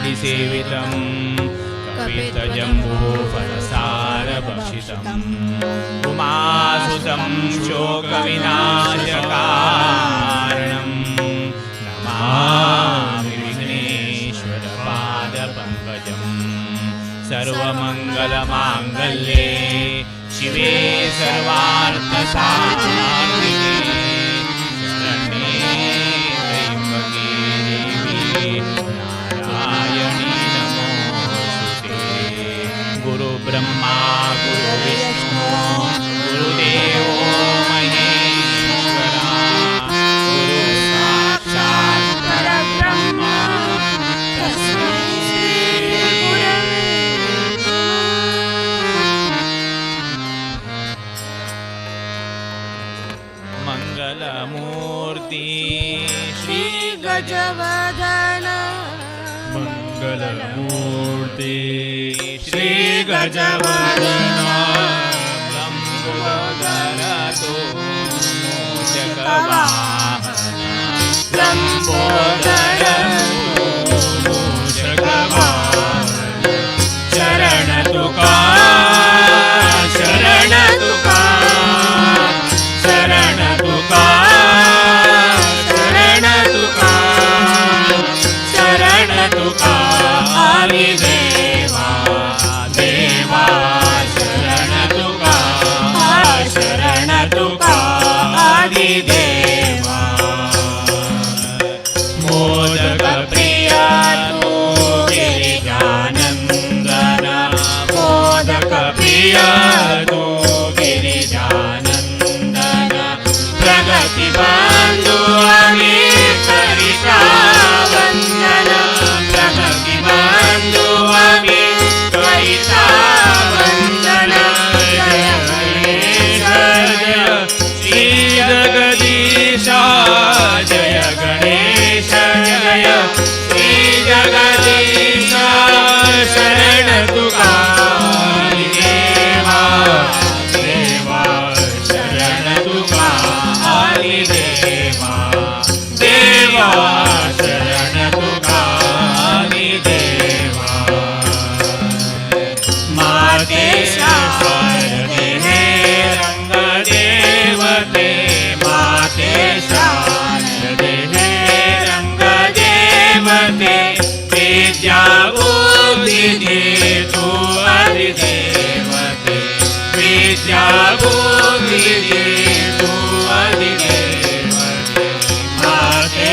ब्रह्मादिसेवितं कपितजम्बूफलसारभक्षितम् उमासुतं शोकविनाशकारणं नमामि विघ्नेश्वरपादपङ्कजम् सर्वमङ्गलमाङ्गल्ये शिवे सर्वार्थसाधिके शरण्ये त्र्यम्बके देवी नारायणी नमोस्तुते। गुरुब्रह्मा गुरुविष्णु गुरुदेवो महेश्वरा गुरु साक्षात् परब्रह्म तस्मै मंगलमूर्ति श्री गजवदन मंगलमूर्ति श्री गजवदन लंबोदरतो मूषकवाहन लंबोदरतो मूषकवाहन शरण तुका शरण तुका शरण तुका शरण तुका शरण तुका आदिदेवा देवा शरण तुका आदिदेवा मोदक प्रिया तू गिरिजानंदन मोदक प्रिया तू गिरिजानंदन प्रगति बंधु आम्ही करिता वंदन प्रगति बंधु आम्ही करिता वंदन जय गणेश जय श्री जगदीश जय गणेश जय श्री जगदीश शरण तुका देवा देवा शरण तुका देवा देवा शरण तुका देवा माते शारदे रंग देवते माते शारदे रंग देवते विद्या बुद्धि दे तू अधिदेवते विद्या बुद्धि दे तू अधिदेवते माते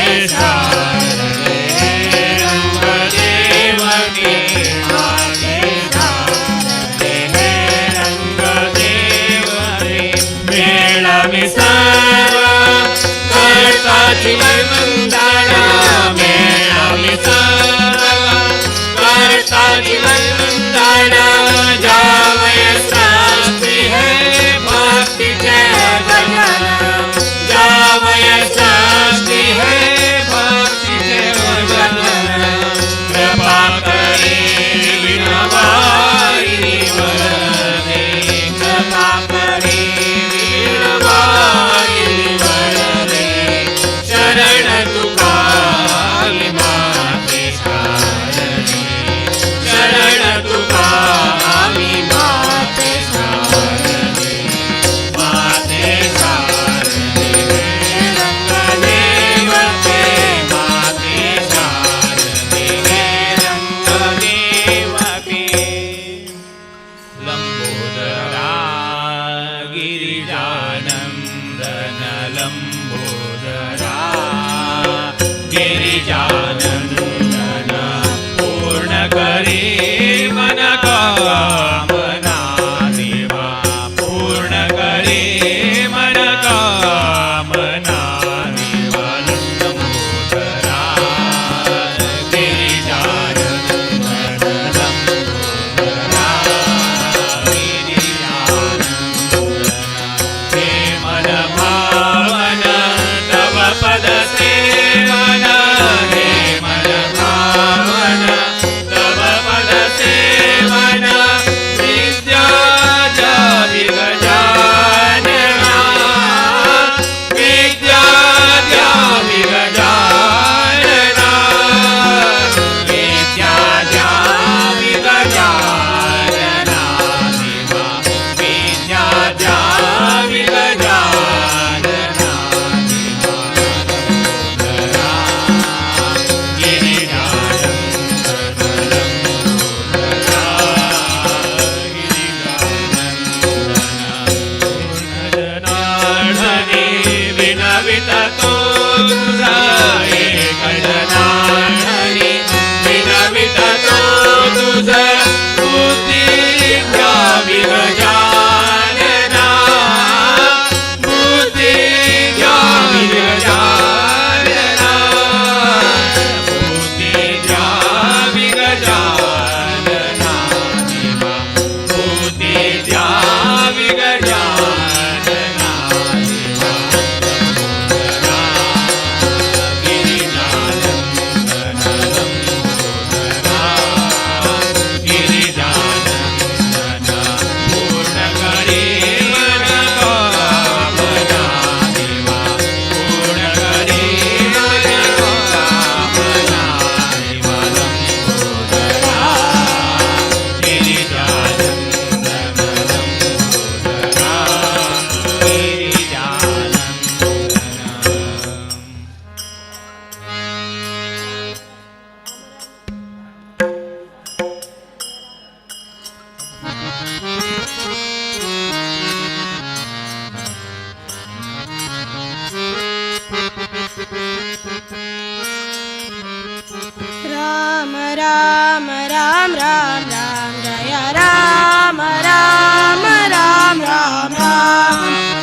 राम राम राम राम राम जय राम राम राम राम राम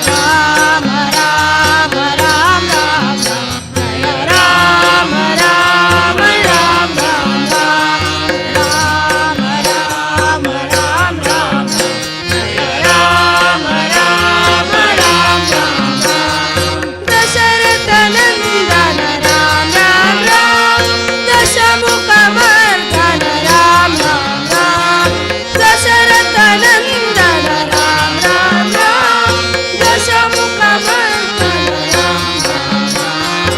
राम राम राम राम जय राम राम राम राम राम राम राम राम जय राम राम राम राम दशरथ नंदन राम राम राम दशमुखमर्दन राम राम राम दशरथ नंदन राम राम राम दशमुखमर्दन राम राम राम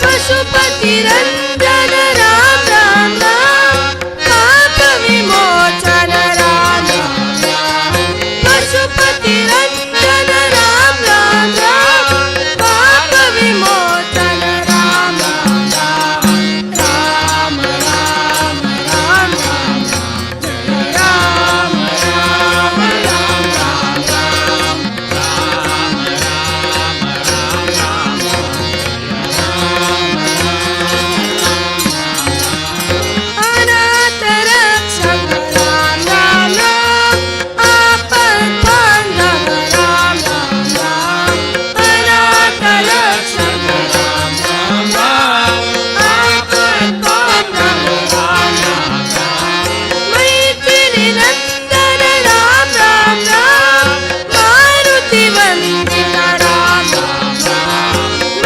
पशुपति रंजन राम राम राम पाप विमोचन राम राम राम पशुपति रंजन राम राम राम पाप विमोचन राम राम राम राम राम राम राम जय राम राम राम राम राम अनाथ रक्षक राम राम राम आपद बांधव राम राम राम अनाथ रक्षक राम राम राम आपद बांधव राम राम राम मैथिली नंदन राम राम राम मारुति वंदित राम राम राम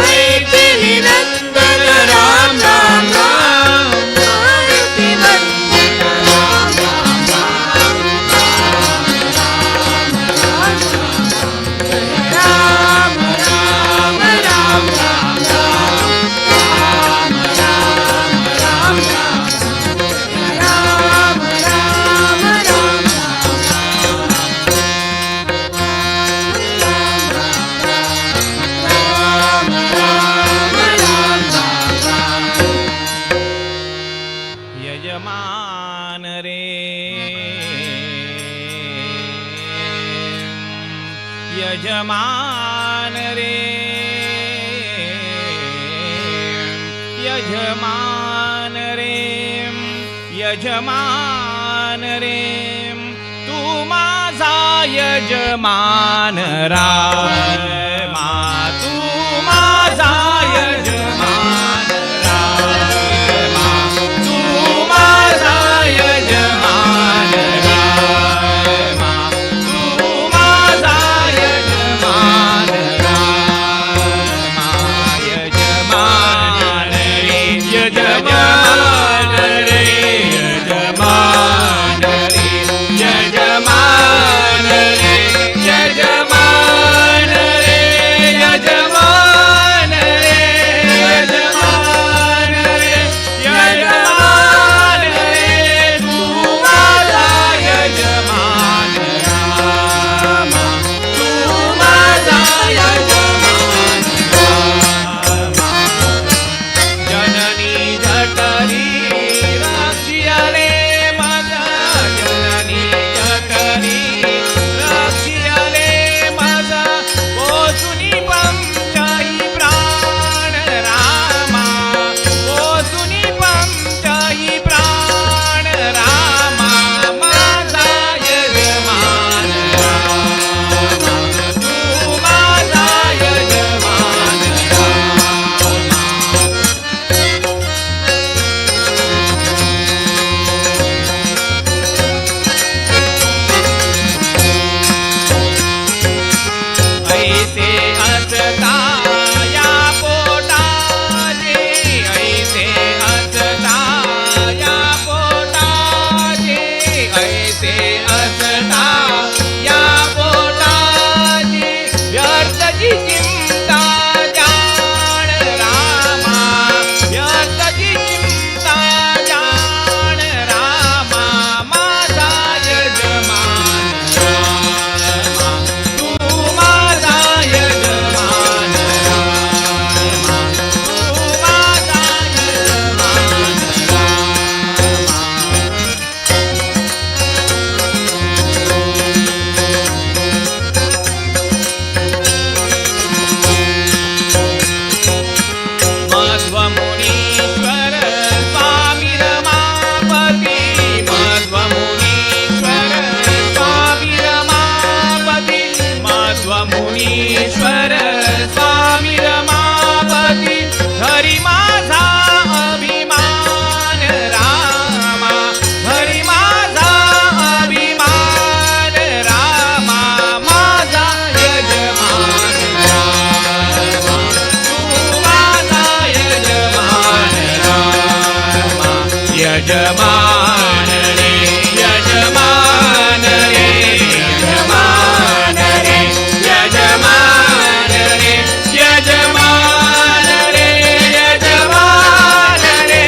मैथिली नंदन राम राम राम मारुति वंदित राम राम राम राम राम राम राम राम राम राम यजमान रे यजमान रे यजमान रे यजमान रे तू माझा यजमान रामा तू माझा यजमान रामा तू माझा यजमान रामा तू माझा यजमान रामा यजमान रे यजमान रे यजमान रे यजमान रे यजमान रे भरी माझा अभिमान रामा, भरी माझा अभिमान रामा, माझा यजमान रामा, तू माझा यजमान रामा, यजमान रे यजमान रे यजमान रे यजमान रे यजमान रे यजमान रे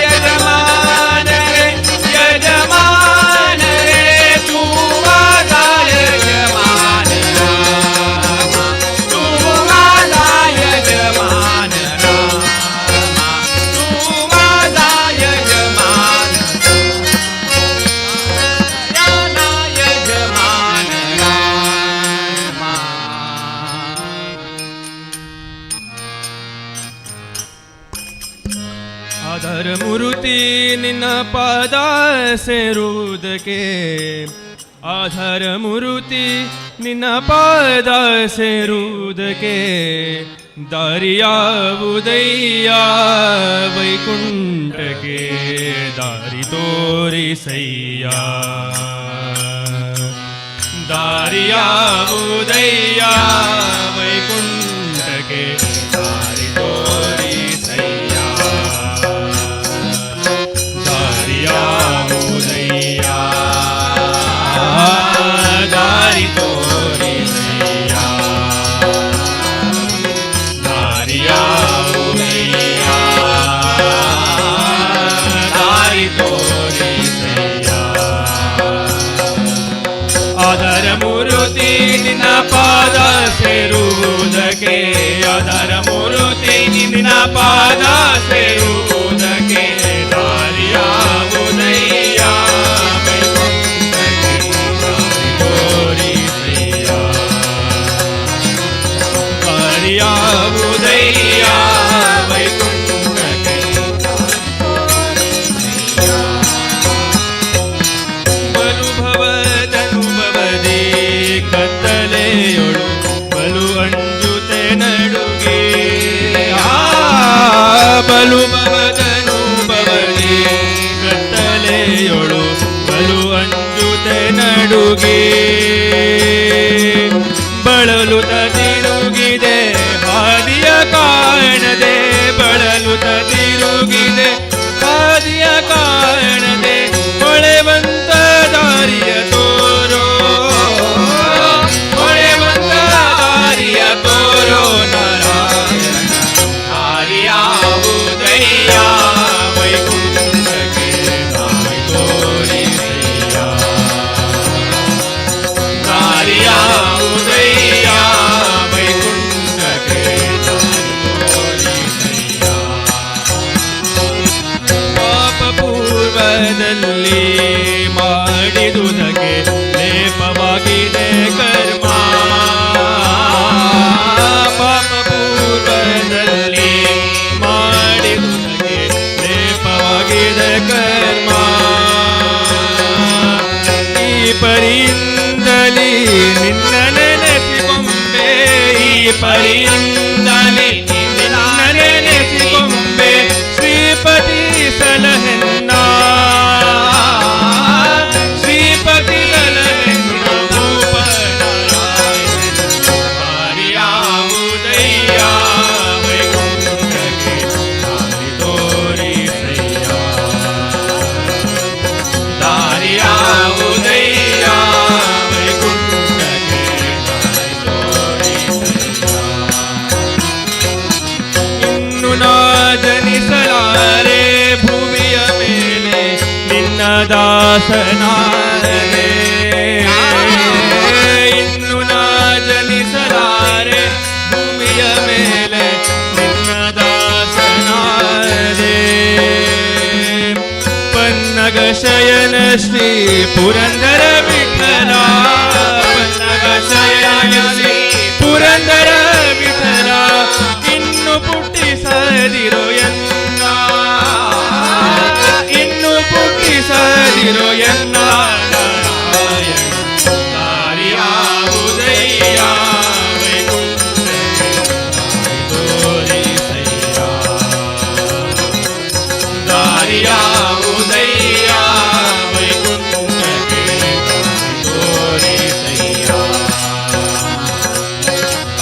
यजमान रे यजमान रे तू माझा यजमान रामा, तू माझा यजमान रामा, तू माझा यजमान रामा, यजमान रामा. आधार मूर्ति निन पादासे रुदके, आधार मूर्ति निन पादासे रुदके, दारिया उदय्या वैकुंठके, दारी तोरी सैया, दारिया उदय्या वैकुंठके, दारी तोरी सैया, दारिया उदय्या दारी तोरी सैया, दारिया उदय्या दारी तोरी सैया. आधार मूर्ति निन पादासे रुदके, आधार मूर्ति निन पादासे रुदके, दारिया उदय्या वैकुंठके, दारी तोरी सैया, दारिया उदय्या वैकुंठके, बलु भवदनु भवदे कತ್ತಲೆಯೊಳು ಬಲು ಅಂಜುತೆ ನಡುಗೆ, ಬಲು ಭವದನು ಭವದೆ ಕತ್ತಲೆಯೊಳು ಬಲು ಅಂಜುತೆ ನಡುಗೆ, ಬಳಲುತ ತಿರುಗಿದೆ ಹಾದಿಯ ಕಾಣದೆ, ಬಳಲುತ ತಿರುಗಿದೆ ಹಾದಿಯ ಕಾಣದೆ, ಹೊಳೆವಂತ ದಾರಿಯ ತೋರೋ, ಹೊಳೆವಂತ ದಾರಿಯ ತೋರೋ ನಾರಾಯಣ, ದಾರಿಯ ಉದಯ ವೈಕುಂಠಕ್ಕೆ, ದಾರಿ ತೋರಿ ಸೈಯ, ದಾರಿಯ ಉದಯ ವೈಕುಂಠಕ್ಕೆ, ದಾರಿ ತೋರಿ ಸೈಯ. ಪಾಪ ಪೂರ್ವದಲ್ಲಿ ಮಾಡಿದುದಕ್ಕೆ ಲೇಪವಾಗಿದೆ ಕರ್ಮ, ಪಾಪ ಪೂರ್ವದಲ್ಲಿ ಮಾಡಿದುದಕ್ಕೆ ಲೇಪವಾಗಿದೆ ಕರ್ಮ, ಈ ಪರಿಯಿಂದಲೇ ನಿನ್ನ ನೆನೆಸಿಕೊಂಬೆ, ಈ ಪರಿಯಿಂದಲೇ ನಿನ್ನ ನೆನೆಸಿಕೊಂಬೆ, ಶ್ರೀಪತಿ ಸಲಹೆನ್ನ, ಶ್ರೀಪತಿ ಸಲಹೆನ್ನ ಭೂಪನಾರಾಯಣ, ದಾರಿಯ ಉದಯ ವೈಕುಂಠಕ್ಕೆ, ದಾರಿ ತೋರಿ ಸೈಯ, ದಾರಿಯ ಉದಯ ವೈಕುಂಠಕ್ಕೆ, ದಾರಿ ತೋರಿ ಸೈಯ. ಇನ್ನು ನಾ ಜನಿಸಲಾರೆ ಭೂಮಿಯ ಮೇಲೆ ನಿನ್ನ ದಾಸನಾರೆ, ಇನ್ನು ನಾ ಜನಿಸಲಾರೆ ಭೂಮಿಯ ಮೇಲೆ ನಿನ್ನ ದಾಸನಾರೆ, ಪನ್ನಗ ಶಯನ ಶ್ರೀ ಪುರಂದರ ವಿಠಲ, ಪನ್ನಗ ಶಯನ ಶ್ರೀ ಪುರಂದರ ವಿಠಲ, ಇನ್ನು ಪುಟ್ಟಿಸದಿರೋ ಎನ್ನ, ಇನ್ನು ಪುಟ್ಟಿಸದಿರೋ ಎನ್ನ ನಾರಾಯಣ, ದಾರಿಯ ಉದಯ ವೈಕುಂಠಕ್ಕೆ, ದಾರಿ ತೋರಿ ಸೈಯ, ದಾರಿಯಾವುದಯ್ಯ ವೈಕುಂಠಕ್ಕೆ ತೋರಿಸಯ್ಯ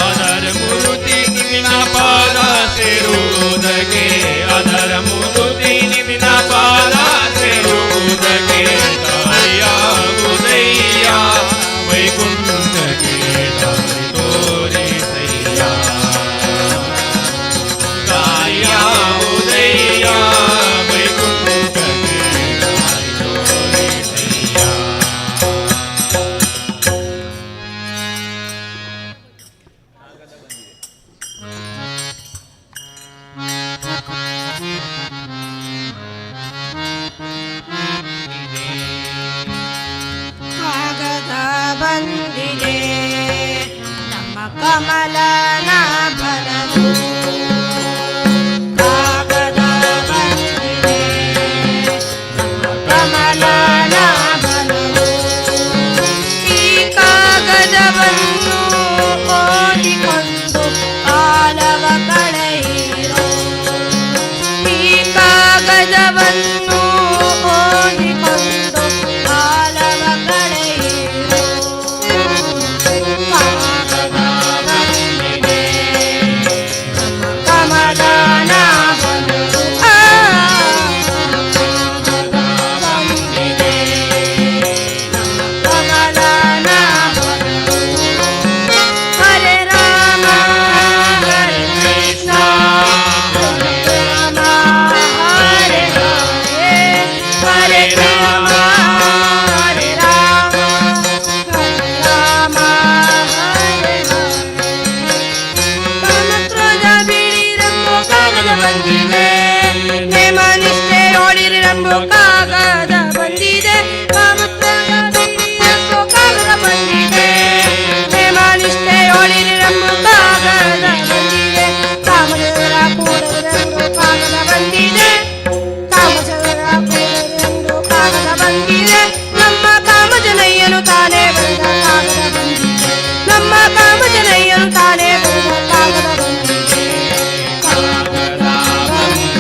ಅದರ ಮುರುತಿ ನಿನ್ನ ಪಾದ ಸೇರುವುದಕ್ಕೆ ಅದರ ಮುರುತಿ ನಿನ್ನ ಪಾದ ಸೇರುವುದಕ್ಕೆ ದಾರಿಯಾವುದಯ್ಯ ವೈಕುಂಠಕ್ಕೆ ದಾರಿ ತೋರಿಸಯ್ಯ ದಾರಿಯಾವುದಯ್ಯ ವೈಕುಂಠಕ್ಕೆ ದಾರಿ ತೋರಿಸಯ್ಯ ಕಾಗದ ಬಂದಿದೆ ನಮ್ಮ ಕಮಲನಾಭನದು ಕಾಗದ ಬಂದಿದೆ ನಮ್ಮ ಕಮಲನಾಭನದು ಈ ಕಾಗದವನ್ನು ಓದಿಕೊಂಡು ಕಾಲವ ಕಳೆಯಿರೋ ಈ ಕಾಗದವನ್ನು ಓದಿಕೊಂಡು ಕಾಲವ ಕಳೆಯಿರೋ ಕಾಗದ ಬಂದಿದೆ ನಮ್ಮ ಕಮಲನಾಭನದು ಕಾಗದ ಬಂದಿದೆ ನಮ್ಮ ಕಮಲನಾಭನದು ಹರೆ ರಾಮ ಹರೆ ಕೃಷ್ಣ ಹರೆ ರಾಮ ಹರೆ ಹರೆ ಹರೆ ರಾಮ ಹರೆ ರಾಮ ಹರೆ ರಾಮ ಹರೆ ಹರೆ ಕಾಮಕ್ರೋಧ ಬಿಡಿರಂಬು ಕಾಗದ ಬಂದಿದೆ ನೇಮ ನಿಷ್ಠೆ ಓಡಿರಂಬು ಕಾಗದ ಬಂದಿದೆ ಕಾಮಕ್ರೋಧ ಬಿಡಿರಂಬು ಕಾಗದ ಬಂದಿದೆ ನೇಮ ನಿಷ್ಠೆ ಓಡಿರಂಬು ಕಾಗದ ಬಂದಿದೆ ಕಾಮಚಂದ್ರ ಕೂಡರೆಂದು ಕಾಗದ ಬಂದಿದೆ ಕಾಮಚಂದ್ರ ಕೂಡರೆಂದು ಕಾಗದ ಬಂದಿದೆ ನಮ್ಮ ಕಾಮಜನಯ್ಯನು ತಾನೇ ಬರೆದ ಕಾಗದ ಬಂದಿದೆ ನಮ್ಮ ಕಾಮಜನಯ್ಯನು ತಾನೇ ಬರೆದ ಕಾಗದ ಬಂದಿದೆ ಕಾಗದ ಬಂದಿದೆ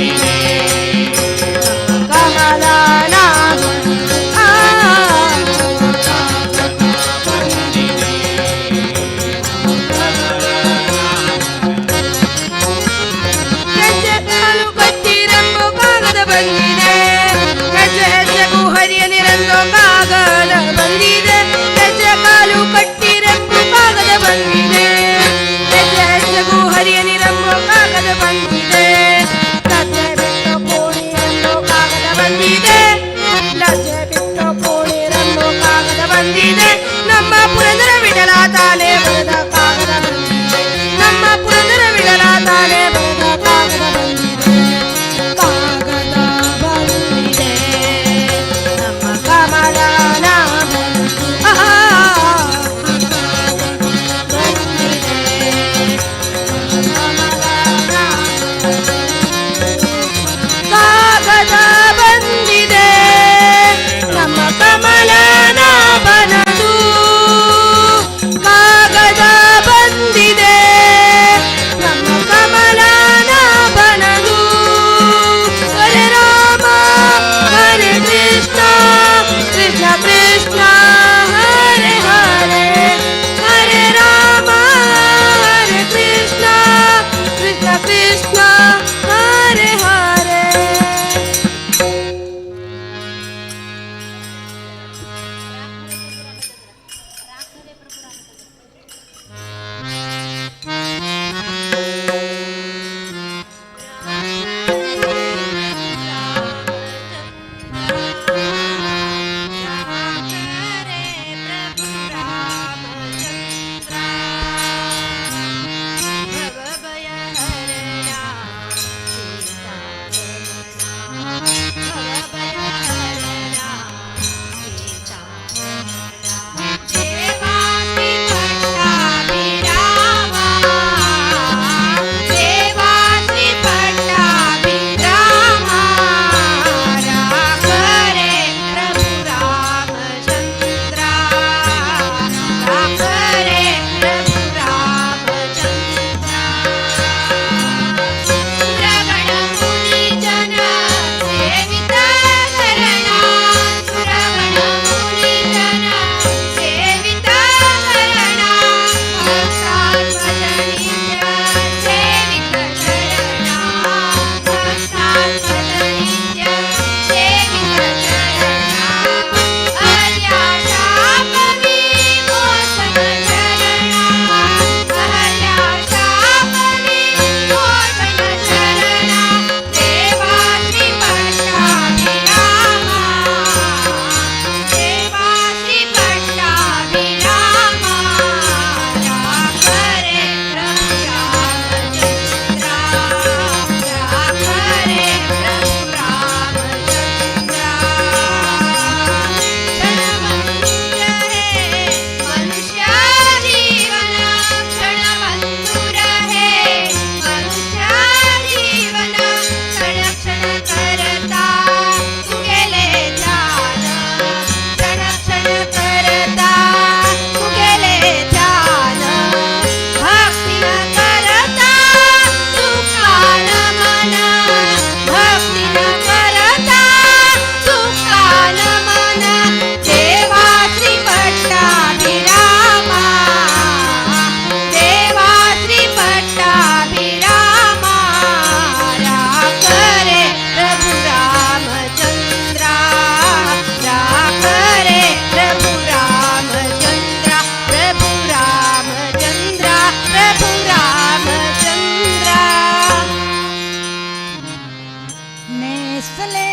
नेसले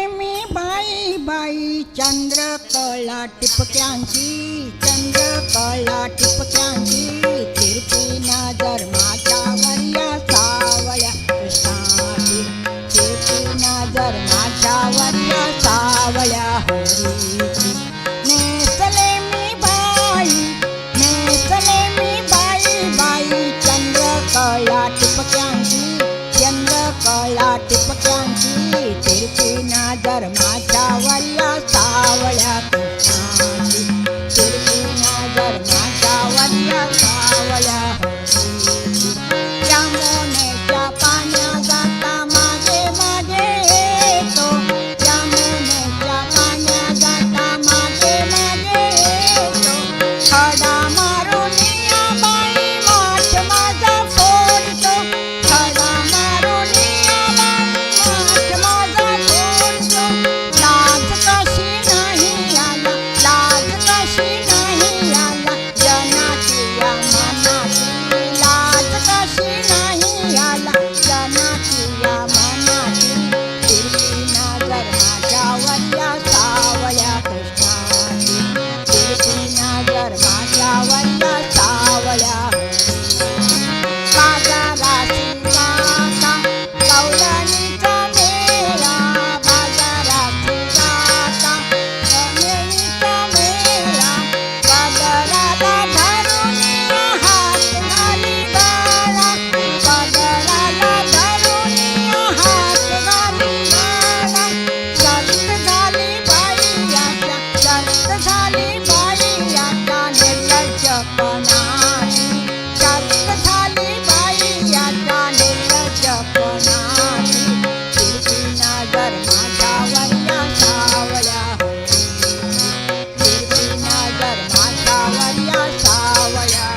मी बाई बाई चंद्रकला टिपक्यांची तिरपी नजर माझ्यावर या सावळ्या कृष्णाची तिरपी नजर माझ्यावर या सावळ्या हरीची नेसले मी बाई चंद्रकला टिपक्यांची तिरपी नजर माझ्यावर या सावळ्या कृष्णाची तिरपी नजर माझ्यावर या सावळ्या हरीची यमुनेच्या पाण्या जाता मागे मागे येतो यमुनेच्या पाण्या जाता मागे मागे येतो खडा मारून या बाई माठ माझा फोडतो खडा मारून या बाई माठ माझा फोडतो लाज कशी नाही आला जनाची या मनाची लाज कशी नाही आला जनाची या मनाची तिरपी नजर माझ्यावर या सावळ्या कृष्णाची तिरपी नजर माझ्यावर या सावळ्या बाजाराची जाता कौलानीचा मेळा बाजाराची जाता कौलानीचा मेळा पदराला धरून हात घाली गळा पदराला धरून हात घाली गळा शर्त झाली बाई आता निर्लज्जपणाची शर्त झाली बाई आता निर्लज्जपणाची तिरपी नजर माझ्यावर या सावळ्या तिरपी नजर माझ्यावर या सावळ्या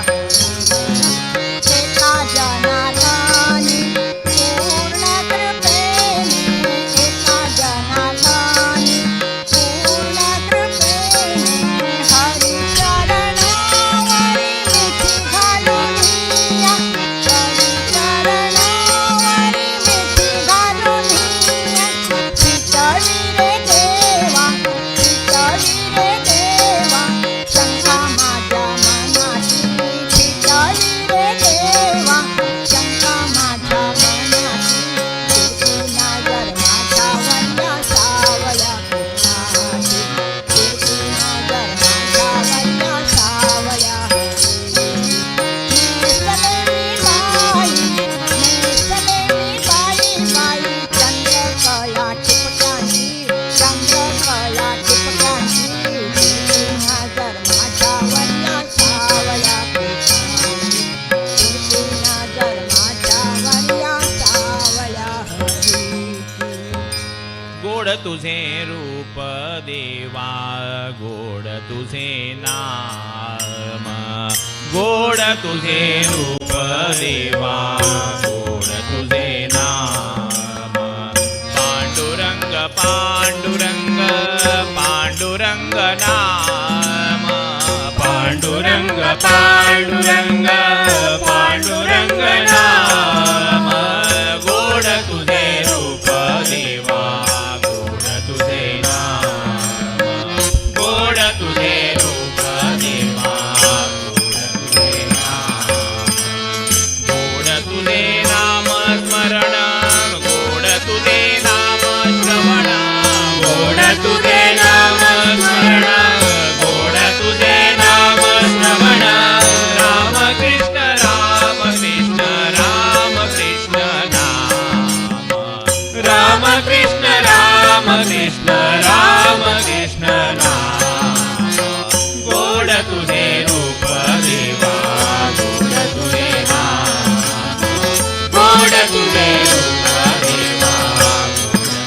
एका जनालानी पूर्ण कृपेने एका जनालानी पूर्ण कृपेने हरिचरणावरी मिठी घालून या हरिचरणावरी मिठी घालून या चितळी रे देवा शंका माझ्या मनाची चितळी रे देवा शंका माझ्या मनाची तिरपी नजर माझ्यावर या सावळ्या कृष्णाची तिरपी नजर माझ्यावर या सावळ्या नेसले मी बाई चंद्रकला टिपक्यांची तिरपी नजर माझ्यावर या सावळ्या कृष्णाची तिरपी नजर माझ्यावर या सावळ्या हरीची गोड तुझे रूप देवा गोड तुझे नाम गोड तुझे रूप देवा गोड तुझे नाम पांडुरंग पांडुरंग पांडुरंग नाम पांडुरंग पांडुरंग पांडुरंग नाम गोड तुझे रूप देवा गोड तुझे नाम गोड तुझे रूप देवा गोड तुझे नाम गोड तुझे नाम स्मरण गोड तुझे नाम श्रवण गोड तुझे नाम स्मरण गोड तुझे नाम श्रवण राम कृष्ण राम कृष्ण राम कृष्ण नाम राम कृष्ण राम कृष्ण राम कृष्ण नाम गोड तुझे रूप देवा गोड तुझे नाम गोड तुझे रूप देवा गोड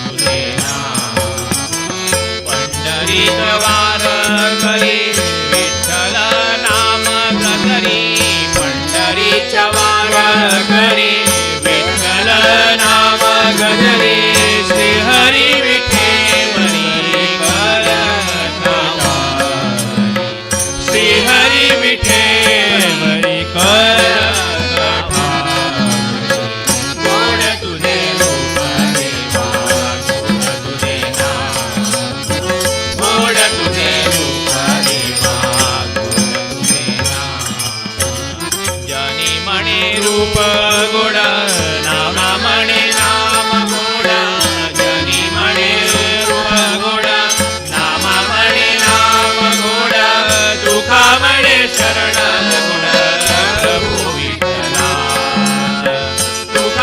तुझे नाम पंढरीत वार करी विठ्ठल नाम गजरी पंढरीच्या वार करी विठ्ठल नाम गजरी श्री हरी विठेवरी कर श्री हरी विठेवरी कर गोड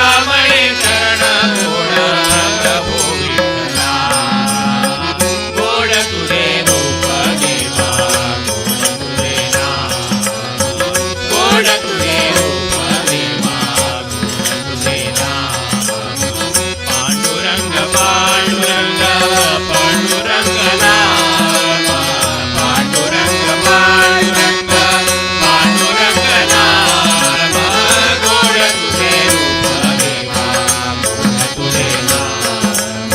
चिंतामणी शरण गोड हो विठ्ठला गोड तुझे रूप देवा गोड तुझे रूप देवा गोड तुझे नाम पांडुरंग पांडुरंग पांडुरंग नाम पांडुरंग पांडुरंग पांडुरंग नाम गोड तुझे रूप देवा गोड तुझे नाम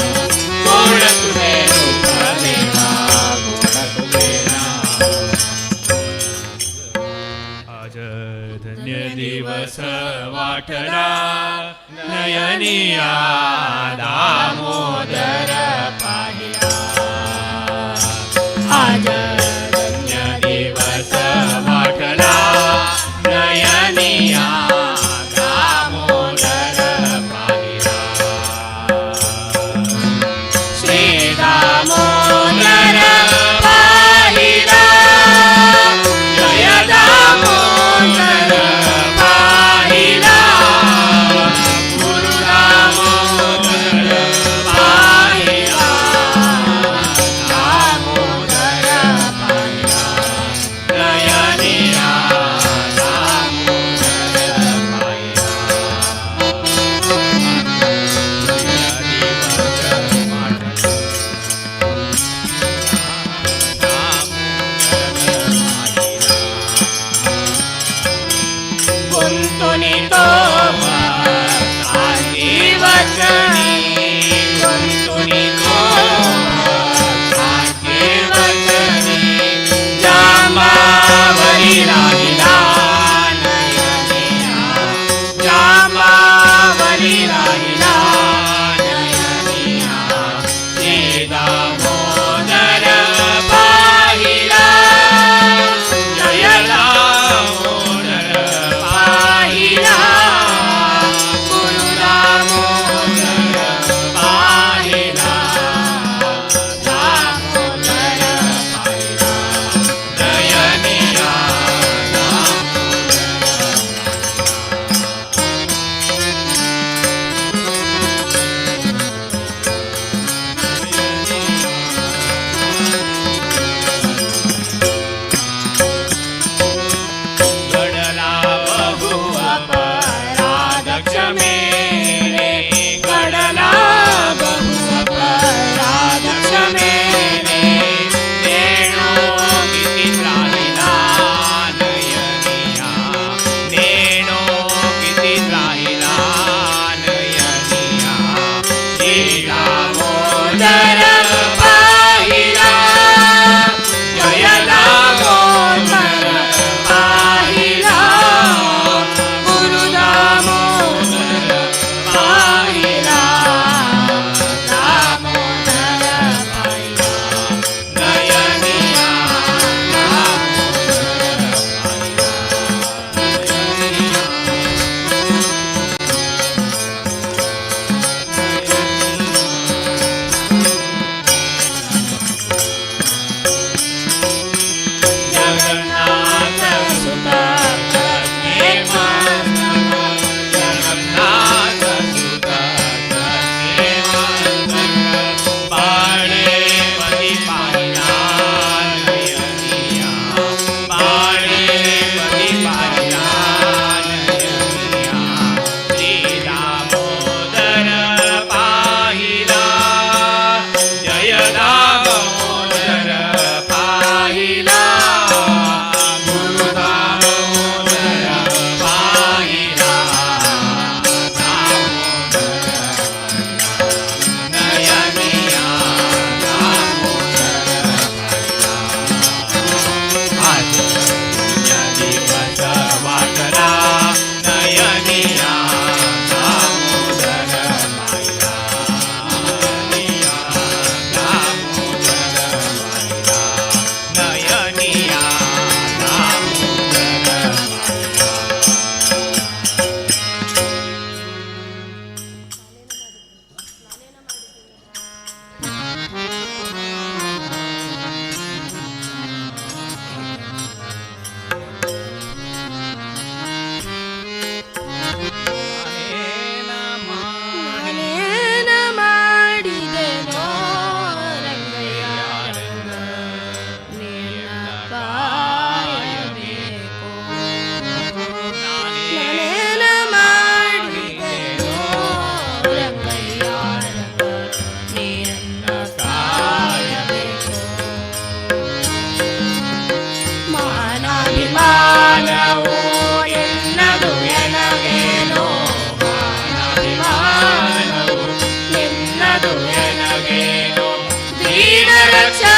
गोड तुझे रूप देवा गोड तुझे नाम आज धन्य दिवस वाटला नयनिया दामोदर पाहिला आज धन्य दिवस वाटला नयनिया दामोदर पाहिला श्री दामोदर पाहिला जय दामोदर पाहिला गुरु दामोदर पाहिला दामोदर पाहिला नयनिया दामोदर गुंतुनी तो साधी वचनी गुंतुनी तो साधी वचनी जांबावरी राहिला नयनिया जांबावरी राहिला नयनिया श्री दामोदर पाहिला जय दामोदर पाहिला गुरु दामोदर पाहिला दामोदर पाहिला नयनिया दामोदर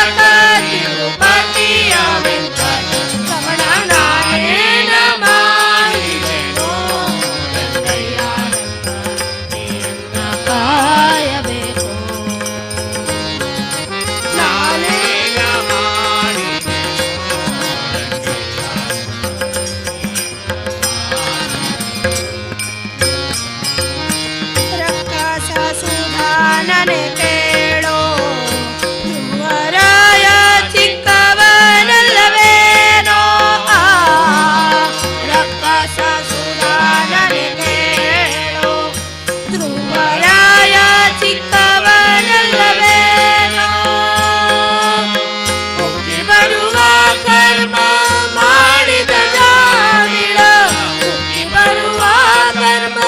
ದ್ವಾರಕ ತಿರುಪತಿಯ ವೆಂಕಟರಮಣ ನಾನೇನ ಮಾಡಿದೆನೋ ರಂಗಯ್ಯ ನಿನ್ನ ಕಾಯಬೇಕು ನಾನೇನ ರಕ್ಕಸ ಸುಧಾನನೆ ಕೇಳೋ ಧ್ರುವರಾಯ ಚಿಕ್ಕವನಲ್ಲವೇನೋ ರಕ್ಕಸ ಸುಧಾನನೆ ಕೇಳೋ ಧ್ರುವರಾಯ ಚಿಕ್ಕವನಲ್ಲವೇನೋ ಹುಟ್ಟಿ ಬರುವ ಕರ್ಮ ಮಾಡಿದ ಜಾಮಿಳ ಹುಟ್ಟಿ ಬರುವ ಕರ್ಮ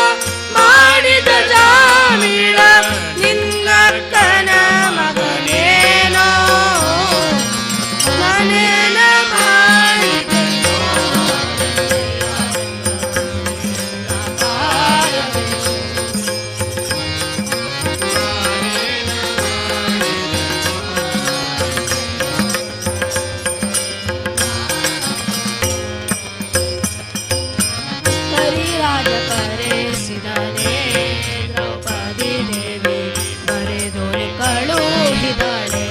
ಮಾಡಿದ ಜಾಮಿಳ ನಿನ್ನಕ್ಕನ ಮಗನೇನೋ ನಾನೇನ ಮಾಡಿದೆನೋ ಹರಿರಾಜ ಕರೆಸಿದನೆ ದ್ರೌಪದಿ ದೇವಿ ಬರೆದೊರೆ ಕಳುಹಿದಳೆ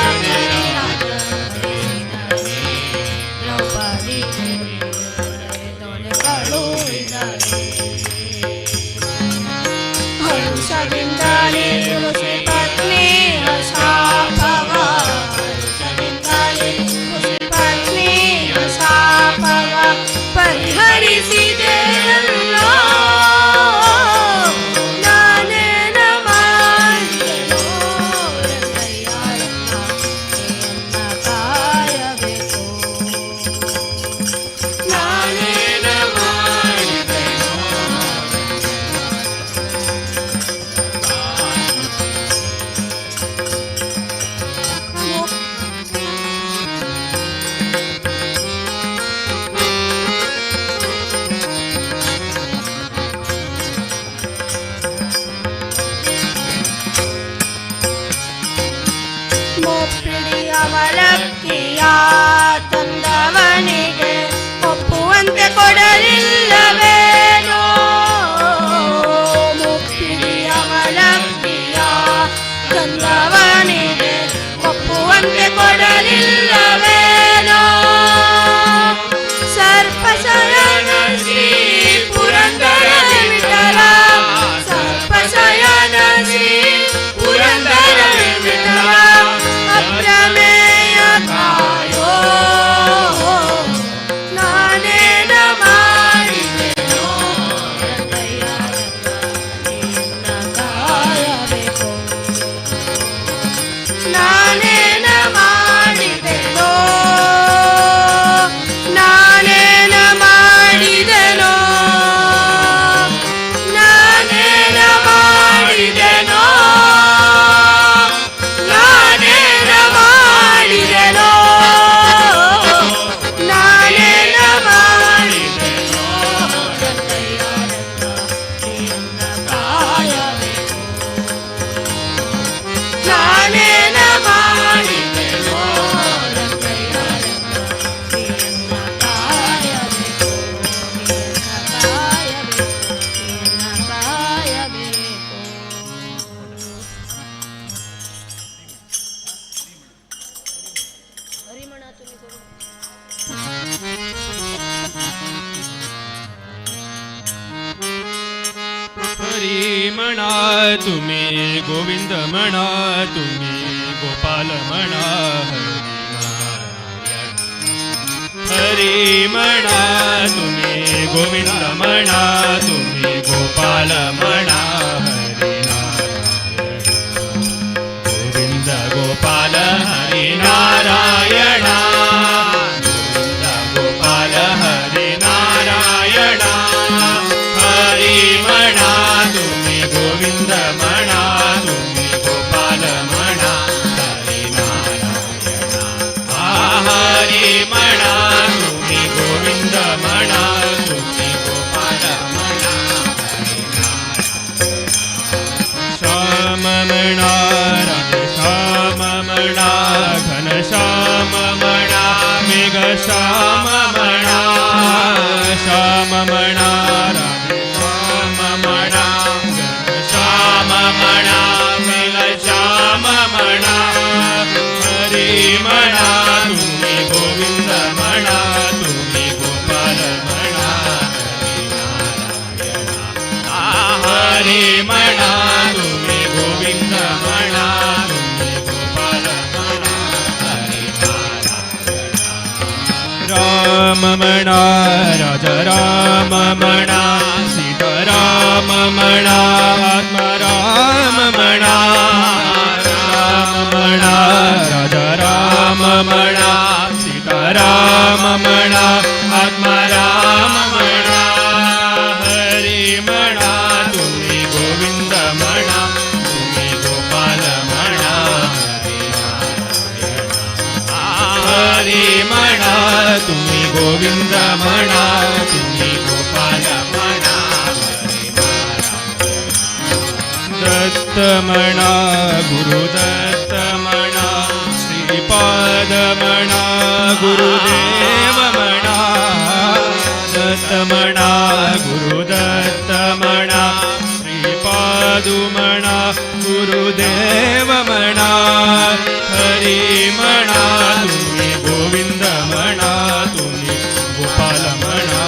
ಹರಿರಾಜ ಕರೆಸಿದನೆ ದ್ರೌಪದಿ ದೇವಿ ಬರೆದೊರೆ ಕಳುಹಿದಳೆ ಹರುಷದಿಂದಲೇ ತುಳಸಿ ಪತ್ನಿ ಶಾಪವ ಹರುಷದಿಂದಲೇ ತುಳಸಿ ಪತ್ನಿ ಶಾಪವ ಪರಿಹರಿಸಿದೆಯಲ್ಲೋ ನಾನೇನ ಮಾಡಿದೆನೋ ರಂಗಯ್ಯ ನಿನ್ನ ಕಾಯಬೇಕು ನಾನೇನ ಮಾಡಿದೆನೋ ಮುಪ್ಪಿಡಿಯ ಅವಲಕ್ಕಿಯ ತಂದವನಿಗೆ ಒಪ್ಪುವಂತೆ ಕೊಡಲಿಲ್ಲವೇನೋ ಮುಪ್ಪಿಡಿಯ ಅವಲಕ್ಕಿಯ ತಂದವನಿಗೆ ಒಪ್ಪುವಂತೆ ಕೊಡಲಿಲ್ಲವೇನೋ ಸರ್ಪಶಯನ ಶ್ರೀ ಪುರಂದರ ವಿಠಲ ಸರ್ಪಶಯನ ಶ್ರೀ ಪುರಂದರ ವಿಠಲ ಅಪ್ರಮೇಯ ಕಾಯೋ ನಾನೇನ ಮಾಡಿದೆನೋ ರಂಗಯ್ಯ ನಿನ್ನ ಕಾಯಬೇಕು ನಾನೇನ ಮಾಡಿದೆನೋ ನಾನೇನ ಮಾಡಿದೆನೋ ನಾನೇನ ಮಾಡಿದೆನೋ ನಾನೇನ ಮಾಡಿದೆನೋ ನಾನೇನ ಮಾಡಿದೆನೋ ರಂಗಯ್ಯ ನಿನ್ನ ಕಾಯಬೇಕು ನಾನೇನ ಮಾಡಿದೆನೋ ರಂಗಯ್ಯ ನಿನ್ನ ಕಾಯಬೇಕು ನಿನ್ನ ಕಾಯಬೇಕು ಹರಿಮಣ ತುನಿ ಕೊಡು हरी म्हणा तुम्ही गोविंद म्हणा तुम्ही गोपाल म्हणा हरी म्हणा तुम्ही गोविंद म्हणा तुम्ही गोपाल म्हणा हरी नारायण गोविंद गोपाल हरी नारायण गोविंद गोपाल हरी नारायण हरी म्हणा तुम्ही गोविंद म्हणा तुम्ही गोपाल म्हणा हरी नारायण हरी म्हणा तुम्ही गोविंद म्हणा तुम्ही गोपाल म्हणा हरी नारायण श्याम म्हणा राधे श्याम श्याम म्हणा श्याम म्हणा राधे श्याम म्हणा श्याम म्हणा विला श्याम म्हणा हरी म्हणा तुम्ही गोविंद म्हणा तुम्ही गोपाल म्हणा हरी म्हणा तुम्ही गोविंद म्हणा तुम्ही गोपाल म्हणा हरी राम म्हणा राजा राम म्हणा सीताराम म्हणा आत्माराम म्हणा राम म्हणा राजा राम म्हणा सीताराम म्हणा आत्माराम म्हणा हरी म्हणा तुम्ही गोविंद म्हणा तुम्ही गोपाल म्हणा हरी म्हणा तुम्ही गोविंद म्हणा तुम्ही गोपाल म्हणा दत्त म्हणा गुरुदत्त म्हणा श्रीपाद म्हणा गुरुदेव म्हणा दत्त म्हणा गुरुदत्त म्हणा श्रीपादू म्हणा गुरुदेव म्हणा हरी म्हणा तुम्ही गोविंद म्हणा तुम्ही गोपाल म्हणा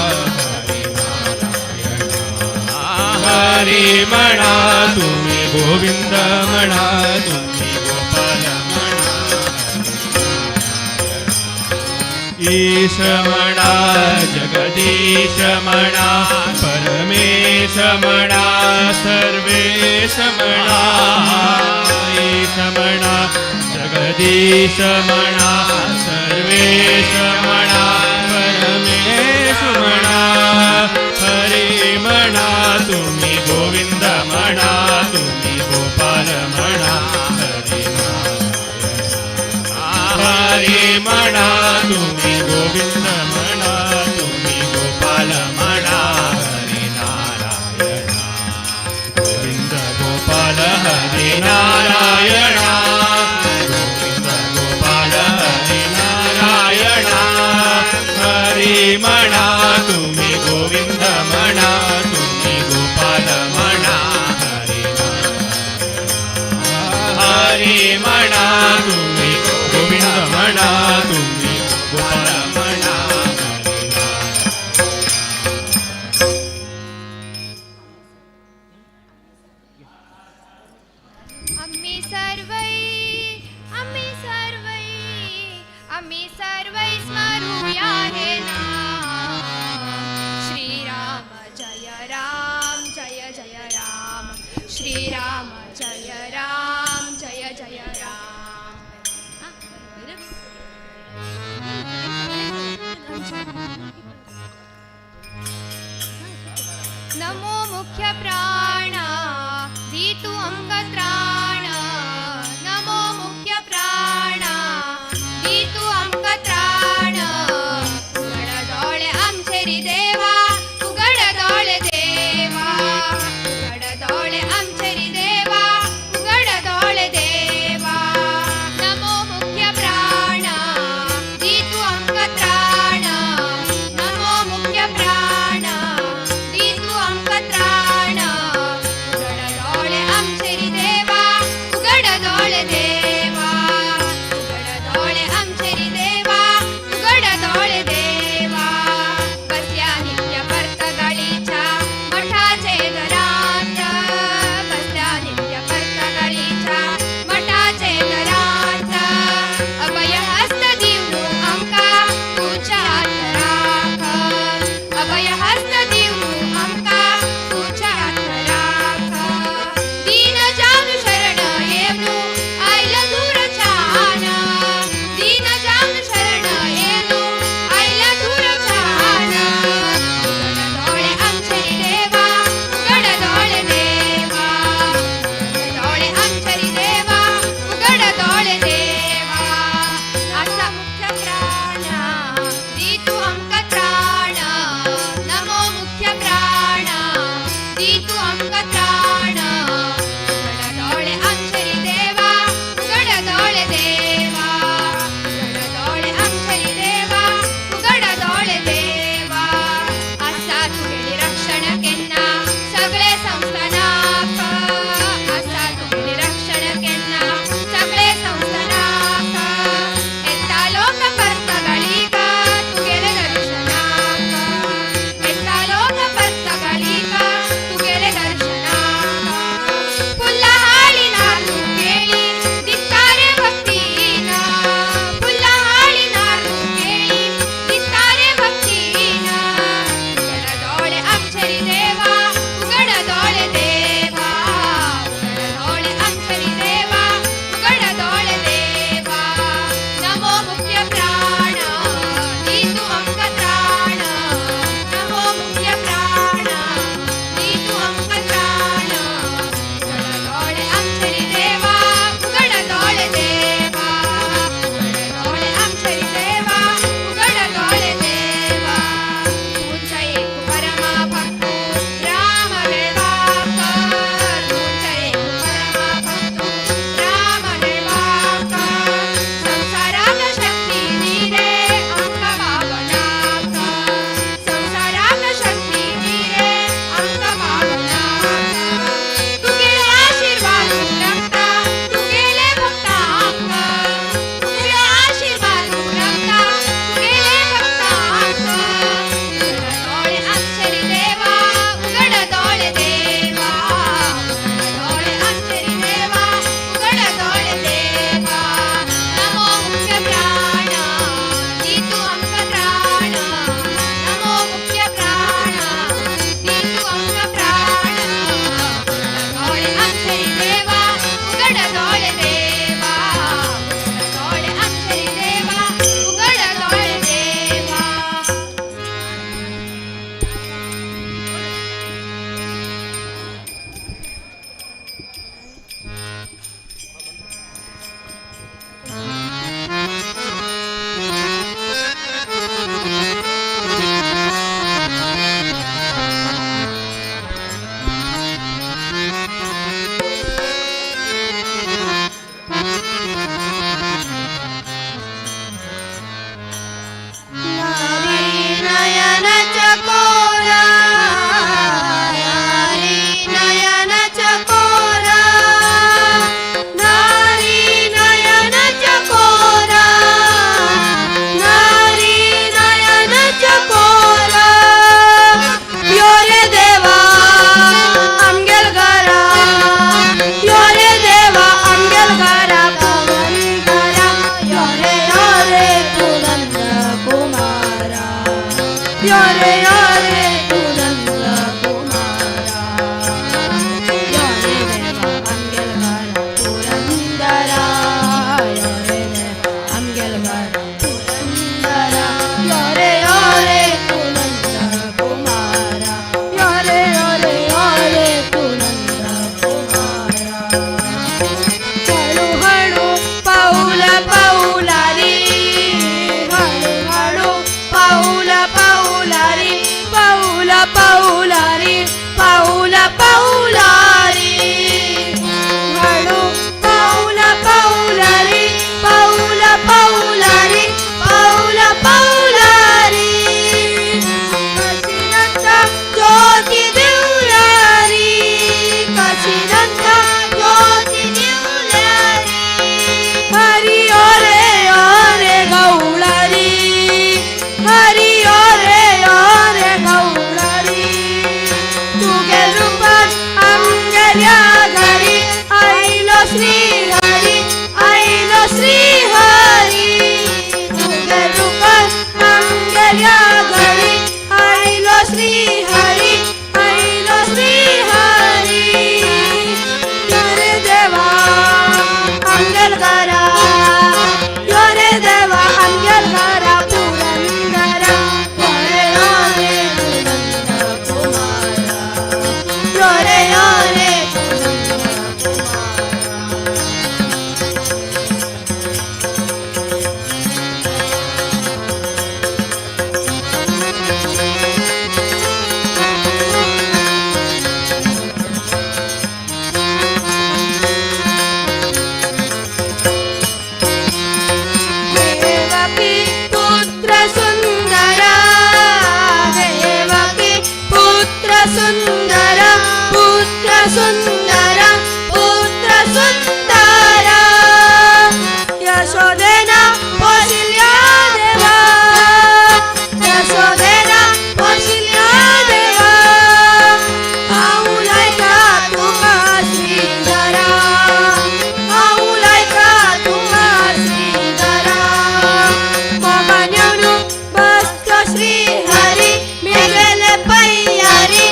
हरी म्हणा तुम्ही गोविंद म्हणा तुम्ही गोपाल म्हणा ईश म्हणा जगदीश म्हणा परमेश म्हणा सर्वेश म्हणा ईश म्हणा जगदीश म्हणा सर्वेश म्हणा परमेश म्हणा हरी म्हणा तुम्ही गोविंद म्हणा तुम्ही गोपाल म्हणा हरी म्हणा तुम्ही गोविंद म्हणा तुम्ही गोपाल म्हणा हरी नारायण गोविंद गोपाल हरी नारायण गोविंद गोपाल हरी नारायण हरी म्हणा तुम्ही गोविंद म्हणा तुम्ही गोपाल म्हणा हरी म्हणा तुम्ही गोविंद म्हणा तुम्ही गोपाल म्हणा आम्ही सर्वै स्मरूया हे नाम श्रीराम जय राम जय जय राम श्रीराम जय राम जय जय राम नमो मुख्य प्राण दीतु अंगत्राण नमो मुख्य प्राण दीतु अंगत्राण उघड डोळे आमचे रे देवा उघड डोळे देवा उघड डोळे आमचे रे देवा उघड डोळे देवा नमो मुख्य प्राण दीतु अंगत्राण नमो मुख्य प्राण दीतु अंगत्राण उघड डोळे आमचे रे देवा उघड डोळे देवा उघड डोळे आमचे रे देवा उघड डोळे देवा बसल्या नित्य परतगळीच्या मठाचे दरात बसल्या नित्य परतगळीच्या मठाचे दरात अभय हस्त दिवू आमका तुझ्या हात राख अभय हस्त दिवू आमका तुझ्या हात राख दीन जाऊन शरण येऊ आईला दूर छान दीन जाऊन शरण येऊ आईला दूर छान उघड डोळे आमचे रे देवा उघड डोळे देवा उघड डोळे आमचे रे देवा उघड डोळे देवा असा मुख्य प्राण दीतु अंगत्राण नमो मुख्य प्राण दीतु अंगत्राण उघड डोळे आमचे रे देवा उघड डोळे देवा उघड डोळे आमचे रे देवा पाऊलारी हळू पाऊल पाऊलारी पाऊल पाऊलारी पाऊल पाऊलारी कशीरंत ज्योती देऊलारी कशीरंत ज्योती देऊलारी हरी ओरे गौळारी हरी ओरे गौळारी तुगे रूपात अंगल्या घरी आईलो श्री हरी आईलो श्री हरी तुगे रूपात अंगल्या घरी आईलो श्री हरी आईलो श्री हरी योरे देवा अंगल करा योरे देवा अंगल करा पुरंदरा योरे योरे पुरंदर कुमारा योरे योरे पुरंदर कुमारा देवकी पुत्र सुंदरा देवकी पुत्र सुंदरा पुत्र सुंदरा पुत्र सुंदरा यशोदेना पोशिल्या देवा यशोदेना पोशिल्या देवा आऊलाय का तुका श्रीधरा आऊलाय का तुका श्रीधरा मगन्यानु बसतो श्री हरी मेगेले पैयारी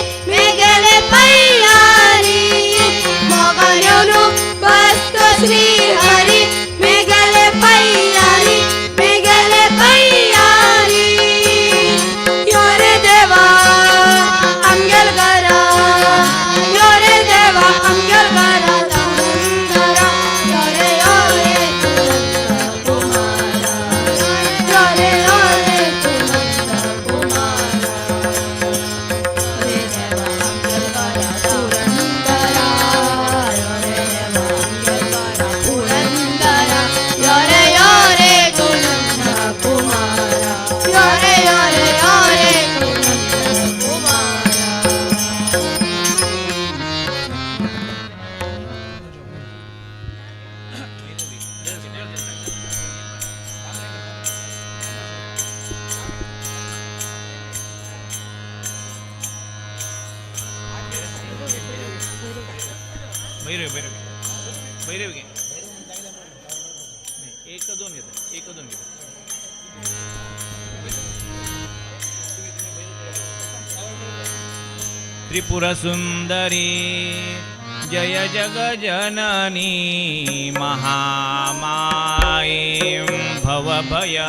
मगन्यानु बसतो श्री हरी मेगेले पैयारी योरे देवा अंगल करा योरे देवा अंगल करा पुरंदरा योरे योरे पुरंदर कुमारा योरे योरे पुरंदर कुमारा योरे देवा अंगल करा पुरंदरा योरे देवा अंगल करा पुरंदरा योरे योरे पुरंदर कुमारा योरे योरे पुरंदर कुमारा भैरव घे नाही, एक दोन घेतात त्रिपुर सुंदरी जय जग जननी महामाये भवभयहारिणी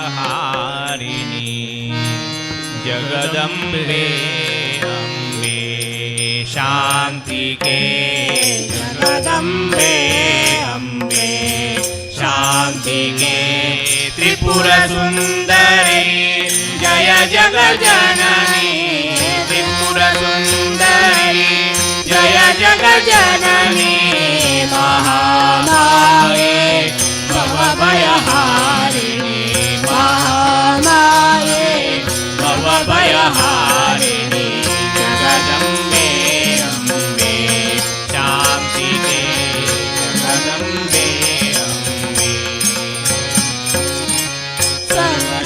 जगदम्बे अम्बे शान्तिके जगदम्बे अम्बे शान्तिके त्रिपुर सुंदरी जय जग जननी त्रिपुर सुंदरी जय जग जननी महामाये भवभयहारिणी महामाये भवभयहारिणी जगदम्बे अम्बे शान्तिके जगदम्बे अम्बे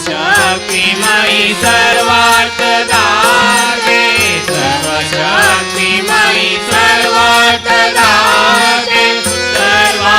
सर्वशक्तिमयी सर्वार्थदाते सर्वशक्तिमयी सर्वार्थदाते सर्वा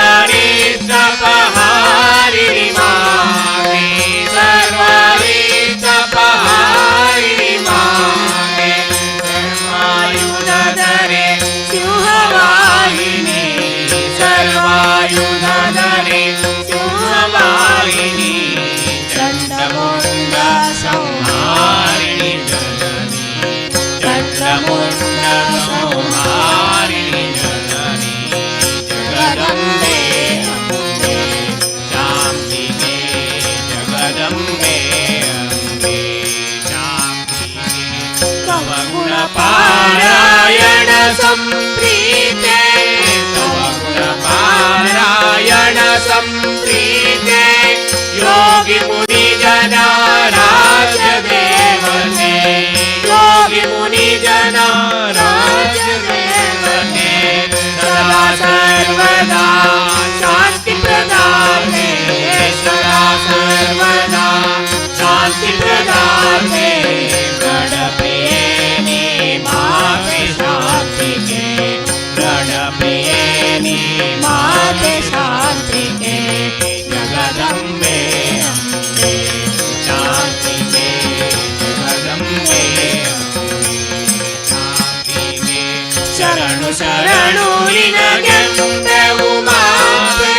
ಶರಣು ಶರಣು ನಿನಗೆಂದೆವು ಮಾತೆ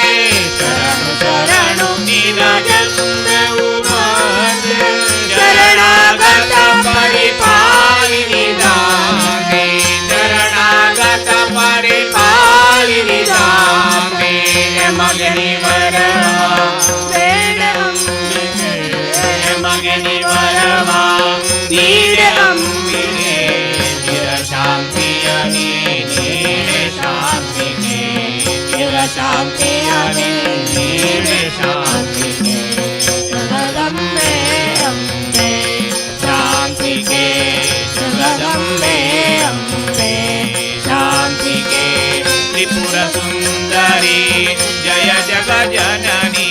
ಶರಣು ಶರಣು ನಿನಗೆಂದೆವು ಮಾತೆ ಶರಣಾಗತ ಪರಿಪಾಲಿನಿ ದಾತೆ ಶರಣಾಗತ ಪರಿಪಾಲಿನಿ ದಾತೆ ಮಗನಿ ವರವ ಬೇಡ ಅಂಬಿಕೆ ಮಗನಿ ವರವ ನೀಡೆ ಅಂಬಿಕೆ ಚಿರ ಶಾಂತಿಯ ನೀಡೆ ಶಾಂತಿಗೆ ಚಿರ ಶಾಂತಿಯ ನೀಡೆ ಶಾಂತಿಗೆ ಜಗದಂಬೆ ಅಂಬೆ ಶಾಂತಿಗೆ ಜಗದಂಬೆ ಅಂಬೆ ಶಾಂತಿಗೆ ತ್ರಿಪುರ ಸುಂದರಿ ಜಯ ಜಗ ಜನನಿ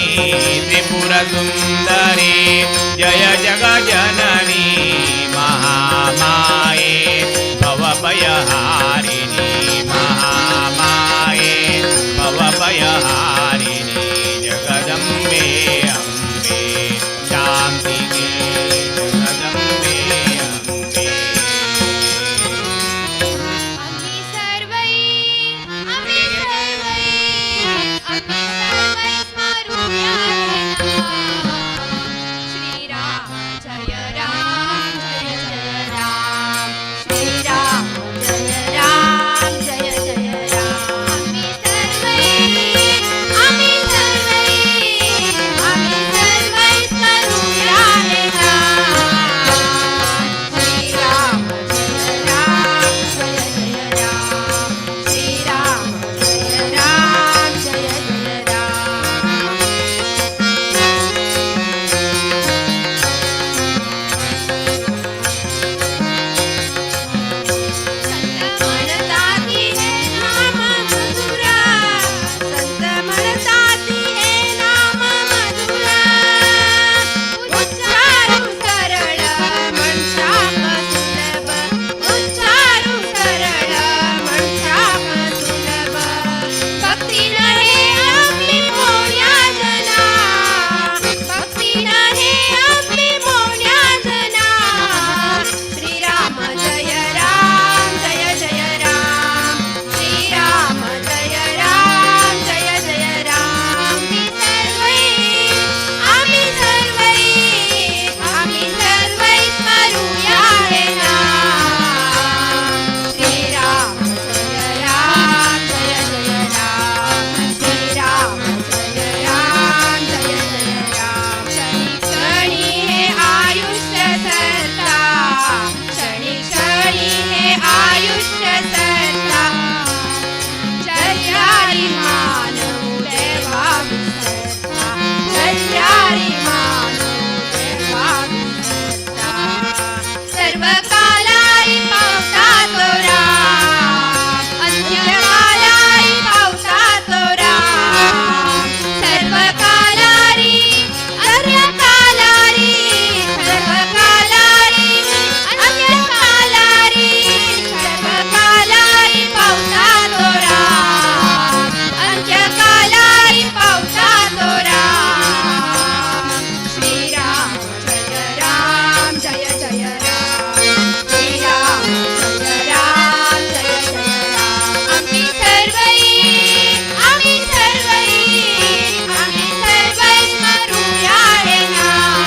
ತ್ರಿಪುರ ಸುಂದರಿ ಜಯ ಜಗ ಜನನಿ महामाये भवभयहारिणी महामाये भवभयहारिणी जगदम्बे अम्बे शान्तिके जगदम्बे अम्बे आम्ही सर्वै स्मरूया श्रीराम जय राम जय जय राम श्रीराम जय राम जय जय राम आम्ही सर्वै स्मरूया श्रीराम जय राम जय जय राम श्रीराम जय राम जय जय संत म्हणतात हे नाम मधुरा उच्चारू सरळ म्हणशाक सुलभ उच्चारू सरळ म्हणशाक सुलभ भक्ती नहे आपली मोड्या जना भक्ती नहे आपली मोड्या जना श्रीराम जय राम जय जय राम श्रीराम जय राम जय जय राम आम्ही सर्वै स्मरूया हे नाम श्रीराम जय राम जय जय राम श्रीराम जय राम जय जय राम क्षणी हे आयुष्य सरता क्षणी हे आयुष्य सरता चर्यारी मानव देवा विसरता चर्यारी मानव देवा विसरता सर्व कालाई पावता तो राम अंत्यकालाई पावता तो राम सर्व कालारी अंत्यकालारी सर्व कालारी अंत्यकालारी सर्व कालारी पावता तो राम अंत्यकालारी पावता तो राम श्रीराम जय राम जय जय राम श्रीराम जय राम जय जय राम आम्ही सर्वै स्मरूया हे नाम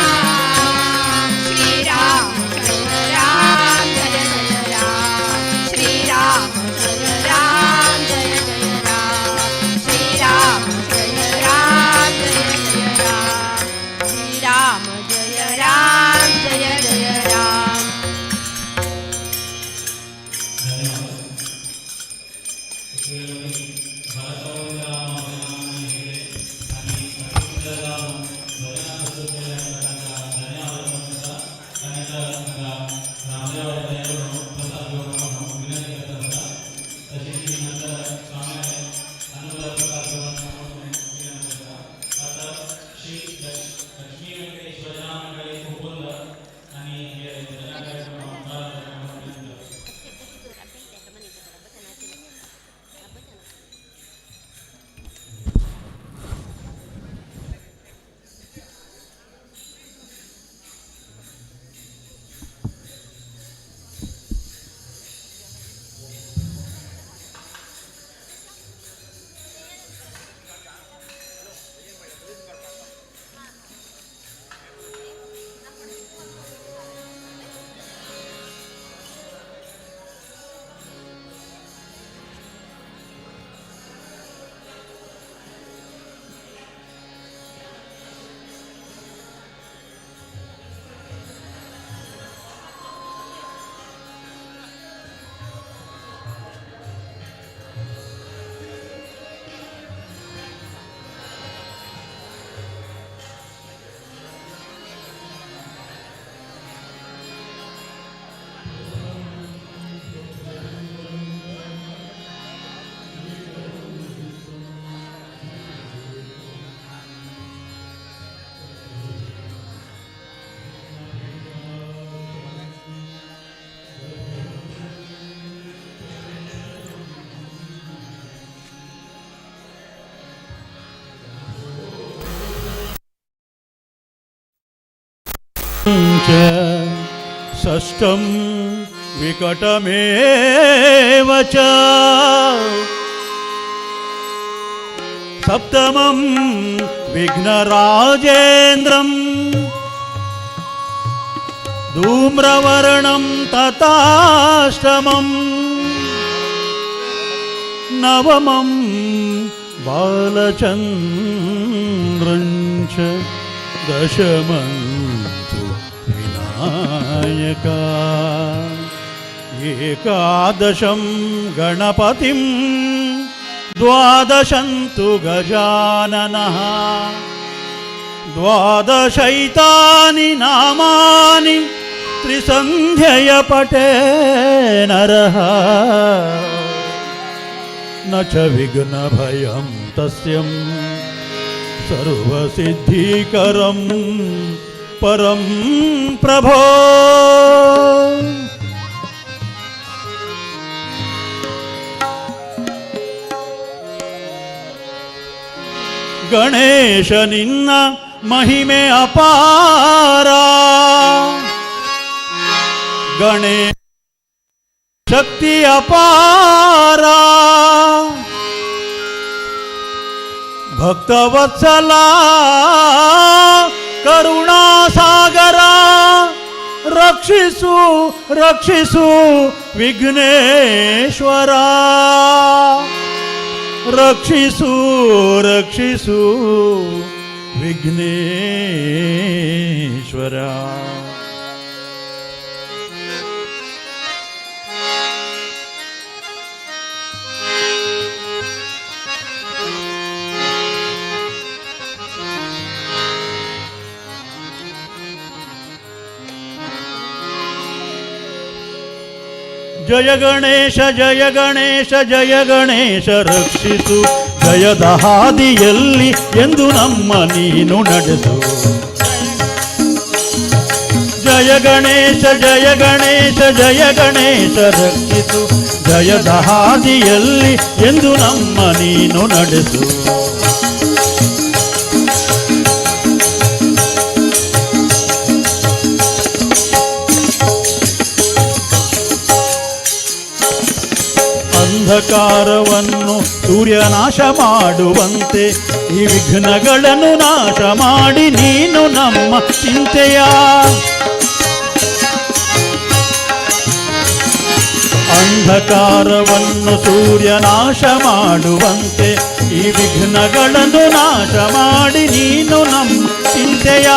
श्रीराम जय राम जय जय राम श्रीराम जय राम जय जय राम श्रीराम जय राम जय जय राम श्रीराम जय राम जय जय राम षष्ठं विकटमेव च सप्तमं विघ्नराजेन्द्रं धूम्रवर्णं तथाष्टमं नवमं बालचन्द्रं च दशमं तु विनायका एकादशं गणपतिं द्वादशं तु गजाननः द्वादशैतानि नामानि त्रिसन्ध्यय पठे नरः न च विघ्नभयं तस्यं सर्वसिद्धिकरं परं प्रभो ಗಣೇಶ ನಿನ್ನ ಮಹಿಮೆ ಅಪಾರ ಗಣೇಶ ಶಕ್ತಿ ಅಪಾರ ಭಕ್ತವತ್ಸಲ ಕರುಣಾಸಾಗರ ರಕ್ಷಿಸು ರಕ್ಷಿಸು ವಿಘ್ನೇಶ್ವರ ರಕ್ಷಿಸು ರಕ್ಷಿಸು ವಿಘ್ನೇಶ್ವರ ಜಯ ಗಣೇಶ ಜಯ ಗಣೇಶ ಜಯ ಗಣೇಶ ರಕ್ಷಿಸು ಜಯದ ಹಾದಿಯಲ್ಲಿ ಎಂದು ನಮ್ಮ ನೀನು ನಡೆಸು ಜಯ ಗಣೇಶ ಜಯ ಗಣೇಶ ಜಯ ಗಣೇಶ ರಕ್ಷಿಸು ಜಯದ ಹಾದಿಯಲ್ಲಿ ಎಂದು ನಮ್ಮ ನೀನು ನಡೆಸು ಅಂಧಕಾರವನ್ನು ಸೂರ್ಯ ನಾಶ ಮಾಡುವಂತೆ ಈ ವಿಘ್ನಗಳನ್ನು ನಾಶ ಮಾಡಿ ನೀನು ನಮ್ಮ ಚಿಂತೆಯ ಅಂಧಕಾರವನ್ನು ಸೂರ್ಯ ನಾಶ ಮಾಡುವಂತೆ ಈ ವಿಘ್ನಗಳನ್ನು ನಾಶ ಮಾಡಿ ನೀನು ನಮ್ಮ ಚಿಂತೆಯ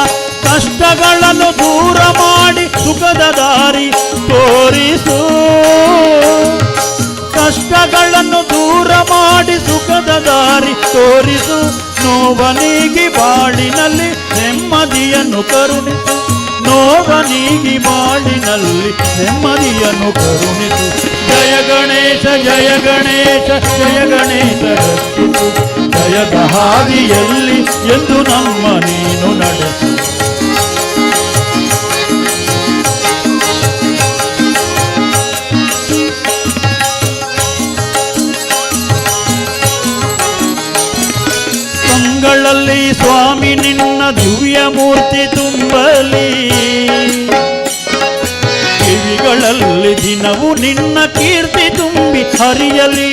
ಕಷ್ಟಗಳನ್ನು ದೂರ ಮಾಡಿ ಸುಖದ ದಾರಿ ತೋರಿಸು ಕಷ್ಟಗಳನ್ನು ದೂರ ಮಾಡಿ ಸುಖದ ದಾರಿ ತೋರಿಸು ನೋವನಿಗಿ ಬಾಳಿನಲ್ಲಿ ನೆಮ್ಮದಿಯನ್ನು ಕರುಣಿಸು ನೋವನಿಗಿ ಬಾಳಿನಲ್ಲಿ ನೆಮ್ಮದಿಯನ್ನು ಕರುಣಿಸು ಜಯ ಗಣೇಶ ಜಯ ಗಣೇಶ ಜಯ ಗಣೇಶ ರಕ್ಷಿಸು ಜಯದ ಹಾದಿಯಲ್ಲಿ ಎಂದು ನಮ್ಮ ನೀನು ನಡೆಸು ಗಳಲ್ಲಿ ಸ್ವಾಮಿ ನಿನ್ನ ದಿವ್ಯ ಮೂರ್ತಿ ತುಂಬಲಿ ಕಿವಿಗಳಲ್ಲಿ ದಿನವೂ ನಿನ್ನ ಕೀರ್ತಿ ತುಂಬಿ ಹರಿಯಲಿ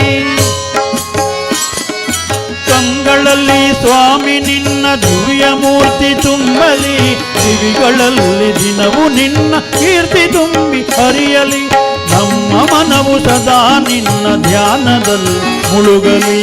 ಕಂಗಳಲ್ಲಿ ಸ್ವಾಮಿ ನಿನ್ನ ದಿವ್ಯ ಮೂರ್ತಿ ತುಂಬಲಿ ಕಿವಿಗಳಲ್ಲಿ ದಿನವೂ ನಿನ್ನ ಕೀರ್ತಿ ತುಂಬಿ ಹರಿಯಲಿ ನಮ್ಮ ಮನವು ಸದಾ ನಿನ್ನ ಧ್ಯಾನದಲ್ಲಿ ಮುಳುಗಲಿ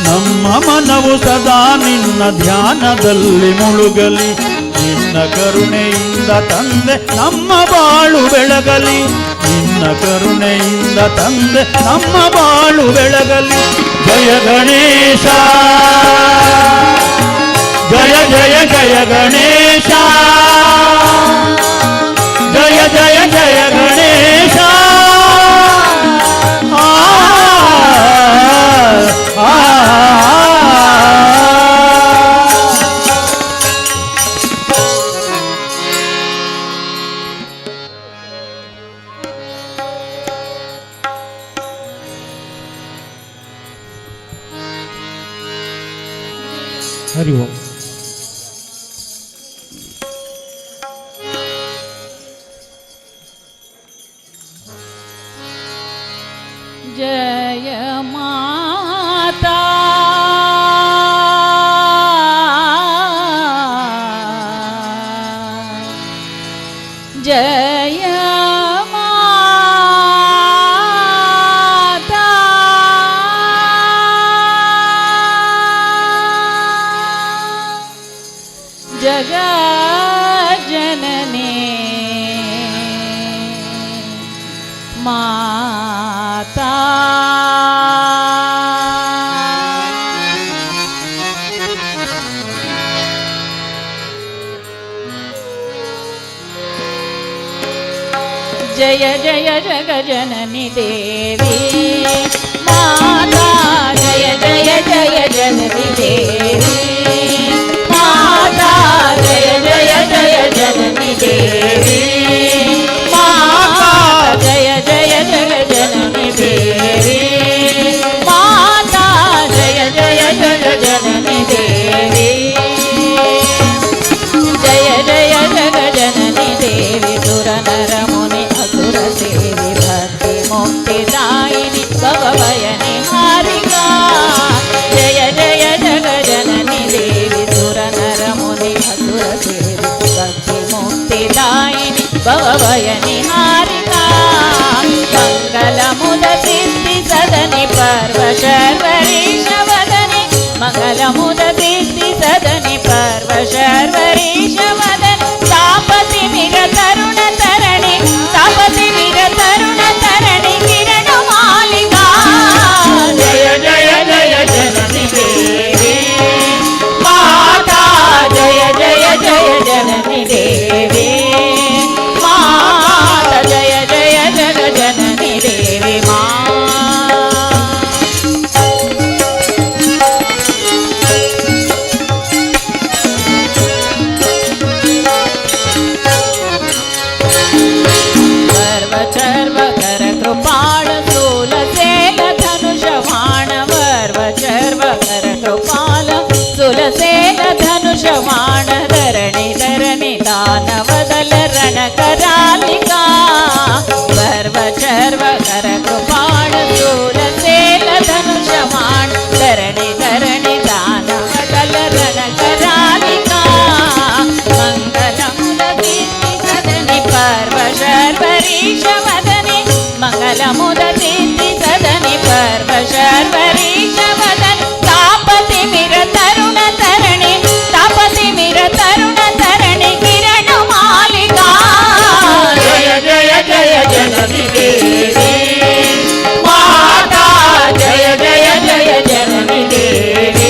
ನಮ್ಮ ಮನವು ಸದಾ ನಿನ್ನ ಧ್ಯಾನದಲ್ಲಿ ಮುಳುಗಲಿ ನಿನ್ನ ಕರುಣೆಯಿಂದ ತಂದೆ ನಮ್ಮ ಬಾಳು ಬೆಳಗಲಿ ನಿನ್ನ ಕರುಣೆಯಿಂದ ತಂದೆ ನಮ್ಮ ಬಾಳು ಬೆಳಗಲಿ ಜಯ ಗಣೇಶ ಜಯ ಜಯ ಜಯ ಗಣೇಶ ಜಯ ಜಯ ಜಯ ಗಣೇಶ ಹರಿ ಓಂ जय माता जय माता जगज्जननी माता जय जय जगजननी देवी माता जय जय जय जननी देवी माता जय जय जय जननी देवी माता जय जय जय जननी देवी माता जय जय जय जननी देवी जय जय जग जननी देवी सुर नर मुनि असुर सेवी भक्ति मुक्ति दायिनी भवभयनि हारिका जय जय जग जननी देवी सुर नर मुनि असुर सेवी भक्ति मुक्ति दायिनी भवभयनि हारिका मंगल मुद सिद्धि सदनि पर्वशर्वरीश वदनि मंगल मुद सिद्धि सदनि पर्वशर्वरीश वदनि तापति मिर तरुण तरणि तापति मिर तरुण तरणि किरण मालिका जय जय जय जननी देवी माता जय जय जय जननी देवी माता जय जय जग जननी देवी माँ सर्व कर कृपाळ सूल सेल धनुष बाण वर्व सर्व कर कृपाल सूल सेल धनुष बाण धरणी धरणी दान वदल रण करालिका वर्व सर्व कर कृपाळ सूल सेल धनुष बाण धरणी धरणी दान वदल रण करालिका मंगलम दीप्ति सदनि पर्व शर्वरीश वदनि मंगलमुदतीति सदनि पर्व शर्वरीश वदनि तापति मिर तरुण तरणि तापति मिर तरुण तरणि किरण मालिका जय जय जय जननी देवी माता जय जय जय जननी देवी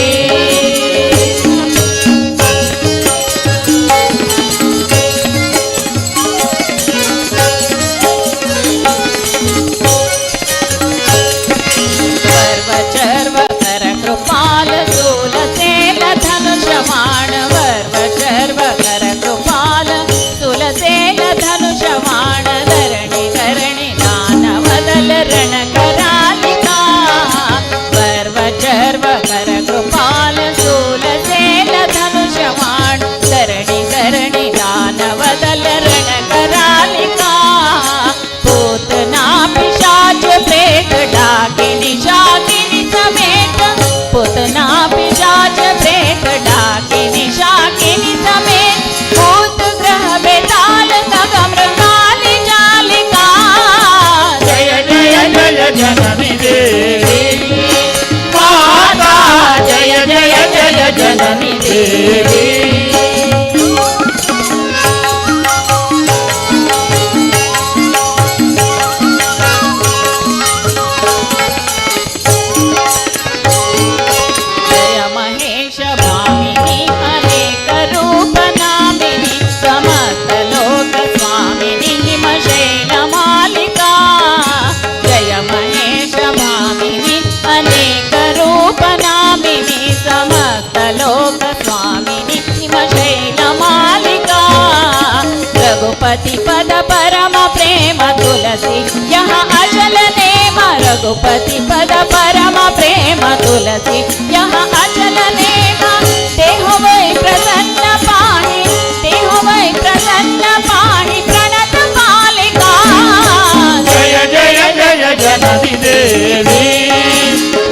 सर्व कर कृपाल सूल सेल धनुष बाण वर्व सर्व कर कृपाल सूल सेल धनुष बाण धरणी धरणी दान वदल रण करालिका वर्व सर्व कर कृपाल सूल सेल धनुष बाण धरणी धरणी दान वदल रण करालिका पूतना पिशाच प्रेत डाकिनी शाकिनी समेत पूतना पिशाच प्रेत डाकिनी शाकिनी समेत भूत ग्रह बेताल खगमृगाली जालिका जय जय जय जननी देवी माता जय जय जय जननी देवी जय महेश भामिनी अनेक रूप नामिनी समस्त लोक स्वामिनी हिमशैल मालिका जय महेश भामिनी अनेक रूप नामिनी समस्त लोक स्वामिनी हिमशैल मालिका रघुपति पद परम प्रेम तुलसी यहाँ अचल नेम रघुपति पद परम प्रेम तुलसी यहाँ अचल नेम देहो वै प्रसन्न पाहि देहो वै प्रसन्न पाहि प्रणत पालिका जय जय जय जननी देवी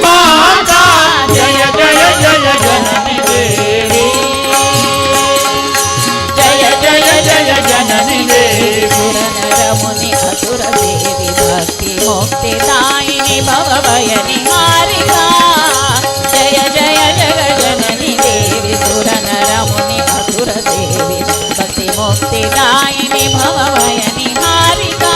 माता जय जय जय जननी देवी जय जय जय जननी देवी रमुनि असुर देवी भक्ति मुक्ति दायिनी भव भय निहारिका जय जय जग जननी देवी सुर नर मुनि असुर देवी भक्ति मुक्ति दायिनी भव भय निहारिका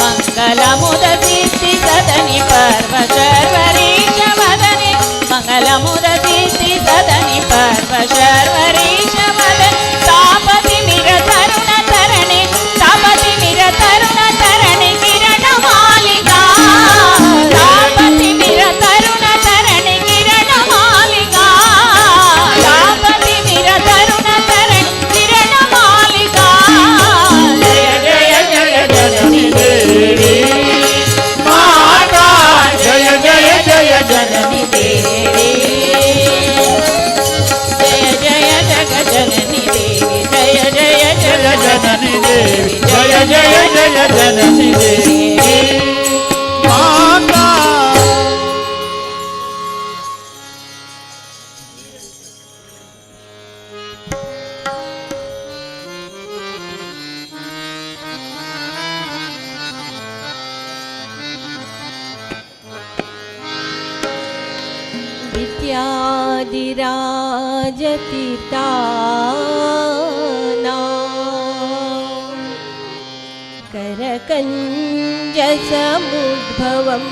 मंगल मुद सिद्धि सदनि पर्व शर्वरीश वदने मंगल मुद सिद्धि सदनि पर्व शर्वरीश वदन तापति मिर तरुण तरणे तापति मिर तरुण तरणे किरण मालिका तापति मिर तरुण तरणे किरण मालिका तापति मिर तरुण तरणे किरण मालिका जय जय जय जननी देवी माता जय जय जय जननी देवी जय जय जग जननी देवी जय जय जग जननी देवी जय जय जय जननी देवी माता विद्याधिराजतीर्थाना करकञ्जसमुद्भवम्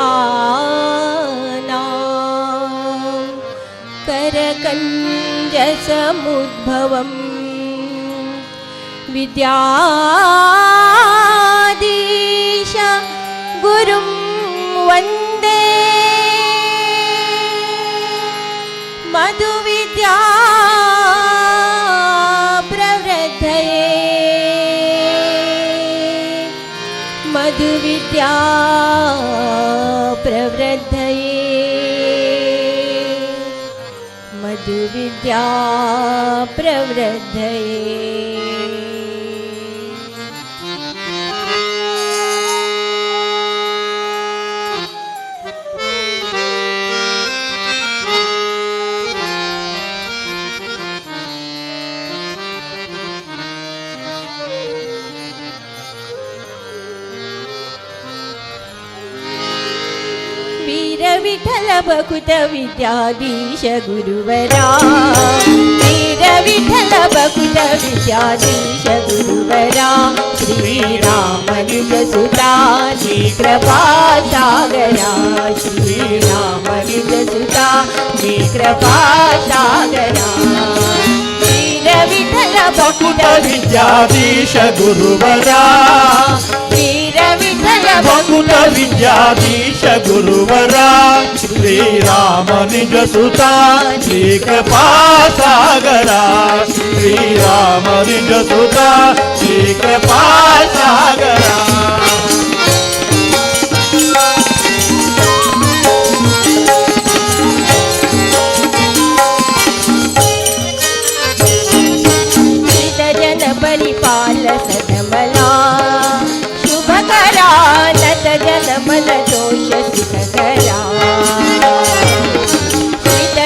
विद्याधिराजतीर्थाना करकञ्जसमुद्भवम् विद्याधीश गुरुं वन्दे मधुविद्या प्रवृद्धये मधुविद्या प्रवृद्धये मधुविद्या प्रवृद्धये वीर विठ्ठल भकुत विद्याधीश गुरुवरा वीर विठ्ठल भकुत विद्याधीश गुरुवरा श्रीराम निज सुता कृपा सागरा श्रीराम निज सुता कृपा सागरा वीर विठ्ठल भकुत विद्याधीश गुरुवरा वीर विठ्ठल भकुत विद्याधीश गुरुवरा श्रीराम निज सुता श्री कृपा सागरा श्रीराम निज सुता श्री कृपा सागरा जन परिपाल सदमला शुभ करा नत जन मन दोष सुख करा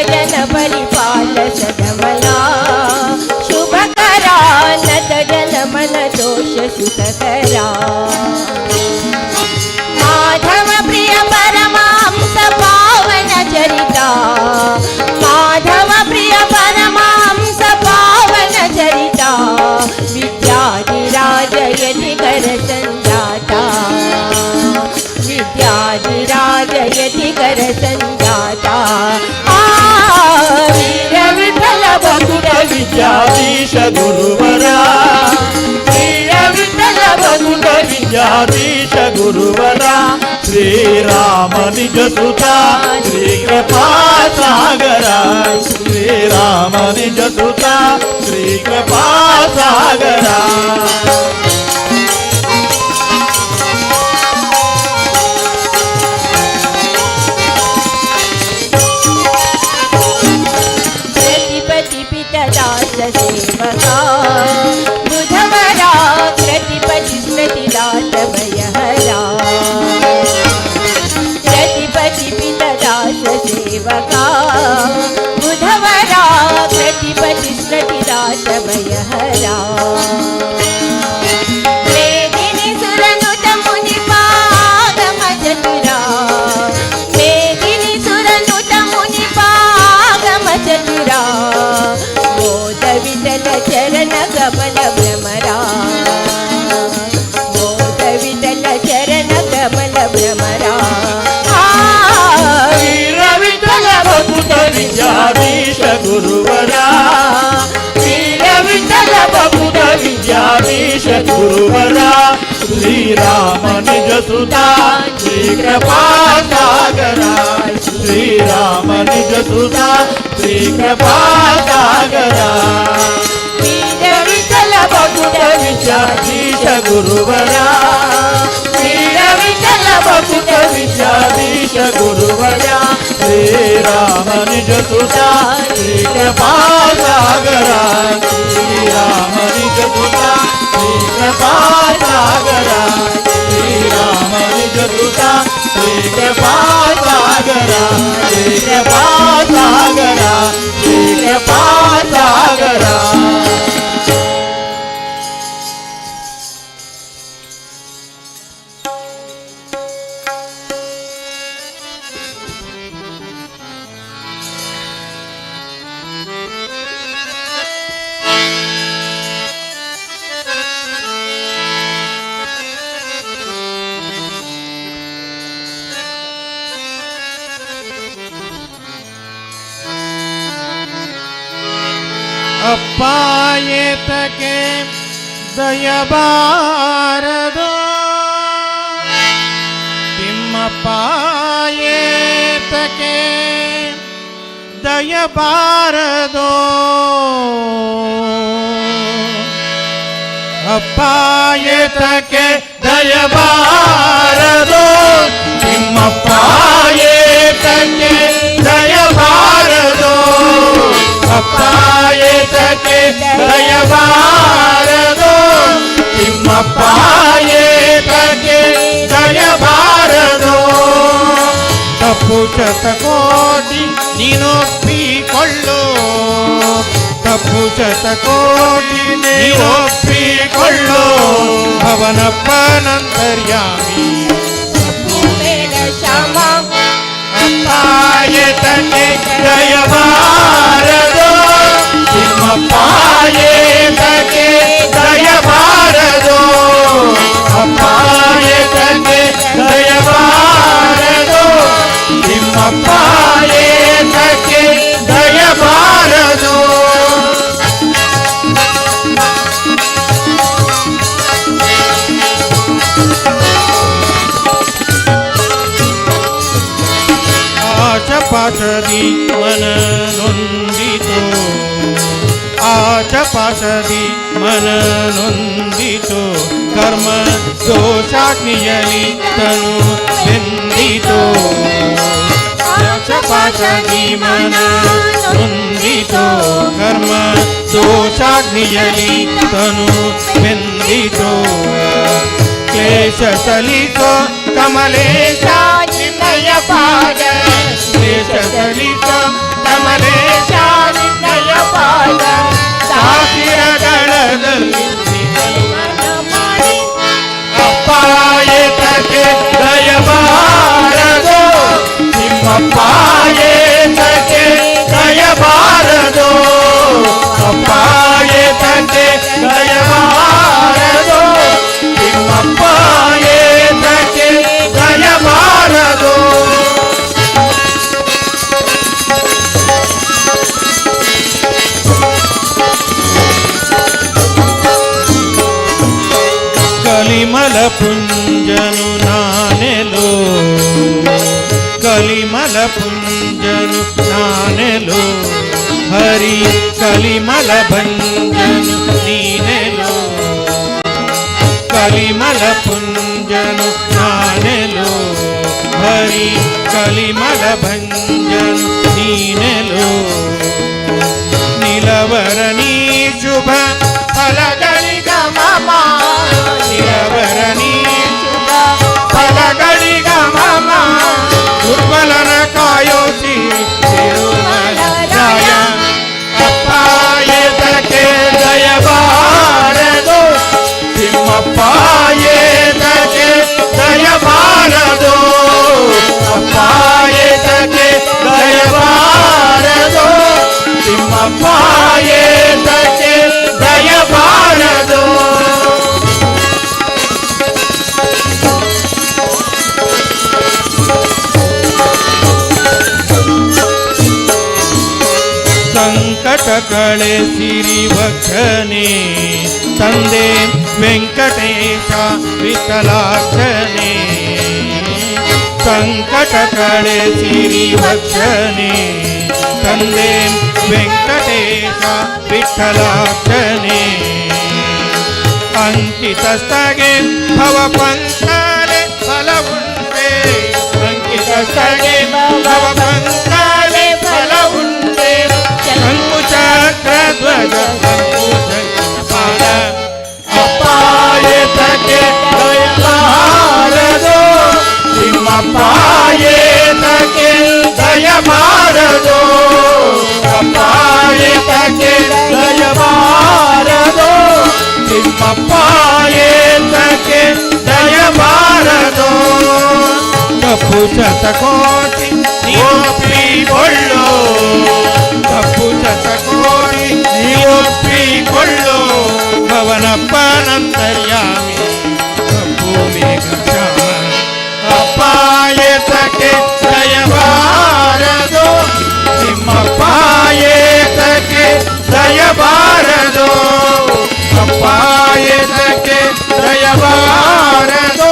जन परिपाल सदमला शुभ करा नत जन मन दोष सुख करा माधव प्रिय परमांस पावन चरिता माधव प्रिय परमांस पावन चरिता विद्याधिराज यति कर संजाता विद्याधिराज यति कर संजाता वीर विठ्ठल भकुत विद्याधीश गुरुवरा वीर विठ्ठल भकुत विद्याधीश गुरुवरा श्रीराम निज सुता श्री कृपा सागरा श्रीराम निज सुता श्री कृपा सागरा प्रतिपति पिता दास सेवका विठ्ठल चरण कमल भ्रमरा बोध विठ्ठल चरण कमल भ्रमरा वीर विठ्ठल बकुट विद्याधीश गुरुवरा वीर विठ्ठल बकुट विद्याधीश गुरुवरा श्रीराम निज सुता श्री कृपा सागरा श्रीराम निज सुता श्री कृपा सागरा वीर विठ्ठल बकुट विद्याधीश गुरुवरा वीर विठ्ठल बकुट विद्याधीश गुरुवरा श्रीराम निज सुता श्री कृपा सागरा श्रीराम निज सुता श्री कृपा सागरा श्रीराम निज सुता श्री कृपा सागरा श्री कृपा सागरा श्री कृपा सागरा ಅಪ್ಪ ಏತಕ್ಕೆ ದಯಬಾರದು ತಿಮ್ಮಪ್ಪ ಏತಕ್ಕೆ ದಯಬಾರದು ಅಪ್ಪ ಏತಕ್ಕೆ ದಯಬಾರದು ತಿಮ್ಮಪ್ಪ ಏತಕ್ಕೆ ದಯಬಾರದು ಅಪ್ಪ ಏತಕ್ಕೆ ದಯಬಾರದು ತಿಮ್ಮಪ್ಪ ಏತಕ್ಕೆ ದಯಬಾರದು ತಪ್ಪು ಶತಕೋಟಿ ನೀನೊಪ್ಪಿಕೊಳ್ಳು ತಪ್ಪು ಶತಕೋಟಿ ನೀನೊಪ್ಪಿಕೊಳ್ಳು ಭವನಪ್ಪನಂತರ್ಯಾಮಿ ಶ್ಯಾಮ ಅಪ್ಪ ಏತಕ್ಕೆ ದಯಬಾರದು ತಿಮ್ಮಪ್ಪ ಏತಕ್ಕೆ ದಯಬಾರದು ಅಪ್ಪ ಏತಕ್ಕೆ ದಯಬಾರದು ತಿಮ್ಮಪ್ಪ ಏತಕ್ಕೆ ದಯಬಾರದು ಆಚಪಾಚದಿ ಮನ ನೊಂದಿತು ಆಚಪಾಚದಿ ಮನ ನೊಂದಿತು ಕರ್ಮ ದೋಷಾಗ್ನಿಯಲಿ ತನು ಬೆಂದಿತು ಆಚಪಾಚದಿ ಮನ ನೊಂದಿತು ಕರ್ಮ ದೋಷಾಗ್ನಿಯಲಿ ತನು ಬೆಂದಿತು ಕ್ಲೇಶ ಸಲಿತೋ ಕಮಲೇಶ ನಿನ್ನಯ ಪಾದ ಕ್ಲೇಶ ಸಲಿತೋ ಕಮಲೇಶ ನಿನ್ನಯ ಪಾದ ಸಾಕಿರಗಳದಲ್ಲಿ ಅಪ್ಪ ಏತಕ್ಕೆ ದಯಬಾರದು ನಿಮ್ಮಪ್ಪ ಏತಕ್ಕೆ ದಯಬಾರದು ಅಪ್ಪ ಏತಕ್ಕೆ ದಯಬಾರದು ನಿಮ್ಮಪ್ಪ ಏತಕ್ಕೆ ದಯಬಾರದು ಕಲಿಮಲ ಪುಂಜನು ನಾನೆಲು ಕಲಿಮಲ ಪುಂಜನು ನಾನೆಲು ಹರಿ ಕಲಿಮಲ ಭಂಜನು ನೀನೆಲು ಕಲಿಮಲ ಪುಂಜನು ನಾನೆಲು ಹರಿ ಕಲಿಮಲ ಭಂಜನು ನೀನೆಲು ನಿಲವರ ನೀ ಶುಭ ಫಲಗಳಿಗ ಮಮ ನಿಲವರ ನೀ ಶುಭ ಫಲಗಳಿಗ ಮಮ ದುರ್ಬಲನ ಕಾಯೋಸಿ ತಿರುಮಲರಾಯ ಅಪ್ಪ ಏತಕ್ಕೆ ದಯಬಾರದು ತಿಮ್ಮಪ್ಪ ಏತಕ್ಕೆ ದಯಬಾರದು ಅಪ್ಪ ಏತಕ್ಕೆ ದಯಬಾರದು ತಿಮ್ಮಪ್ಪ ಏತಕ್ಕೆ ಸಂಕಟಗಳೇ ಸಿರಿವಕ್ಷನೆ ತಂದೆ ವೆಂಕಟೇಶ ವಿಠಲಾಕ್ಷನೆ ಸಂಕಟಗಳೇ ಸಿರಿವಕ್ಷನೆ ತಂದೆ ವೆಂಕಟೇಶ ವಿಠಲಾಕ್ಷನೆ ಅಂಕಿತಸ್ಥಗೆ ಭವ ಪಂಕಾಲೆ ಫಲವುಂಟೆ ಅಂಕಿತಸ್ಥಗೆ ಭವ ಪಂಕಾಲೆ ಫಲವುಂಟೆ ಶಂಕುಚಕ್ರಧ್ವಜ ಶಂಕುಚಕ್ರಪಾಲ ಅಪ್ಪಾಯತಕ್ಕೆ ದಯಮಾರದು ನಿಮ್ಮಪ್ಪಾಯತಕ್ಕೆ ದಯಮಾರದು ಅಪ್ಪಾಯತಕ್ಕೆ ದಯಮಾರದು ನಿಮ್ಮಪ್ಪಾಯತಕ್ಕೆ ದಯಮಾರದು ಕಪ್ಪು ಶತಕೋಟಿ ನೀವೊಪ್ಪಿಕೊಳ್ಳು ಕಪ್ಪು ಶತಕೋಟಿ ನೀವೊಪ್ಪಿಕೊಳ್ಳು ಭವನಪ್ಪನಂತರ್ಯಾಮಿ ಕಪ್ಪು ಮೇಘಶ್ಯಾಮ ಅಪ್ಪಾಯತಕ್ಕೆ ದಯಬಾರದು ನಿಮ್ಮಪ್ಪಾಯತಕ್ಕೆ ದಯಬಾರದು ಅಪ್ಪಾಯತಕ್ಕೆ ದಯಬಾರದು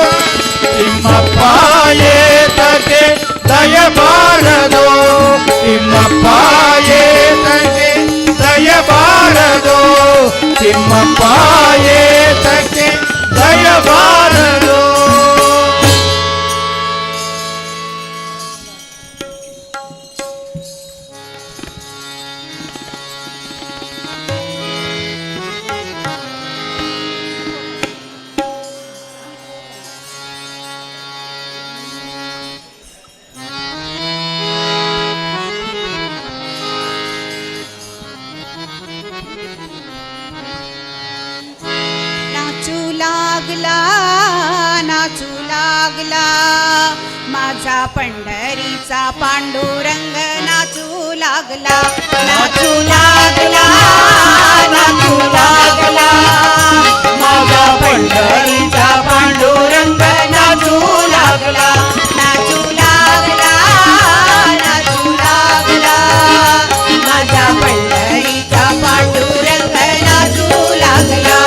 ನಿಮ್ಮಪ್ಪಾಯತಕ್ಕೆ ದಯಬಾರದು ನಿಮ್ಮಪ್ಪಾಯತಕ್ಕೆ ದಯಬಾರದು ನಿಮ್ಮಪ್ಪಾಯತಕ್ಕೆ ದಯಬಾರದು नाचू लागला माझा पंढरीचा पांडुरंग नाचू लागला नाचू लागला नाचू लागला माझा पंढरीचा पांडुरंग नाचू लागला नाचू लागला नाचू लागला माझा पंढरीचा पांडुरंग नाचू लागला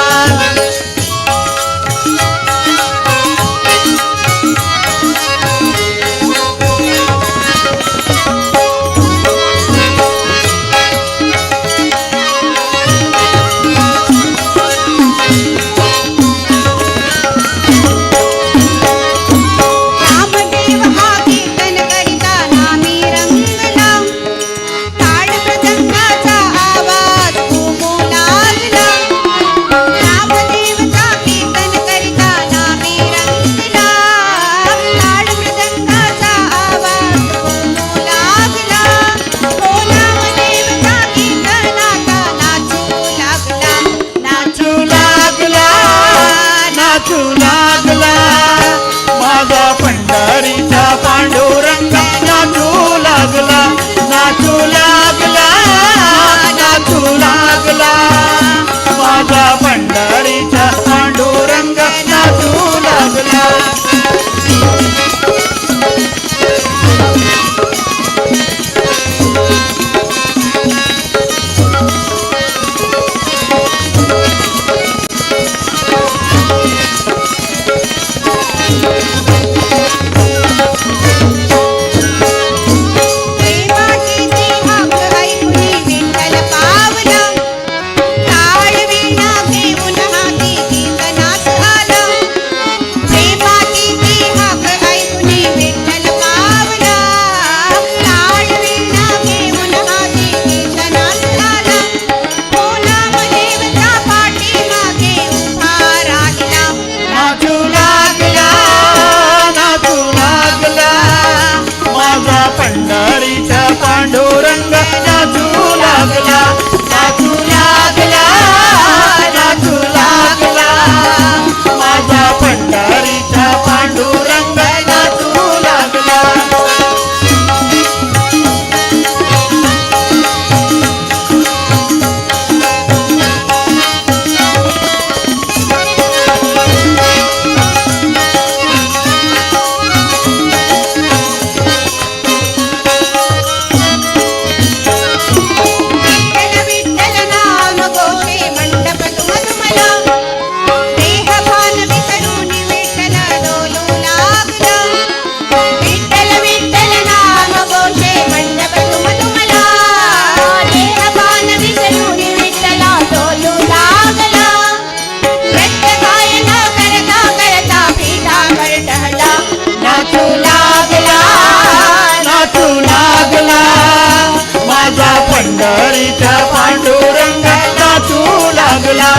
पंढरीचा पांडुरंग नाचू लागला,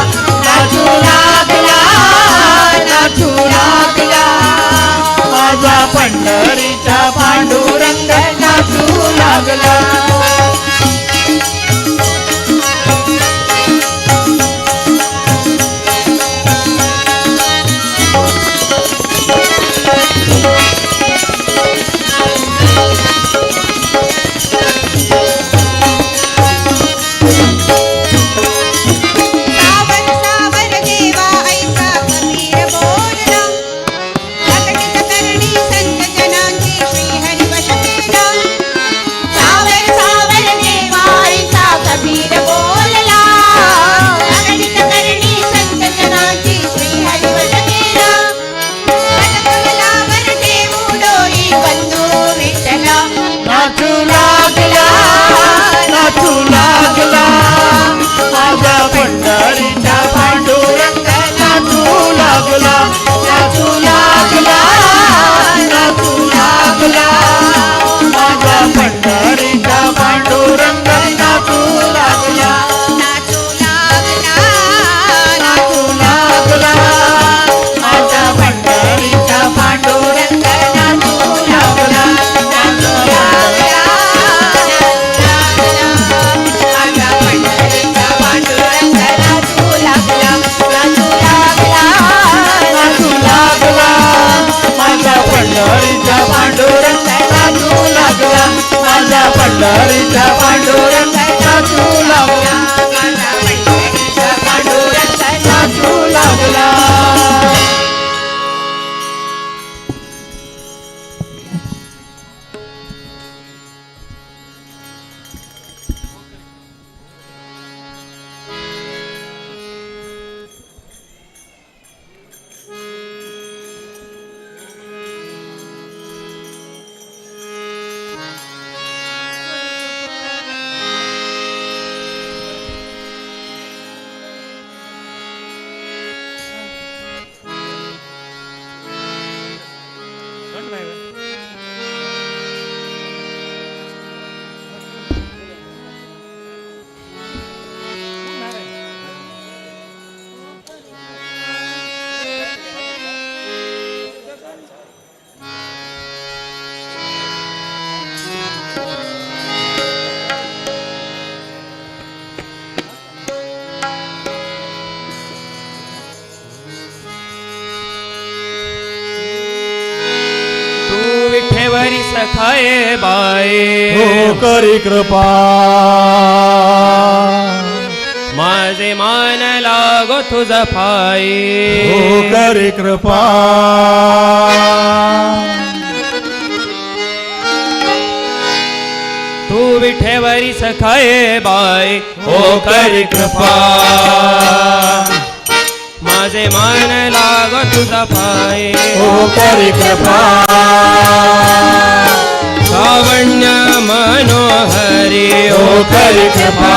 नाचू लागला, नाचू लागला. माझा पंढरीचा पांडुरंग नाचू लागला. नाचू लागला, नाचू लागला. माझा पंढरीचा पांडुरंग नाचू लागला, नाचू लागला, नाचू लागला. माझा पंढरीचा पांडुरंग नाचू लागला, नाचू लागला, नाचू लागला. माझा पंढरीचा पांडुरंग नाचू लागला, नाचू लागला. नाचू लागला. माझा पंढरीचा पांडुरंग नाचू लागला, माझा पंढरीचा पांडुरंग नाचू लागला, माझा पंढरीचा पांडुरंग नाचू लागला. विठेवरी सखाये बाये हो करी कृपा, माझे मान लागो तुझ पाये. हो करी कृपा. तू विठेवरी सखाये बाये हो करी कृपा. माझे मान लागो तुझ पाये. हो करी कृपा. लावण्य मनोहरी हो करी कृपा.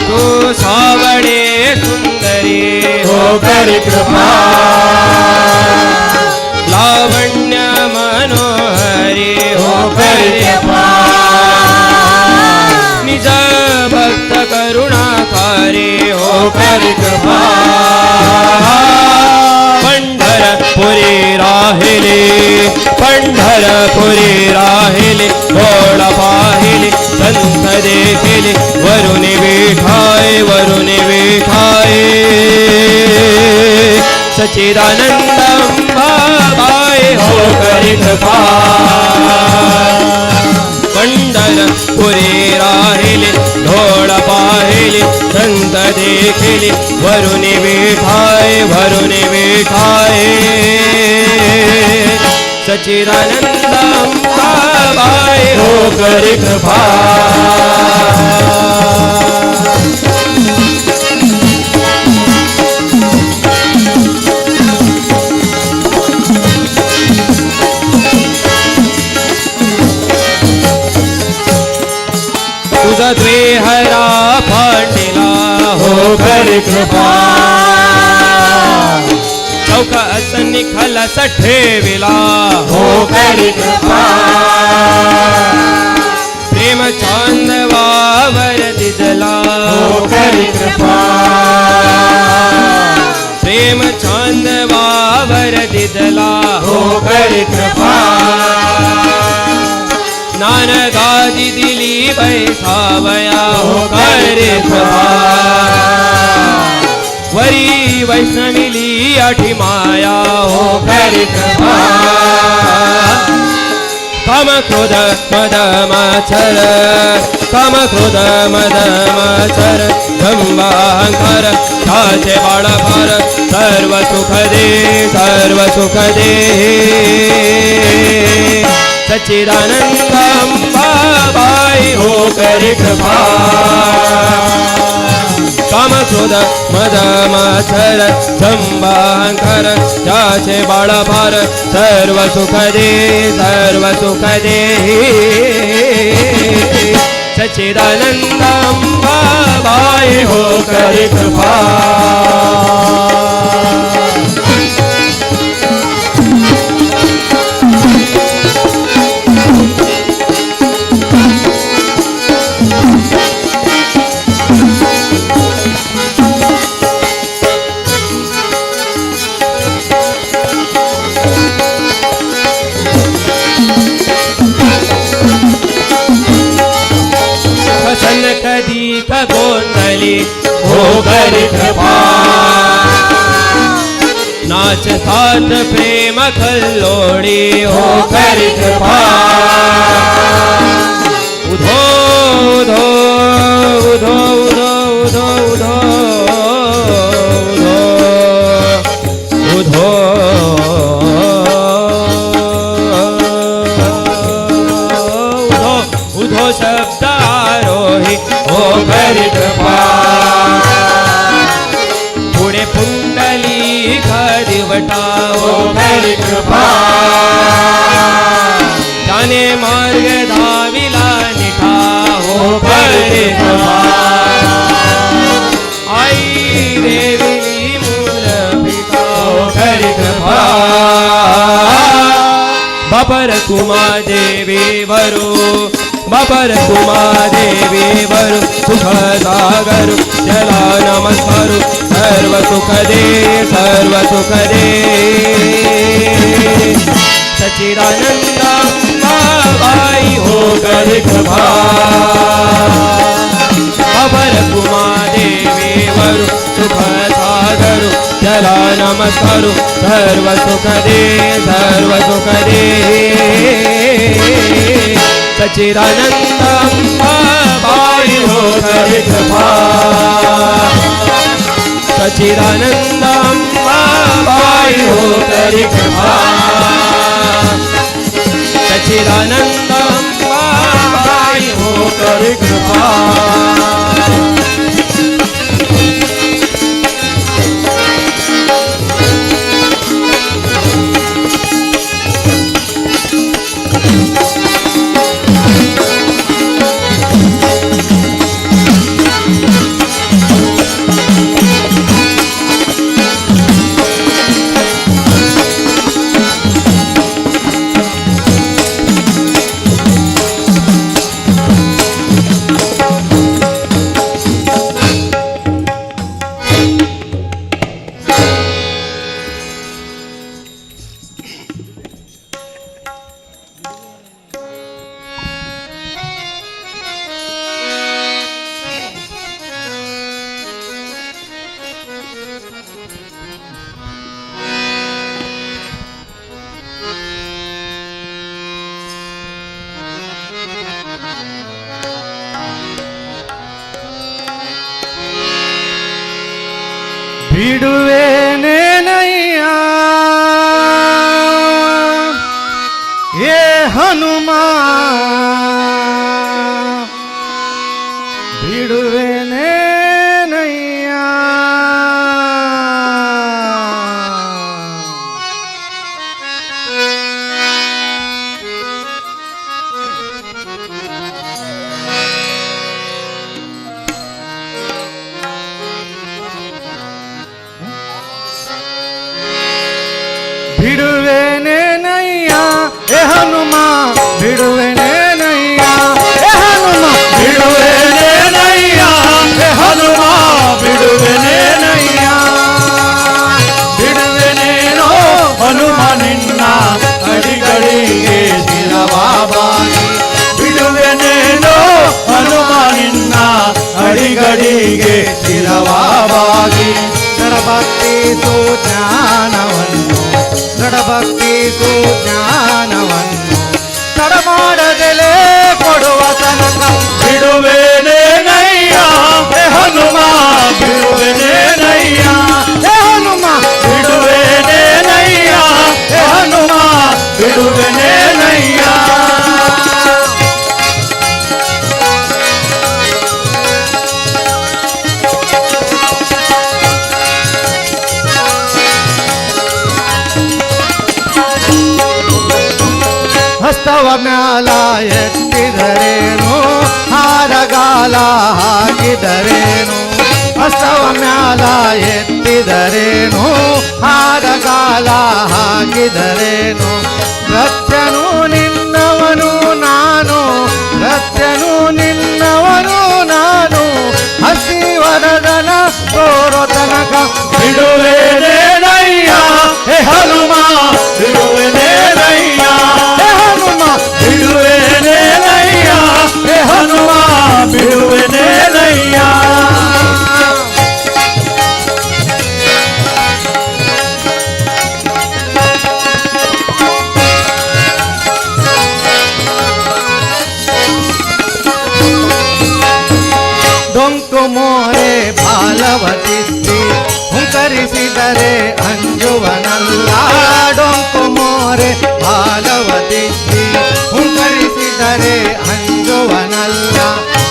तू सावळे सुंदरी हो करी कृपा. लावण्य मनोहरी हो करी कृपा. निज भक्त करुणाकारी हो करी कृपा. पंढरपुरी राहिले, पंढरपुरी राहिले. गोड पाहिले संत देखिले, वरुणी विठाय, वरुणी विठाय. सच्चिदानंद अंबाबाई हो करी कृपा. पंढरपुरी राहिले, ढोळ पाहिले संत देखिले, वरुणी विठाय, वरुणी विठाय. सच्चिदानंद अंबाबाई हो करी कृपा. तुझा द्वेहरा फांडिला हो करी कृपा. चौका असनी खलास ठेविला हो करी कृपा. प्रेम चांदवावर दिदला हो करी कृपा प्रेम चांदवावर दिदला हो करी कृपा ज्ञान गादी दिली बैसावया हो करी कृपा वरी वैष्णविली आठी माया हो करी कृपा काम क्रोध मद मच्छर काम क्रोध मद मच्छर दंभांकार ठाचे बाळभार सर्व सुख दे सच्चिदानंद अंबाबाई हो करी कृपा काम क्रोध मद मच्छर दंभांकार ठाचे बाळभार सर्व सुख दे सच्चिदानंद अंबाबाई हो करी कृपा कधी का गोंधली हो करी कृपा नाचतात प्रेम कल्लोळी हो करी कृपा उधो उधो उधो उधो उधो उधो उधो उधो उधो शब्द आरोही हो करी कृपा पुढे पुंडली दिवटा हो करी कृपा त्याने मार्ग धाविला निठा हो करी कृपा आई देवी मूल पिता हो करी कृपा बापर कुमा देवी वरू बापर कुमा देवी वरु सुख सागर जला नमस्कारु सर्व सुख दे सच्चिदानंद अंबाबाई हो करी कृपा बापर कुमा देवी वरु सुख सागर जला नमस्कारु सर्व सुख दे सच्चिदानंद अंबाबाई हो करी कृपा सच्चिदानंद अंबाबाई हो करी कृपा सच्चिदानंद अंबाबाई हो करी कृपा भिड़ुवेने नैया ये हनुमान भिड़ुवेने नैया भिड़ुवेने नैया ए हनुमान भिड़ुवेने नैया ए हनुमान ಭಾವವಾಗಿ ನಡಭಕ್ತಿ ಸುಜ್ಞಾನವನ್ನು ನಡಭಕ್ತಿ ಸುಜ್ಞಾನವನ್ನು ತಡಮಾಡದೆಲೆ ಕೊಡುವ ತನಕ ಬಿಡುವೆನೇನಯ್ಯ ಹೇ ಹನುಮ ಬಿಡುವೆನೇನಯ್ಯ ಹೇ ಹನುಮ ಬಿಡುವೆನೇನಯ್ಯ ಹೇ ಹನುಮ ಬಿಡುವೆನೇನಯ್ಯ ಹಸ್ತವ ಮ್ಯಾಲ ಎತ್ತಿದರೇನು ಹಾರಗಾಲ ಹಾಕಿದರೇನು ಹಸ್ತವ ಮ್ಯಾಲ ಎತ್ತಿದರೇನು ಹಾರಗಾಲ ಹಾಕಿದರೇನು ರತ್ಯನು ನಿನ್ನವನು ನಾನು ರತ್ಯನು ನಿನ್ನವನು ನಾನು ಹಸಿವರದನ ತೋರೋ ತನಕ ಬಿಡುವೆನೇನಯ್ಯ ಹೇ ಹನುಮ ಬಿಡುವೆನೇನಯ್ಯ ಹೇ ಹನುಮ ಬಿಡುವೆನೇನಯ್ಯ ಹೇ ಹನುಮ ಬಿಡುವೆನೇನಯ್ಯ ಡೊಂಕು ಮೋರೆ ಬಾಲವತಿದ್ದಿ ಹುಂಕರಿಸಿದರೆ ಅಂಜುವನಲ್ಲ ಡೊಂಕು ಮೋರೆ ಬಾಲವತಿದ್ದಿ ಹುಂಕರಿಸಿದರೆ ಅಂಜುವನಲ್ಲ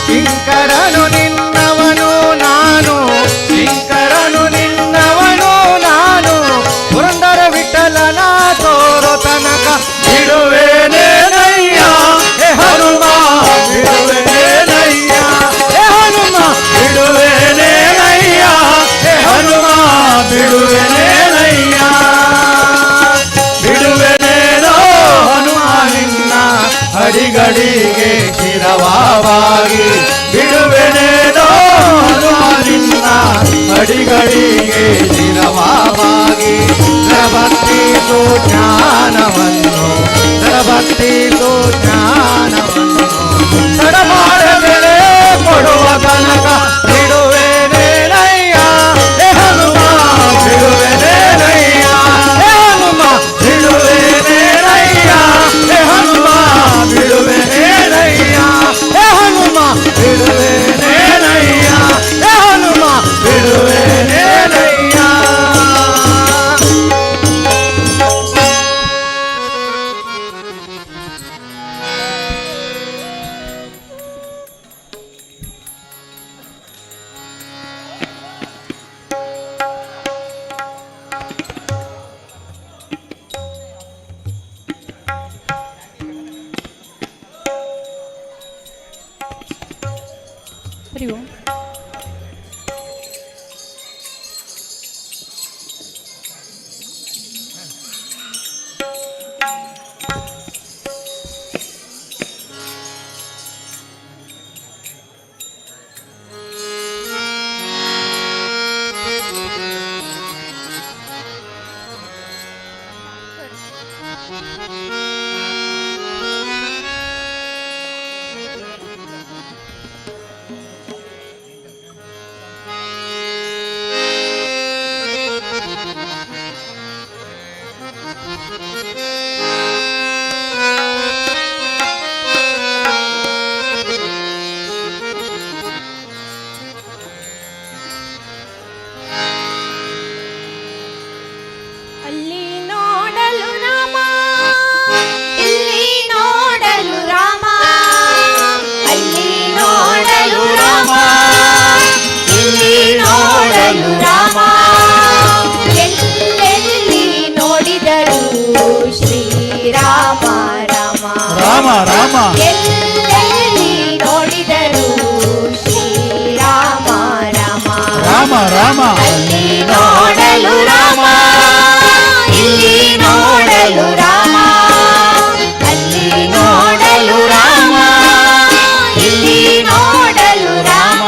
ಕಿಂಕರನು ನಿನ್ನವನು ನಾನು ಕಿಂಕರನು ನಿನ್ನವನು ನಾನು ಪುರಂದರ ವಿಠಲನ ತೋರೋ ತನಕ ಬಿಡುವೆನೇನಯ್ಯ ಹೇ ಹನುಮ ಬಿಡುವೆನೇನಯ್ಯ ಹೇ ಹನುಮ ಬಿಡುವೆನೇನಯ್ಯ ಹೇ ಹನುಮ ಬಿಡುವೆನೇನಯ್ಯ ಬಿಡುವೆನೇನೋ ಹನುಮ ನಿನ್ನ ಅಡಿಗಳಿಗೆ ಶಿರವಾಗಿ ಬಿಡುವೆನೇನೋ ಹನುಮ ನಿನ್ನ ಅಡಿಗಳಿಗೆ ಶಿರವಾಗಿ ನರಭಕ್ತಿ ಸುಜ್ಞಾನವನ್ನು ನರಭಕ್ತಿ ಸುಜ್ಞಾನವನ್ನು ತಡಮಾಡದೆಲೆ ಕೊಡುವ ತನಕ ಬಿಡುವೆನೇನಯ್ಯ ಹೇ ಹನುಮ ಬಿಡುವೆನೇನಯ್ಯ ಹೇ ಹನುಮ ಬಿಡುವೆನೇನಯ್ಯ ಹೇ ಹನುಮ ಬಿಡುವೆನೇನಯ್ಯ ಹೇ ಹನುಮ ಬಿಡುವೆನೇನಯ್ಯ ಹೇ ಹನುಮ ಬಿಡುವೆನೇನಯ್ಯ ಹರಿ ಓಂ. ಅಲ್ಲಿ ನೋಡಲು ರಾಮ ಇಲ್ಲಿ ನೋಡಲು ರಾಮ ಅಲ್ಲಿ ನೋಡಲು ರಾಮ ಇಲ್ಲಿ ನೋಡಲು ರಾಮ ಎಲ್ಲೆಲ್ಲಿ ನೋಡಿದರು ಶ್ರೀರಾಮ ರಾಮ ರಾಮ ರಾಮ ಎಲ್ಲೆಲ್ಲಿ ನೋಡಿದರು ಶ್ರೀರಾಮ ರಾಮ ರಾಮ ರಾಮ ಅಲ್ಲಿ ನೋಡಲು ರಾಮ ಇಲ್ಲಿ ನೋಡಲು ರಾಮ ಅಲ್ಲಿ ನೋಡಲು ರಾಮ ಇಲ್ಲಿ ನೋಡಲು ರಾಮ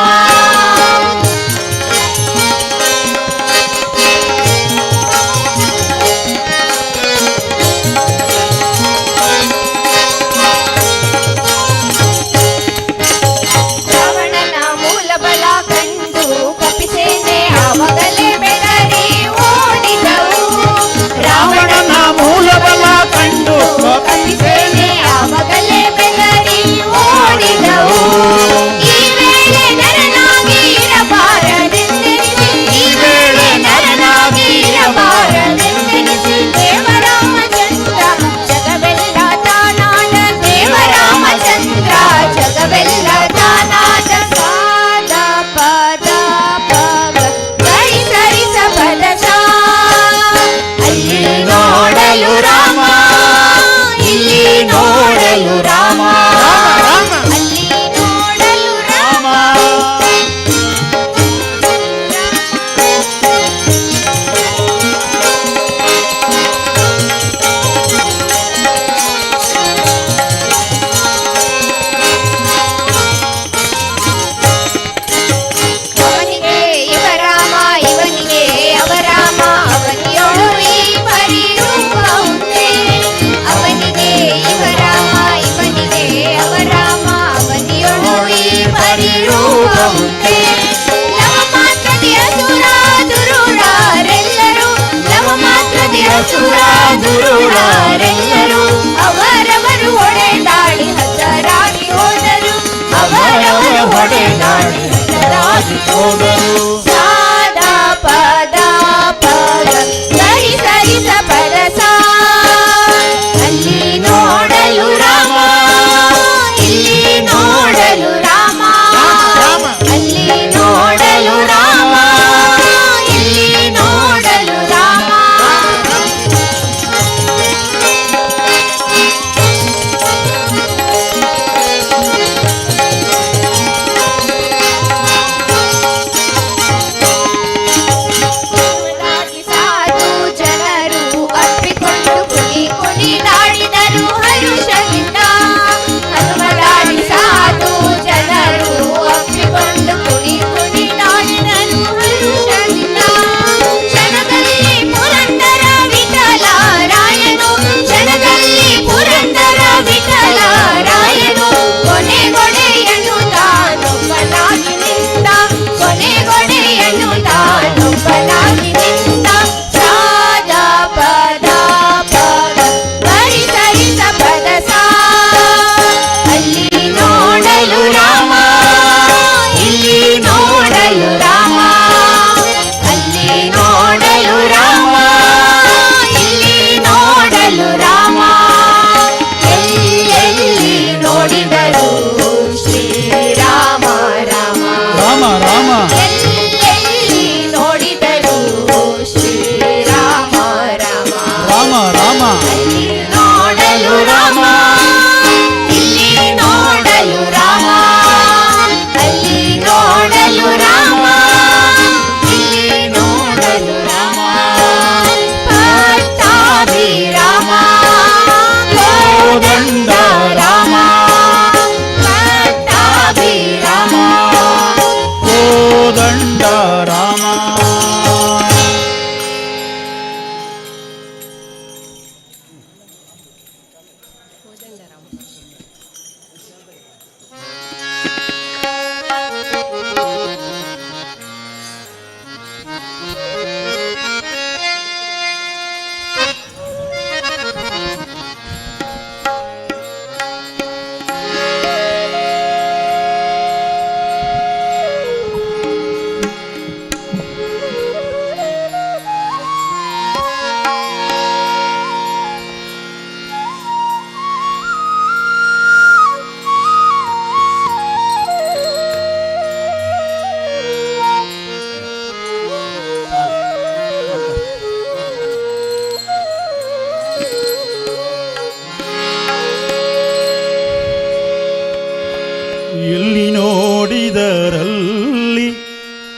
ರಾವಣನ ಮೂಲ ಬಲ ಕಂಡು ಕಪಿಸೇನೆ ಆವಾಗ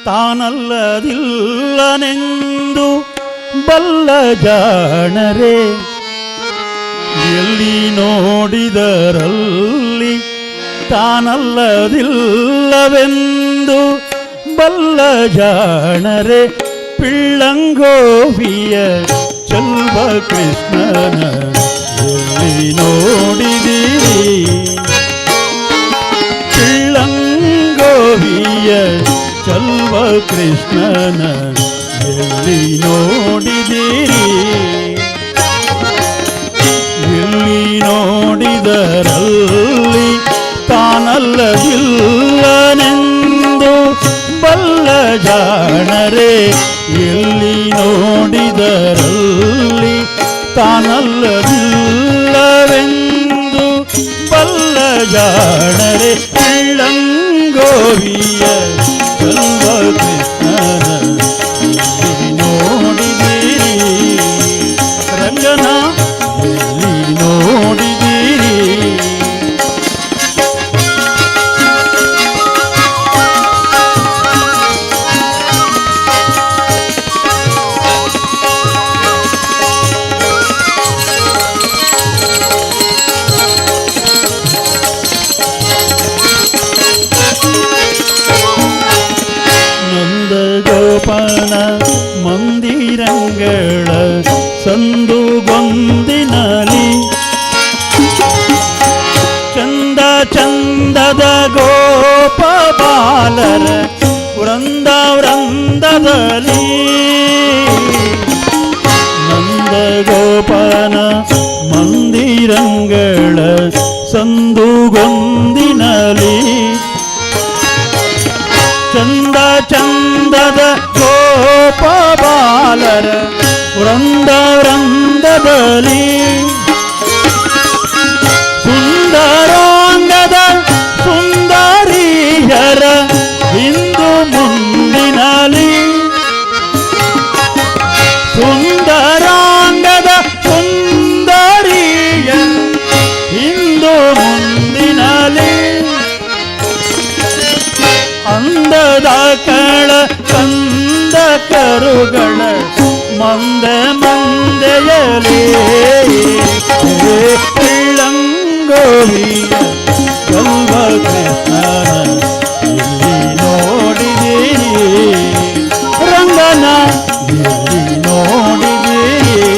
ತಾನಲ್ಲದಿಲ್ಲನೆಂದು ಬಲ್ಲ ಜಾಣರೆ ಎಲ್ಲಿ ನೋಡಿದರಲ್ಲಿ ತಾನಲ್ಲದಿಲ್ಲವೆಂದು ಬಲ್ಲ ಜಾಣರೆ ಪಿಳ್ಳಂಗೋವಿಯ ಚೆಲ್ವ ಕೃಷ್ಣನ ಎಲ್ಲಿ ನೋಡಿದಿರಿ ಪಿಳ್ಳಂಗೋವಿಯ ಚೆಲ್ವ ಕೃಷ್ಣನ ಎಲ್ಲಿ ನೋಡಿದಿರಿ ಎಲ್ಲಿ ನೋಡಿದರಲ್ಲಿ ತಾನಲ್ಲದಿಲ್ಲನೆಂದು ಬಲ್ಲ ಜಾಣರೆ ಎಲ್ಲಿ ನೋಡಿದರಲ್ಲಿ ತಾನಲ್ಲದಿಲ್ಲವೆಂದು ಬಲ್ಲ ಜಾಣರೆ ಪಿಳ್ಳಂಗೋವಿಯ ಚೆಲ್ವ ಕೃಷ್ಣನ ಎಲ್ಲಿ ನೋಡಿದಿರಿ ರಂಗನ ಎಲ್ಲಿ ನೋಡಿದಿರಿ ನಂದಗೋಪನ ಮಂದಿರಂಗಳ ಸಂದುಗೊಂದಿನಲಿ ಚಂದ ಚಂದದ ಗೋಪ ಬಾಲರ ವೃಂದ ವೃಂದದಲ್ಲಿ ನಂದಗೋಪನ ಮಂದಿರಂಗಳ ಸಂದುಗೊಂದಿನಲಿ ಚಂದ ಚಂದದ ಗೋಪ ಬಾಲರ ವೃಂದ ವೃಂದದಲ್ಲಿ ಸುಂದರಾಂಗದ ಸುಂದರಿಯರ ಹಿಂದು ಮುಂದಿನಲಿ ಸುಂದರಾಂಗದ ಸುಂದರಿಯ ಹಿಂದು ಮುಂದಿನಲಿ ಅಂದದ ಕಳ ಕಂದ ಕರುಗಳ ಮಂದೆ ಮಂದೆಯಲೇ ಪಿಳ್ಳಂಗೋವಿಯ ಚೆಲ್ವ ಕೃಷ್ಣನ ಎಲ್ಲಿ ನೋಡಿದಿರಿ ರಂಗನ ಎಲ್ಲಿ ನೋಡಿದಿರಿ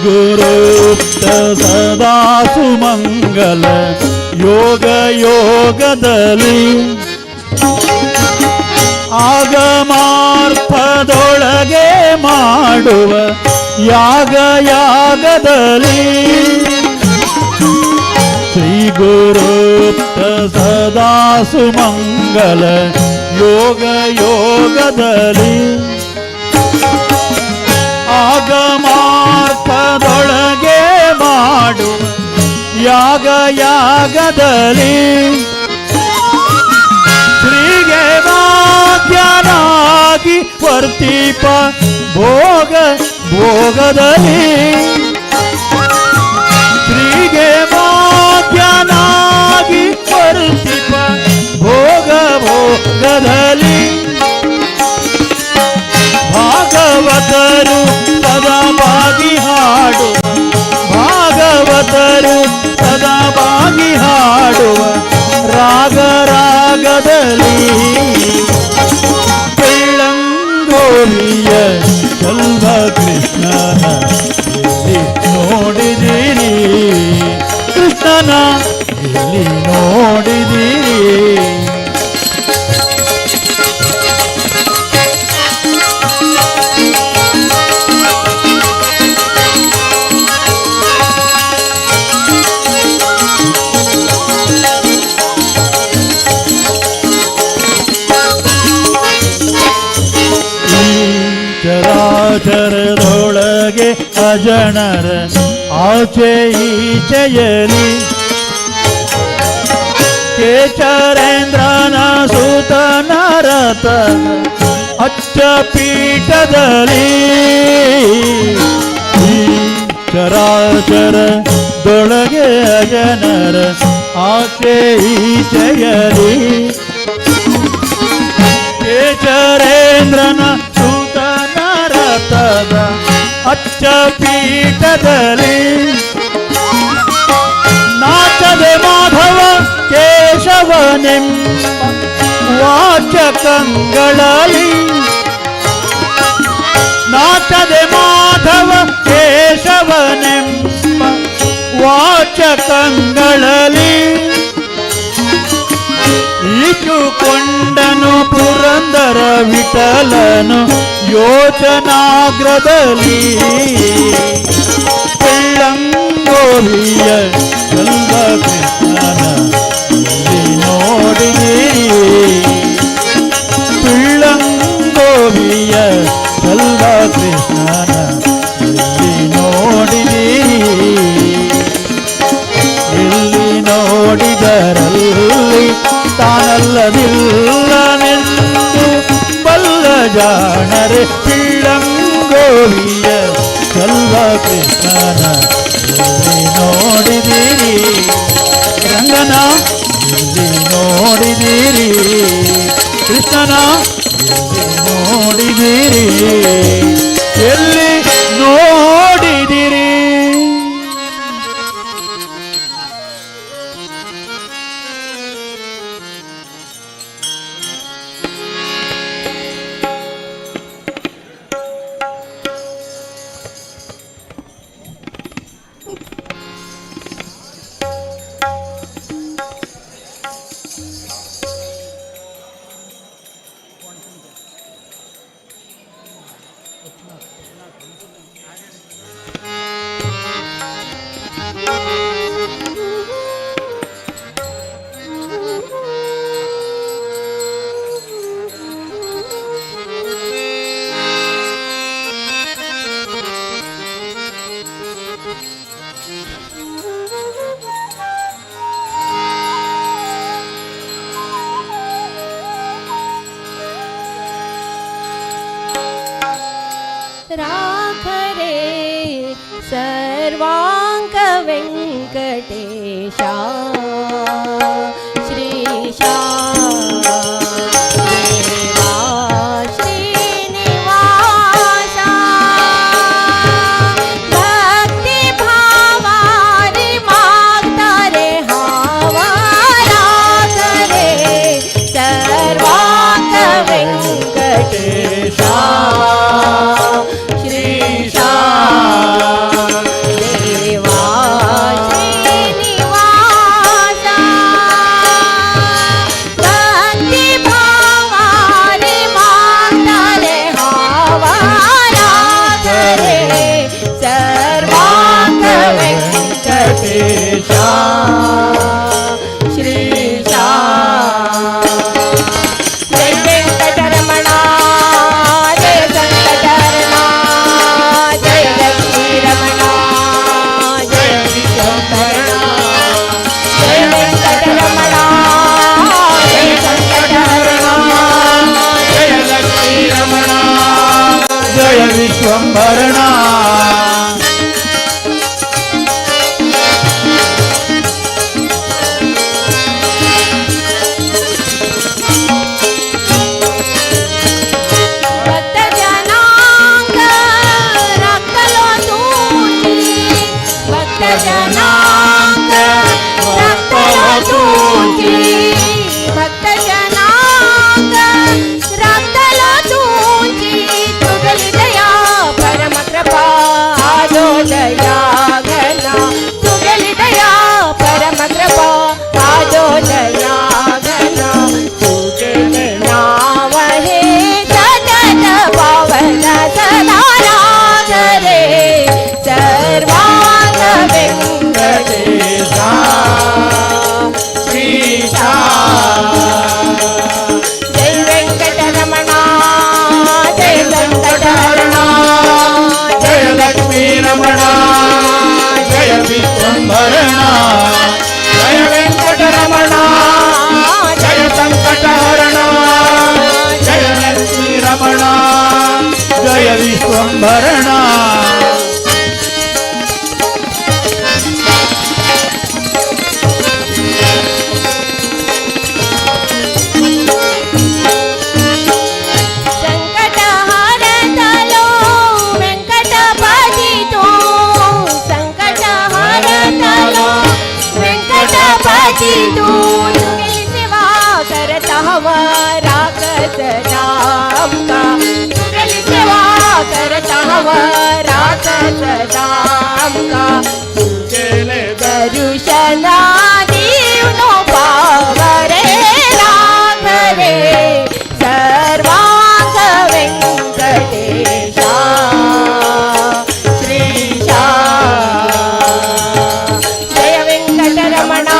ಗುರುಪ್ತ ಸದಾ ಸುಮಂಗಲ ಯೋಗ ಯೋಗದಲ್ಲಿ ಆಗಮಾರ್ಪದೊಳಗೆ ಮಾಡುವ ಯಾಗ ಯಾಗದಲ್ಲಿ ಶ್ರೀ ಗುರುಪ್ತ ಸದಾ ಸುಮಂಗಲ ಯೋಗ ಯೋಗದಲ್ಲಿ ಆಗಮಾರ್ಪದೊಳಗೆ ಮಾಡುವ ಯಾಗ ಯಾಗದಲ್ಲಿ ಶ್ರೀಗೆ ವಾದ್ಯನಾಗಿ ವರ್ತಿಪ ಭೋಗ ಭೋಗದಲ್ಲಿ ಶ್ರೀಗೆ ವಾದ್ಯನಾಗಿ ವರ್ತಿಪ ಭೋಗ ಭೋಗದಲ್ಲಿ ಭಾಗವತರು ಸದಾ ಬಾಗಿ ಹಾಡುವ ಭಾಗವತರು ಸದಾ ಬಾಗಿ ಹಾಡುವ ರಾಗ ರಾಗದಲ್ಲಿ ಪಿಳ್ಳಂಗೋವಿಯ ಚೆಲ್ವ ಕೃಷ್ಣನ ಎಲ್ಲಿ ನೋಡಿದಿರಿ ಕೃಷ್ಣನ ಎಲ್ಲಿ ನೋಡಿದಿರಿ ಚರಾಚರದೊಳಗೆ ಅಜನರ ಆಚೆ ಈಚೆಯಲಿ ಕೇಚರೇಂದ್ರನ ಸುತ ನರತ ಅಚ್ಚ ಪೀಠದಲ್ಲಿ ಈ ಚರಾಚರ ದೊಳಗೆ ಅಜನರ ಆಚೆ ಈಚೆಯಲಿ ಕೇಚರೇಂದ್ರನ ಸುತ ನರತದ ಅಚ್ಚ ಪೀಠದಲ್ಲಿ ನಾಚದೆ ಮಾಧವ ಕೇಶವನೆಂಬ ವಾಚಕಗಳಲ್ಲಿ ನಾಚದೆ ಮಾಧವ ಕೇಶವನೆಂಬ ವಾಚಕಗಳಲ್ಲಿ ಈಚುಕೊಂಡನು ಪುರಂದರ ವಿಠಲನು ಯೋಚನಾಗ್ರದಲ್ಲಿ ಬೆಳ್ಳಂಗೋವಿಯ ಚಂದ ಕೃಷ್ಣನ ನೋಡಿದಿರಿ ಬೆಳ್ಳಂಗೋವಿಯ ಚಂದ ಕೃಷ್ಣನ ನೋಡಿದಿರಿ ಎಲ್ಲಿ ನೋಡಿದರಲ್ಲಿ ತಾನಲ್ಲದಿಲ್ಲನೆಂದು ಬಲ್ಲ ಜಾಣರೆ ಪಿಳ್ಳಂಗೋವಿಯ ಚಲ್ವ ಕೃಷ್ಣನ ಎಲ್ಲಿ ನೋಡಿದಿರಿ ರಂಗನ ಎಲ್ಲಿ ನೋಡಿದಿರಿ ಕೃಷ್ಣನ ಎಲ್ಲಿ ನೋಡಿದಿರಿ ಎಲ್ಲಿ ನೋಡಿದಿರಿ राघरे सर्वांग वेंकटेशा श्रीशा देवा श्रीनिवासा भक्ति भावारि मागतारे हावा राघरे सर्वांग वेंकटेशा विश्वंभरणा भक्त जनांग रक्तलो तुझी भक्त जनांग रक्तलो तुझी भक्त जनांग रक्तलो तुझी तुगली दया परम विश्वंभरणा संकट हरतलो वेंकटपती तू संकट हरतलो वेंकटपती तू तुझी सेवा करता हवा राखत दामका तुझी सेवा करता हवा राखत दामका केले दर्शना दीवनो पावरे राख रे सर्वांग व्यंकटेशा श्रीशा जय वेंकटरमणा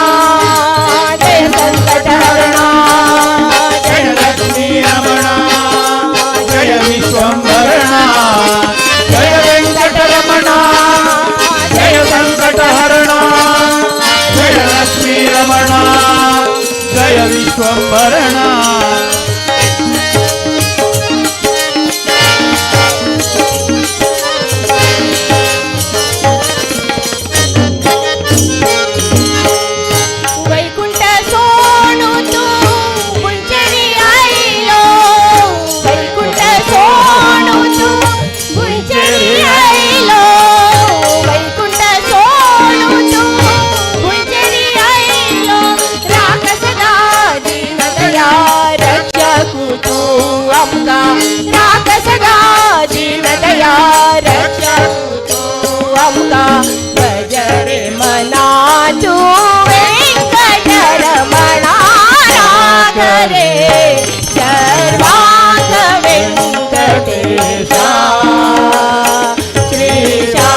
जय संकटहरणा जय लक्ष्मी रमणा जय विश्वंभरणा जय वेंकटरमणा जय संकटहरणा जय लक्ष्मी रमणा जय विश्वंभरणा वैकुंठ सोनू तू गुंजरी आईलो वैकुंठ सोनू तू गुंजरी आईलो वैकुंठ सोनू तू गुंजरी आईलो राख सदा दीनदया रक्षकु तू आमका राख सदा दीनदया रक्षकु तू आमका भजरे मना तू वेंकटरमणा राख रे सर्वांग व्यंकटेशा श्रीशा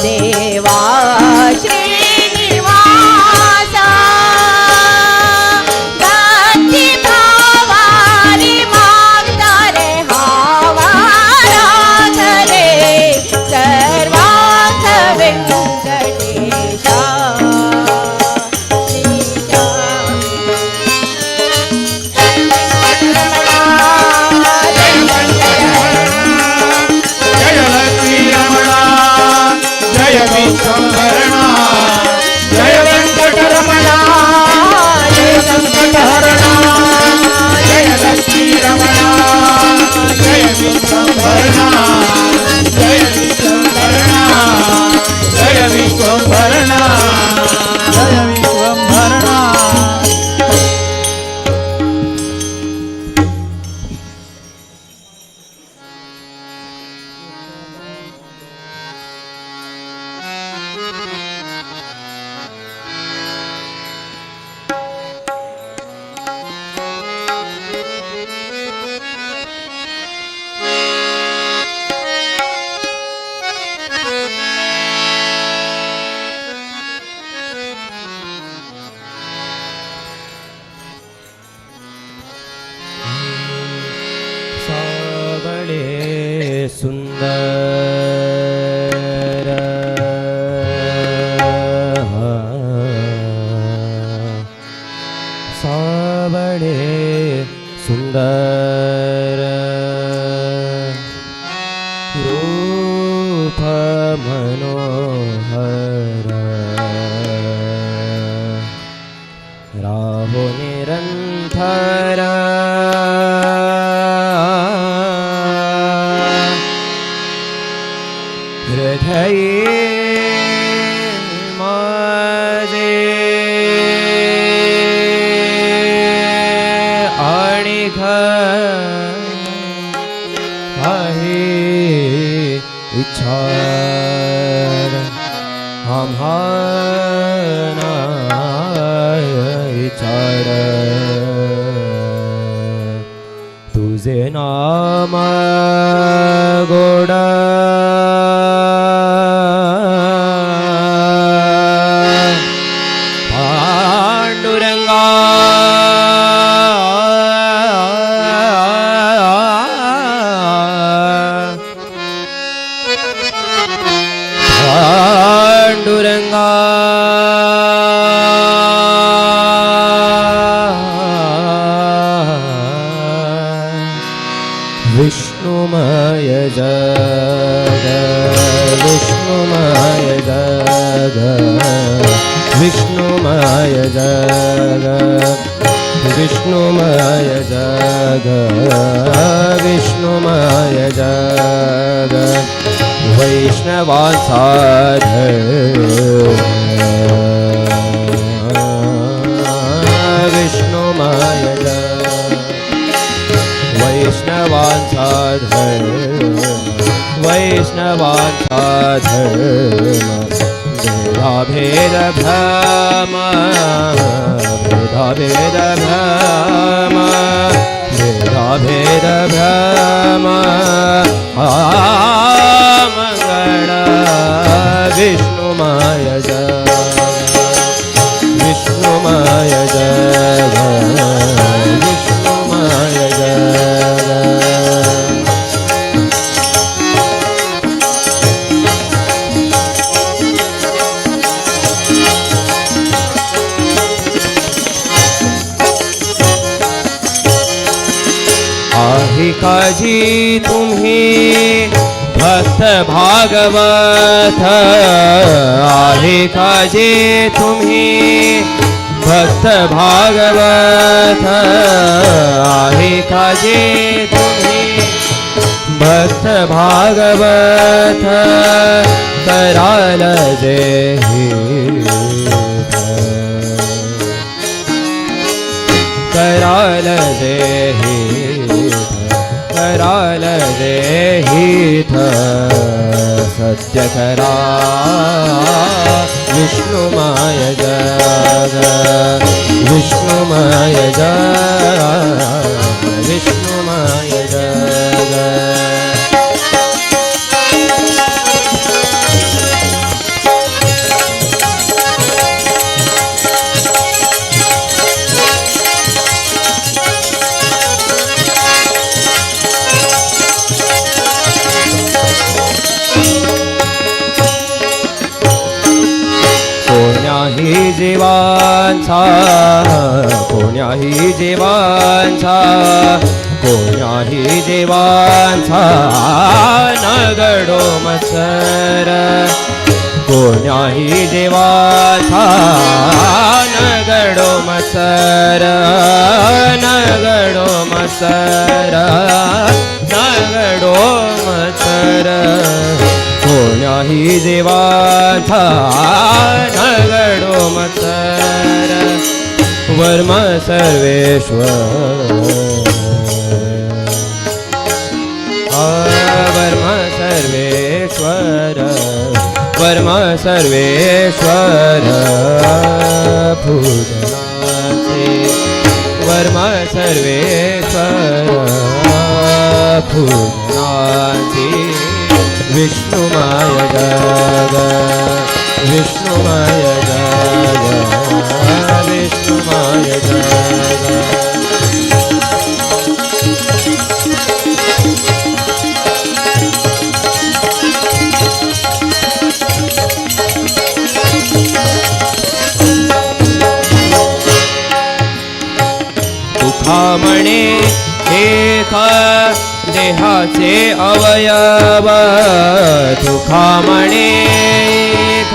देवा श्रीनिवासा भक्ती भावारी मागता रे हावा राख रे सर्वांग व्यंकटेशा श्रीशा जय लक्ष्मी रमणा जय विश्वंभरणा जय वेंकटरमणा जय संकटहरणा जय लक्ष्मी रमणा जय विश्वंभरणा जय विश्वंभरणा जय विश्वंभरणा जय विश्वंभरणा सावळे सुंदर सावळे सुंदर रूप मनोहर राहो निरंतर हृदये माझे आणि आहे इच्छा आम्हाला इच्छाड तुझे नाम गोड पांडुरंगा पांडुरंगा विष्णु विष्णुमय जग विष्णुमय जग विष्णुमय जग विष्णुमय जग विष्णुमय जग वैष्णवासाधर विष्णुमय जग वैष्णवासाधर वैष्णवासाधर भेद भ्रम भेद भ्रम भेद भ्रम मंगल विष्णुमय जग विष्णुमय जग विष्णुमय जग काजी तुम्ही भक्त भागवत आहे काजी तुम्ही भक्त भागवत आहे काजी तुम्ही भक्त भागवत कराल जे कराल जे कराल देहित सत्य करा विष्णुमय जग विष्णुमय जग विष्णुमय जग जीवांचा कोण्याही जीवांचा कोण्याही जीवांचा नगडो मत्सर कोण्याही जीवांचा नगडो मत्सर नगडो मत्सर नगडो मत्सर कोण्याही जीवांचा नगडो मत्सर वर्म सर्वेश्वर वर्म सर्वेश्वर वर्म सर्वेश्वर पूजनाचे वर्म सर्वेश्वर पूजनाचे विष्णुमय जग विष्णुमय जग विष्णुमय जग तुखामणे एक देहाचे अवयव तुखामणे एक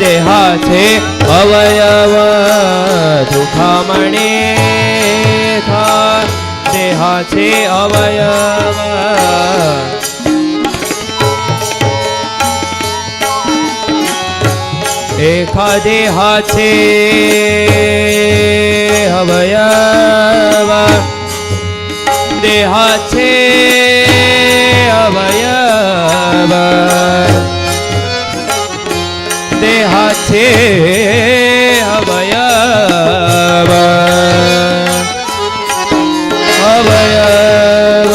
देहाचे अवयव तुखामणे एक देहाचे अवयव एका देहाचे अवयव देहाचे अवयव देहाचे अवयव अवयव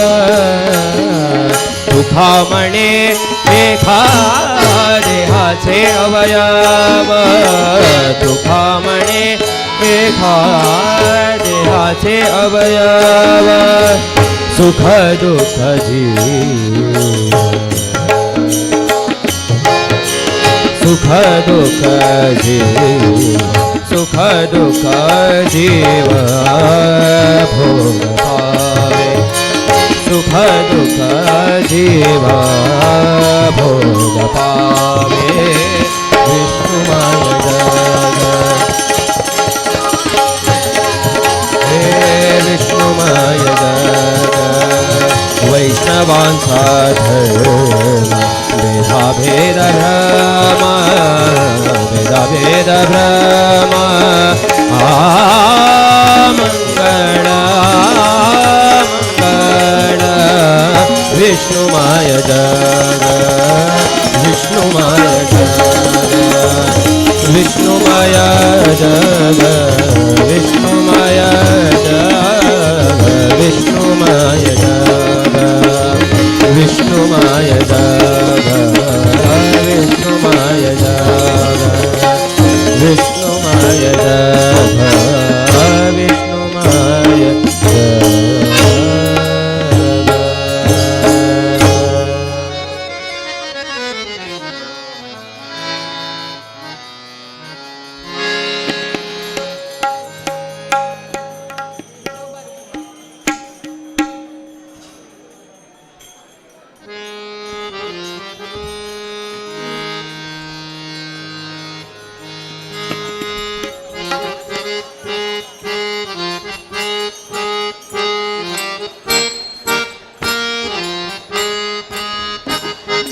तुखामणे एका देहाचे अवयव तुखामणे एका देहाचे अवयव सुख दुःख जीव सुख दुःख जीव सुख दुःख जीव भोग पावे सुख दुख जीव भोग पावे विष्णुमय जग हे विष्णुमय जग वैष्णवांचा धर्म वेदा भेद भ्रम वेदा भेद भ्रम मंगळ मंगळ विष्णुमय जग विष्णुमय जग विष्णुमय जग विष्णुमय जग विष्णुमय जग विष्णुमय जग विष्णुमय जग विष्णुमय जग विष्णुमय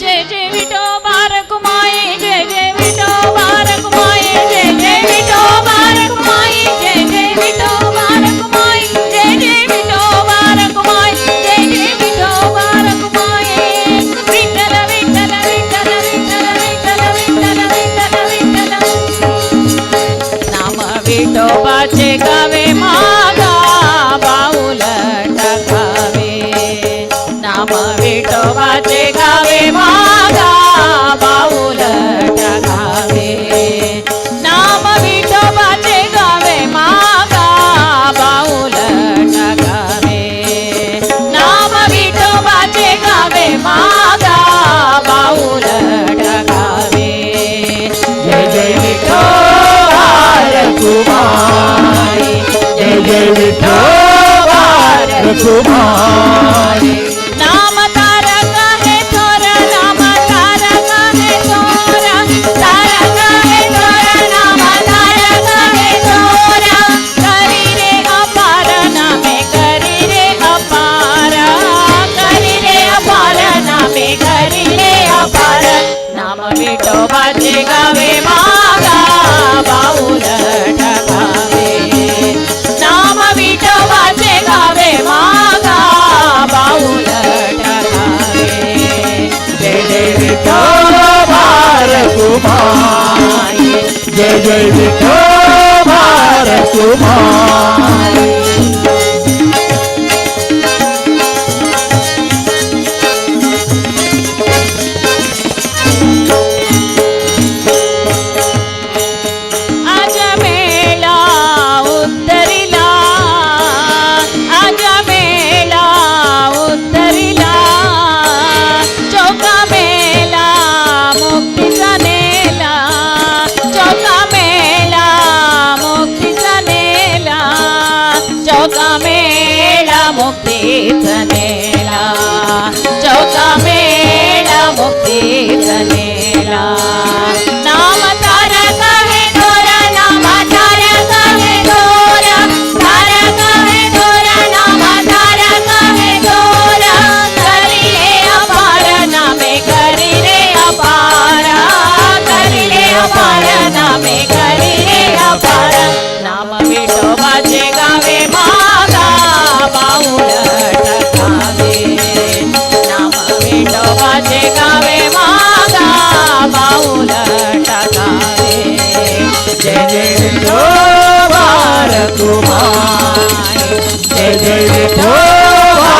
जय जय विठोबा रखुमाई जय जय विठोबा रखुमाई जय जय विठोबा रखुमाई जय जय विठोबा रखुमाई जय जय विठोबा रखुमाई जय जय विठोबा रखुमाई विठ्ठल विठ्ठल विठ्ठल विठ्ठल विठ्ठल विठ्ठल विठ्ठल विठ्ठल नाम विठोबाचे गावे मागा बाऊल टाकावे नाम विठोबाचे गावे मागा बाऊल टाकावे नाम विठोबाचे गावे मागा बाऊल टाकावे नाम विठोबाचे गावे मागा बाऊल टाकावे जय जय विठोबा रखुमाई जय जय विठोबा रखुमाई नाम तारक है थोर नाम तारक है थोर तारक है थोर नाम तारक है थोर करी रे अपार नामे करी रे अपार करी रे अपार नामे करी रे अपार नाम विठोबाचे गावे मागा बाऊल टाकावे नाम विठोबाचे गावे मागा बाऊल टाकावे जय जय विठोबा रखुमाई जय जय विठोबा रखुमाई आज मेला उतरिला आज मेला उतरिला चौका मेला मुक्तीचा नेला चौका मेला मुक्तीचा नेला चौका मेला मुक्तीचा नेला चौका मेला मुक्तीचा नेला नाम तारक है दोरा नाम तारक है दोरा तारक है दोरा नाम तारक है दोरा करी रे अपार नामे करी रे अपार करी रे अपार नामे करी रे अपार नाम विठोबाचे गावे मागा बाऊल टाकावे नाम विठोबाचे गावे मागा बाऊल टाकावे जय जय विठोबा रखुमाई जय जय विठोबा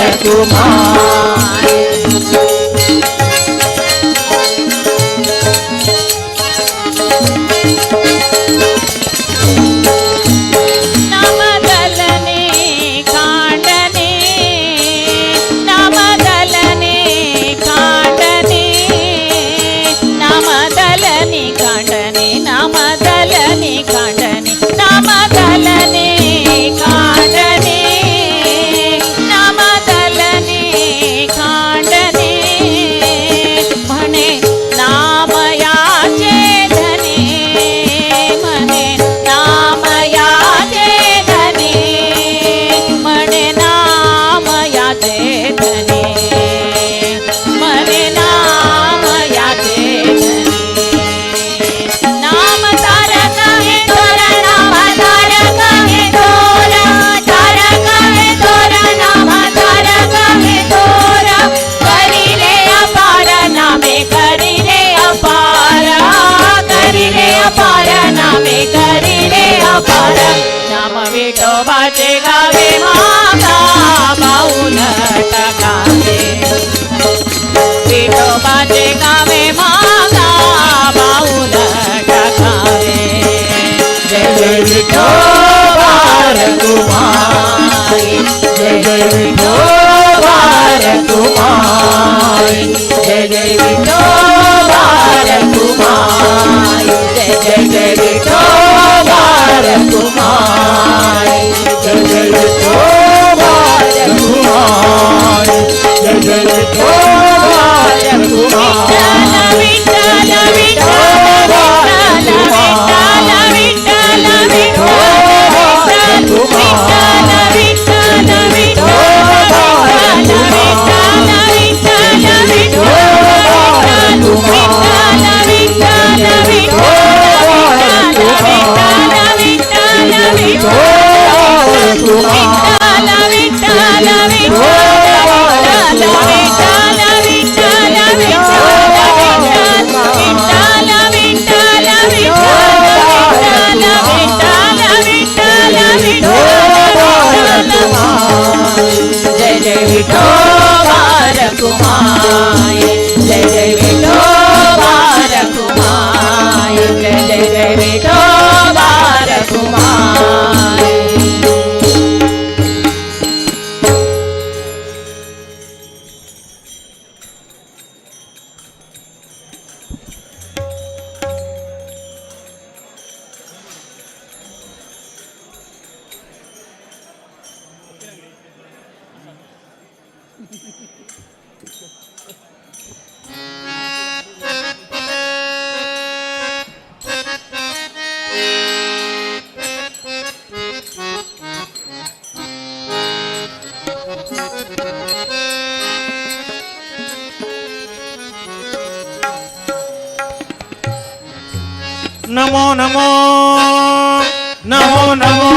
रखुमाई नाम दलने कांडने नाम दलने कांडने नाम दलने कांडने नाम दलने कांडने नाम दलने कांडने नाम दलने विठोबाचे गावे मागा पाऊल टाकावे विठोबाचे गावे मागा पाऊल टाकावे जय जय विठोबा रघुमाई जय जय विठोबा रघुमाई जय जय विठोबा रघुमाई जय जय जय विठोबा रघुमाई जय जय विठोबा रघुमाई जय जय विठोबा रघुमाई विठ्ठल विठ्ठल विठ्ठल विठ्ठल विठ्ठल विठ्ठल जय जय विठोबा रघुमाई जय जय विठोबा रघुमाई जय जय जय विठोबा रघुमाई नमो नमो नमो नमो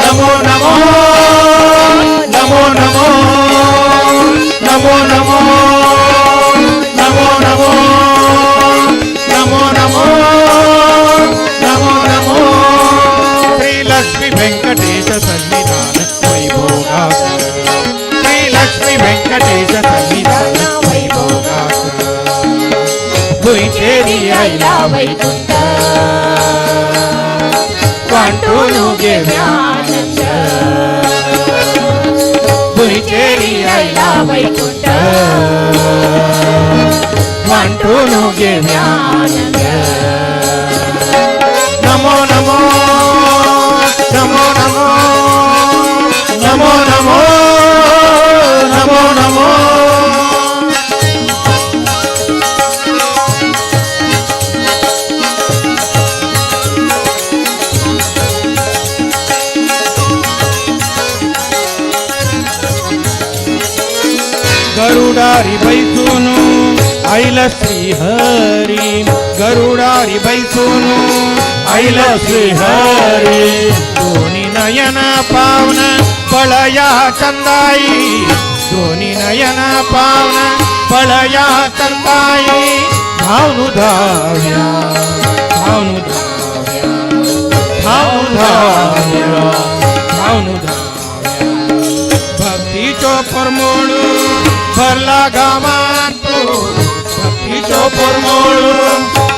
नमो नमो नमो नमो नमो नमो नमो नमो नमो नमो नमो नमो श्री लक्ष्मी वेंकटेश सन्निधान वैभोगाकर श्री लक्ष्मी वेंकटेश सन्निधान वैभोगाकर तुझे आईला वैकुंठ वाटून घे आनंद तुझे आईला वैकुंठ वाटून घे आनंद नमो नमो नमो नमो नमो नमो नमो नमो गरुडारी बैसून आईला श्रीहरी गरुडारी बैसून आईला श्रीहरी दोन्ही नयना पावन पळया चंदाई दोन्ही नयना पावन पळया चंदाई धावनु धाव्या धावनु धाव्या धावनु धाव्या धावनु धाव्या भक्तीचो परमोळू भरला गावान तू भक्तीचो परमोळू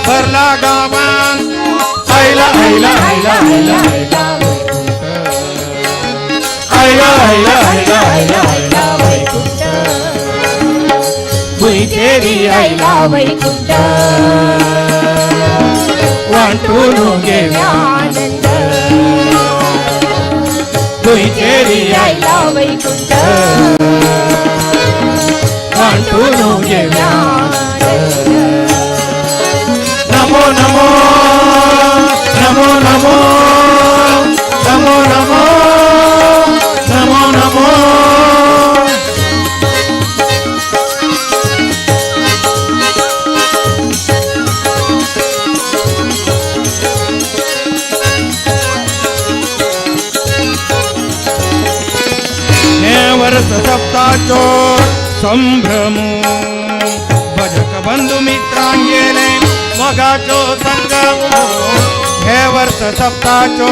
भरला गावान आईला आईला आईला आईला आईला आईला आईला आईला आईला वैकुंठ तुझे आईला वैकुंठ वाटून घे आनंद तुझे आईला वैकुंठ वाटून घे नमो नमो नमो नमो नमो नमो नमो नमो वर्ष सप्ताचो संभ्रमो भजक बंधु मित्रांगेले मगाचो संगमो हे वर्ष सप्ताचो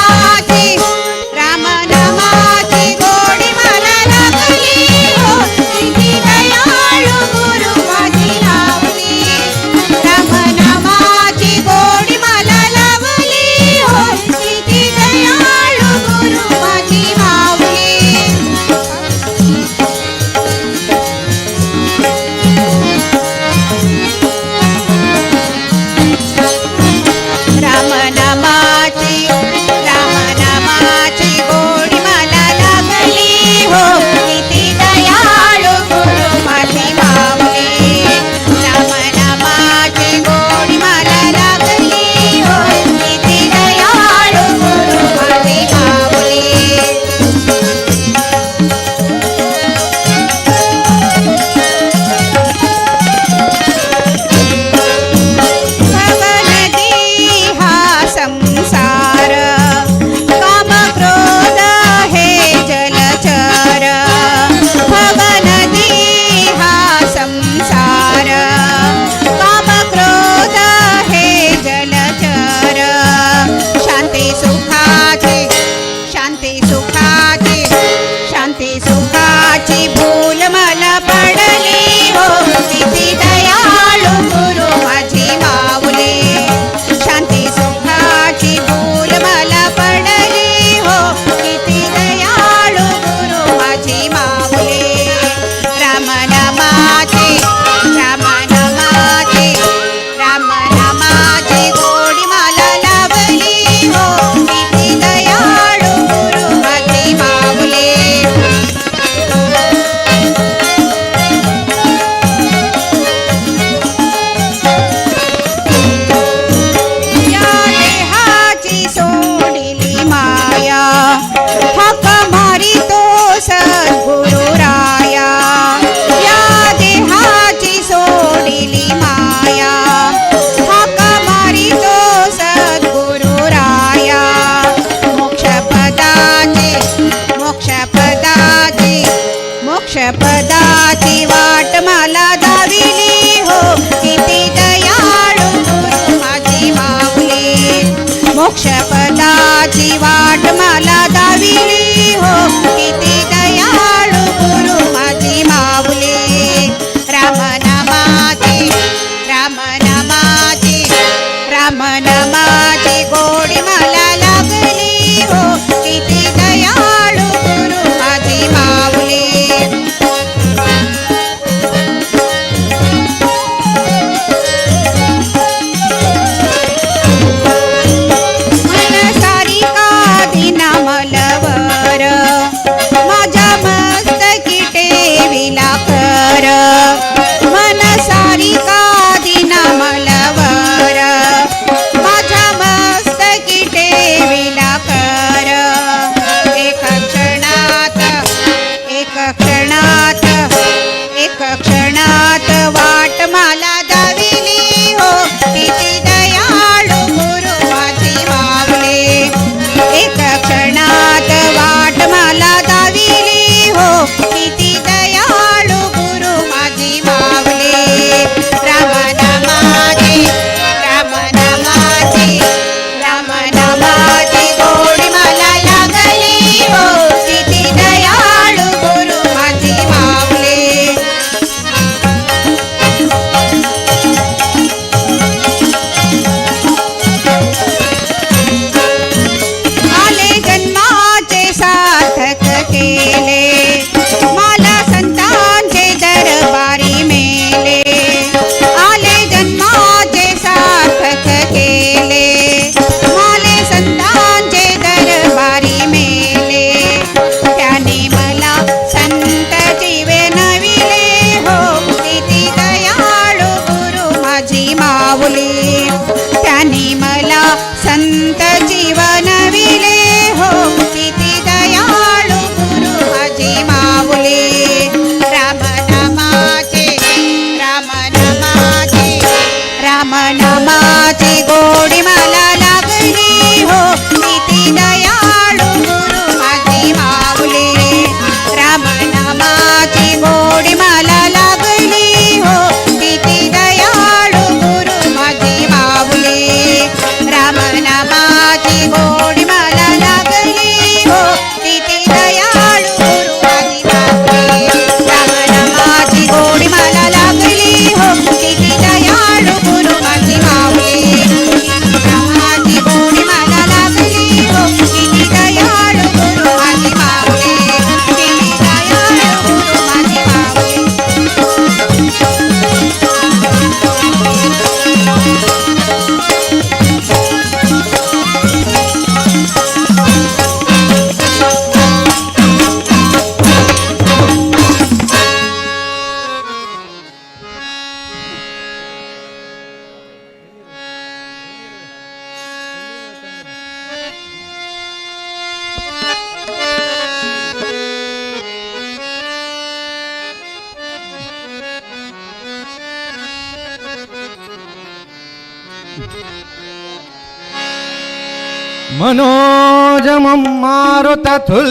मनोजमं मारुततुल्यवेगम्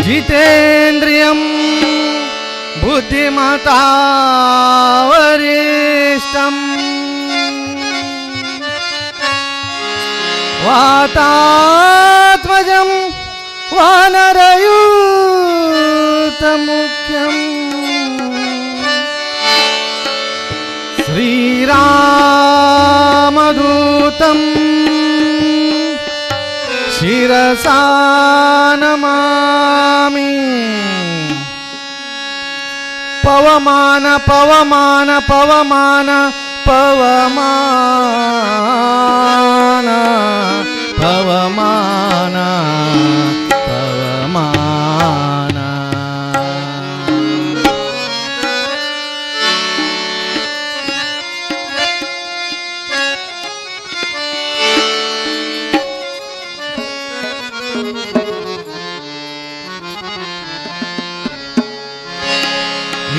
जितेन्द्रियं बुद्धिमतावरिष्ठम् वातात्मजं वानरयूतमुख्यम् श्रीरामदूतं शिरसा नमामि। पवमान पवमान पवमान पवमान पवमान पवमान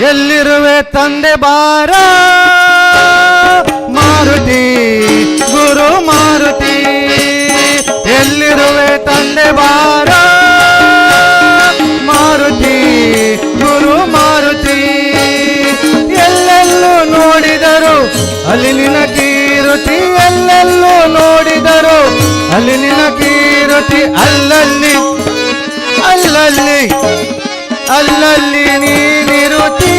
ಎಲ್ಲಿರುವೆ ತಂದೆ ಬಾರ ಮಾರುತಿ ಗುರು ಮಾರುತಿ ಎಲ್ಲಿರುವೆ ತಂದೆ ಬಾರ ಮಾರುತಿ ಗುರು ಮಾರುತಿ ಎಲ್ಲೆಲ್ಲೂ ನೋಡಿದರು ಅಲ್ಲಿ ನಿನ್ನ ಕೀರುತಿ ಎಲ್ಲೆಲ್ಲೂ ನೋಡಿದರು ಅಲ್ಲಿ ನಿನ್ನ ಕೀರುತಿ ಅಲ್ಲಲ್ಲಿ ಅಲ್ಲಲ್ಲಿ ಅಲ್ಲಲ್ಲಿ ನೀನಿರುತ್ತಿ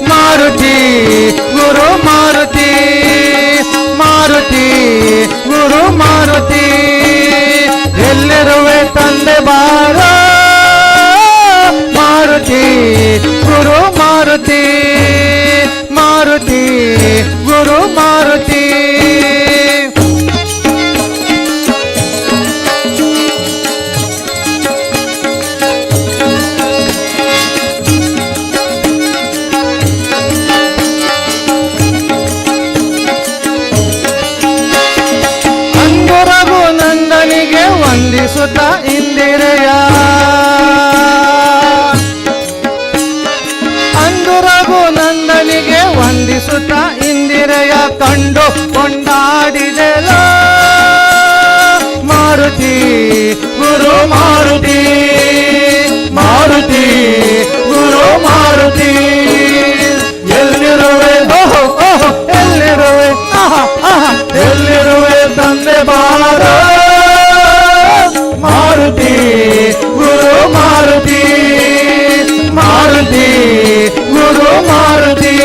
ಮಾರುತಿ ಗುರು ಮಾರುತಿ ಮಾರುತಿ ಗುರು ಮಾರುತಿ ಎಲ್ಲಿರುವೆ ತಂದೆ ಬಾರ ಮಾರುತಿ ಗುರು ಮಾರುತಿ ಮಾರುತಿ ಗುರು ಮಾರುತಿ ವಂದಿಸುತ್ತ ಇಂದಿರೆಯ ಅಂದು ರಘುನಂದನಿಗೆ ವಂದಿಸುತ್ತ ಇಂದಿರೆಯ ಕಂಡು ಕೊಂಡಾಡಿದೆಲ ಮಾರುತಿ ಗುರು ಮಾರುತಿ ಮಾರುತಿ ಗುರು ಮಾರುತಿ ಎಲ್ಲಿರುವೆ ಓಹೋ ಓಹೋ ಎಲ್ಲಿರುವೆ ಆಹಾ ಆಹಾ ಎಲ್ಲಿರುವೆ ತಂದೆ ಬಾರ ಮಾರುತಿ ಗುರು ಮಾರುತಿ ಮಾರುತಿ ಗುರು ಮಾರುತಿ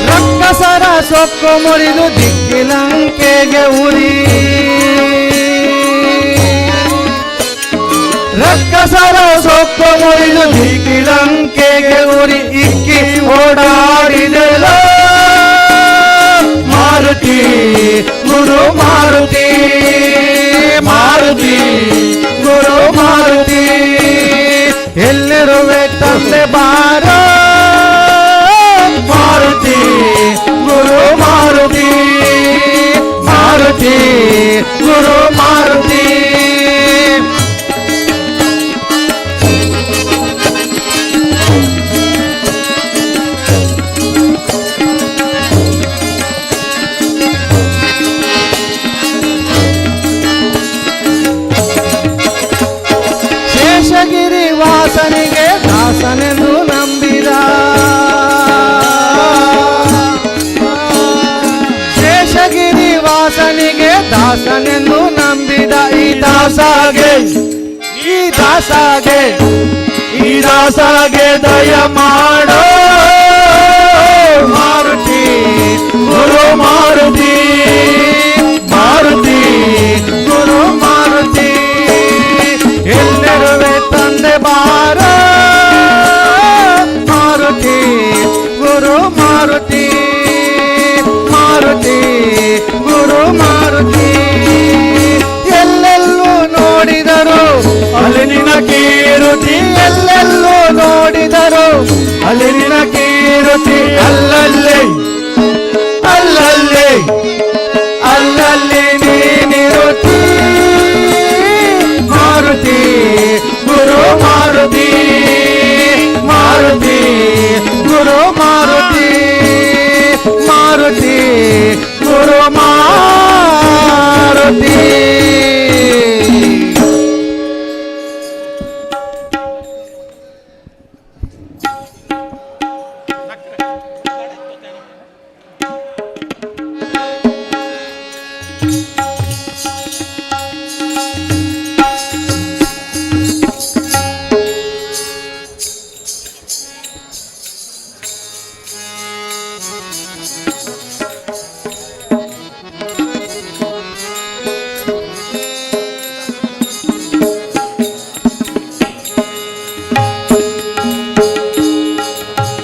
ರಕ್ಕಸರ ಸೊಕ್ಕು ಮುರಿದು ದಿಕ್ಕಿಲಂಕೆಗೆ ಉರಿ ರಕ್ಕಸರ ಸೊಕ್ಕು ಮುರಿದು ದಿಕ್ಕಿಲಂಕೆಗೆ ಉರಿ ಇಕ್ಕಿ ಓಡಾಡಿದೆಲ ಮಾರುತಿ ಗುರು ಮಾರುತಿ ಮಾರುತಿ ಗುರು ಮಾರುತಿ ಎಲ್ಲಿರುವೆ ತಂದೆ ಬಾರ ಮಾರುತಿ ಗುರು ಮಾರುತಿ ಮಾರುತಿ ಗುರು ಮಾರುತಿ ಶೇಷಗಿರಿ ವಾಸನಿಗೆ ದಾಸನೆಂದು ನಂಬಿದ ಶೇಷಗಿರಿ ವಾಸನಿಗೆ ದಾಸನೆಂದು ನಂಬಿದ ಈ ದಾಸಗೆ ಈ ದಾಸಗೆ ಈ ದಾಸಗೆ ದಯ ಮಾಡೋ ಮಾರುತಿ ಗುರು ಮಾರುತಿ ಮಾರುತಿ ಗುರು ಮಾರುತಿ ಎಲ್ಲರುವೆ ತಂದೆ ಬಾರ ಮಾರುತಿ ಗುರು ಮಾರುತಿ ಮಾರುತಿ ಗುರು ಮಾರುತಿ ಎಲ್ಲೆಲ್ಲೂ ನೋಡಿದರು ಅಲ್ಲಿ ನಿನ್ನ ಕೀರುತಿ ಎಲ್ಲೆಲ್ಲೂ ನೋಡಿದರು ಮಾರುತಿ ಅಲ್ಲಲ್ಲಿ ಅಲ್ಲಲ್ಲಿ ಅಲ್ಲಲ್ಲಿ ನೀನಿರುತ್ತಿ ಮಾರುತಿ ಗುರು ಮಾರುತಿ ಮಾರುತಿ ಗುರು ಮಾರುತಿ ಮಾರುತಿ ಗುರು ಮಾರುತಿ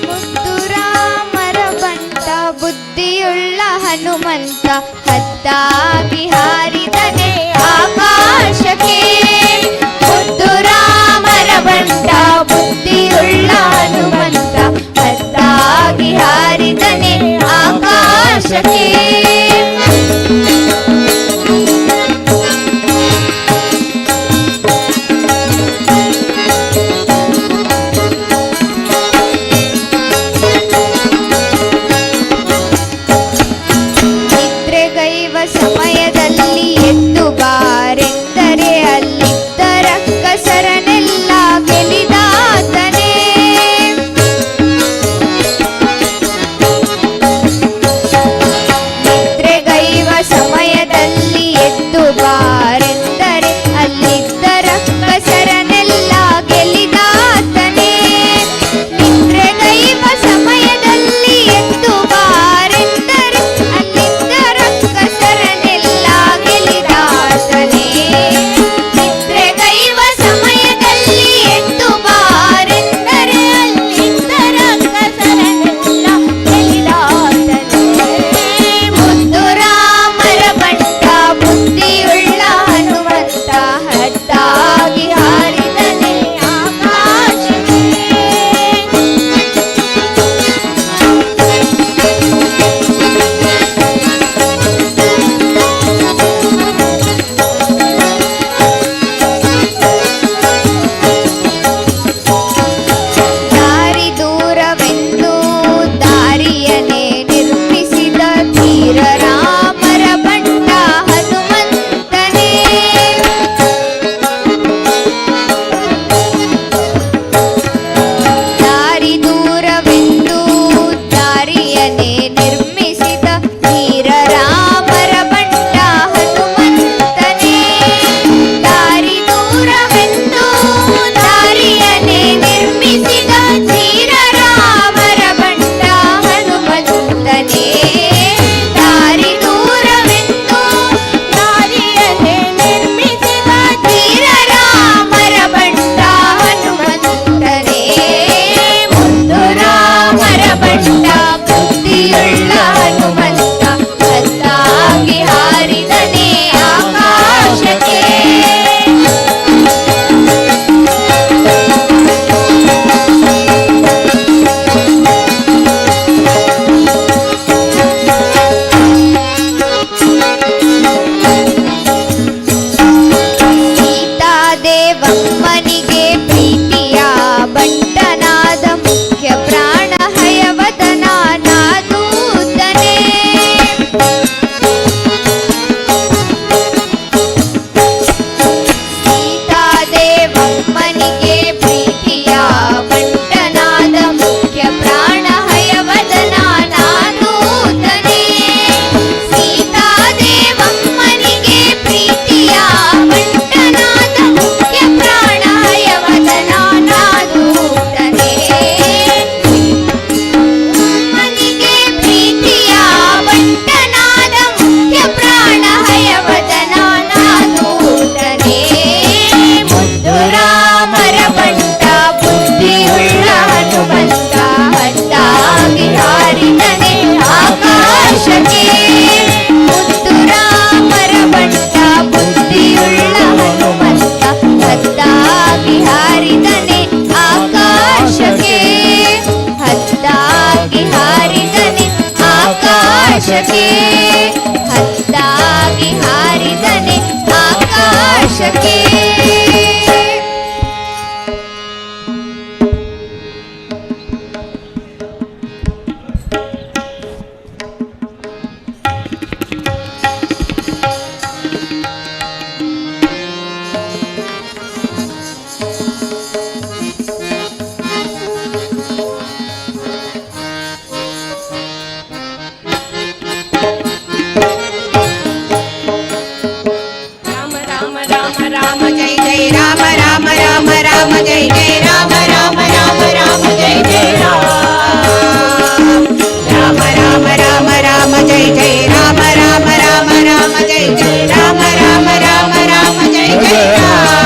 ಮುದ್ದು ರಾಮರ ಬಂಟ ಬುದ್ಧಿಯುಳ್ಳ ಹನುಮಂತ ಹದ್ದಾಗಿ ಹಾರಿದನೆ ಆಕಾಶಕ್ಕೆ ಮುದ್ದು ರಾಮರ ಬಂಟ ಬುದ್ಧಿಯುಳ್ಳ ಹನುಮಂತ ಹದ್ದಾಗಿ ಹಾರಿದನೆ ಆಕಾಶಕ್ಕೆ ನಿದ್ರೆಗೈವ ಸಮಯದಲ್ಲಿ ಎದ್ದು ಬಾರೆಂದರೆ ಅಲ್ಲಿದ್ದ ರಕ್ಕಸರನೆಲ್ಲ ಗೆಲಿದಾತನೇ ಆಕಾಶಕ್ಕೆ ಹದ್ದಾಗಿ ಹಾರಿದನೆ ಆಕಾಶಕ್ಕೆ राम जय जय राम राम राम राम जय जय राम राम राम राम जय जय राम राम राम राम राम जय जय राम राम राम राम जय जय राम राम राम राम जय जय राम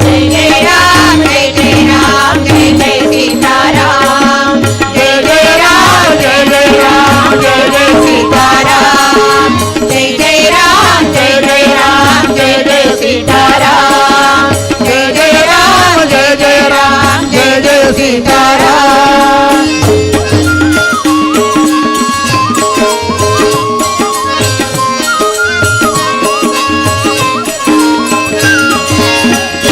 जय जय राम जय जय राम जय जय सीताराम जय जय राम जय जय राम जय जय सीताराम जय जय राम जय जय राम जय जय सीताराम जय जय राम जय जय राम जय जय सीताराम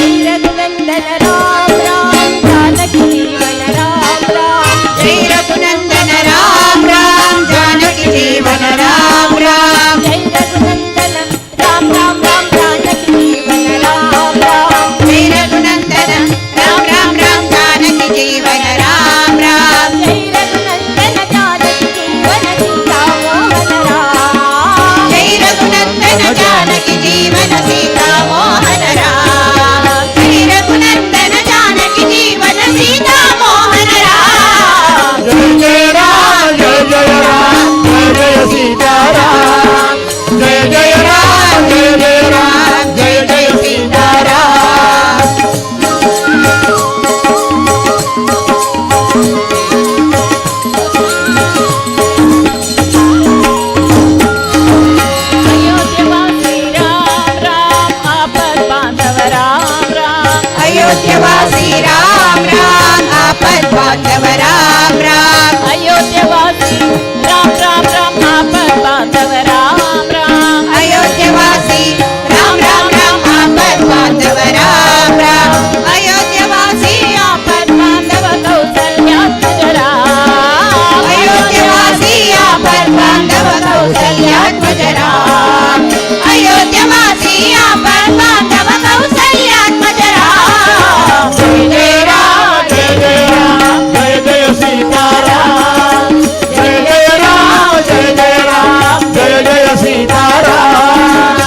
रघुनंदन राम राम जानकी जीवन राम राम जय रघुनंदन राम राम जानकी जीवन राम राम जय रघुनंदन राम राम राम जानकी जीवन राम राम जय रघुनंदन राम राम राम जानकी जीवन राम राम जय रघुनंदन जानकी जीवन सीता मोहन राम जय रघुनंदन जानकी जीवन सीता मोहन राम जय रघुनंदन जानकी जीवन सीता मोहन राम जय जय राम जय जय राम जय जय सीताराम जय जय राम जय जय राम जय जय सीताराम अयोध्यवासी राम राम आपद बांधव राम राम अयोध्यवासी राम राम आपद बांधव राम राम अयोध्यवासी राम राम राम आपद बांधव राम राम अयोध्यवासी राम राम राम आपद बांधव राम राम अयोध्यवासी आपद बांधव कौसल्यात्मज राम अयोध्यवासी आपद बांधव कौसल्यात्मज राम अयोध्यवासी आपद बांधव कौसल्यात्मज राम जय जय राम जय जय राम जय जय सीताराम जय जय राम जय जय राम जय जय सीताराम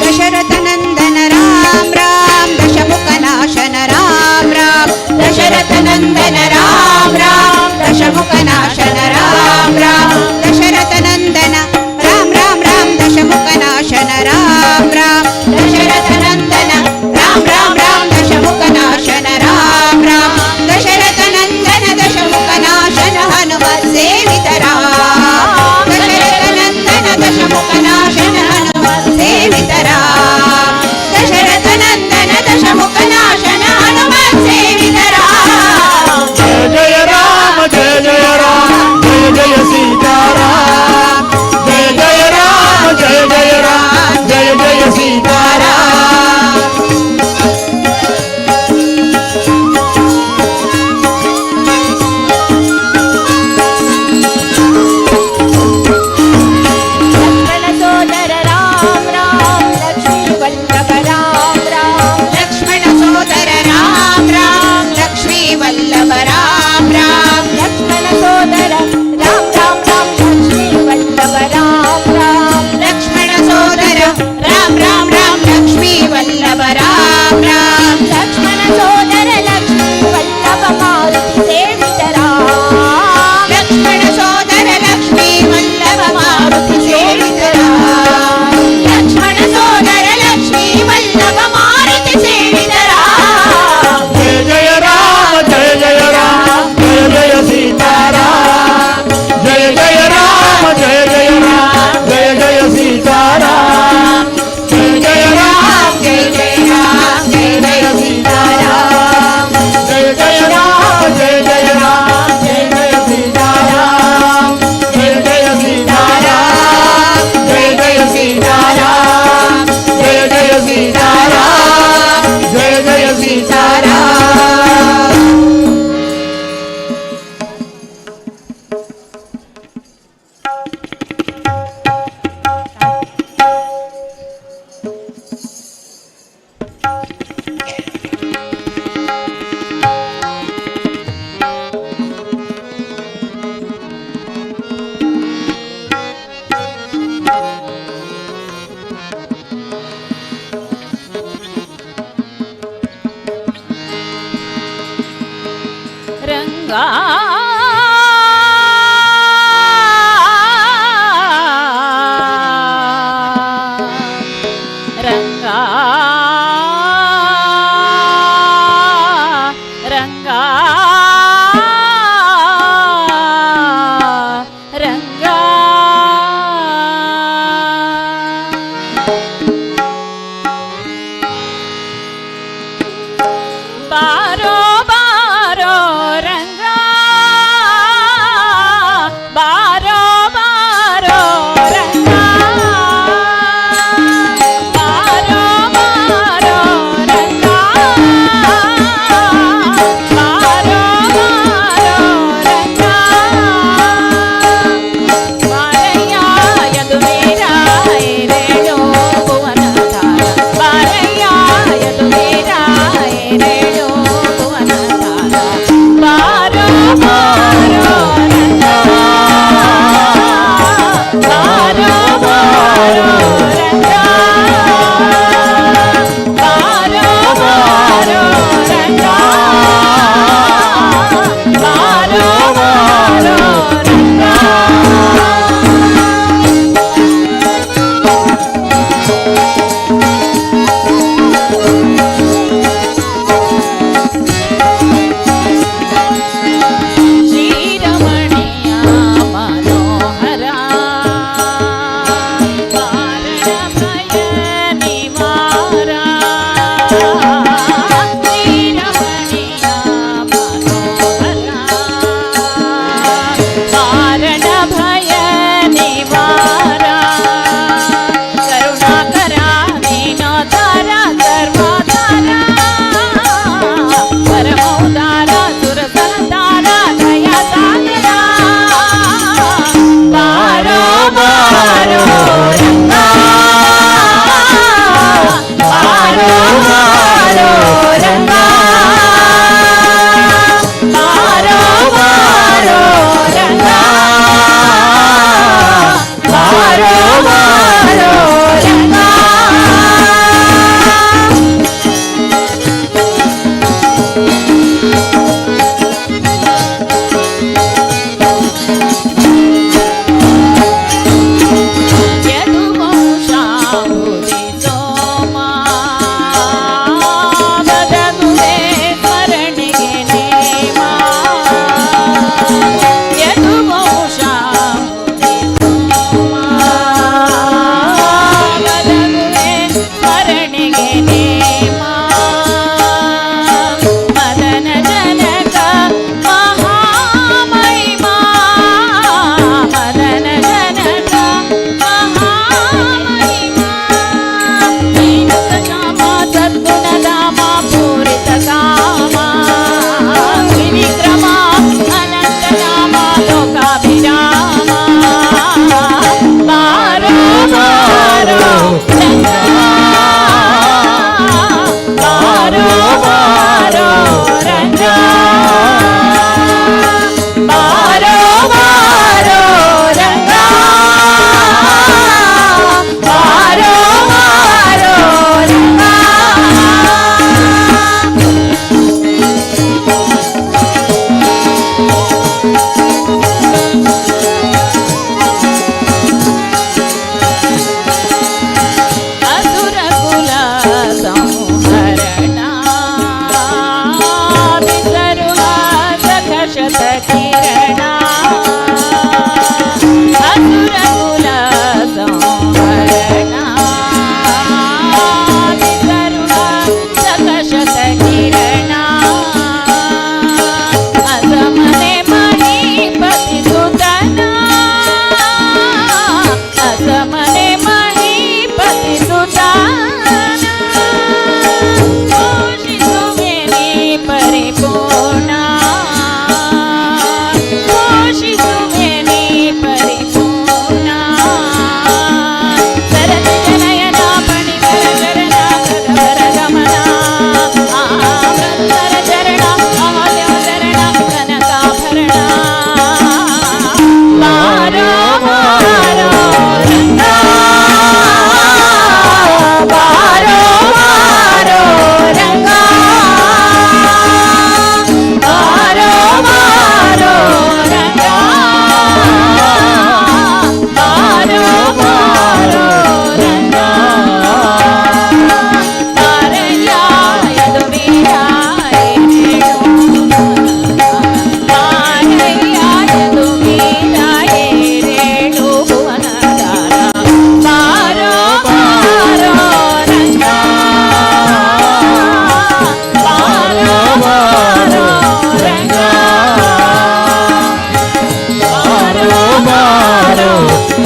दशरथ नंदन राम राम दशमुख नाशन राम राम दशरथ नंदन राम राम दशमुख नाशन राम राम दशरथ नंदन राम राम राम दशमुख नाशन राम राम दशरथ नंदन राम राम राम दशमुख नाशन राम राम दशरथ नंदन दशमुख नाशन हनुमत सेवित राम दशरथ नंदन दशमुख नाशन हनुमत सेवित राम दशरथ नंदन दशमुख नाशन हनुमत सेवित राम जय जय राम जय जय राम जय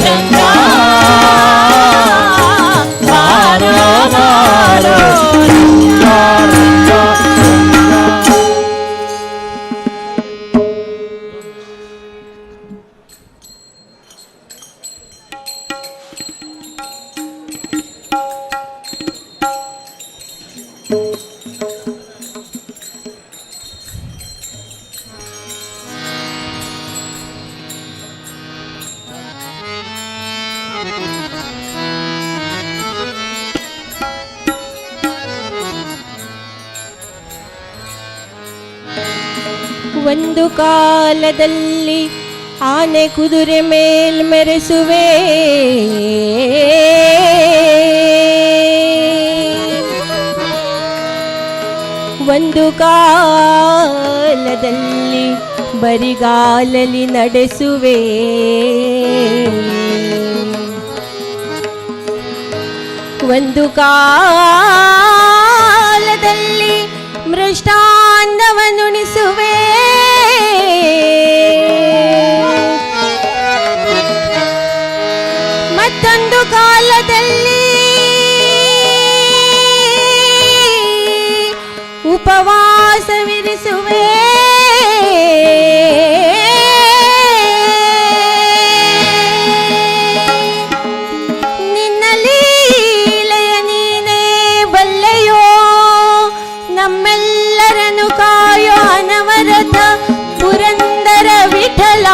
रंगा बारो बारो ಒಂದು ಕಾಲದಲ್ಲಿ ಆನೆ ಕುದುರೆ ಮೇಲ್ ಮೆರೆಸುವೆ, ಒಂದು ಕಾಲದಲ್ಲಿ ಬರಿಗಾಲಲ್ಲಿ ನಡೆಸುವೆ, ಒಂದು ಕಾಲದಲ್ಲಿ ಮೃಷ್ಟಾನ್ನವನ್ನುಣಿಸುವೆ, ಮತ್ತೊಂದು ಕಾಲದಲ್ಲಿ ಉಪವಾಸವಿರಿಸುವೆ, ನಿನ್ನ ಲೀಲೆಯ ನೀನೇ ಬಲ್ಲೆಯೋ, ನಮ್ಮೆಲ್ಲರನ್ನು ಕಾಯೋ ಅನವರತ ಪುರಂದರ ವಿಠಲ.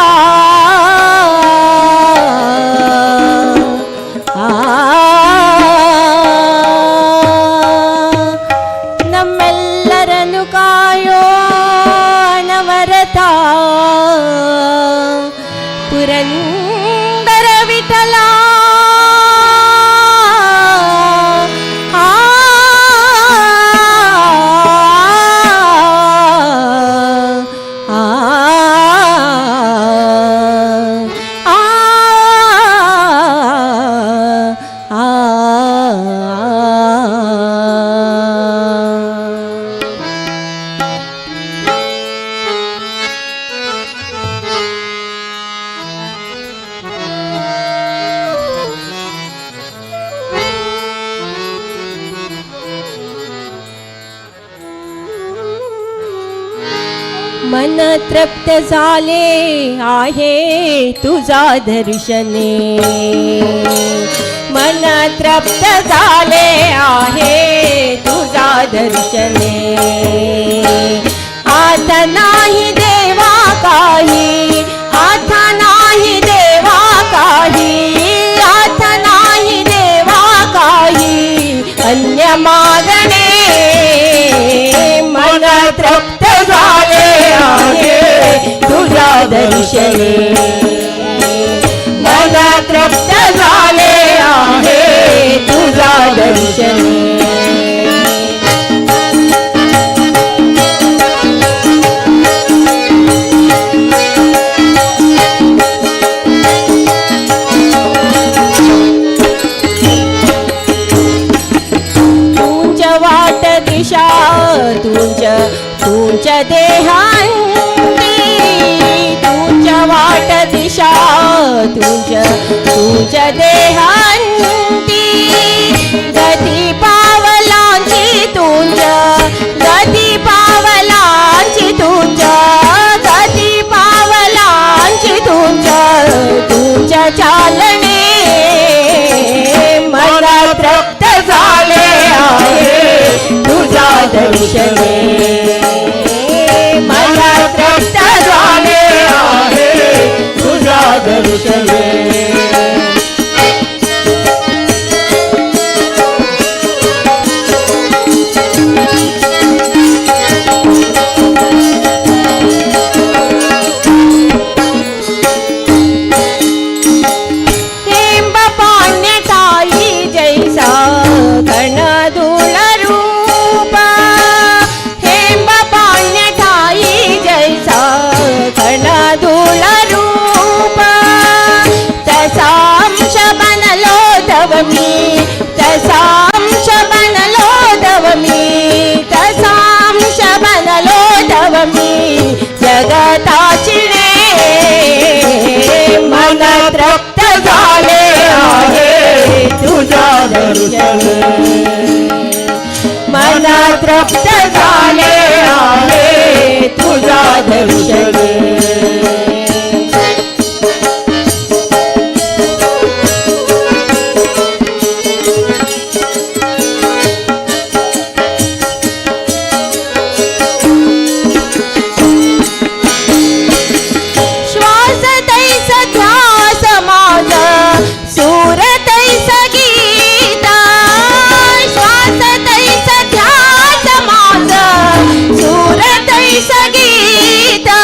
ನಮ್ಮೆಲ್ಲರನ್ನು ಕಾಯೋ ಅನವರತ ಪುರಂದರ ವಿಠಲ. मन तृप्त झाले आहे तुझा दर्शने, मन तृप्त झाले आहे तुझा दर्शने. आता नाही देवा काही, आता नाही देवा काही, आता नाही देवा काही अन्य मागणे. मन तृप्त झाले आहे तुझा दर्शने, मन तृप्त झाले आहे तुझा दर्शने. वाट दिशा तुझ्या देहांती, तुझ्या वाट दिशा तुझ्या देहांती. गती पावलांची तुझ्या, गती पावलांची तुझ्या, गती पावलांची तुझ्या चालणे. मला तृप्त झाले आहे तुझा दर्शने, मला तृप्त झाले आहे तुझा दर्शने. दर्शने मन तृप्त झाले आहे तुझ्या दर्शने श्वास तैस ध्यास माझा सूर तैस गीता श्वास तैस ध्यास माझा सूर तैस गीता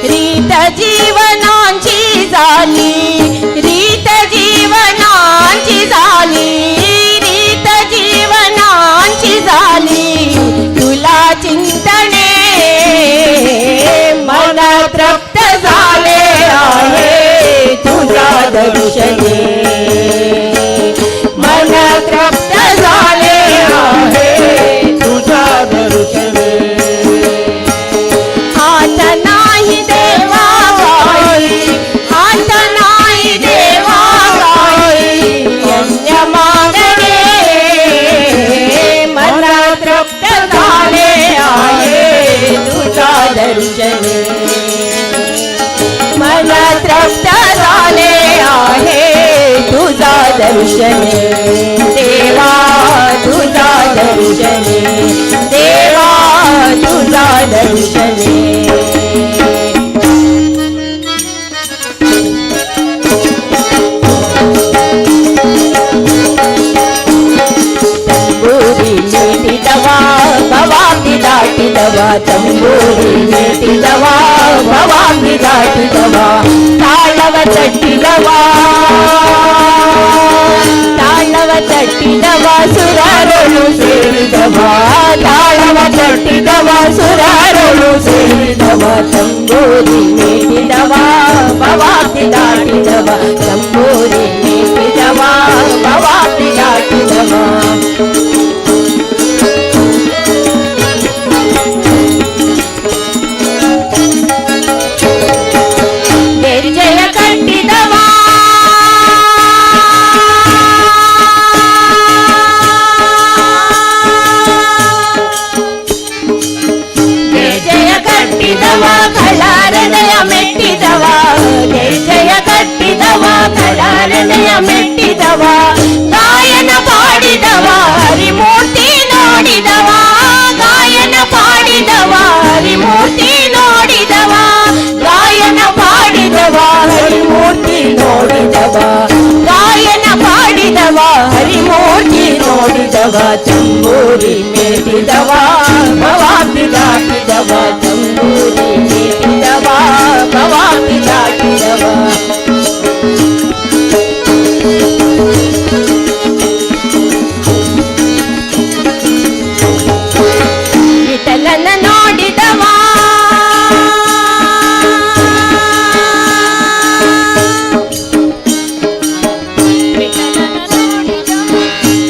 रीत जीवनांची झाली रीत जीवनांची झाली रीत जीवनांची झाली तुला चिंतने मन तृप्त झाले आहे तुझ्या दर्शने मन तृप्त झाले आहे तुझ्या दर्शने हात नाही देवा काही हात नाही देवा काही अन्य मागणे मन तृप्त झाले आहे तुझ्या दर्शने मन तृप्त झाले आहे तुझा दर्शने देवा तुझा दर्शने देवा तुझा दर्शने ತಂಬೂರಿ ನೀಟಿದವ ಭವಾಬ್ದಿ ದಾಟಿದವ ತಂಬೂರಿ ನೀಟಿದವ ಭವಾಬ್ದಿ ದಾಟಿದವ ತಾಳವ ತಟ್ಟಿದವ ತಾಳವ ತಟ್ಟಿದವ ಸುರರೊಳು ಸೇರಿದವ ತಾಳವ ತಟ್ಟಿದವ ಸುರರೊಳು ಸೇರಿದವ ತಂಬೂರಿ ನೀಟಿದವ ಭವಾಬ್ದಿ ದಾಟಿದವ ತಂಬೂರಿ ನೀಟಿದವ ಭವಾಬ್ದಿ ದಾಟಿದವ ನಿರ್ಜಯ ಕಟ್ಟಿದವ ನಿರ್ಜಯ ಕಟ್ಟಿದವ ಕಲಾರದಯ ಮೆಟ್ಟಿದವ ನಿರ್ಜಯ ಕಟ್ಟಿದವ ಕಲಾರದಯ ಮೆಟ್ಟಿದವ ಗಾಯನ ಪಾಡಿದವ ಹರಿಮೂರ್ತಿ ನೋಡಿದವ ಗಾಯನ ಪಾಡಿದವ ಹರಿಮೂರ್ತಿ ನೋಡಿದವ ಗಾಯನ ಪಾಡಿದವ ಹರಿಮೂರ್ತಿ ನೋಡಿದವ ಗಾಯನ ಪಾಡಿದವ ಹರಿಮೂರ್ತಿ ನೋಡಿದವ ತಂಬೂರಿ ಮೇಟಿದವ ಭವಾಬ್ದಿ ದಾಟಿದವ ತಂಬೂರಿ ಮೇಟಿದವ ಭವಾಬ್ದಿ ದಾಟಿದವ ವಿಠಲನ ನೋಡಿದವ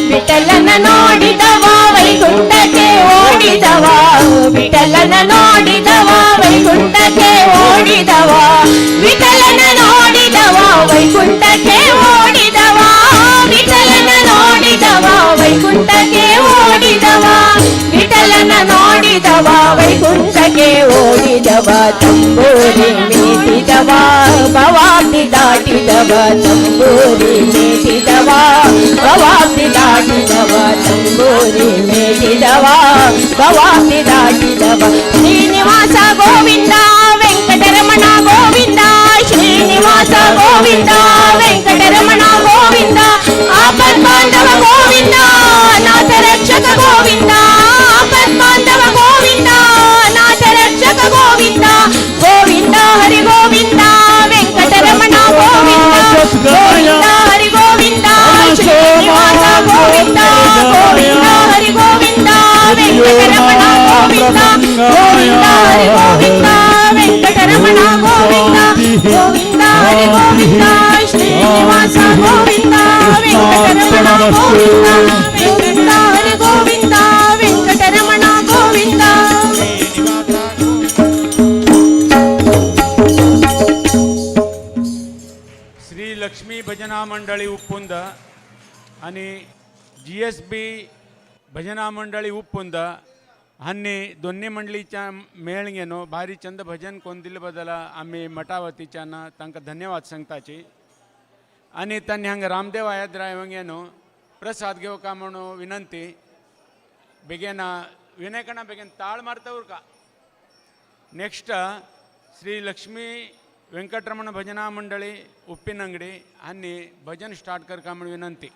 ವಿಠಲನ ನೋಡಿದವ ವೈಕುಂಠಕ್ಕೆ ಓಡಿದವ ವಿಠಲನ ನೋಡಿದವ ವೈಕುಂಠಕ್ಕೆ ಓಡಿದವ ವಿಠಲನ ನೋಡಿದವ ವೈಕುಂಠಕ್ಕೆ ಓಡಿದವ ವಿಠಲನ ನೋಡಿದವ ವೈಕುಂಠಕ್ಕೆ ಓಡಿದವ ವಿಠಲನ ನೋಡಿದವ ವೈಕುಂಠಕ್ಕೆ ಓಡಿದವ ತಂಬೂರಿ ಮೀಟಿದವ ಭವಾಬ್ದಿ ದಾಟಿದವ ತಂಬೂರಿ ಮೀಟಿದವ ಭವಾಬ್ದಿ ದಾಟಿದವ ತಂಬೂರಿ ಮೀಟಿದವ ಭವಾಬ್ದಿ ದಾಟಿದವ ಶ್ರೀನಿವಾಸ ಗೋವಿಂದ ವೆಂಕಟರಮಣ ಗೋವಿಂದ ಶ್ರೀನಿವಾಸ ಗೋವಿಂದ ವೆಂಕಟರಮಣ ಗೋವಿಂದ ಆಪತ್ ಬಾಂಧವ ಗೋವಿಂದ ನಾಥ ರಕ್ಷಕ ಗೋವಿಂದ ಆಪತ್ ಬಾಂಧವ ಗೋವಿಂದ ನಾಥ ರಕ್ಷಕ ಗೋವಿಂದ ಗೋವಿಂದ ಹರಿ ಗೋವಿಂದ ವೆಂಕಟರಮಣ ಗೋವಿಂದ ಗೋವಿಂದ ಹರಿ ಗೋವಿಂದ ಶ್ರೀನಿವಾಸ ಗೋವಿಂದ ಗೋವಿಂದ ಹರಿ ಗೋವಿಂದ ವೆಂಕಟರಮಣ ಗೋವಿಂದ ಗೋವಿಂದ ಹರಿ ಗೋವಿಂದ ವೆಂಕಟರಮಣ ಗೋವಿಂದ ಗೋವಿಂದ ಹರಿ ಗೋವಿಂದ ಶ್ರೀನಿವಾಸ ಗೋವಿಂದ ವೆಂಕಟರಮಣ ಗೋವಿಂದ ಗೋವಿಂದ ಹರಿ ಗೋವಿಂದ ವೆಂಕಟರಮಣ ಗೋವಿಂದ. श्री लक्ष्मी भजना मंडळी उपकुंद आणि GSB भजना मंडळी उप्पुंद हन्नी दोन्ही मंडळीच्या मेळगेनो भारी चंद भजन कोण दिले बदल आम्ही मठावतीच्यान तांकां धन्यवाद सांगताची आणि त्यांनी हांगा रामदेव आयाद्राय वंगेनो प्रसाद घेवका म्हणून विनंती बेगीन विनय कणा बेगीन ताळ मारता उरका नेक्स्ट श्री लक्ष्मी व्यंकटरमण भजना मंडळी उप्पिनंगडी हांनी भजन स्टार्ट करका म्हणून विनंती.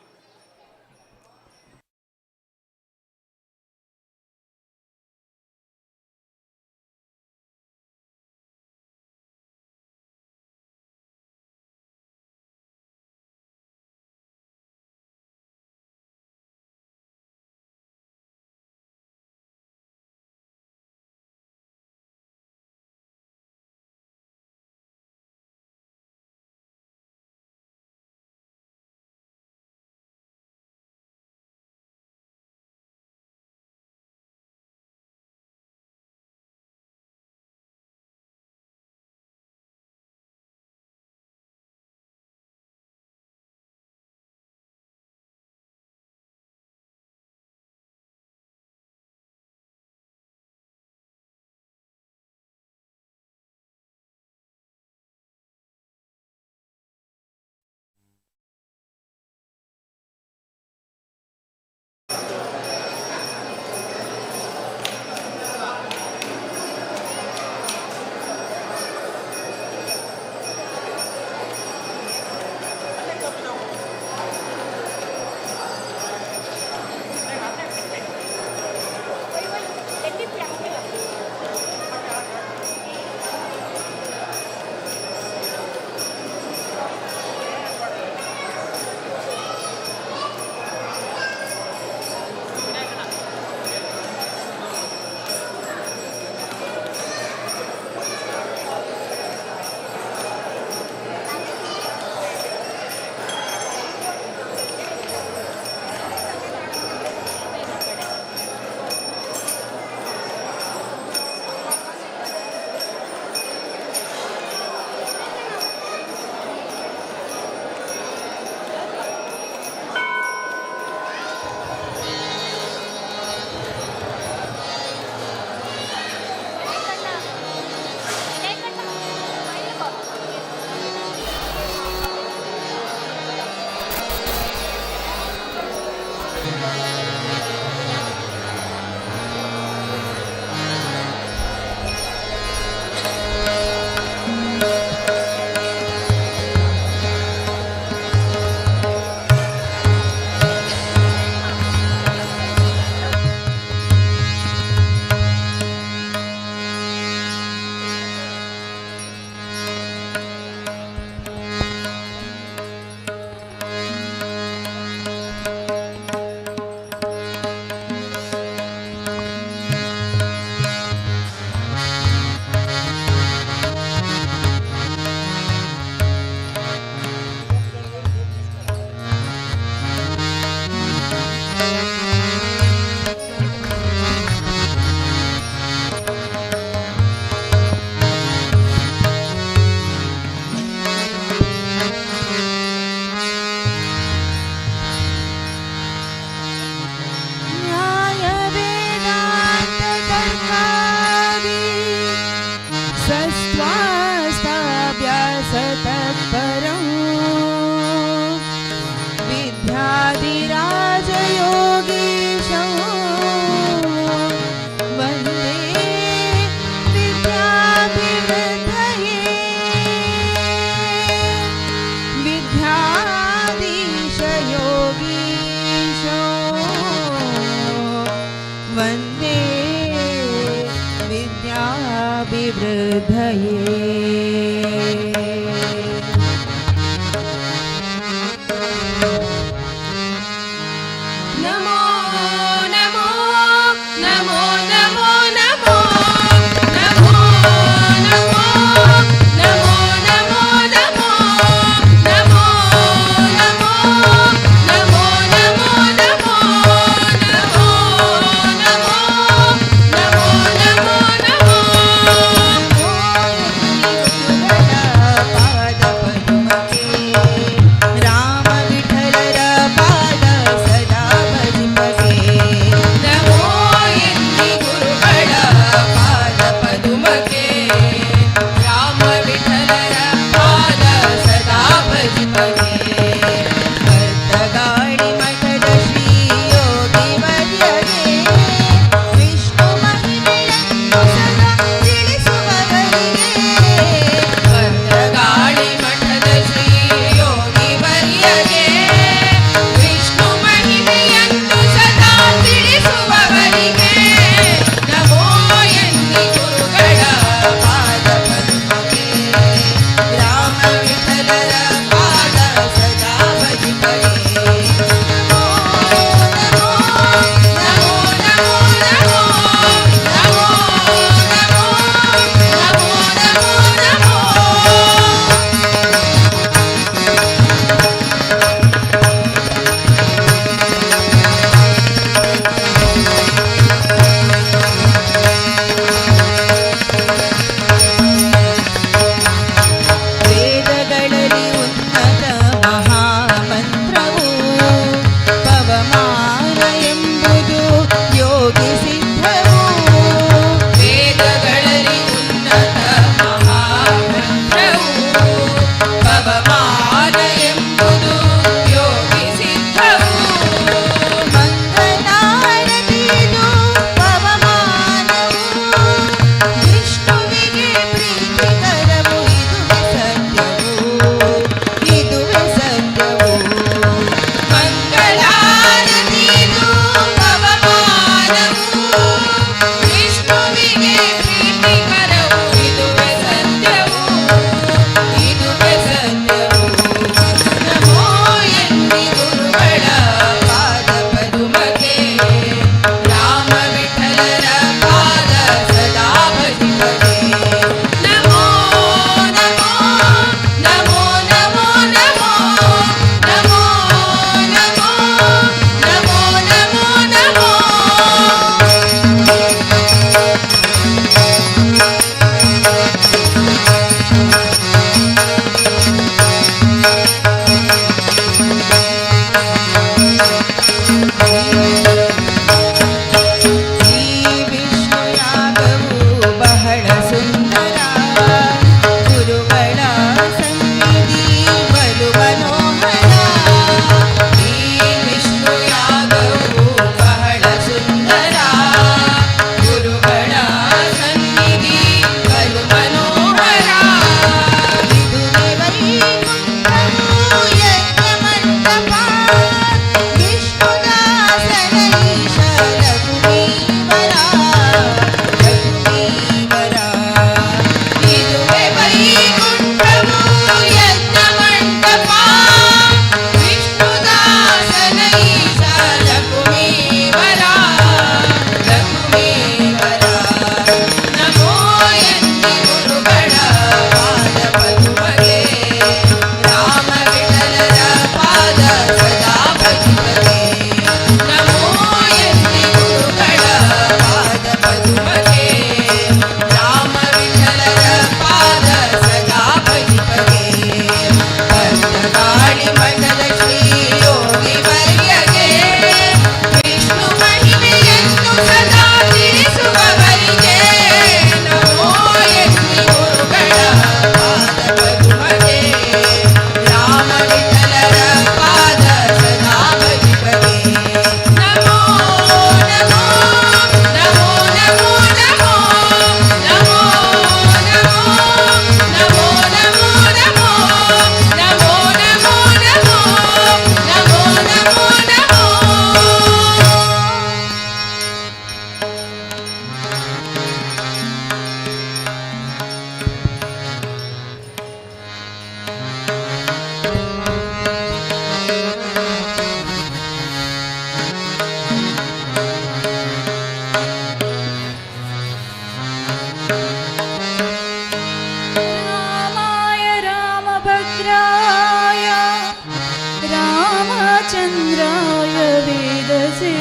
ಪವಮಾನ ಎಂಬುದು ಯೋಗಿ ಸಿದ್ಧವು ಮಂಗಳಾರತಿದು ಪವಮಾನವು ವಿಷ್ಣುವಿಗೆ ಪ್ರೀತಿಕರವು ಇದುವೇ ಸತ್ಯವು ಮಂಗಳಾರತಿದು ಪವಮಾನವು ವಿಷ್ಣುವಿಗೆ ಪ್ರೀತಿಕರವು ಇದುವೇ ಸತ್ಯವು ನಮೋ ಎನ್ನಿ ಗುರುಗಳ ಪಾದ ಪದುಮಗೆ ರಾಮ ವಿಠಲರ ಪಾದ ಸದಾ ಭಜಿಪಗೆ ನಮೋ ನಮೋ ನಮೋ ನಮೋ ನಮೋ ನಮೋ ನಮೋ ನಮೋ ನಮೋ ನಮೋ ಈ ವಿಷ್ಣು ಯಾಗವು ಬಹಳ ಸುಂದರ ಗುರುಗಳ ಸನ್ನಿಧಿ ಬಲು ಮನೋಹರ ಈ ವಿಷ್ಣು ಯಾಗವು ಬಹಳ ಸುಂದರ ಗುರುಗಳ ಸನ್ನಿಧಿ ಬಲು ಮನೋಹರ ಇದುವೇ ವೈಕುಂಠವು ಯಜ್ಞ ಮಂಟಪ ವಿಷ್ಣುದಾಸನ ಈಶ ರಘುವೀವರ ಇದುವೇ ವೈಕುಂಠವು ಯಜ್ಞ ಮಂಟಪ ವಿಷ್ಣುದಾಸನ ಈಶ ರಘುವೀವರ ನಮೋ ಎನ್ನಿ ಗುರುಗಳ ಪಾದ ಪದುಮಗೆ ರಾಮ ವಿಠಲರ ಪಾದ ಸದಾ ಭಜಿಪಗೆ ನಮೋ ಎನ್ನಿ ಗುರುಗಳ ಪಾದ ಪದುಮಗೆ ರಾಮ ವಿಠಲರ ಪಾದ ಸದಾ ಭಜಿಪಗೆ ಭಕ್ತಗಾಳಿ ಮಠದ ಶ್ರೀ ಯೋಗಿ ವರ್ಯಗೆ ವಿಷ್ಣು ಮಹಿಮೆಯನ್ನು ಸದಾ ತಿಳಿಸುವವರಿಗೆ ನಮೋ ಎನ್ನಿ ಗುರುಗಳ ಪಾದ ಪದುಮಗೆ ರಾಮ ವಿಠಲರ ಪಾದ ಸದಾ ಭಜಿಪಗೆ ನಮೋ ನಮೋ ನಮೋ ನಮೋ ನಮೋ ನಮೋ ನಮೋ ನಮೋ ನಮೋ ನಮೋ ನಮೋ ನಮೋ ನಮೋ ನಮೋ ನಮೋ रामाय रामभद्राय रामचन्द्राय वेदसे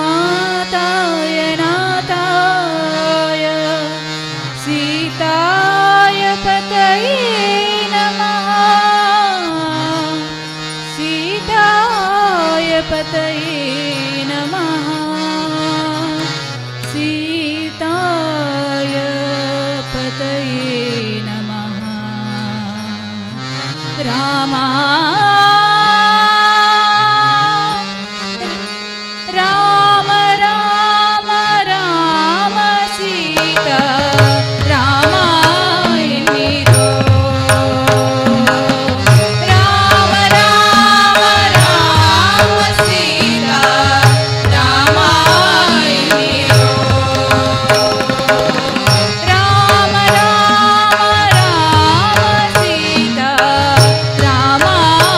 रघुनाथाय नाथाय सीताय पतये नमः सीताय पतये नमः सीताय पतये नमः रामा राम राम राम सीता रामायणिरो राम राम राम सीता रामायणिरो राम राम राम सीता रामायणिरो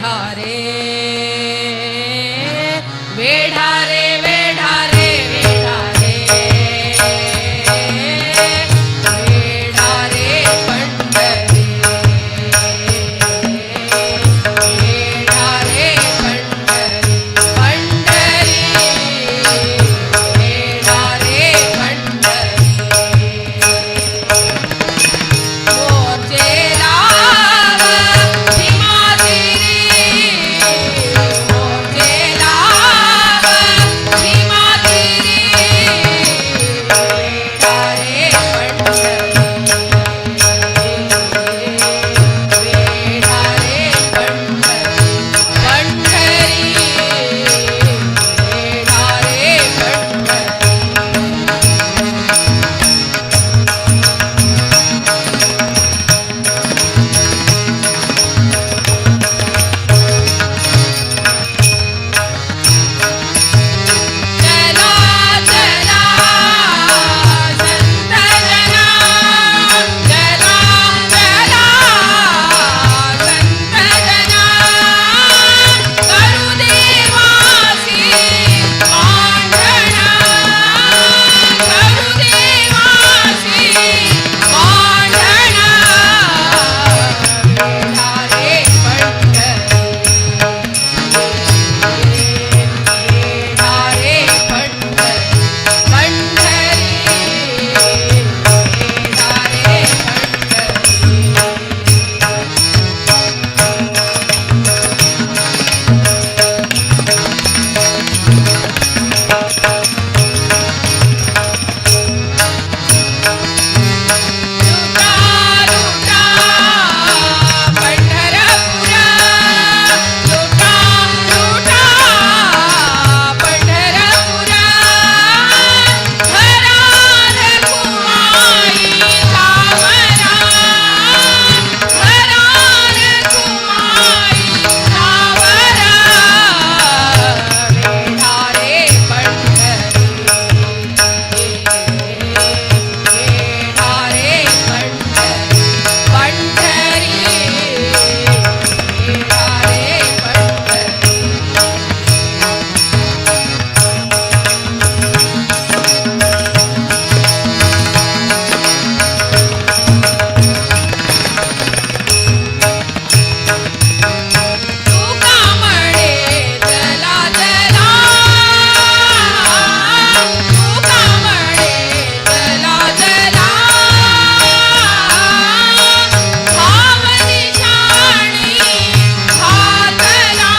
वेढारे वेढारे वेढारे वेढारे पंढरी वेढारे पंढरी पंढरी वेढारे पंढरी मोर्चे लाव भीमागिरी मोर्चे लाव भीमागिरी वेढारे पंढरी वेढारे पंढरी पंढरी वेढारे पंढरी चला चला संत जना चला चला संत जना करू देवासी मांडणा करू देवासी मांडणा वेढारे पंढरी वेढारे पंढरी पंढरी वेढारे पंढरी लुटा लुटा पंढरपुरा लुटा लुटा पंढरपुरा घरात कुमाई सावरा घरात कुमाई सावरा वेढारे पंढरी वेढारे पंढरी पंढरी वेढारे पंढरी तुका म्हणे चला चला तुका म्हणे चला चला भाव निशाणी घातला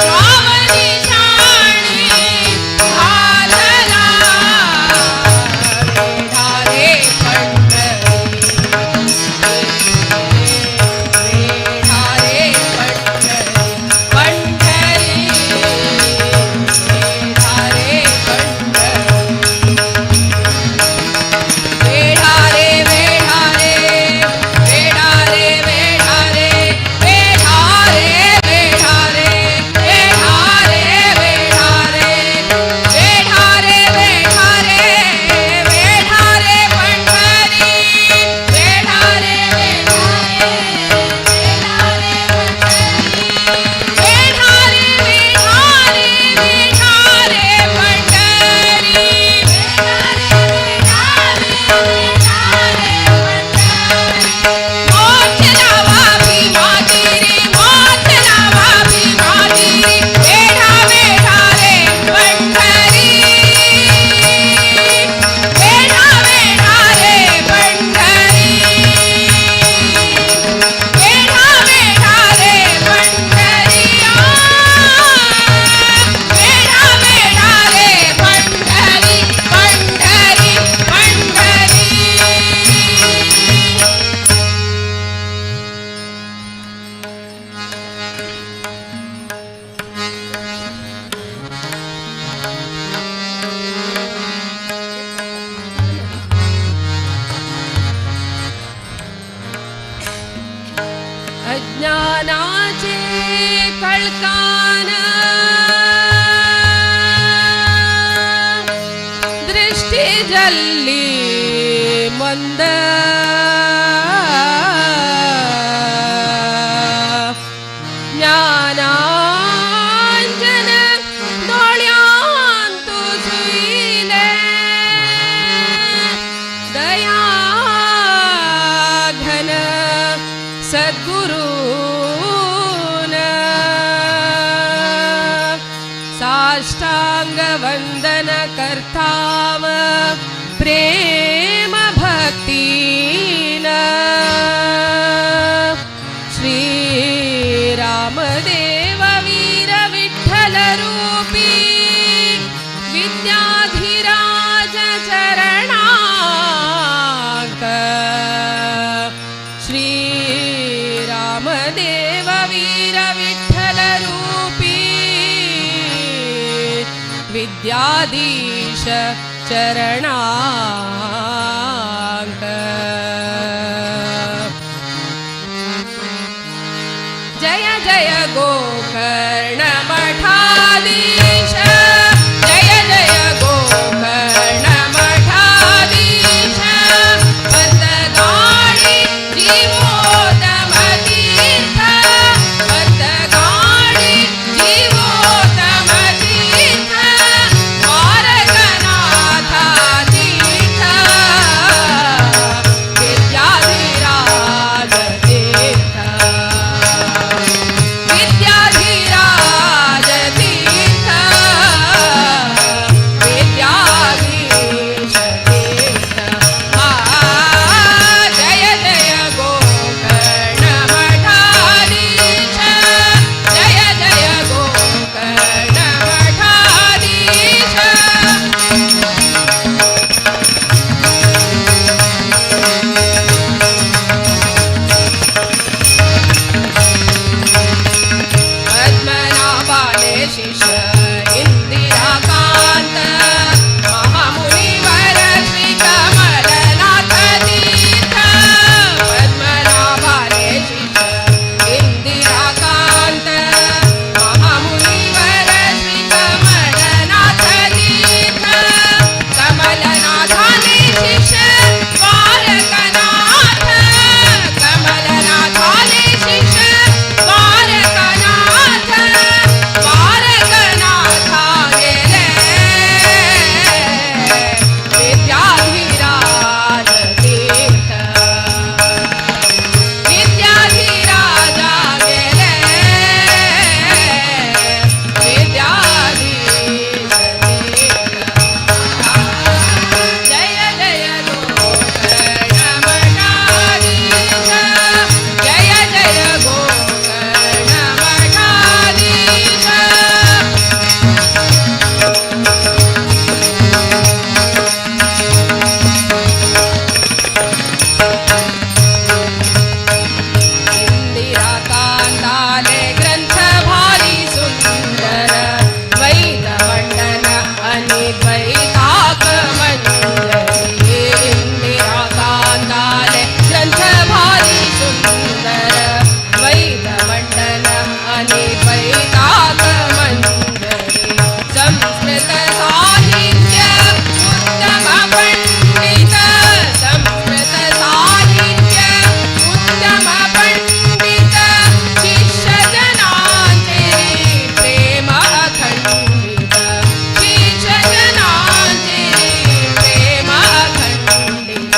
भाव निशाणी घातला वेढारे पंढरी वेढारे पंढरी पंढरी वेढारे पंढरी वेढारे वेढारे वेढारे वेढारे वेढारे वेढारे वेढारे वेढारे वेढारे वेढारे वेढारे पंढरी वेढारे वेढारे वेढारे पंढरी वेढारे वेढारे वेढारे पंढरी मोक्ष लावा भीमागिरी मोक्ष लावा भीमागिरी वेढा वेढारे पंढरी वेढा वेढारे पंढरी वेढा वेढारे पंढरी वेढा वेढारे पंढरी पंढरी पंढरी अज्ञानाचे कळकान दृष्टी जल्ली मंद विद्याधीश चरणांक जय जय गोकर्ण मठाधीश जय जय गोकर्ण मठाधीश पतगाडी जीवोत्तम तीर्थ पतगाडी जीवोत्तम तीर्थ द्वारकनाथ तीर्थ विद्याधिराज तीर्थ विद्याधिराज तीर्थ विद्याधीश तीर्थ जय जय गोकर्ण मठाधीश जय जय गोकर्ण मठाधीश पद्मनाभाले शिष इंदिराकांत महामुनिवर श्री कमलनाथ तीर्थ पद्मनाभाले शिष इंदिराकांत महामुनिवर श्री कमलनाथ तीर्थ कमलनाथाने शिष द्वारकनाथ कमलनाथाने शिष द्वारकनाथ द्वारकनाथा गेले विद्याधिराज तीर्थ विद्याधिराजा गेले विद्याधीश तीर्थ जय जय गोकर्ण मठाधीश जय जय गोकर्ण मठाधीश इंदिराकांताले ग्रंथ भारी सुंदर वैद मंडन आणि द्वैताक मंजरी इंदिराकांताले ग्रंथ भारी सुंदर वैद मंडन आणि द्वैताक मंजरी संस्कृत साहित्य उत्तम पंडित संस्कृत साहित्य उत्तम पंडित शिष्य जनांचे प्रेम अखंडित शिष्य जनांचे प्रेम अखंडित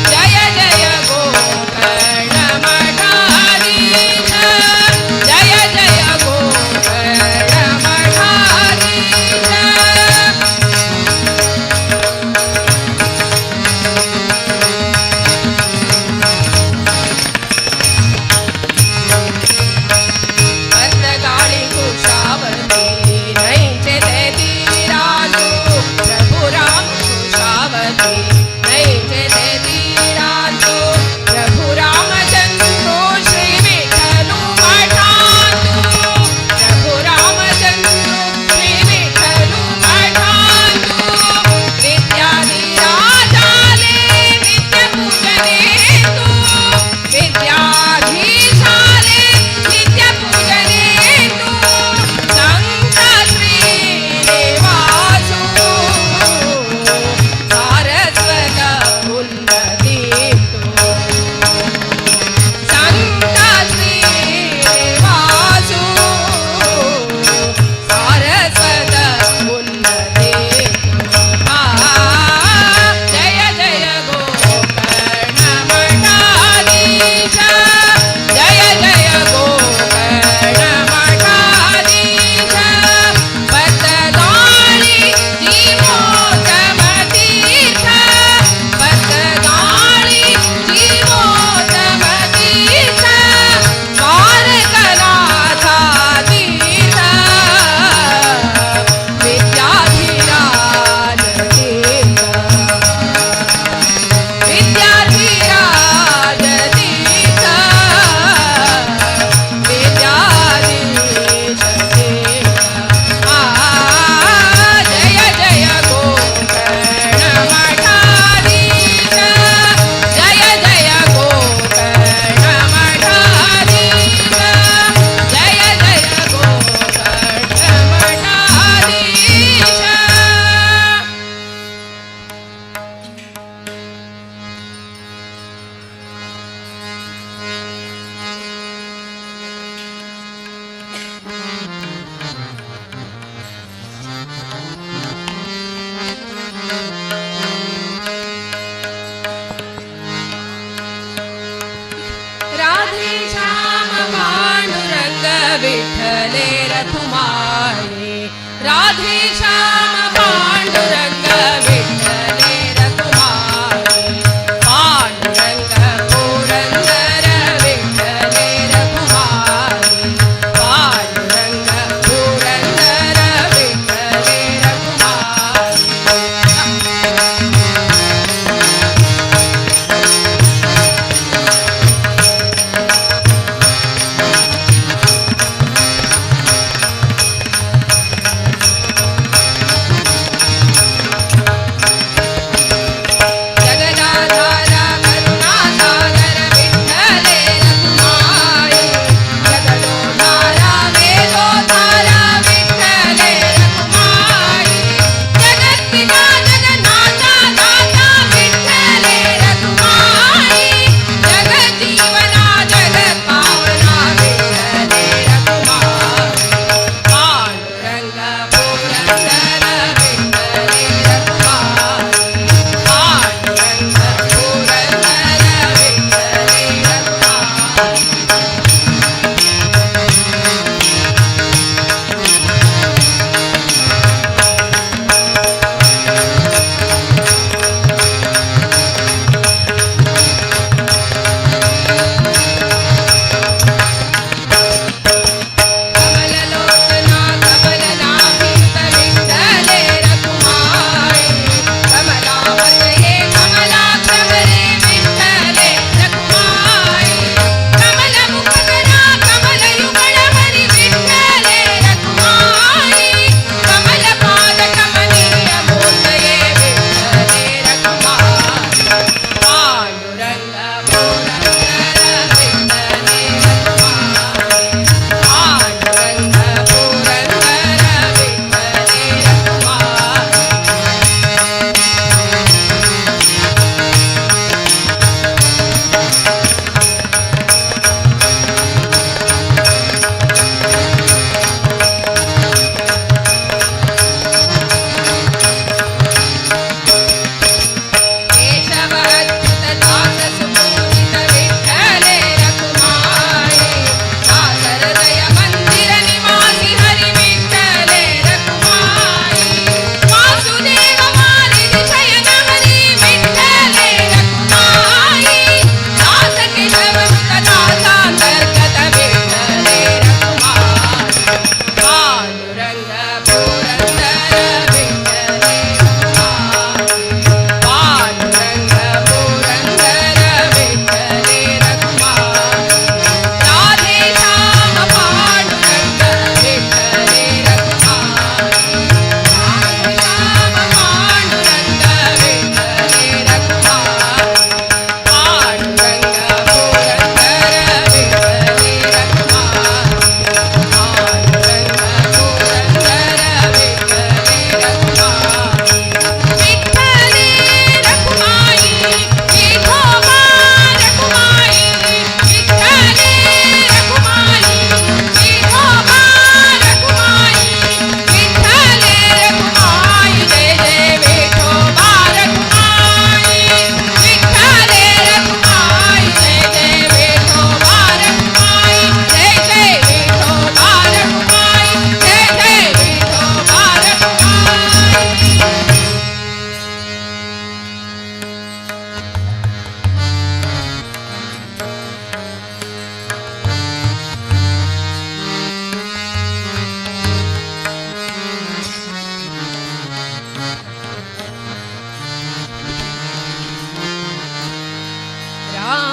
जय जय गोकर्ण मठाधीश जय जय गोकर्ण मठाधीश पतगाडी कुशावती नैचे ते तीराजू प्रभु राम कुशावती नैचे ते तीराजू प्रभु रामचंद्र श्री विठ्ठलू मठातू प्रभु रामचंद्र श्री विठ्ठलू मठातू विद्याधिराजाले नित्य पूजने तू विद्याधीशाले नित्य पूजने तू संत श्री देवासू सारस्वती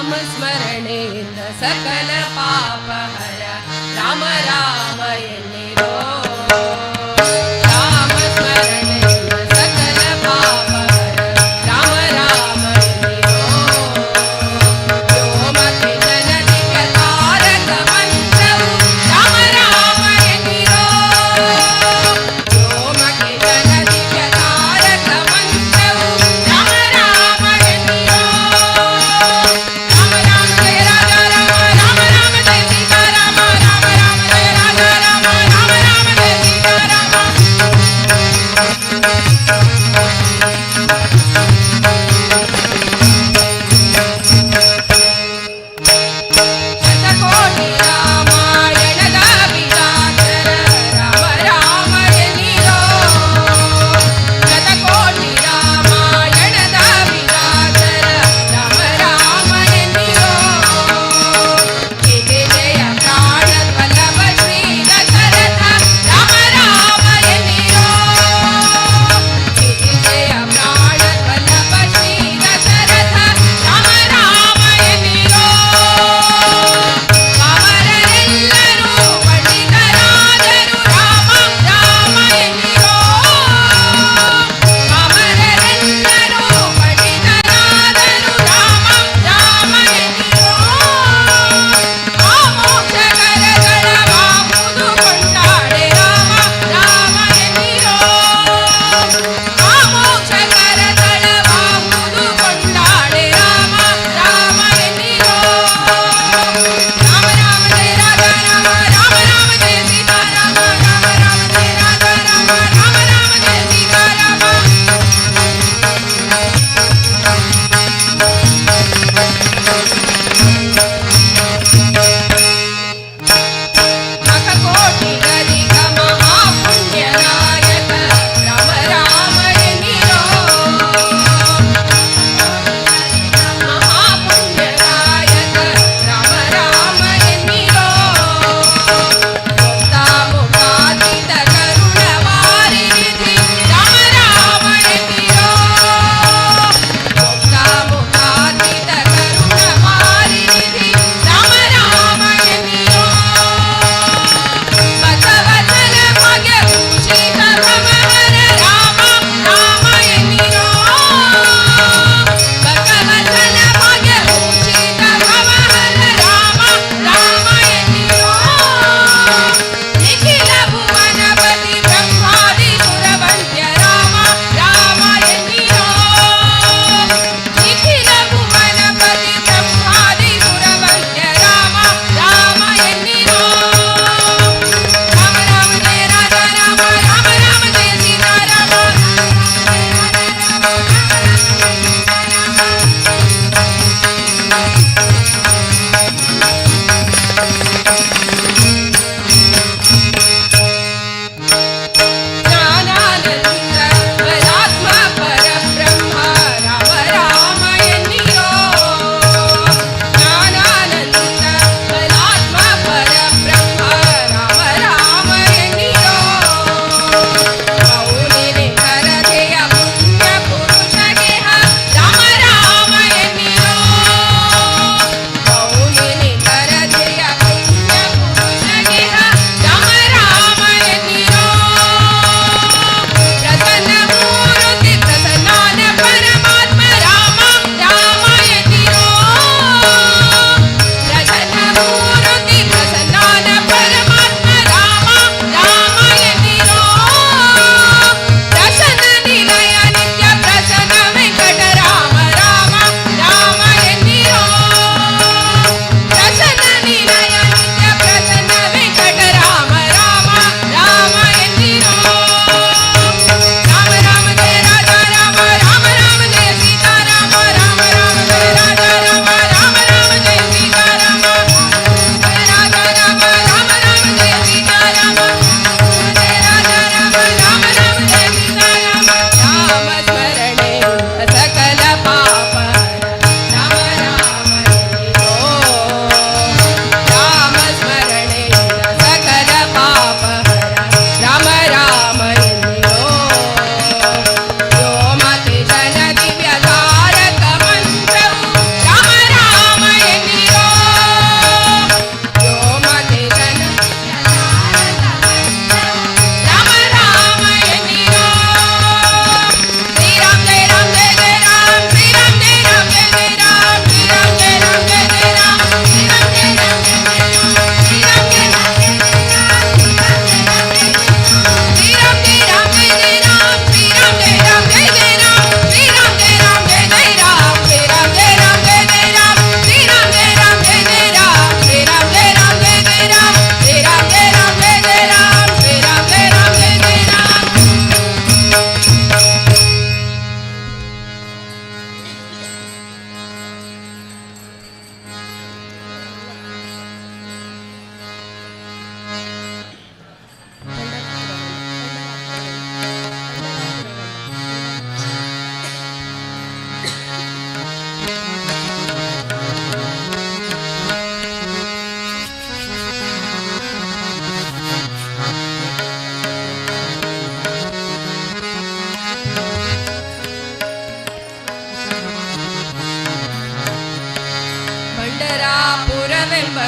ರಾಮ ಸ್ಮರಣೆಯಿಂದ ಸಕಲ ಪಾಪ ಹರ ರಾಮ ರಾಮ ಎನ್ನಿರೋ ರಾಮ ಸ್ಮರಣೆಯಿಂದ ಸಕಲ ಪಾಪ ಹರ ರಾಮ ರಾಮ ಎನ್ನಿರೋ ವ್ಯೋಮಕ್ಕೆ ಜನನಿಗೆ ತಾರಕ ಮಂತ್ರವು ರಾಮ ರಾಮ ಎನ್ನಿರೋ ವ್ಯೋಮಕ್ಕೆ ಜನನಿಗೆ ತಾರಕ ಮಂತ್ರವು ರಾಮ ರಾಮ ಎನ್ನಿರೋ ರಾಮ ರಾಮ ಜಯ ರಾಜ ರಾಮ ರಾಮ ರಾಮ ಜಯ ಸೀತಾರಾಮ ರಾಮ ರಾಮ ಜಯ ರಾಜ ರಾಮ ರಾಮ ರಾಮ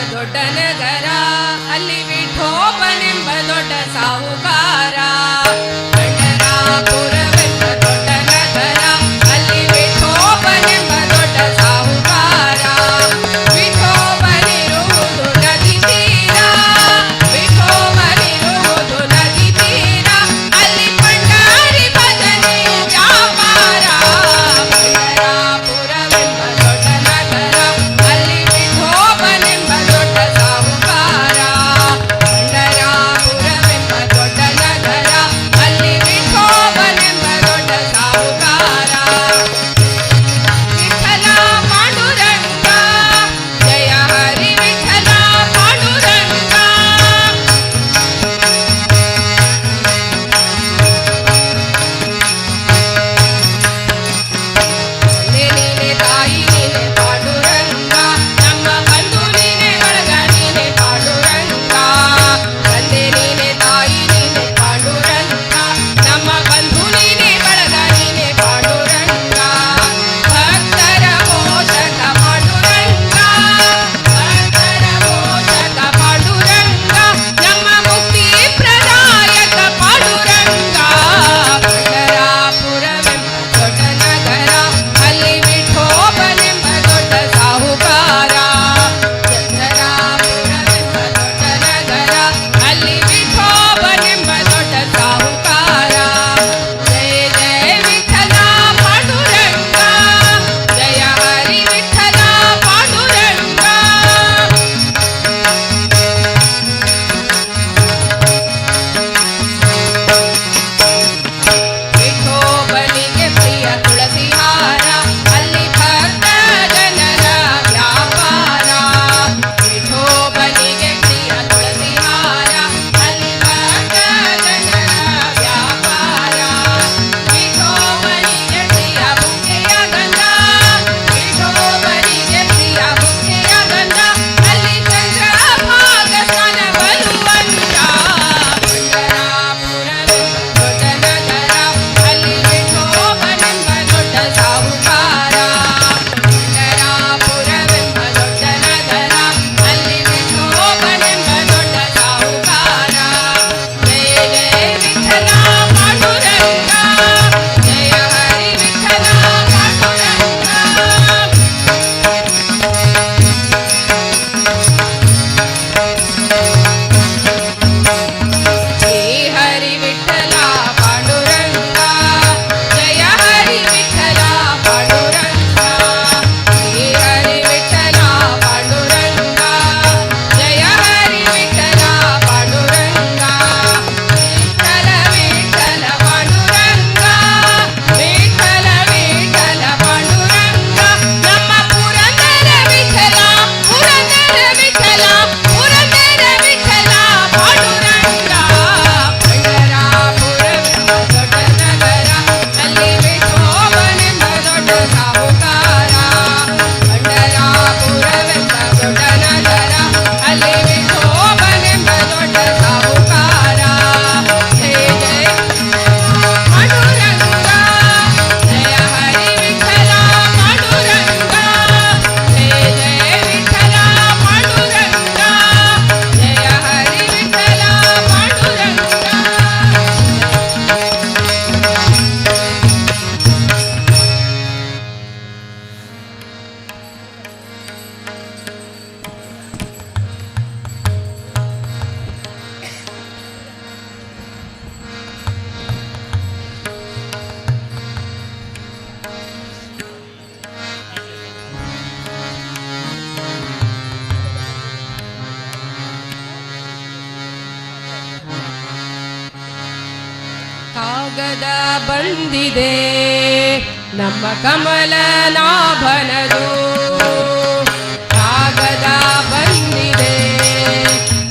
ದೊಡ್ಡ ನಗರ ಅಲ್ಲಿ ವಿಠೋಬನೆಂಬ ದೊಡ್ಡ ಸಾಹುಕಾರ ಪಂಡರಾಪುರವೆಂಬ ದೊಡ್ಡ ನಗರ ಅಲ್ಲಿ ವಿಠೋಬನೆಂಬ ದೊಡ್ಡ ಸಾಹುಕಾರ ವಿಠೋಬನಿರುವುದು ನದಿ ತೀರ ವಿಠೋಬನಿರುವುದು ನದಿ ತೀರ ಅಲ್ಲಿ ಪಂಡಾರಿ ಭಜನೆ ವ್ಯಾಪಾರ ಪಂಡರಾಪುರವೆಂಬ ದೊಡ್ಡ ನಗರ ಅಲ್ಲಿ ವಿಠೋಬನೆಂಬ ದೊಡ್ಡ ಸಾಹುಕಾರ ಪಂಡರಾಪುರವೆಂಬ ದೊಡ್ಡ ನಗರ ಅಲ್ಲಿ ವಿಠೋಬನೆಂಬ ದೊಡ್ಡ ಸಾಹುಕಾರ ವಿಠಲ ಪಾಂಡುರಂಗ ಜಯ ಹರಿ ವಿಠಲ ಪಾಂಡುರಂಗ ನೀನೆ ತಾಯಿ ನೀನೆ ಪಾಂಡುರಂಗ ನಮ್ಮ ಬಂಧು ನೀನೆ ಬಳಗ ನೀನೆ ಪಾಂಡುರಂಗ ತಂದೆ ನೀನೆ ತಾಯಿ ನೀನೆ ಪಾಂಡುರಂಗ ನಮ್ಮ ಬಂಧು ನೀನೆ ಬಳಗ ನೀನೆ ಪಾಂಡುರಂಗ ಭಕ್ತರ ಮೋಚಕ ಪಾಂಡುರಂಗ ಭಕ್ತರ ಮೋಚಕ ಪಾಂಡುರಂಗ ನಮ್ಮ ಮುಕ್ತಿ ಪ್ರದಾಯಕ ಪಾಂಡುರಂಗ ಪಂಡರಾಪುರವೆಂಬ ದೊಡ್ಡ ನಗರ ಅಲ್ಲಿ ವಿಠೋಬನೆಂಬ ದೊಡ್ಡ ಸಾಹುಕಾರ ಚಂದ್ರರಾಪುರವೆಂಬ ದೊಡ್ಡ ನಗರ ಅಲ್ಲಿ ವಿಠೋಬನೆಂಬ ದೊಡ್ಡ ಸಾಹುಕಾರ ಜಯ ಜಯ ವಿಠಲ ಪಾಂಡುರಂಗ ಜಯ ಹರಿ ವಿಠಲ ಪಾಂಡುರಂಗ ವಿಠೋಬನಿಗೆ ಪ್ರಿಯ ತುಳಸಿ ಹಾರ ಅಲ್ಲಿ ಭಕ್ತ ಜನರ ವ್ಯಾಪಾರ ವಿಠೋಬನಿಗೆ ಪ್ರಿಯ ತುಳಸಿ ಹಾರ ಅಲ್ಲಿ ಭಕ್ತ ಜನರ ವ್ಯಾಪಾರ ವಿಠೋಬನಿಗೆ ಪ್ರಿಯ ಬುಕ್ಕೆಯ ಗಂಧ ವಿಠೋಬನಿಗೆ ಪ್ರಿಯ ಬುಕ್ಕೆಯ ಗಂಧ ಅಲ್ಲಿ ಚಂದ್ರಭಾಗ ಸ್ನಾನ ಬಲುವಂತ ಪಂಡರಾಪುರವೆಂಬ ದೊಡ್ಡ ನಗರ ಅಲ್ಲಿ ವಿಠೋಬನೆಂಬ ದೊಡ್ಡ ಸಾಹುಕಾರ ಪಂಡರಾಪುರವೆಂಬ ದೊಡ್ಡ ನಗರ ಅಲ್ಲಿ ವಿಠೋಬನೆಂಬ ದೊಡ್ಡ ಸಾಹುಕಾರ ಜಯ ಜಯ ವಿಠಲ ಪಾಂಡುರಂಗ ಜಯ ಹರಿ ವಿಠಲ ಪಾಂಡುರಂಗ ಶ್ರೀ ಹರಿ ವಿಠಲ ಪಾಂಡುರಂಗ ಜಯ ಹರಿ ವಿಠಲ ಪಾಂಡುರಂಗ ಶ್ರೀ ಹರಿ ವಿಠಲ ಪಾಂಡುರಂಗ ಜಯ ಹರಿ ವಿಠಲ ಪಾಂಡುರಂಗ ವಿಠಲ ವಿಠಲ ಪಾಂಡುರಂಗ ವಿಠಲ ವಿಠಲ ಪಾಂಡುರಂಗ ನಮ್ಮ ಪುರಂದರ ವಿಠಲ ಪುರಂದರ ವಿಠಲ ಪುರಂದರ ವಿಠಲ ಪಾಂಡುರಂಗ ಪಂಡರಾಪುರವೆಂಬ ದೊಡ್ಡ ನಗರ ಅಲ್ಲಿ ವಿಠೋಬನೆಂಬ ದೊಡ್ಡ ಸಾಹುಕಾರ ಪಂಡರಾಪುರವೆಂಬ ದೊಡ್ಡ ನಗರ ಅಲ್ಲಿ ವಿಠೋಬನೆಂಬ ದೊಡ್ಡ ಸಾಹುಕಾರ ಜಯ ಜಯ ಪಾಂಡುರಂಗ ಜಯ ಹರಿ ವಿಠಲ ಪಾಂಡುರಂಗ ಜಯ ಜಯ ವಿಠಲ ಪಾಂಡುರಂಗ ಜಯ ಹರಿ ವಿಠಲ ಪಾಂಡುರಂಗ ಕಾಗದ ಬಂದಿದೆ ನಮ್ಮ ಕಮಲನಾಭನದು ಕಾಗದ ಬಂದಿದೆ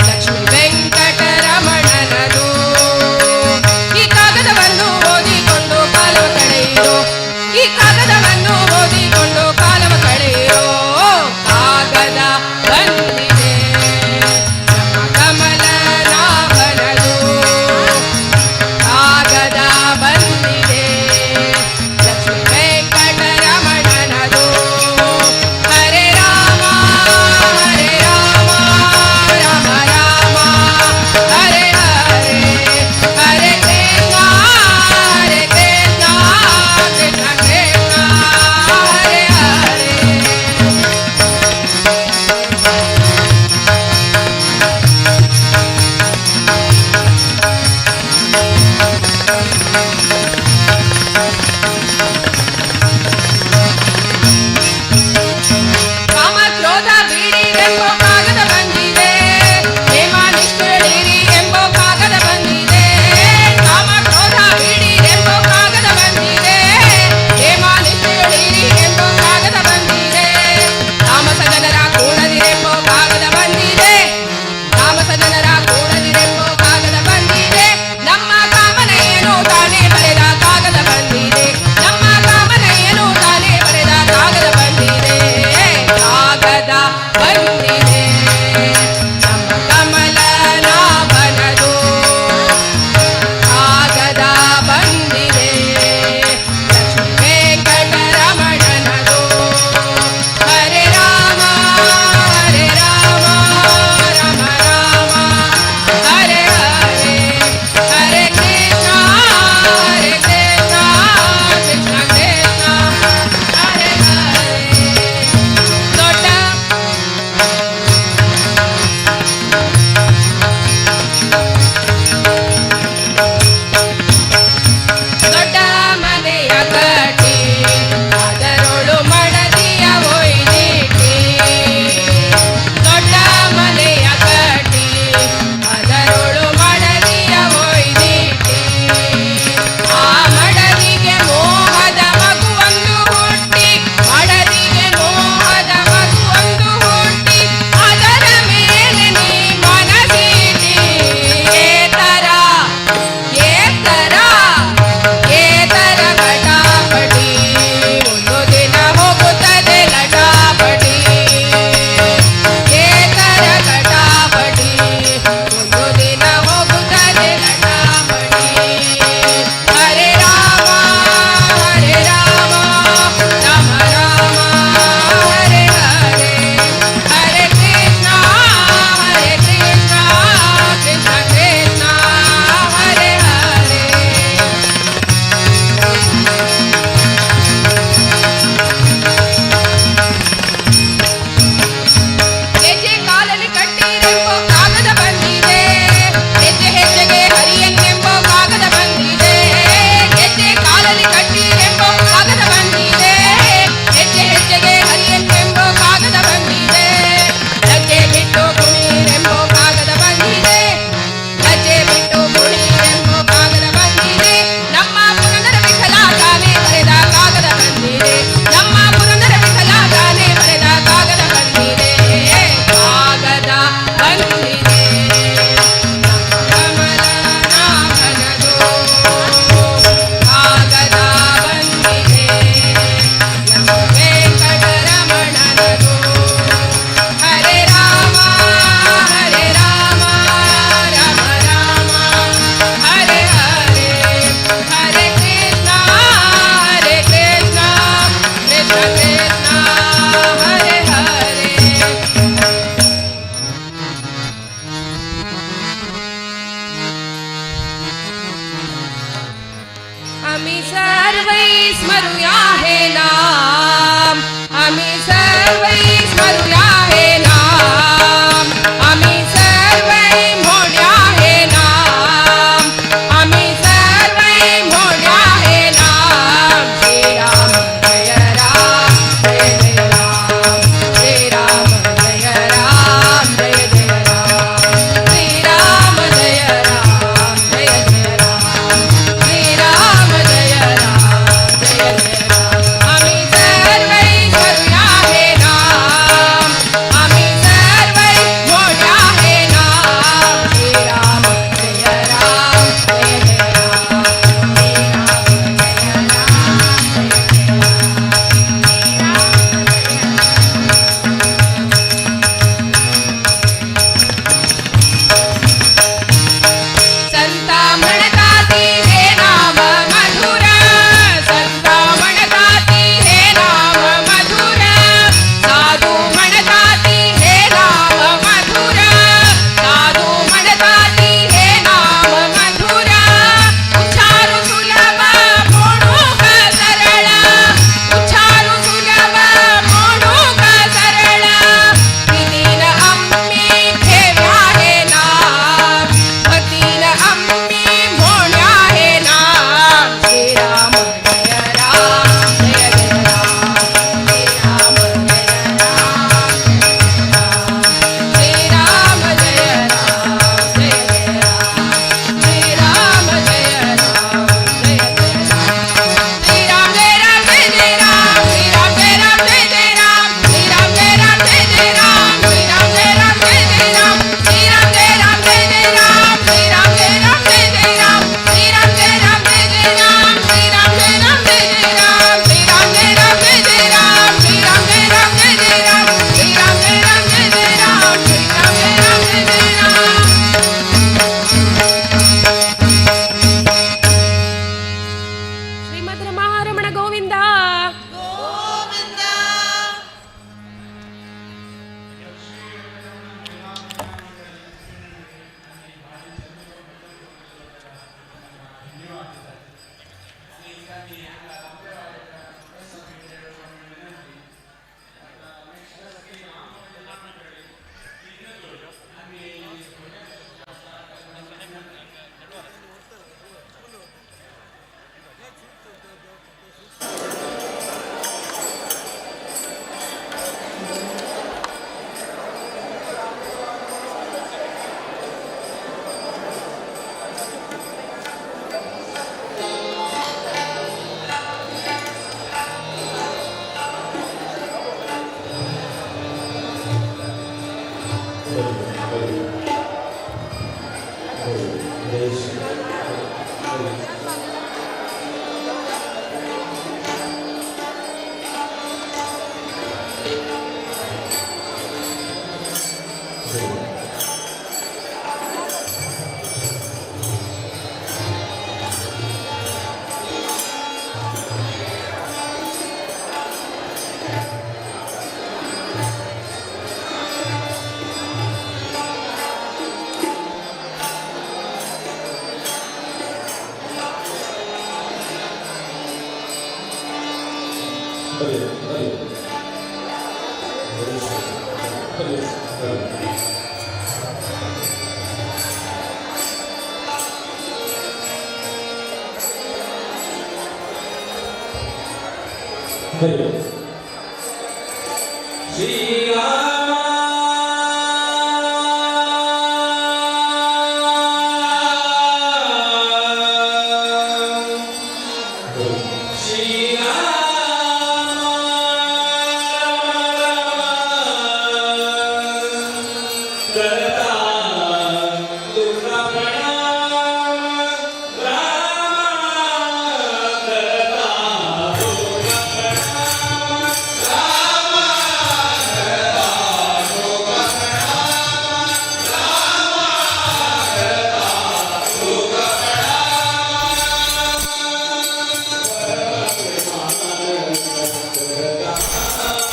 ಲಕ್ಷ್ಮೀ ವೆಂಕಟರಮಣನದು ಈ ಕಾಗದವನ್ನು ಓದಿಕೊಂಡು ಕಾಲವ ಕಳೆಯಿರೋ ಈ ಕಾಗದವನ್ನು ಓದಿಕೊಂಡು ಕಾಲವ ಕಳೆಯಿರೋ ಕಾಗದ ಬಂದಿದೆ ನಮ್ಮ ಕಮಲನಾಭನದು ಕಾಗದ ಬಂದಿದೆ ಲಕ್ಷ್ಮೀ ವೆಂಕಟರಮಣನ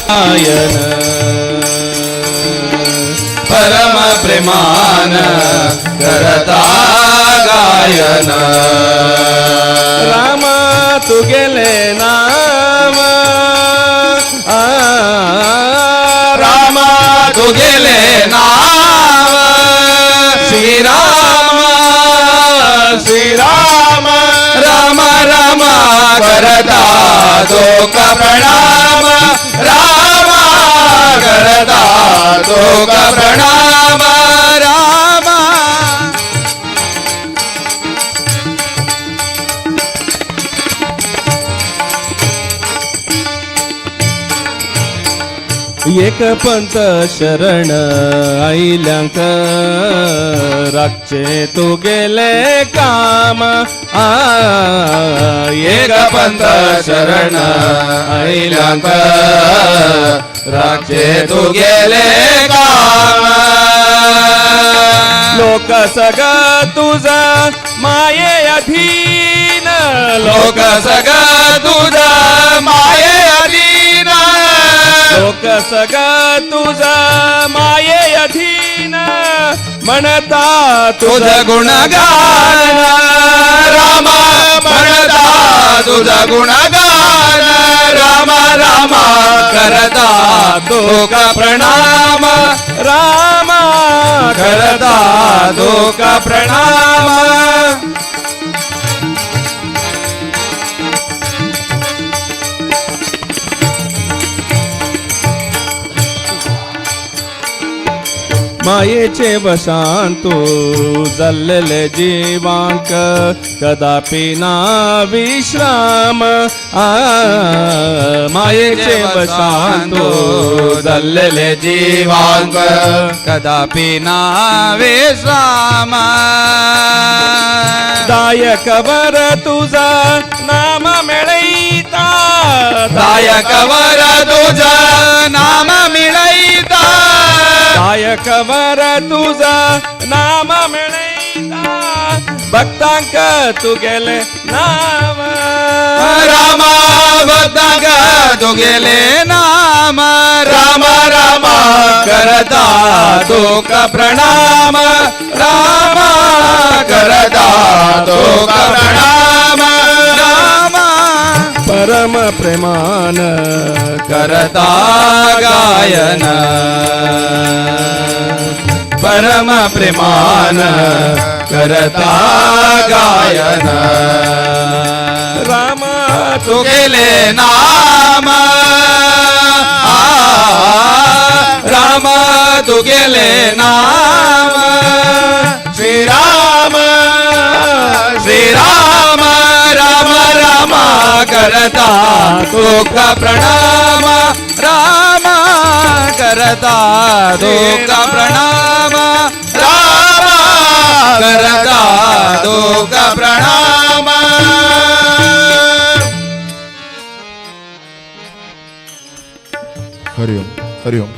गायन परम प्रेमान करता गायन राम तू गेले नाम राम तू गेले नाम श्रीराम श्रीराम राम राम करता तो का प्रणाम राम करता तो का प्रणाम राम एक पंथ शरण आईल्यांक राखचे तू गेले काम एक पंथ शरण आईल्यांक राखचे तू गेले काम लोक सग तुझा माये अधीन लोक सग तुझा माये अधीन लोक सग तुझा माये अधीन म्हणता तुझ गुणगान राम म्हणता तुझ गुणगान राम राम करता तो का प्रणाम राम करता तो का प्रणाम मायेचे वशान तू जल्लेले जीवांक कदापि ना विश्राम मायेचे वशान तू जल्लेले जीवांक कदापि ना विश्राम दायक वर तुझा नाम मिळैता दायक वर तुझा नाम मिळैता दायक वर तुझा नाम मिळैता भक्तांक तू गेले नाम राम भक्तांक तू गेले नाम राम राम करता तो का प्रणाम राम करता तो का प्रणाम राम परम प्रेमान करता गायन परम प्रेमान करता गायन राम तू गेले नाम राम तू गेले नाम श्रीराम श्रीराम राम राम करता तो का प्रणाम राम करता तो का प्रणाम राम करता तो का प्रणाम हरिओम हरिओम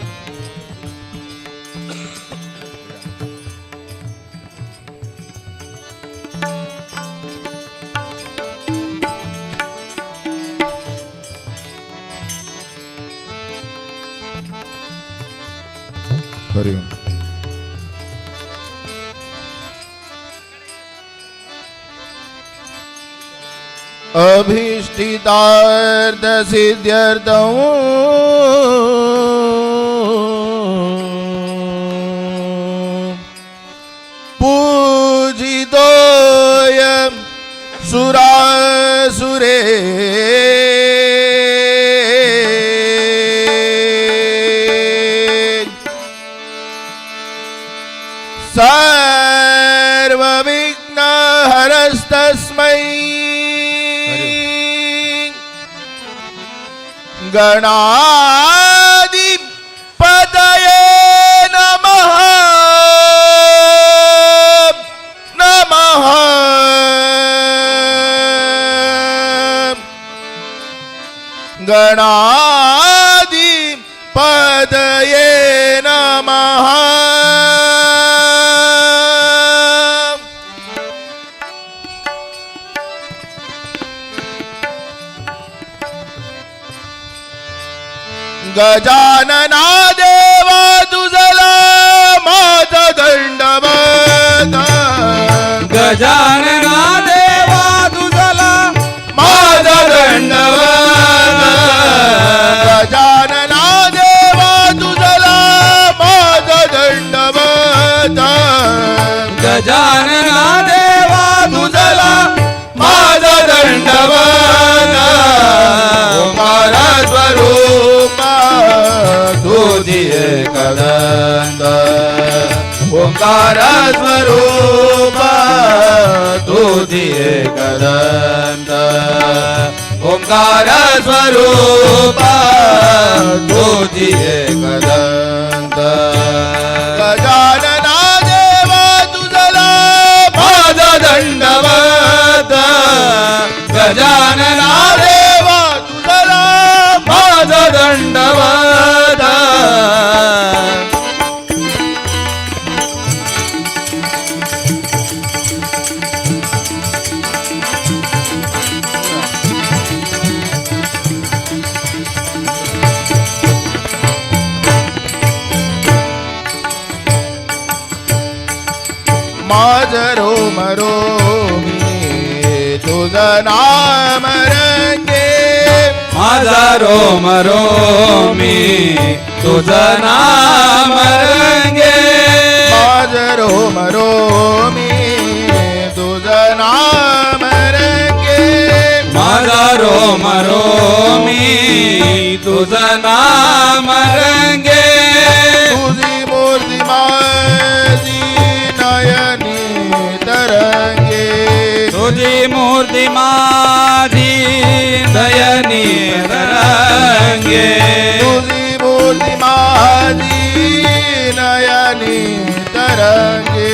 हरिओम अभीष्टितार्थ सिद्ध्यर्थं सुरासुरे सर्व विघ्न हरस्तस्मै गणाधिपतये नमः नमः गणाधिपतये नमः गजानना देवा तुझला माझा दंडवत गजानना देवा तुझला माझा दंडवत गजानना देवा तुझला माझा दंडवत गजानना देवा तुझला माझा दंडवत ओंकार स्वरूप तुझी एकदंत ओंकार स्वरूप तुझी एकदंत ओंकार स्वरूप तुझी एकदंत गजानना देवा तुझला माझा दंडवत गजानना देवा तुझला माझा दंडवत माझरो मरो मी तुझं नाम रंगे माझा रोम रोमी तुझं नाम रंगे माझरो मरो मी तुझं नाम रंगे माझा रोम रोमी तुझं नाम रंगे तुझी मूर्ती माझी नयनी तरंगे तुझी मूर्ती माझी दयनी तरंगे तुझी मूर्ती माझी नयनी तरंगे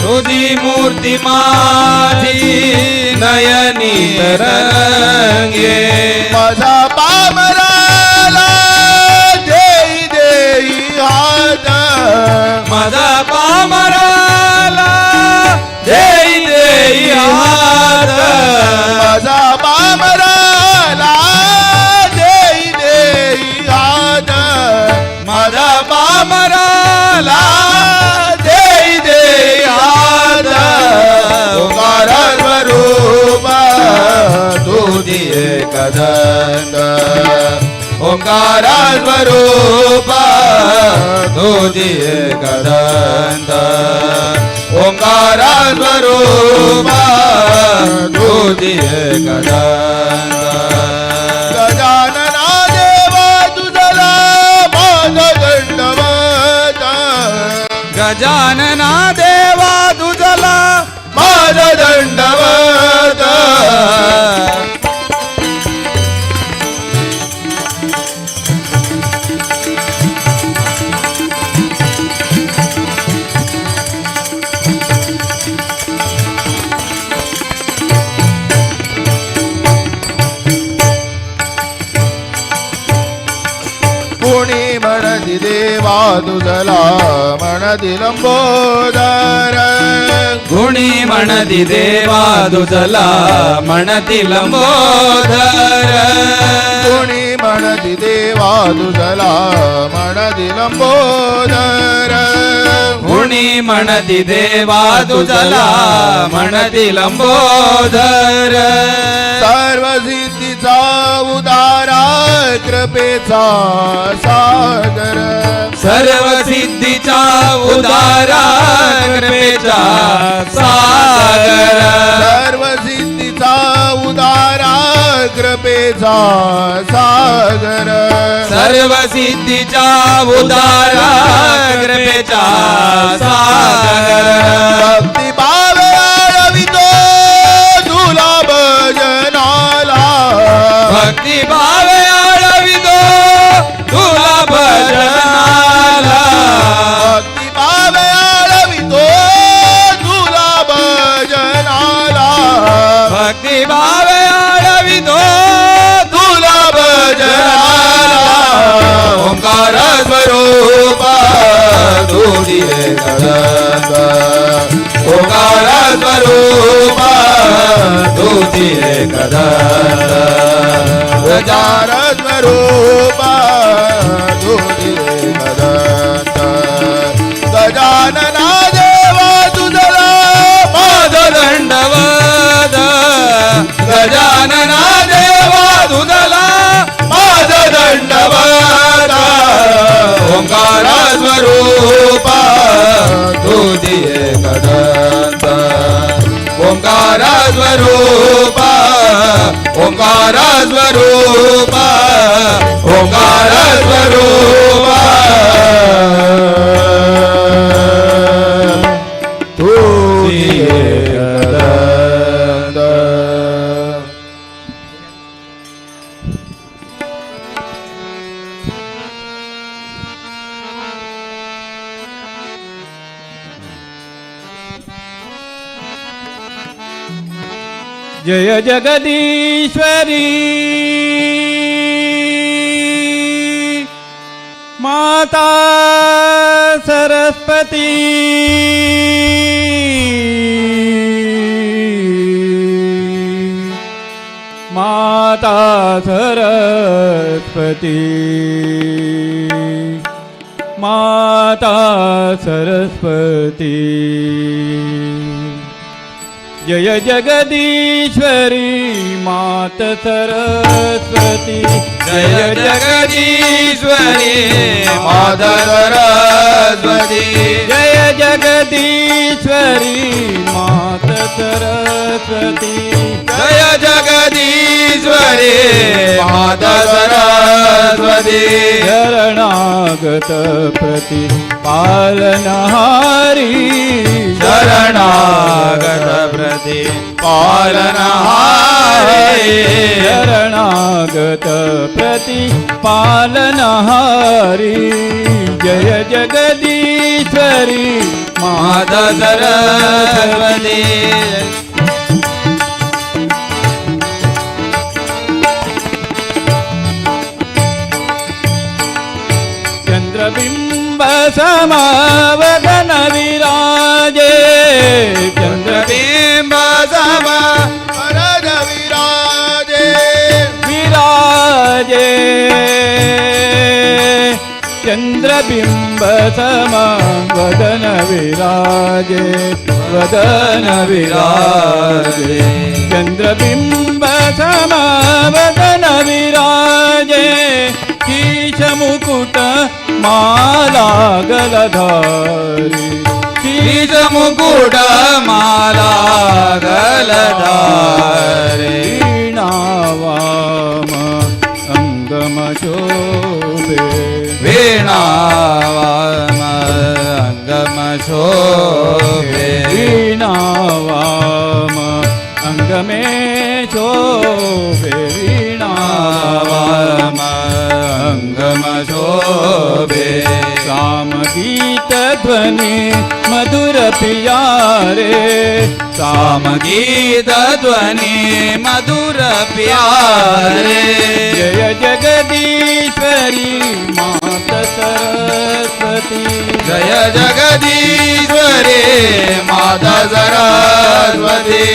तुझी मूर्ती माझी नयनी तरंगे माझा पामराला देई देई हात माझा पामराला देई देई हात माझा पामराला देई देई हात माझा पामराला देई देई हात ओंकार स्वरूप तुझी एकदंत ओंकार स्वरूप तुझी एकदंत ओंकार स्वरूप तुझी एकदंत गजानना देवा तुझला माझा दंडवत गजानना देवा तुझला माझा दंडवत कोणी म्हणती देवा तुझला म्हणती लंबोदर गुणी म्हणती देवा तुझला म्हणती लंबोदर कोणी म्हणती देवा तुझला म्हणती लंबोदर गुणी म्हणती देवा तुझला म्हणती लंबोदर सर्व सिद्धीचा उदारा कृपेचा सागर सर्व सिद्धीचा उदारा कृपेचा सागर सर्व सिद्धीचा सागर सर्व सिद्धीचा उदारा कृपेचा सागर भक्ती भावे आळवितो तुला भजनाला भक्ती भावे आळवितो तुला भजनाला भक्ती भावे आळवितो तुला भजनाला भक्ती भावे आळवितो तुला भजनाला ओंकार स्वरूप तुझे कदंब ओंकार स्वरूप तुझे कदंब गजार स्वरूप तुझे कदंत गजानना देवा तुझला माझ दंडवद गजानना देवा तुझला माझ दंडवद ओंकार स्वरूप तुझे कदंत ओंकार स्वरूप ओंकार स्वरूप ओंकार स्वरूप तुझे कदंत जय जगदीश्वरी माता सरस्वती माता सरस्वती माता सरस्वती जय जगदीश्वरी मात सरस्वती जय जगदीश्वरी माता सरस्वती जय जगदीश्वरी मात सरस्वती जय जगदीश्वरी माता सरस्वती शरणागत प्रति पालनहारी शरणागत प्रति पालनहारे शरणागत प्रति पालनहारी जय जगदीश्वरी माता सरस्वती चंद्रबिंब समावदन विराजे चंद्रबिंब सम वरद विराजे विराजे चंद्रबिंब समावदन विराजे वदन विराजे चंद्रबिंब समावदन विराजे कीश मुकुट माला गलधारी शीश मुकुट माला गलधारे वीणावाम अंगम शोभे वीणावाम अंगम शोभे वीणावाम अंगमे शोभे वीणावाम अंगम शोभे साम गीत ध्वनि मधुर प्यारे साम गीत ध्वनि मधुर प्यारे जय जगदीश्वरी मात सरस्वती जय जगदीश्वरी माता सरस्वती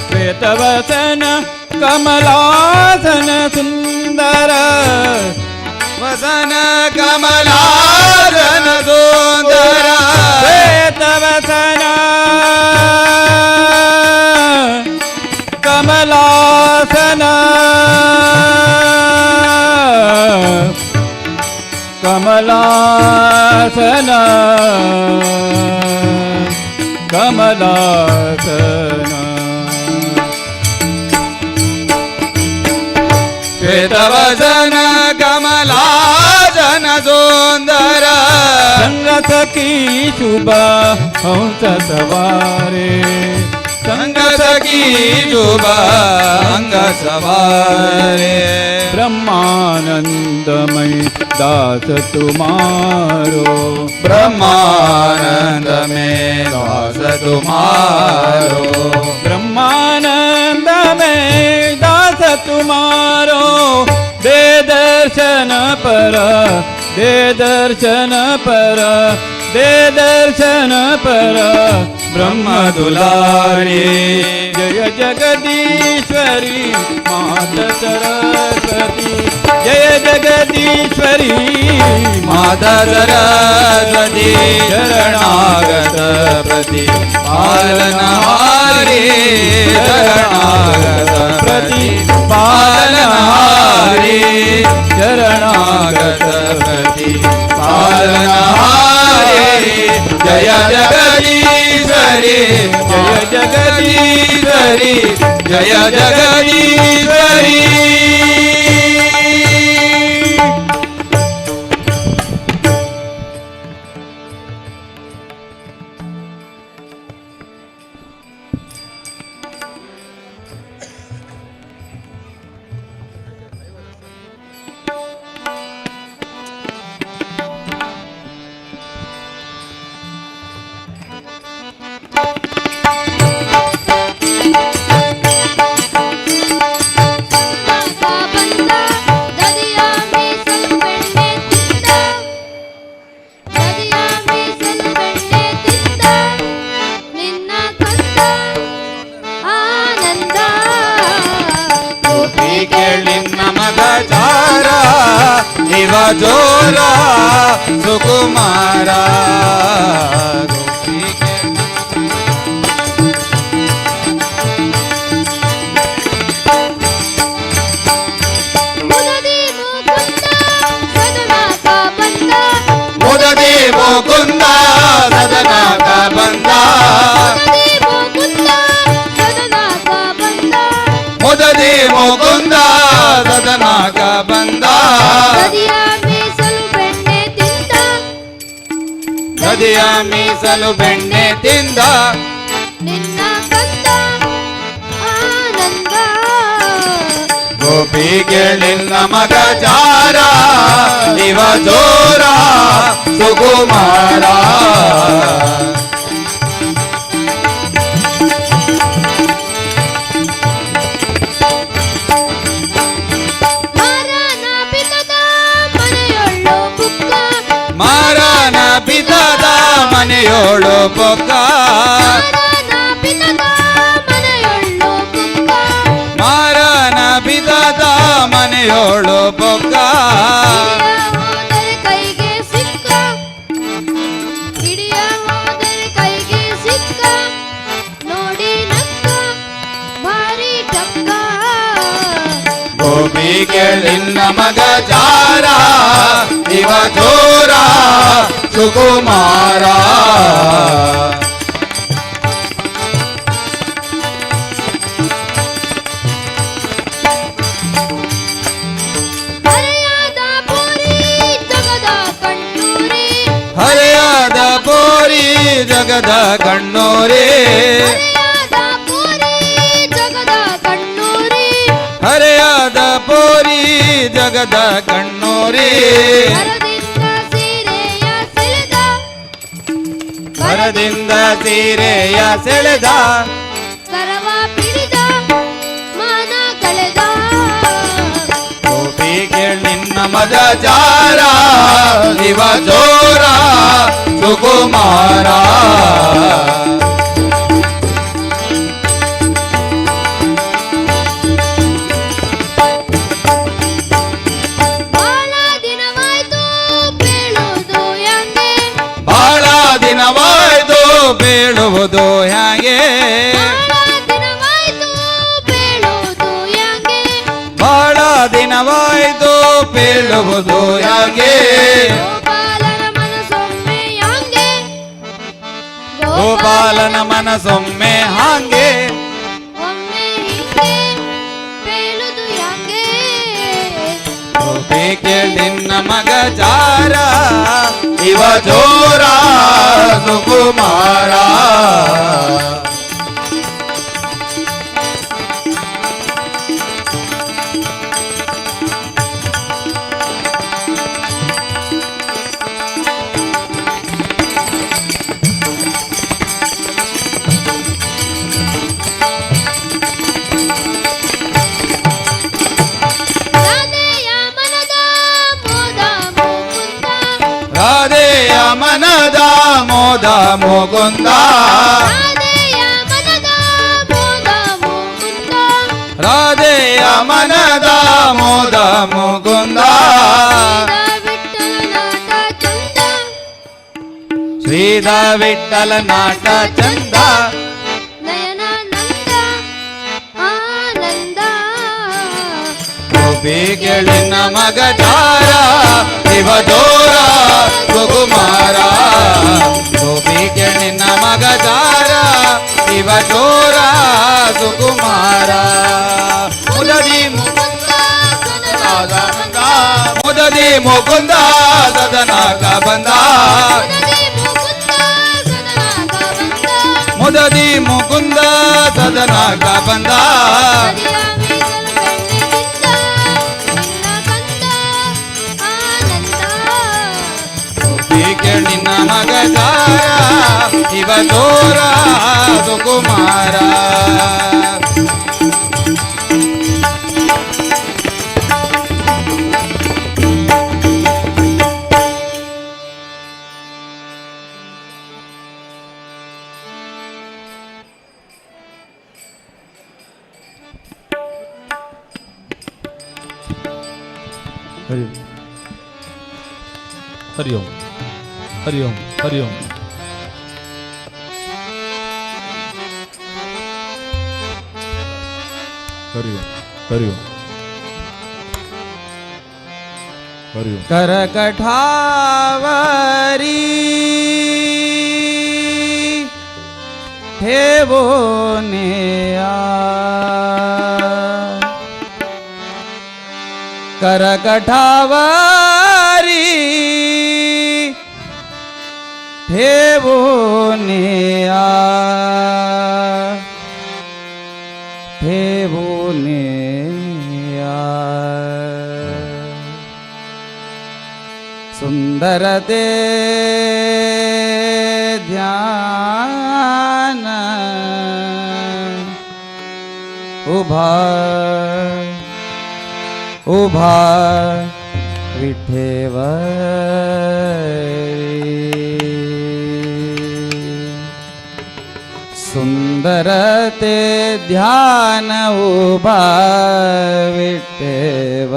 श्वेतवसन कमलासन सुंदर वसन कमलासन सुंदर श्वेतवसन कमलासन कमलासन कमलासन श्वेतवसन कमलासन सुंदर संग सखी शुभ हंस सवारे संग सखी शुभ अंग सवारे ब्रह्मानंदमय दास तुम्हारो ब्रह्मानंद में दास तुम्हारो ब्रह्मानंद में दास तुम्हारो दे दर्शन पर दे दर्शन पर दे दर्शन पर ब्रह्म दुलारी जय जगदीश्वरी माता सरस्वती जय जगदीश्वरी माता सरस्वती शरणागत प्रति पालनहारी शरणागत प्रति पालनहारी शरणागत प्रति पालनहारी जय जगदीश्वरी जय जगदीश्वरी जय जगदीश्वरी जोरा सुकुमारा मुददी मुकुंदा सदना का बंदा मुददी मुकुंदा सदना का बंदा ನದಿಯ ಮೀಸಲು ಬೆಣ್ಣೆ ತಿಂದ ನಿನ್ನ ಕಂದ ಆನಂದ ಗೋಪಿಗಳಿಲ್ಲ ಮಗ ಜಾರ ಇವ ಜೋರ ಸುಕುಮಾರ ಮಾರನ ಬಿದ್ದದ ಮನೆಯೋಳು ಬೊಕ್ಕ ಮಾರನ ಬಿದ್ದದ ಮನೆಯೋಳು ಬೊಕ್ಕ ಕೈಗೆ ಸಿಕ್ಕ ಹಿಡಿಯ ಹೋದರೆ ಕೈಗೆ ಸಿಕ್ಕ ನೋಡಿ ನಕ್ಕ ಭಾರಿ ಟಕ್ಕ ಗೋಪಿಗಳಿಲ್ಲ ಮಗ ಜಾರ ಇವ ಜೋರ ಸುಕುಮಾರ ಹರೆಯಾದ ಪೋರಿ ಜಗದ ಕಣ್ಣೂರಿ ಹರೆಯಾದ ಪೋರಿ ಜಗದ ಕಣ್ಣೂರಿ ಹರೆಯಾದ ಪೋರಿ ಜಗದ ಕಣ್ಣೂರಿ ಹರೆಯಾದ ಪೋರಿ ಜಗದ ಕಣ್ಣೂರಿ ಭರದಿಂದ ಸೀರೆಯ ಸೆಳೆದ ಕರವ ಪಿಡಿದ ಮಾನ ಕಳೆದ ಗೋಪಿಗೆ ನಿನ್ನ ಮದ ಜಾರ ಇವ ಜೋರ ಸುಕುಮಾರ ಬಾಳ ದಿನವಾಯ್ತು ಬೀಳುವುದು ಹೆಂಗೆ ಬಾಳ ದಿನವಾಯ್ತು ಬೀಳುವುದು ಹ್ಯಾಂಗೆ ಬಹಳ ದಿನವಾಯ್ತು ಬೀಳುವುದು ಹ್ಯಾಂಗೆ ಗೋಪಾಲನ ಮನಸೊಮ್ಮೆ ಹಾಂಗೆ ಒಮ್ಮೆ ಹಿಂಗೆ ಬೀಳುದು ಹ್ಯಾಂಗೆ ಗೋಪಿ ಕೇಳಿನ ಮಗ ಜಾರ ಇವ ಜೋರ ಸುಕುಮಾರ ರಾಧೆಯ ಮನದ ಮೋದ ಮುಕುಂದ ರಾಧೆಯ ಮನದ ಮೋದ ಮುಕುಂದ ಶ್ರೀಧ ವಿಠಲ ನಾಟ ಚಂದ ಗೋಪಿ ಕೇಳಿನ ಮಗ ಜಾರ ಇವ ಜೋರ ಸುಕುಮಾರ ಗೋಪಿ ಕೇಳಿನ ಮಗ ಜಾರ ಇವ ಜೋರ ಸುಕುಮಾರ ಮುದದಿ ಮುದದಿ ಮುಕುಂದ ಸದನಾಕ ಬಂದ ಮುದದಿ ಮುಕುಂದ ಸದನಾಕ ಬಂದ ಕೇಳಿನ ಮಗ ಜಾರ ಇವ ಜೋರ ಸುಕುಮಾರ हरि ओम हरि ओम हरि ओम हरि ओम हरि ओम हरि ओम करकठावरी ठेवो नेया करकठावरी ठेवो नेया ठेवो नेया सुंदरते ध्यान उभा उभा विठेवरी सुंदरते ध्यान उभा विठेवरी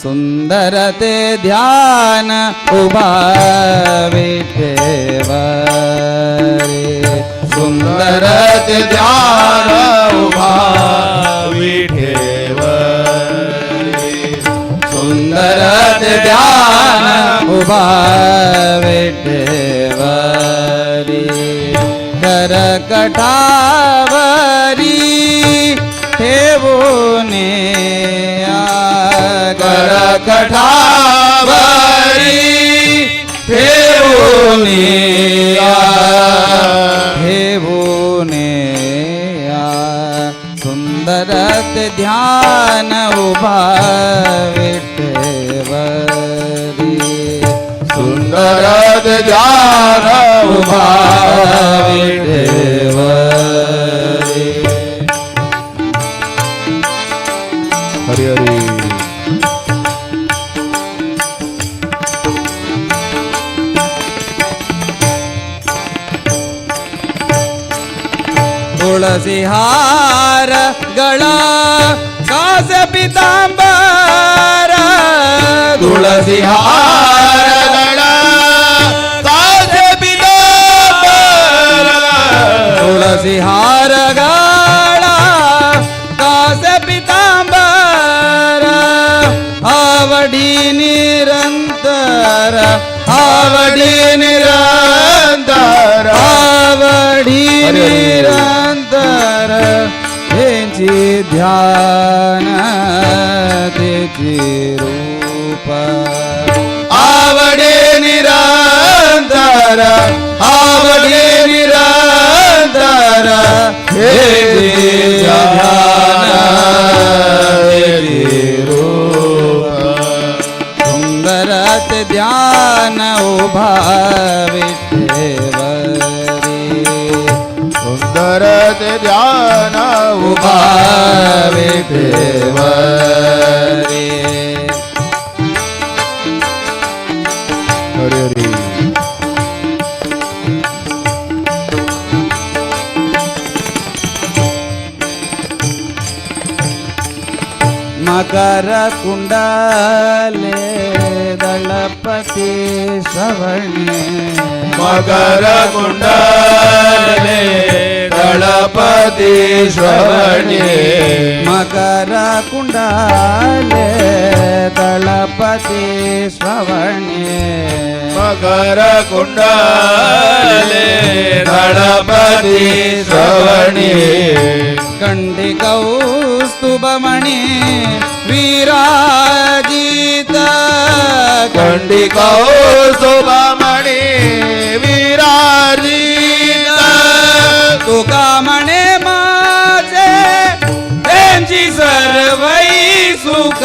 सुंदरते ध्यान उभा विठेवरी सुंदरते ध्यान उभा विठेवरी सुंदरते ध्यान उभा विठेवरी करकटावरी ठेवो नेया करकटावरी ठेवो नेया ठेवो नेया सुंदरत ध्यान उभा विठेवरी सुंदरत ध्यान उभा विठेवरी हरि हरि तुळसी हार गळा कास पितांबर तुळसी हार गळा कास पितांबर तुळसी हार गळा कास पितांबर आवडी निरंतर आवडी निरंतर आवडी निरंतर हे तेची ध्यान तेची रूप आवडे निरंतर आवडे निरंतर तेची ध्यान तेची रूप सुंदरत ध्यान उभा विठेवरी सुंदर ते ध्यान उभा विठेवरी हरी हरी मकर कुंडले दळपती श्रवणे मकर कुंडले दळपती श्रवणे मकर कुंडले दळपती श्रवणे मकर कुंडले दळपती श्रवणे कंडी कौस्तुभमणि विराजित कंडी कौस्तुभमणि विराजित तुका म्हणे माझे त्यांची सर्वै सुख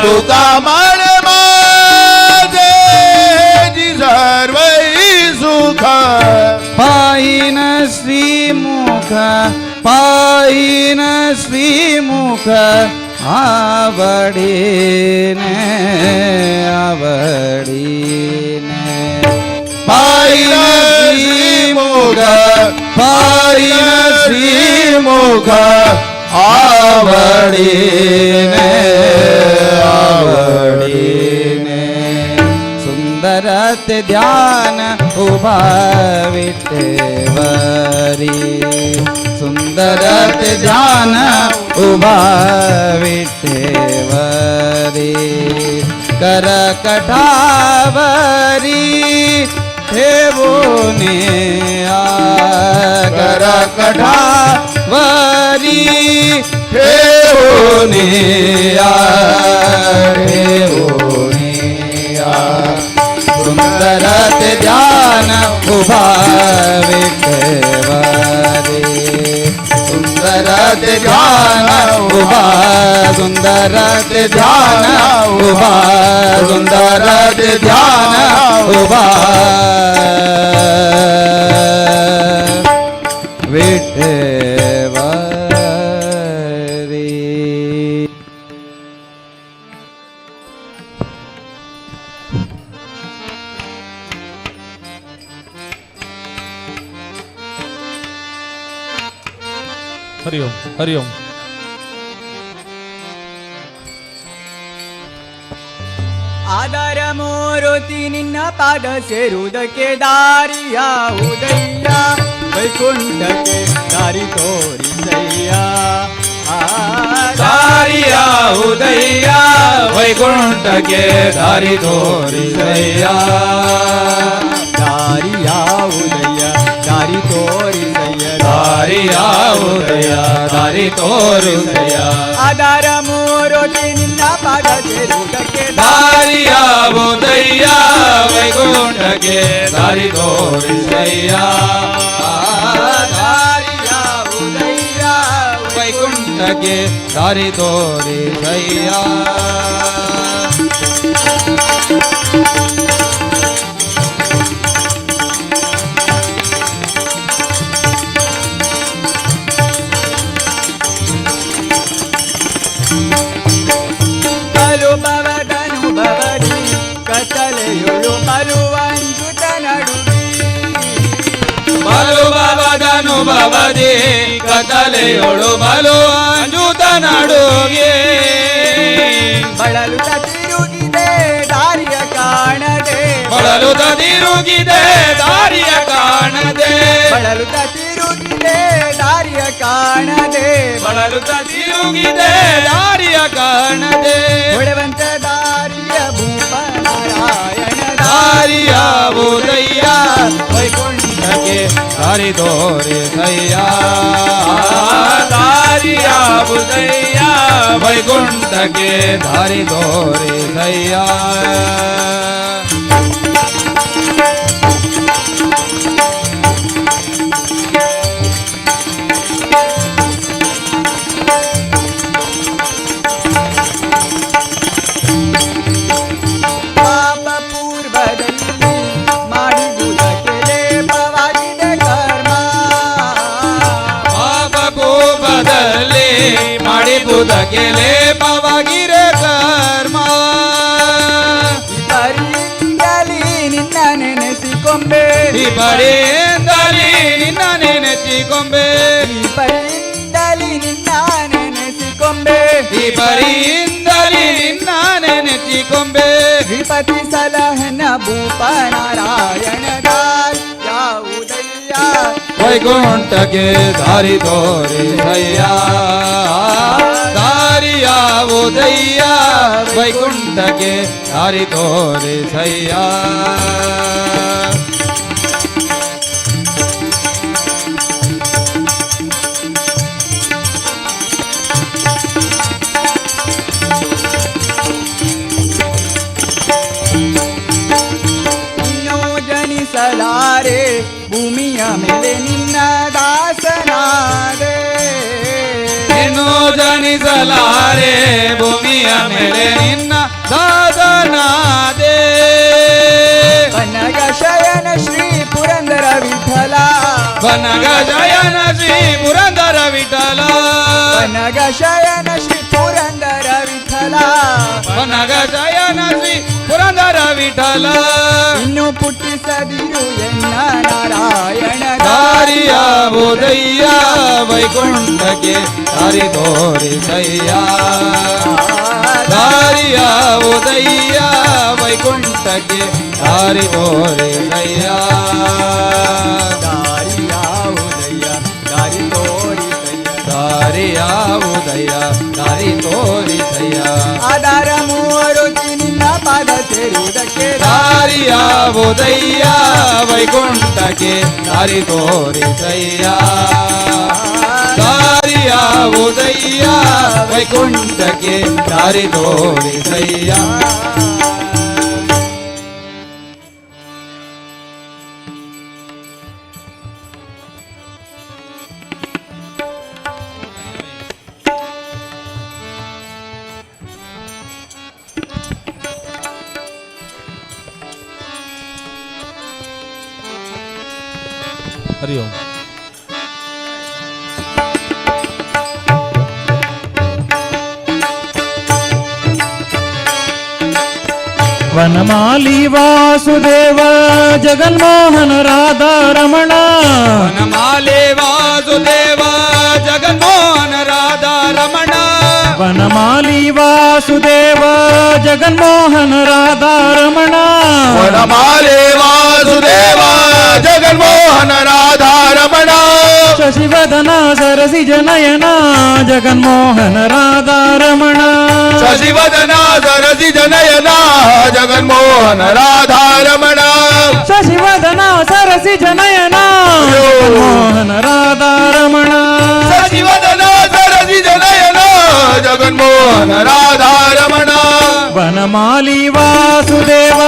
तुका म्हण माझे जी सर्वै सुख पायीन श्रीमुख पायीन श्रीमुख आवडीने आवडीने पायीन श्रीमुख पायीन श्रीमुख आवडीने आवडीने सुंदरत ध्यान उभा विठेवरी सुंदरत ध्यान उभा विठेवरी करकटावरी ठेवोने करकटावरी ठेवोने ठेवोने सुंदरत ध्यान उभा विठेवरी सुंदरत ध्यान उभा सुंदरत ध्यान उभा सुंदरत ध्यान उभा विठेवरी हरिओम हरिओम ಆದರ ಮೂರುತಿ ನಿನ್ನ ಪಾದ ಸೇರುವುದಕ್ಕೆ ದಾರಿಯ ಉದಯ್ಯ ವೈಕುಂಠಕ್ಕೆ ದಾರಿ ತೋರಿಸಯ್ಯ ದಾರಿಯ ಉದಯ್ಯ ವೈಕುಂಠಕ್ಕೆ ದಾರಿ ತೋರಿಸಯ್ಯ ದಾರಿಯ ಉದಯ್ಯ ದಾರಿ ತೋರಿಸಯ್ಯ ದಾರಿಯ ಉದಯ ದಾರಿ ತೋರಿಸಯ್ಯ ಆದರ ಮೂರುತಿ ನಿನ್ನ ಪಾದ ಸೇರುವುದಕ್ಕೆ ದಾರಿಯ ಉದಯ್ಯ ವೈಕುಂಠಕ್ಕೆ ದಾರಿ ತೋರಿಸಯ್ಯ ದಾರಿಯ ಉದಯ್ಯ ವೈಕುಂಠಕ್ಕೆ ದಾರಿ ತೋರಿಸಯ್ಯ ಬವದನುಭವದಿ ಕತ್ತಲೆಯೊಳು ಬರುವಂಜುತ ನಡುವಿ ಬಲುಭವದನುಭವದಿ ಕತ್ತಲೆಯೊಳು ಬಲು ಅಂಜುತ ನಡುಗೆ ಬಳಲುತ ತಿರುಗಿದೆ ದಾರಿಯ ಕಾಣದೆ ಬಳಲುತ ತಿರುಗಿದೆ ದಾರಿಯ ಕಾಣದೆ ಬಳಲುತ ತಿರುಗಿದೆ ದಾರಿಯ ಕಾಣದೆ ಬಳಲುತ ತಿರುಗಿದೆ ದಾರಿಯ ಕಾಣದೆ ಹೊಡೆವಂತ ದಾರಿಯ ಭೂಪ ನಾರಾಯಣ ದಾರಿಯ ಉದಯ್ಯ ವೈಕುಂಠಕ್ಕೆ ದಾರಿ ತೋರಿಸಯ್ಯ ದಾರಿಯ ಬುದಯ್ಯ ವೈಕುಂಠಕ್ಕೆ ದಾರಿ ತೋರಿಸಯ್ಯ ಪಾಪ ಪೂರ್ವದಲ್ಲಿ ಮಾಡಿದುದಕ್ಕೆ ಲೇಪವಾಗಿದೆ ಕರ್ಮ ಪಾಪ ಕೋಪದಲ್ಲಿ ಮಾಡಿಬುದಕ್ಕೆ ಲೇಪವಾಗಿರೆ ಕರ್ಮ ಪರಿಯಿಂದಲೇ ನಿನ್ನ ನೆನೆಸಿಕೊಂಬೆ ಈ ಪರಿಯಿಂದಲೇ ನಿನ್ನ ನೆನೆಸಿಕೊಂಬೆ ಪರಿಯಿಂದಲೇ ನಿನ್ನ ನೆನೆಸಿಕೊಂಬೆ ಈ ಪರಿಯಿಂದಲೇ ನಿನ್ನ ನೆನೆಸಿಕೊಂಬೆ ಶ್ರೀಪತಿ ಸಲಹನ ಭೂಪ ನಾರಾಯಣದ ಯಾವುದಯ್ಯ ವೈಕುಂಠಕ್ಕೆ ದಾರಿ ತೋರಿಸಯ್ಯ ದಾರಿ ಯಾವುದಯ್ಯ ವೈಕುಂಠಕ್ಕೆ ದಾರಿ ತೋರಿಸಯ್ಯ ಇನ್ನೂ ಜನಿಸಲಾರೆ ಭೂಮಿಯ ಮೇಲೆ ನಿನ್ನ ದಾಸನಾದೆ ಇನ್ನು ಜನಿಸಲಾರೆ ಭೂಮಿಯ ಮೇಲೆ ನಿನ್ನ ದಾಸನಾದೆ ಕನಗ ಶಯನ ಶ್ರೀ ಪುರಂದರ ವಿಠಲ ಬನಗ ಜಯನ ಶ್ರೀ ಪುರಂದರ ವಿಠಲ ಕನಗ ಶಯನ ಶ್ರೀ ಪುರಂದರ ವಿಠಲ ಬನಗ ಜಯನ ಶ್ರೀ ಪುರಂದರ ವಿಠಲ ಇನ್ನು ಪುಟ್ಟಿಸದಿರು ಎನ್ನ ನಾರಾಯಣ ದಾರಿಯ ಬೋಧಯ್ಯ ವೈಕುಂಠಕ್ಕೆ ದಾರಿ ತೋರಿಸಯ್ಯ ದಾರಿಯ ಬೋಧಯ್ಯ ವೈಕುಂಠಕ್ಕೆ ದಾರಿ ತೋರಿಸಯ್ಯ ದಾರಿಯ ಉದಯ ದಾರಿ ತೋರಿಸಯ್ಯ ದಾರಿಯ ಉದಯ ದಾರಿ ತೋರಿಸಯ್ಯ ಆಧಾರ ಮೂವರು ನಿನ್ನ ಪಾದ ಸೇರುವುದಕ್ಕೆ ದಾರಿಯ ಬೋಧಯ್ಯ ವೈಕುಂಠಕ್ಕೆ ದಾರಿ ತೋರಿಸಯ್ಯ ದಾರಿಯ ಬೋಧಯ್ಯ ವೈಕುಂಠಕ್ಕೆ ದಾರಿ ತೋರಿಸಯ್ಯ हरि ओम वनमाली वासुदेव जगन्मोहन राधा रमण ವನಮಾಲೆ ವಾಸುದೇವ ಜಗನ್ಮೋಹನ ರಾಧಾ ರಮಣ वनमाली वासुदेव जगन्मोहन राधा रमण ವನಮಾಲೆ ವಾಸುದೇವ ಜಗನ್ಮೋಹನ ರಾಧಾ ರಮಣ शशिवदन सरसिज नयन जगन्मोहन राधा रमण ಶಶಿವದನ ಸರಸಿ ಜನಯನ ಜಗನ್ಮೋಹನ ರಾಧಾ ರಮಣ शशिवदन सरसिज नयन जगन्मोहन राधा रमण ಶಶಿವದನ ಸರಸಿ ಜನಯನ ಜಗನ್ಮೋಹನ ರಾಧಾ ರಮಣ वनमाली वासुदेव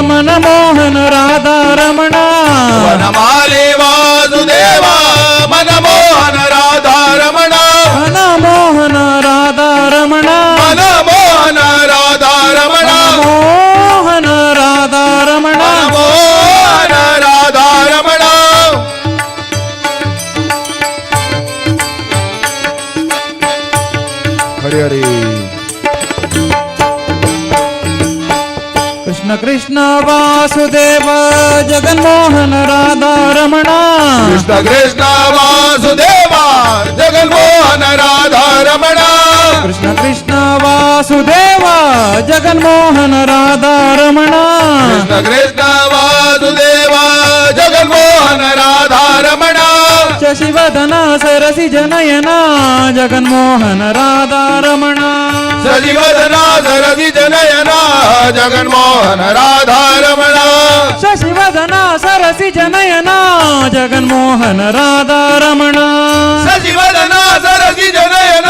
मनमोहन राधा रमण ವನಮಾಲೆ ವಾಸುದೇವ ಮನಮೋಹನ ರಾಧಾ ರಮಣ मनमोहन राधा रमण ಮನಮೋಹನ ರಾಧಾ ರಮಣ मनमोहन राधा रमण ಮನಮೋಹನ ರಾಧಾ ರಮಣ ಹರಿ ಹರಿ कृष्ण कृष्ण वासुदेव जगन्मोहन राधा रमण ಕೃಷ್ಣ ಕೃಷ್ಣ ವಾಸುದೇವ ಜಗನ್ಮೋಹನ ರಾಧಾ ರಮಣ कृष्ण कृष्ण वासुदेव जगन्मोहन राधा रमण ಕೃಷ್ಣ ಕೃಷ್ಣ ವಾಸುದೇವ ಜಗನ್ಮೋಹನ ರಾಧಾ ರಮಣ शशिवदन सरसिज नयन जगन्मोहन राधा रमण ಸಜೀವದನ ಸರಸಿ ಜನಯನ ಜಗನ್ಮೋಹನ ರಾಧಾ ರಮಣ शशिवदन सरसिज नयन जगन्मोहन राधा रमण ಸಜೀವದನ ಸರಸಿ ಜನಯನ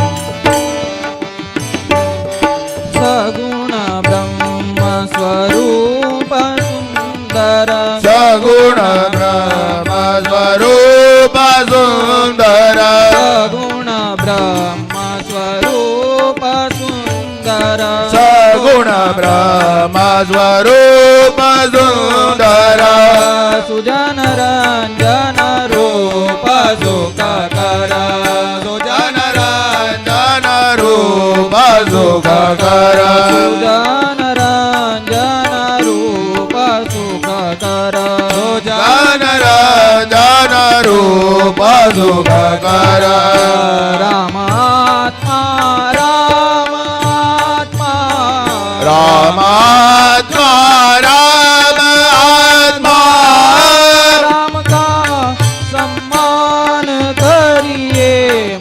स्वरूप सुंदर सगुण ब्रह्म स्वरूप सुंदर सुजन रंजन रूप सुखकर सुजन रंजन रूप सुखकर सुजन रंजन रूप सुखकर सुजन रंजन रूप सुखकर रामात्मा रामात्मा रामात्मा राम आत्मा राम का सम्मान करिए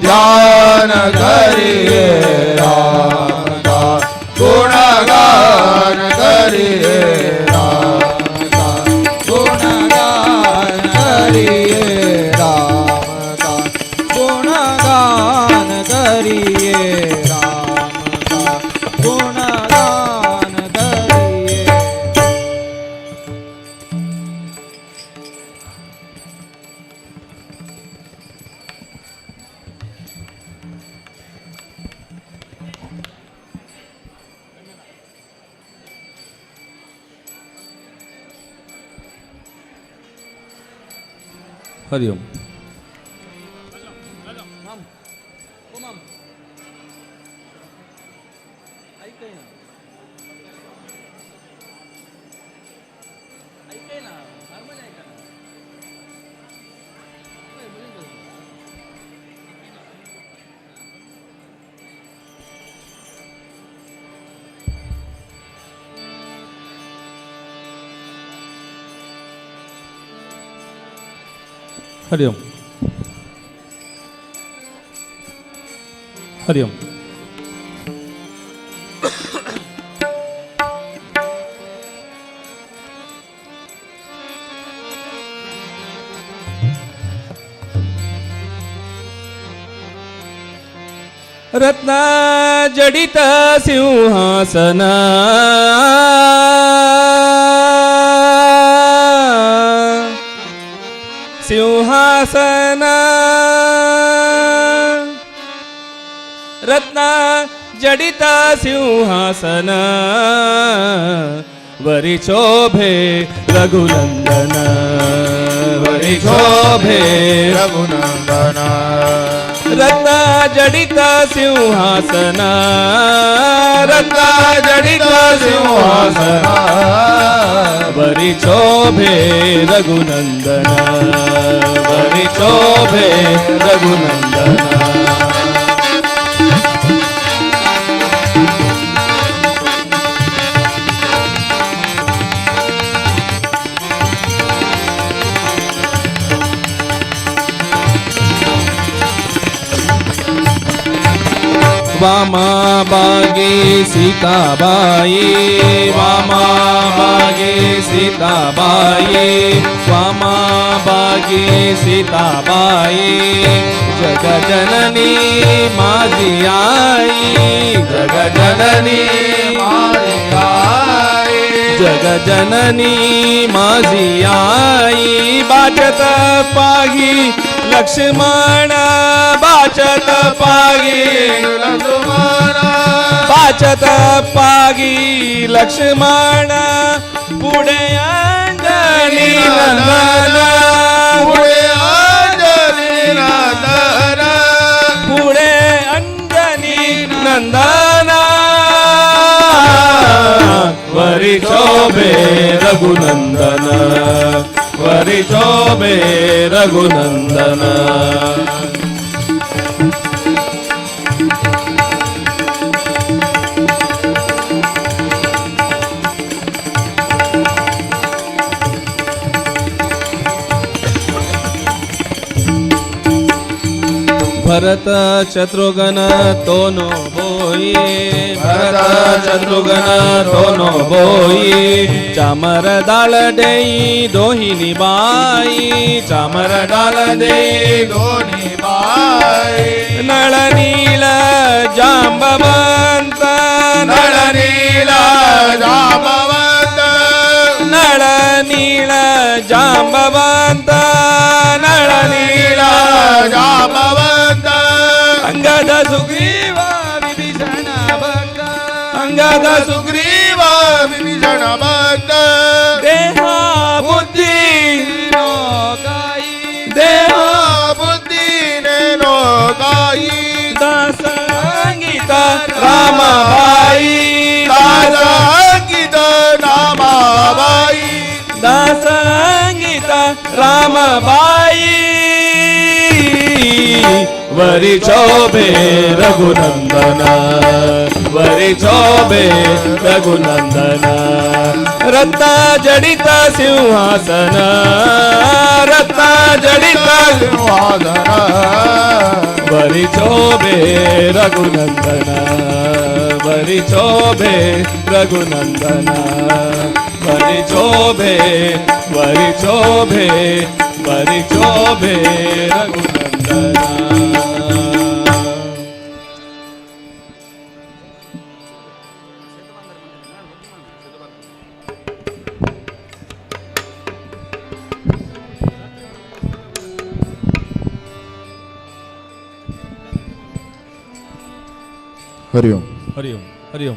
ध्यान करिए राम का गुणगान करिए राम का गुणगान करिए राम का गुणगान करिए राम का गुणगान करिए हरिओम हरिओम हरिओम रत्न जडित सिंहासन सिंहासन रत्न जडित सिंहासन वरी शोभे रघुनंदन वरी शोभे रघुनंदन रत्न जडित सिंहासन रत्न जडित सिंहासन वरी शोभे रघुनंदन वरी शोभे रघुनंदन वामा बागे सीताबाई वामा बागे सीताबाई वामा बागे सीताबाई जगजननी माझी आई जगजननी माझी आई जगजननी माझी आई बाचत पागी लक्ष्मण बाचत पागी लक्ष्मण बाचत पागी लक्ष्मण पुढे अंजनी नंदन पुढे अंजनी नंदन पुढे अंजनी नंदन वरी शोभे रघुनंदन वरी शोभे रघुनंदन भरत शत्रुघ्न तोनो बोई भरत शत्रुघ्न तोनो बोई चामर डाल देई दोहिनी बाई चामर डाल देई दोन्ही बाई नळ नील जांबवंत नळ नील जांबवंत नळ नील जांबवंत नळ नील जांबवंत अंग अंगद सुग्रीव विभीषण भक्त अंगद सुग्रीव विभीषण भक्त देहा बुद्धी लोकाई देहा बुद्धीने लोकाई दास अंगित रामाबाई दास अंकित नामाबाई दास अंगित रामाबाई वरी चोबे रघुनंदन वरी चोबे रघुनंदन रत्न जडित सिंहासन रत्न जडित सिंहासन वरी चोबे रघुनंदन वरी चोबे रघुनंदन वरी चोबे वरी चोबे वरी चोबे रघुनंदन हरिओम हरिओम हरिओम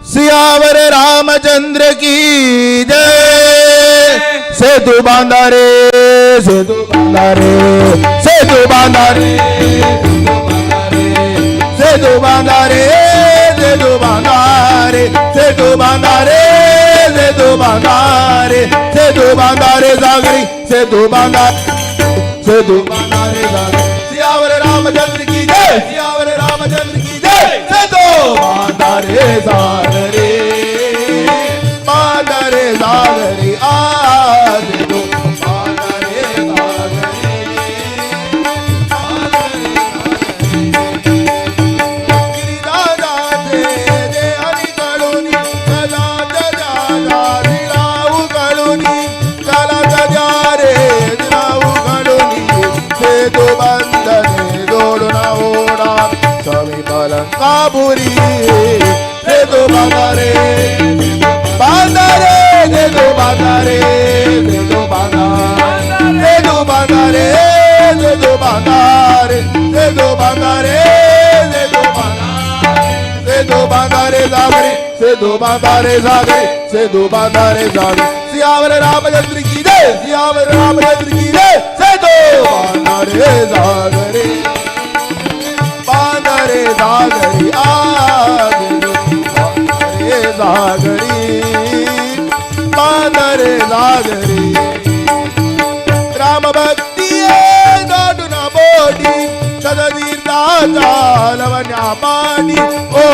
सियावर रामचंद्र की जय सेतु बांधा रे सेतु बांधा रे सेतु बांधा रे सेतु बांधा रे सेतु बांधा रे सेतु बांधा रे सेतु बांधा रे सेतु बांधा रे सागरी सेतु बांधा रे सागरी सियावर रामचंद्र की जय सियावर रामचंद्र की जय सेतु बांधा रे सागरी बांधा रे सागरी सेतु बांधा रे सागरी गिरिराजाचे जे हरी कळुनी सदा जजा दिलाऊ कळुनी चला जजा रे दिलाऊ कळुनी सेतु बंधने जोडून ओढा समीप लंकापुरी सेतु बांधा रे सेतु बांधा रे सेतु बांधा सेतु बांधा रे सेतु बांधा रे सेतु बांधा रे सेतु बांधा सेतु बांधा रे सागरी सेतु बांधा रे सागरी सेतु बांधा रे सागरी सियावर रामचंद्र की जय सियावर रामचंद्र की जय सेतु बांधा रे सागरी बांधा रे सागरी रे सागरी बांधा रे सागरी राम भक्ती गाडून बोटी सदतीर्थाचा लवण्या पाणी ओ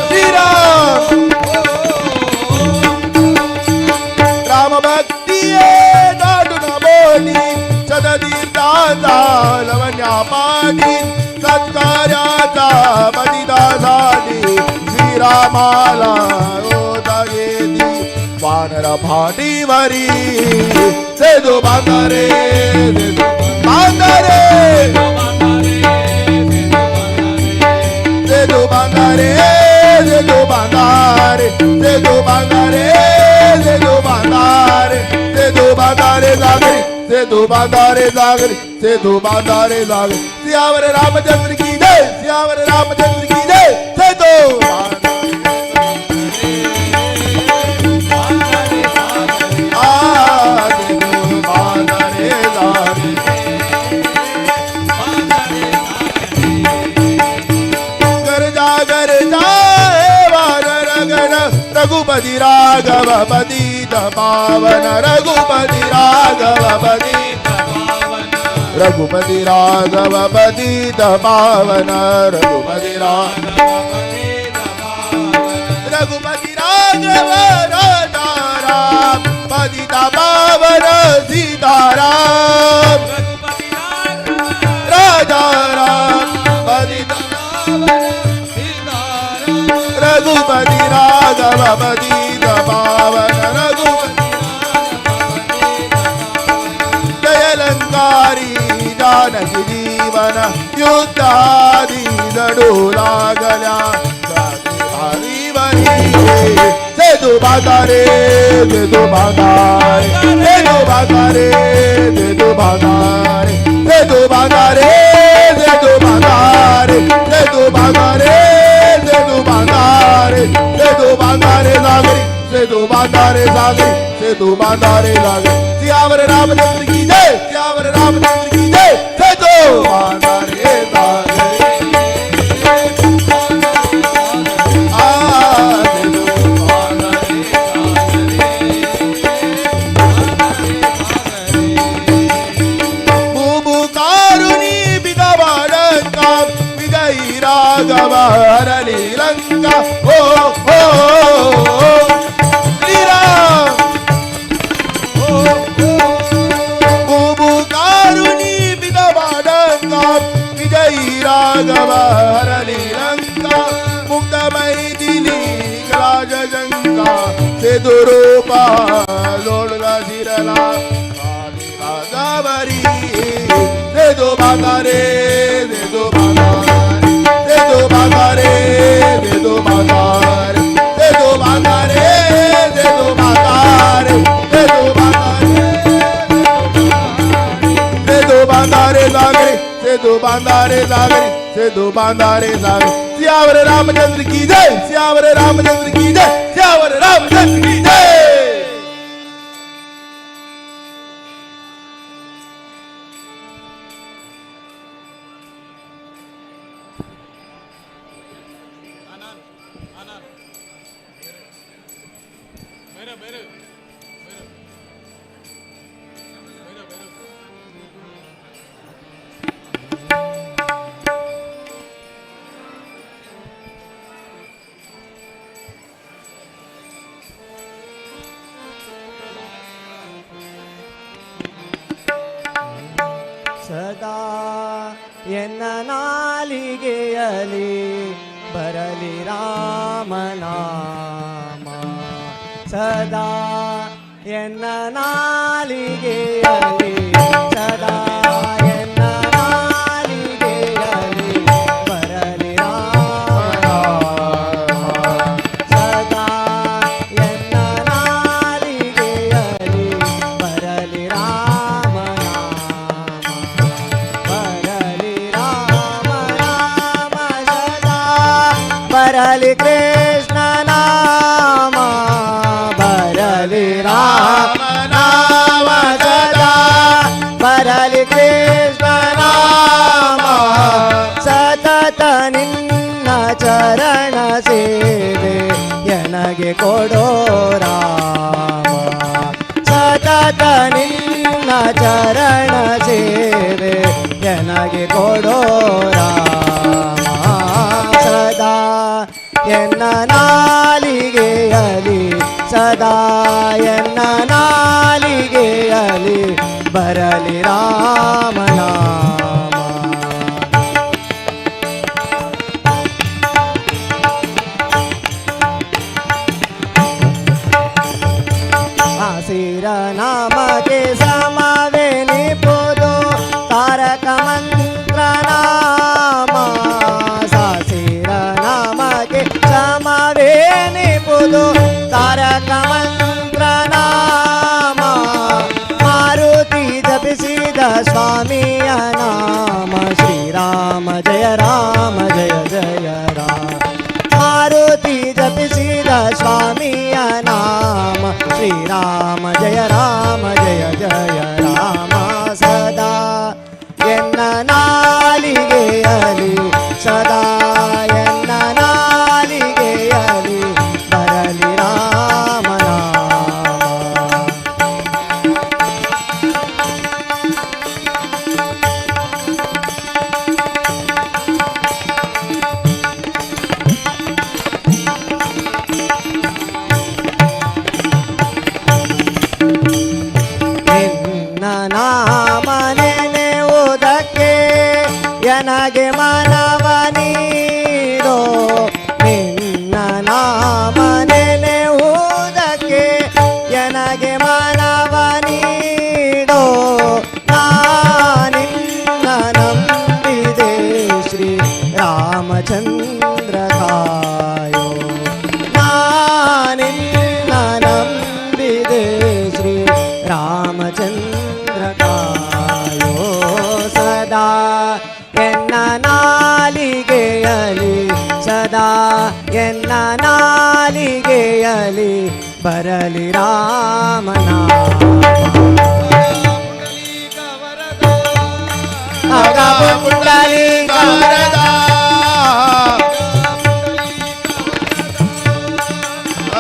श्रीराम राम भक्ती गाडून बोटी सदतीर्थाचा लवण्या पाणी सत्कार्याचा बलिदासाठी श्रीरामाला ओदागेती वानर फाटीवरी सेतु बांधा रे बांधा रे सेतु बांधा रे सेतु बांधा रे सेतु बांधा रे सेतु बांधा रे सेतु बांधा रे सागरी सेतु बांधा रे सागरी सेतु बांधा रे सागरी सियावर रामचंद्र की जय सियावर रामचंद्र की जय सेतु बांधा रे सागरी कर जा वानर गण रघुपति राघव पतित पावन रघुपति राघव पतित पावन रघुपति राघव पतित पावन रघुपति राघव रघुपति राघव राजा राम पतित पावन सीताराम राजा राम पतित रघुपति राघव पतित पावन रघुपति जय लंकारी जानकी जीवन युद्धादी लडू लागल्या हरी वरी दो बांधारे दे दो बांधारे दे दो बांधारे दे दो बांधारे दे दो बांधारे दे दो बांधारे दे दो बांधारे दे दो बांधारे दे दो बांधारे सागरी से दो बांधारे सागरी से दो बांधारे सागरी सियावर रामचंद्र की जय सियावर रामचंद्र की जय से दो बांधारे सागरी हरली लंका हो श्री राम भूभू कारुणी विधवाडंका विजयी राघव हरली लंका मुक्तमयी दिली राजशंका से दुरूपा जोडला शिरला राजावरी से दो बांधारे से दो बांधारे दे दो बांधारे दे दो बांधारे दे दो बांधारे दे दो बांधारे दे दो बांधारे दे दो बांधारे सागरी से दो बांधारे सागरी से दो बांधारे सागरी सियावर रामचंद्र की जय सियावर रामचंद्र की जय सियावर रामचंद्र की जय ಸದಾ ಎನ್ನ ನಾಲಿಗೆಯಲಿ ಬರಲಿ ರಾಮನಾಮ ಸದಾ ಎನ್ನ ನಾಲಿಗೆಯಲಿ ಸದಾ ಎನ್ನ ನಾಲಿಗೆಯಲಿ ಬರಲಿ ರಾಮನಾಮ ಸದಾ ಎನ್ನ ನಾಲಿಗೆಯಲಿ ಬರಲಿ बरली कृष्ण नाम बरली राम नाम सदा बरली कृष्ण नाम सतत निन्न चरण ಸೇವೆ ನನಗೆ ಕೊಡೋ ರಾಮ ಸತತ ನಿನ್ನ ಚರಣ ಸೇವೆ ನನಗೆ ಕೊಡೋ ರಾಮ ಸದಾ ಎನ್ನ ನಾಲಿಗೆಯಲಿ ಸದಾ ಎನ್ನ ನಾಲಿಗೆಯಲಿ ಬರಲಿ ರಾಮನಾಮ ಆಸಿರ ನಾಮಕ್ಕೆ ಸಮವೇ ನಿಪುದು ತಾರಕ ಮಂತ್ರ ನಾಮ ಸಾಸಿರ ನಾಮಕ್ಕೆ ಸಮವೇ ನಿಪುದು ತಾರಕ ಮಂತ್ರ ನಾಮ ಮಾರುತಿ ಜಪಿಸಿದ ಸ್ವಾಮಿಯ ನಾಮ ಶ್ರೀರಾಮ ಜಯ ಜಯ ರಾಮ ಮಾರುತಿ ಜಪಿಸಿದ ಸ್ವಾಮಿಯ ನಾಮ ಶ್ರೀರಾಮ ಜಯ ಜಯ ರಾಮ ಸದಾ ಎನ್ನ ನಾಲಿಗೆಯಲಿ ಸದಾ ಎನ್ನ ನಾಲಿಗೆಯಲಿ ಬರಲಿ ರಾಮನಾಮ ನಾಮ ನೆನೆಯುವುದಕ್ಕೆ ನನಗೆ ಮನವ ನೀಡೋ ನಿನ್ನ ನಾಮ ನೆನೆಯುವುದಕ್ಕೆ ನನಗೆ ಮನವ ನೀಡೋ ನಾನಿನ್ನ ನಂಬಿದೆ ಶ್ರೀ ರಾಮಚಂದ್ರ ಕಾಯೋ ನಾನಿನ್ನ पुंडाली गेयली भरली रामना अगा पुंडाली वरदा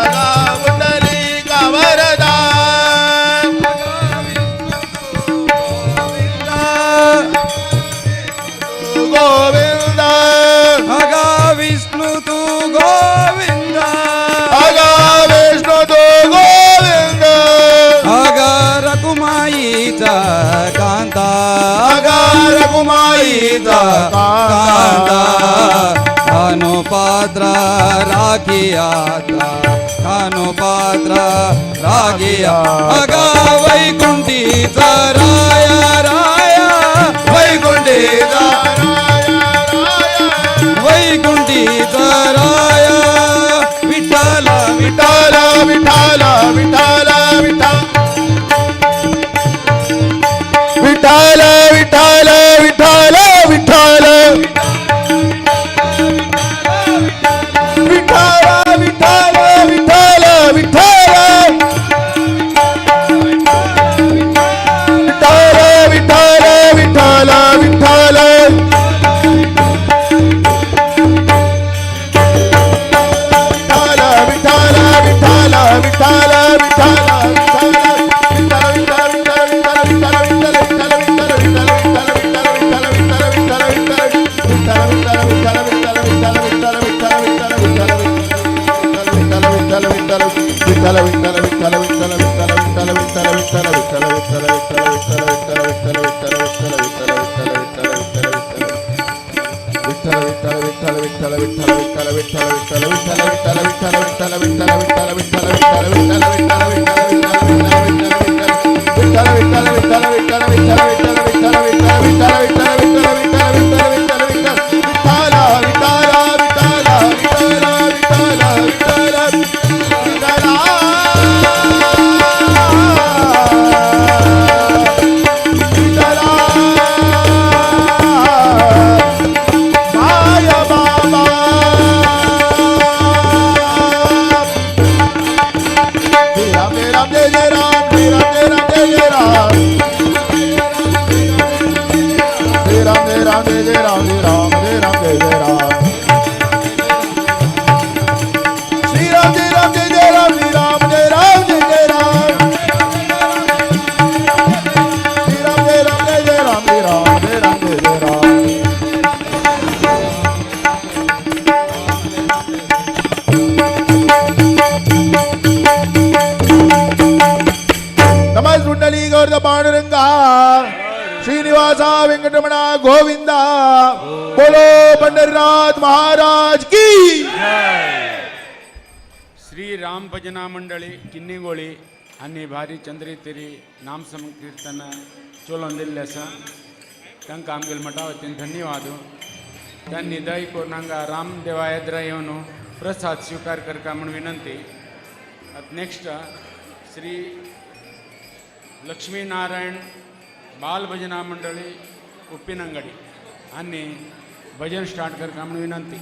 अगा पुंडलिक वरदा गोविंद अगा विष्णु तू गोविंद अगा विष्णु तू गोविंद अगा रकुमाईचा कांता अगा रघुमाईचा कांता कानोपात्र राखी आता कानोपात्र राखी अगा वैकुंठीचा राया राया वैकुंठीचा वैकुंठीचा राया विठ्ठल विठाल विठाल विठाल विठाल विठाल विठाल विठाल विठाल विठाल विठाल विठाल विठाल विठाल विठाल पांडुरंगा श्रीनिवासा वेंकटरमणा गोविंदा बोलो पंढरीनाथ महाराज की श्री राम भजना मंडळी किन्नीगोळी आणि भारी चंद्री तेरी नाम संकीर्तन चोलोन दिल्ले आसा तांकां आमगेल्या मठा वतीन धन्यवाद त्यांनी दय पूर्णांगा रामदेवा येद्रा येवन प्रसाद स्वीकार करता म्हणून विनंती नेक्स्ट श्री लक्ष्मीनारायण बाल भजना मंडळी उप्पिनंगडी आणि भजन स्टार्ट करता म्हणून विनंती.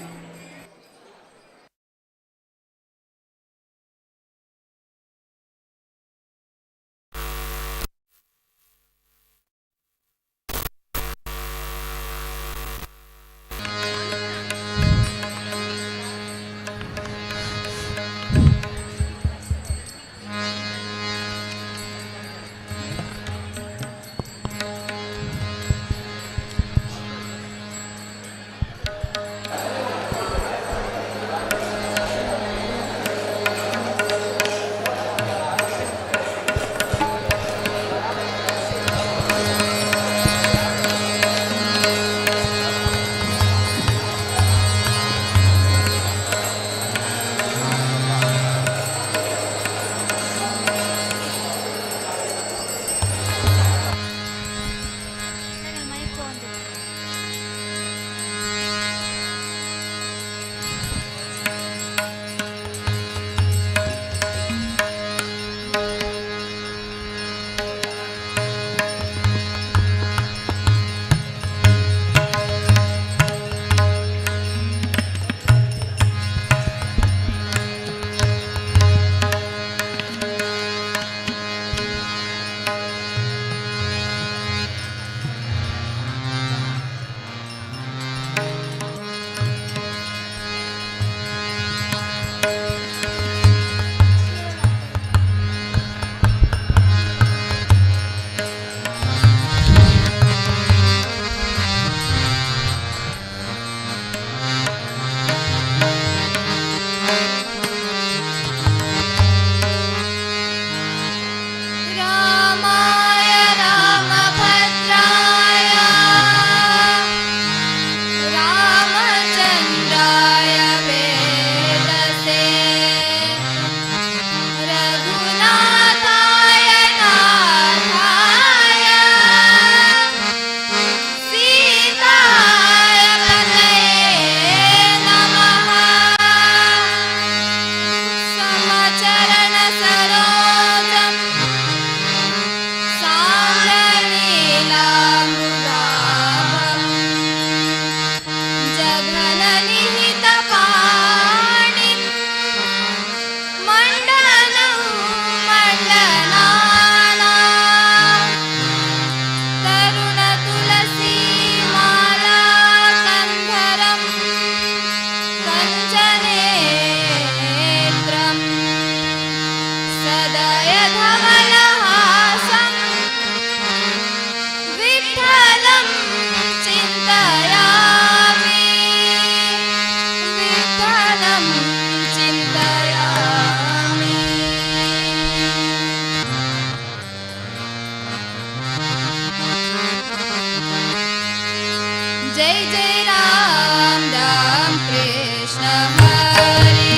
जय जय राम राम कृष्ण हरी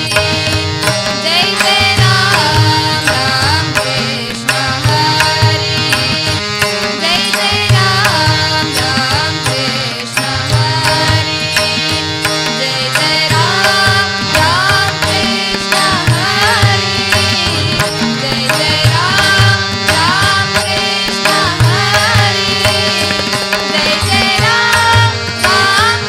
जय जय राम राम कृष्ण हरी जय जय राम राम कृष्ण हरी जय जय राम राम कृष्ण हरी जय जय राम राम कृष्ण हरी जय जय राम राम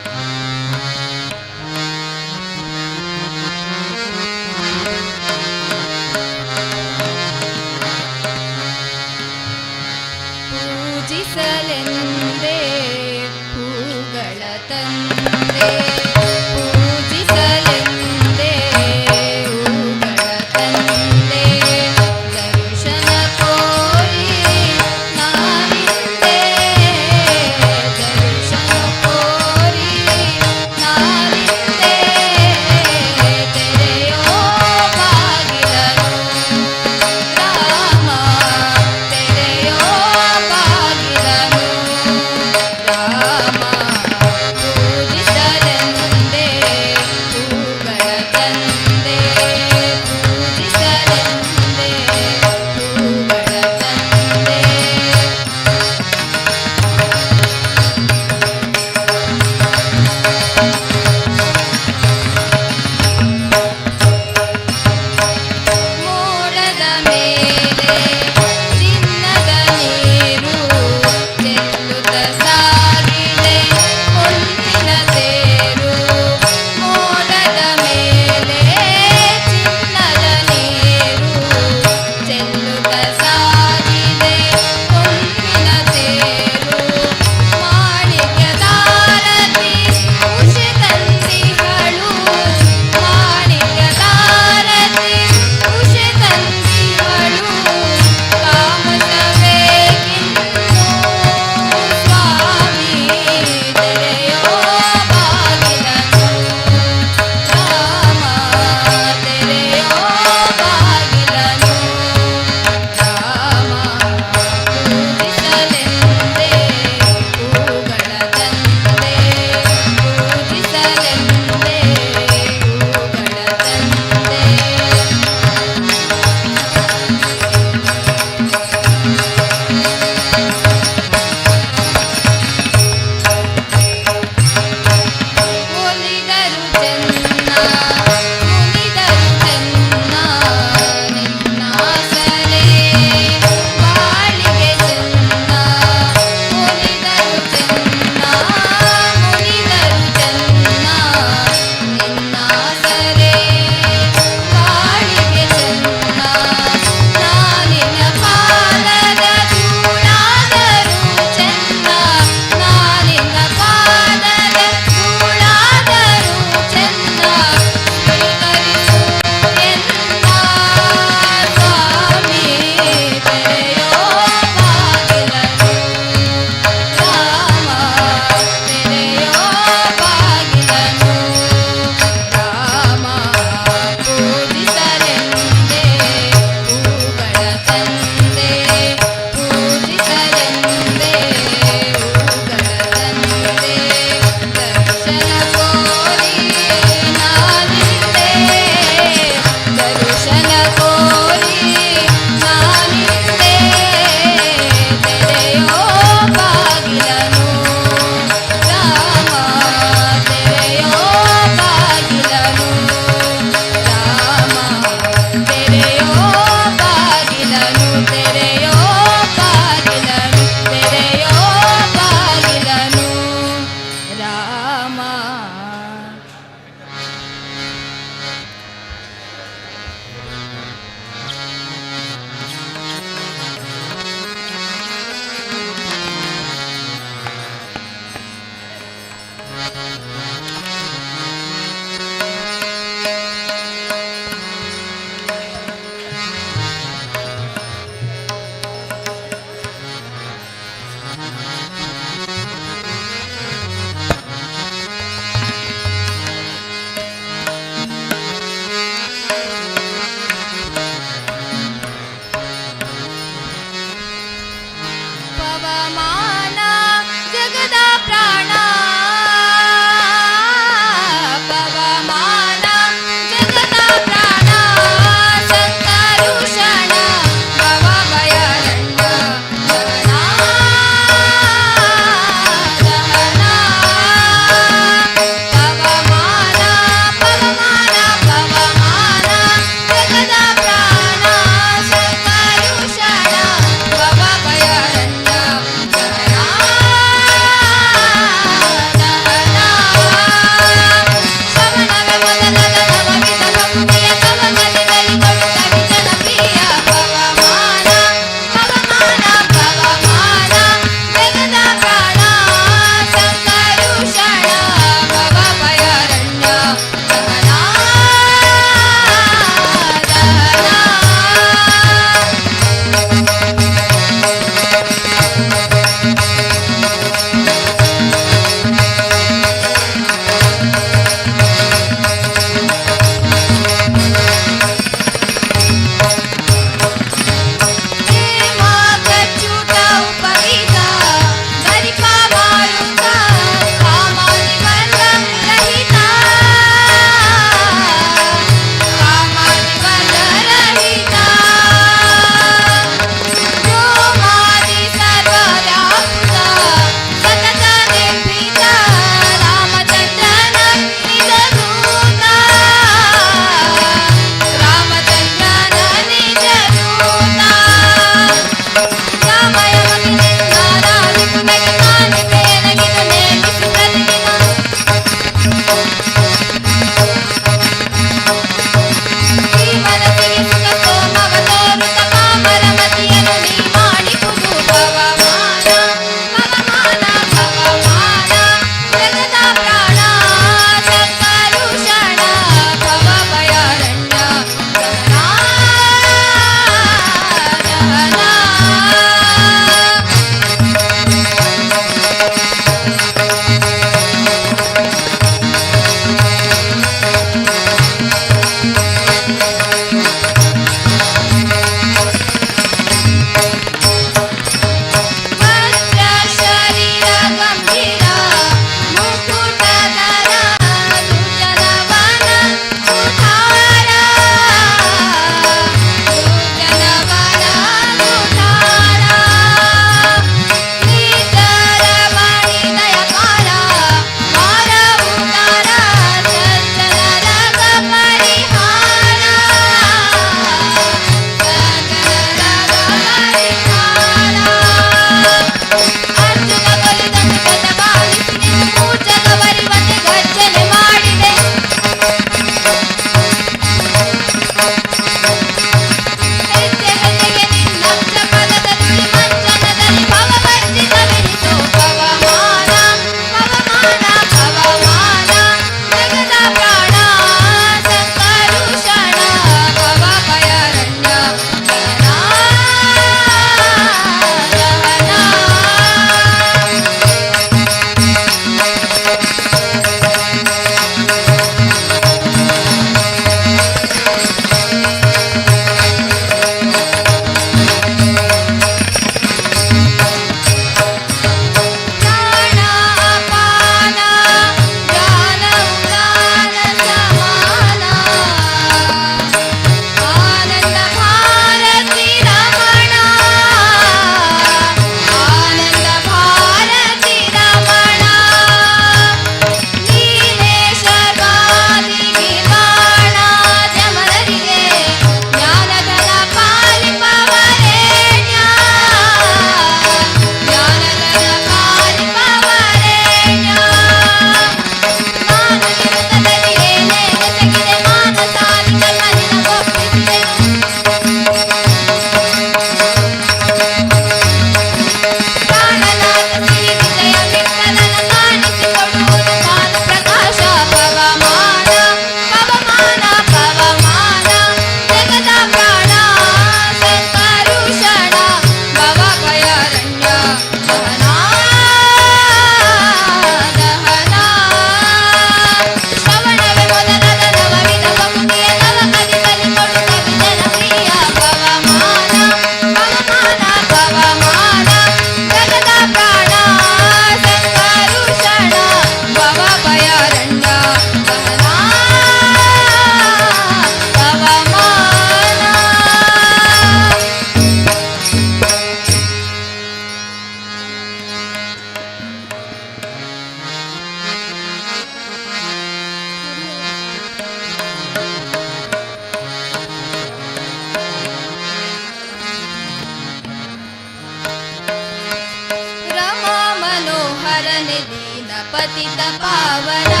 पतित पावना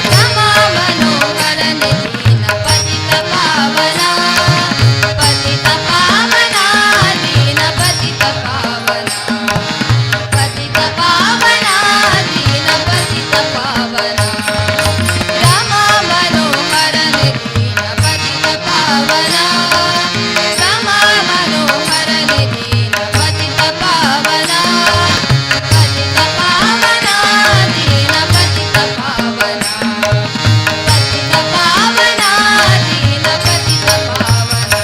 रमा मनोहर दीन पतित पावना पतित पावना दीन पतित पावना पतित पावना दीन पतित पावना रमा मनोहर दीन पतित पावना रमा मनोहर दीन पतित पावना पतित पावना दीन पतित पावना पतित पावना दीन पतित पावना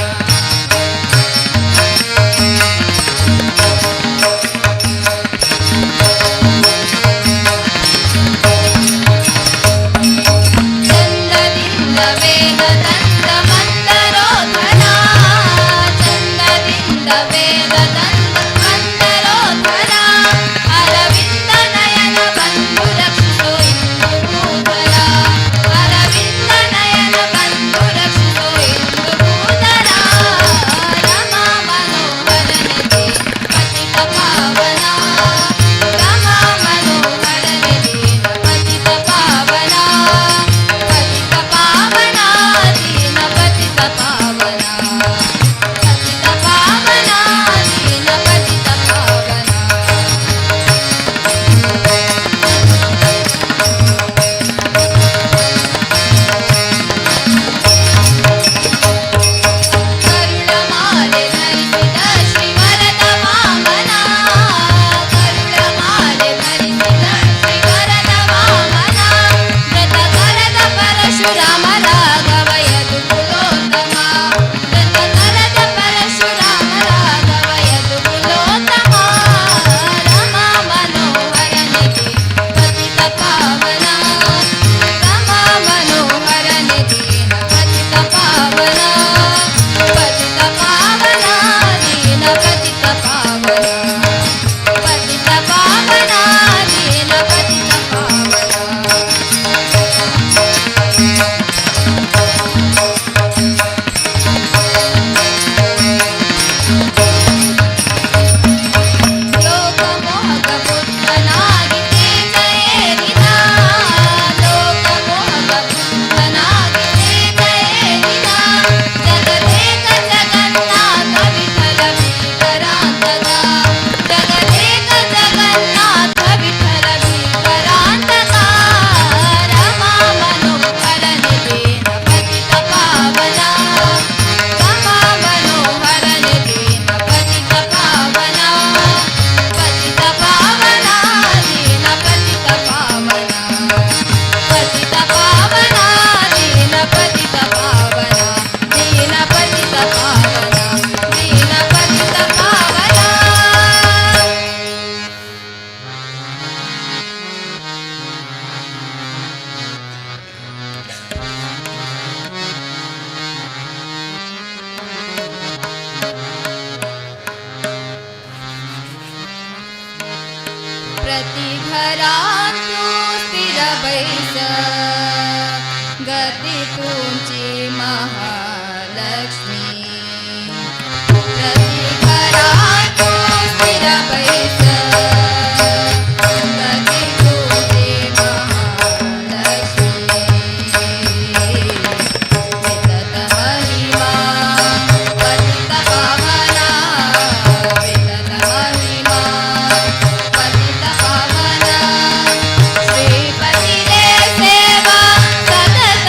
ಚಂದದಿಂದ ವೇದದಂತ ಮಂದರೋಧನ ಚಂದದಿಂದ ವೇದದಂತ ಮಂದರೋಧನ ಅರವಿಂದ ನಯನ ಬಂಧು ರಕ್ಷಿಸೋ ಇಂದು ಭೂಧರ ಅರವಿಂದ ನಯನ ಬಂಧು ರಕ್ಷಿಸೋ ಇಂದು ಭೂಧರ ರಮ ಮನೋಹರ ನಿಧಿ ಪತಿತ ಪಾವನ ರಮ ಮನೋಹರ ನಿಧಿ ಪತಿತ ಪಾವನ ಪತಿತ ಪಾವನ ದೀನ ಪತಿತ ಪಾವನ ಪತಿತ ಪಾವನ ದೀನ ಪತಿತ ಪಾವನ ಕರುಳಮಾಲೆ ಧರಿಸಿದ ಶ್ರೀವರದ ವಾಮನ ಕರುಳಮಾಲೆ ಧರಿಸಿದ ಶ್ರೀವರದ ವಾಮನ ವ್ರತಕರದ ಪರಶುರಾಮ ರಾಘವ ಯದುಕುಲೋತ್ತಮ ವ್ರತಕರದ ಪರಶುರಾಮ ರಾಘವ ಯದುಕುಲೋತ್ತಮ ರಮ ಮನೋಹರ ನಿಧಿ ಪತಿತ ಪಾವನ ರಮ ಮನೋಹರ ನಿಧಿ ಪತಿತ ಪಾವನ ಪತಿತ ಪಾವನ ದೀನ ಪತಿತ ಪಾವನ ಪತಿತ ಪಾವನ ದೀನ ಪತಿತ ಪಾವನ ಲೋಕಮೋಹಕ ಪುತ್ರನಾಗಿ ತೇಜ ಏರಿದ ಲೋಕಮೋಹಕ ಪುತ್ರನಾಗಿ ತೇಜ ಏರಿದ ಜಗದೇಕ ಜಗನ್ನಾಥ ವಿಠಲ ಭೀಕರಾಂತಕ ಜಗದೇಕ ಜಗನ್ನಾಥ ವಿಠಲ ಭೀಕರಾಂತಕ ರಮ ಮನೋಹರ ನಿಧೀನ ಪತಿತ ಪಾವನ ರಮ ಮನೋಹರ ನಿಧೀನ ಪತಿತ ಪಾವನ ಪತಿತ ಪಾವನ ದೀನ ಪತಿತ ಪಾವನ ಪತಿತ ಪಾವನ ದೀನ ಪತಿತ ಪಾವನ ದೀನ ಪತಿತ ಪಾವನ ದೀನ ಪತಿತ ಪಾವನ प्रतिघरातू स्थिर बैस गती तुमची महालक्ष्मी प्रतिघरातू स्थिर बैस गती तुमची महालक्ष्मी वितत महिमा पतित पावना वितत महिमा पतित पावना श्रीपती रे सेवा सतत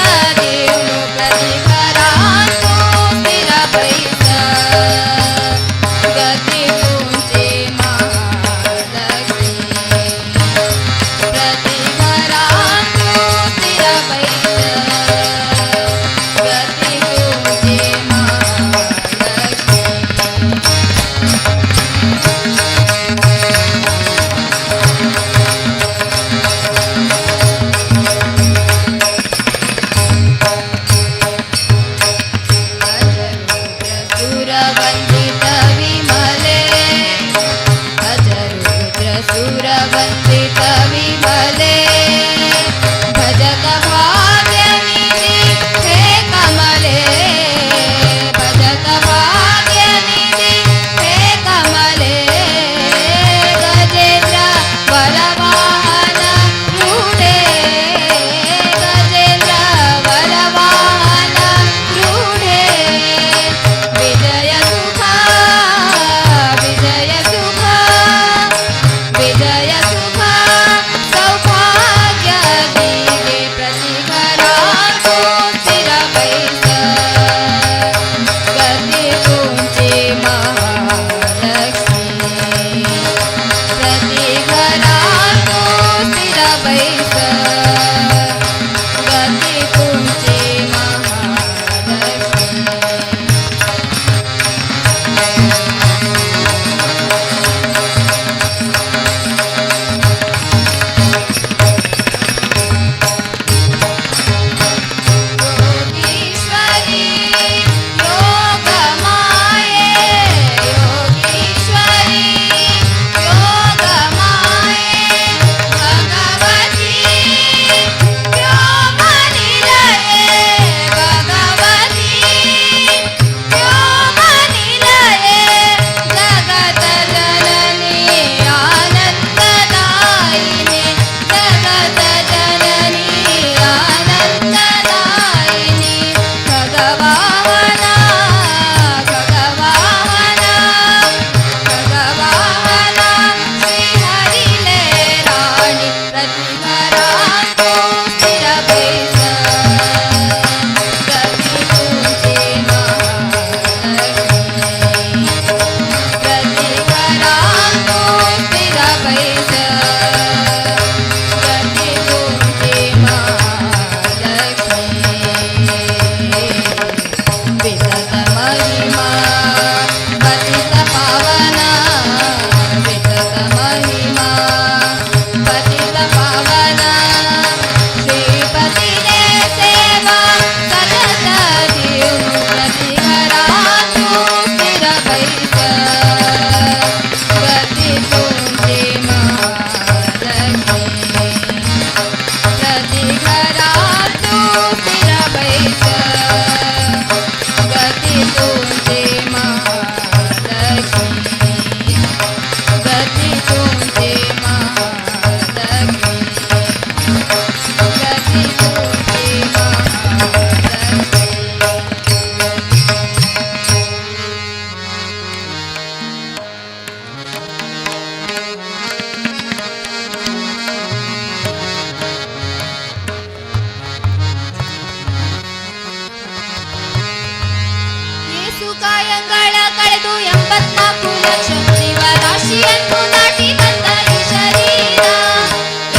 ಕಳೆದು 84 ಲಕ್ಷ ಜೀವರಾಶಿಯನ್ನು ದಾಟಿ ಬಂದ ಈ ಶರೀರ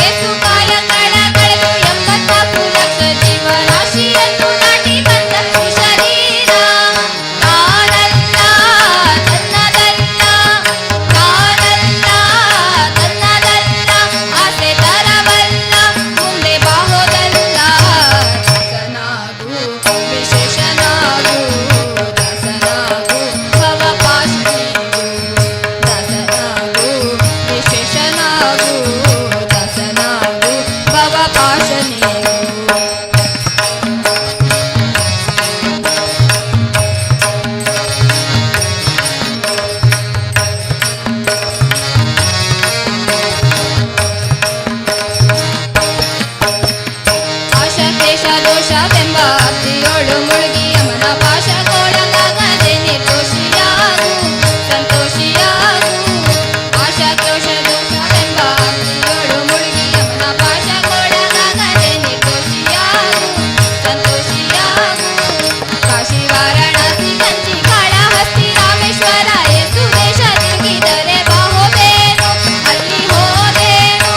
ಏಸು ಕಾಯಂಗಳ ಕಳೆದು 84 ಲಕ್ಷ ಜೀವರಾಶಿಯನ್ನು ದಾಟಿ ಬಂದ ಈ ಶರೀರ ತಾನಲ್ಲ ತನ್ನದಲ್ಲ ತಾನಲ್ಲ ತನ್ನದಲ್ಲ ಆಸೆ ತರವಲ್ಲ ಮುಂದೆ ಬಾಹೋದಲ್ಲ ದಾಸನಾಗು ವಿಶೇಷನಾಗು ದಾಸನಾಗು ಭವಪಾಶನಿಗು ದಾಸನಾಗು ವಿಶೇಷನಾಗು ದಾಸನಾಗು ಭವಪಾಶನಿಗು ಆಶಕ್ಲೇಶ ದೋಷವೆಂಬ ಅಗ್ನಿಯೋಳು ಮುಳುಗಿ ಯಮನ ಪಾಶಕ್ಕೊಳಗಾಗದೆ ನಿರ್ದೋಷಿಯಾಗು ಸಂತೋಷಿಯಾಗು ಆಶಕ್ಲೇಶ ದೋಷವೆಂಬ ಅಗ್ನಿಯೋಳು ಮುಳುಗಿ ಯಮನ ಪಾಶಕ್ಕೊಳಗಾಗದೆ ನಿರ್ದೋಷಿಯಾಗು ಸಂತೋಷಿಯಾಗು ಕಾಶಿ ವಾರಣಾಸಿ ಕಂಚಿ ಕಾಳಹಸ್ತಿ ರಾಮೇಶ್ವರ ಯೇಸು ದೇಶ ತಿರುಗಿದರೆ ಬಾಹೋದೇನು ಅಲ್ಲಿ ಹೋದೇನು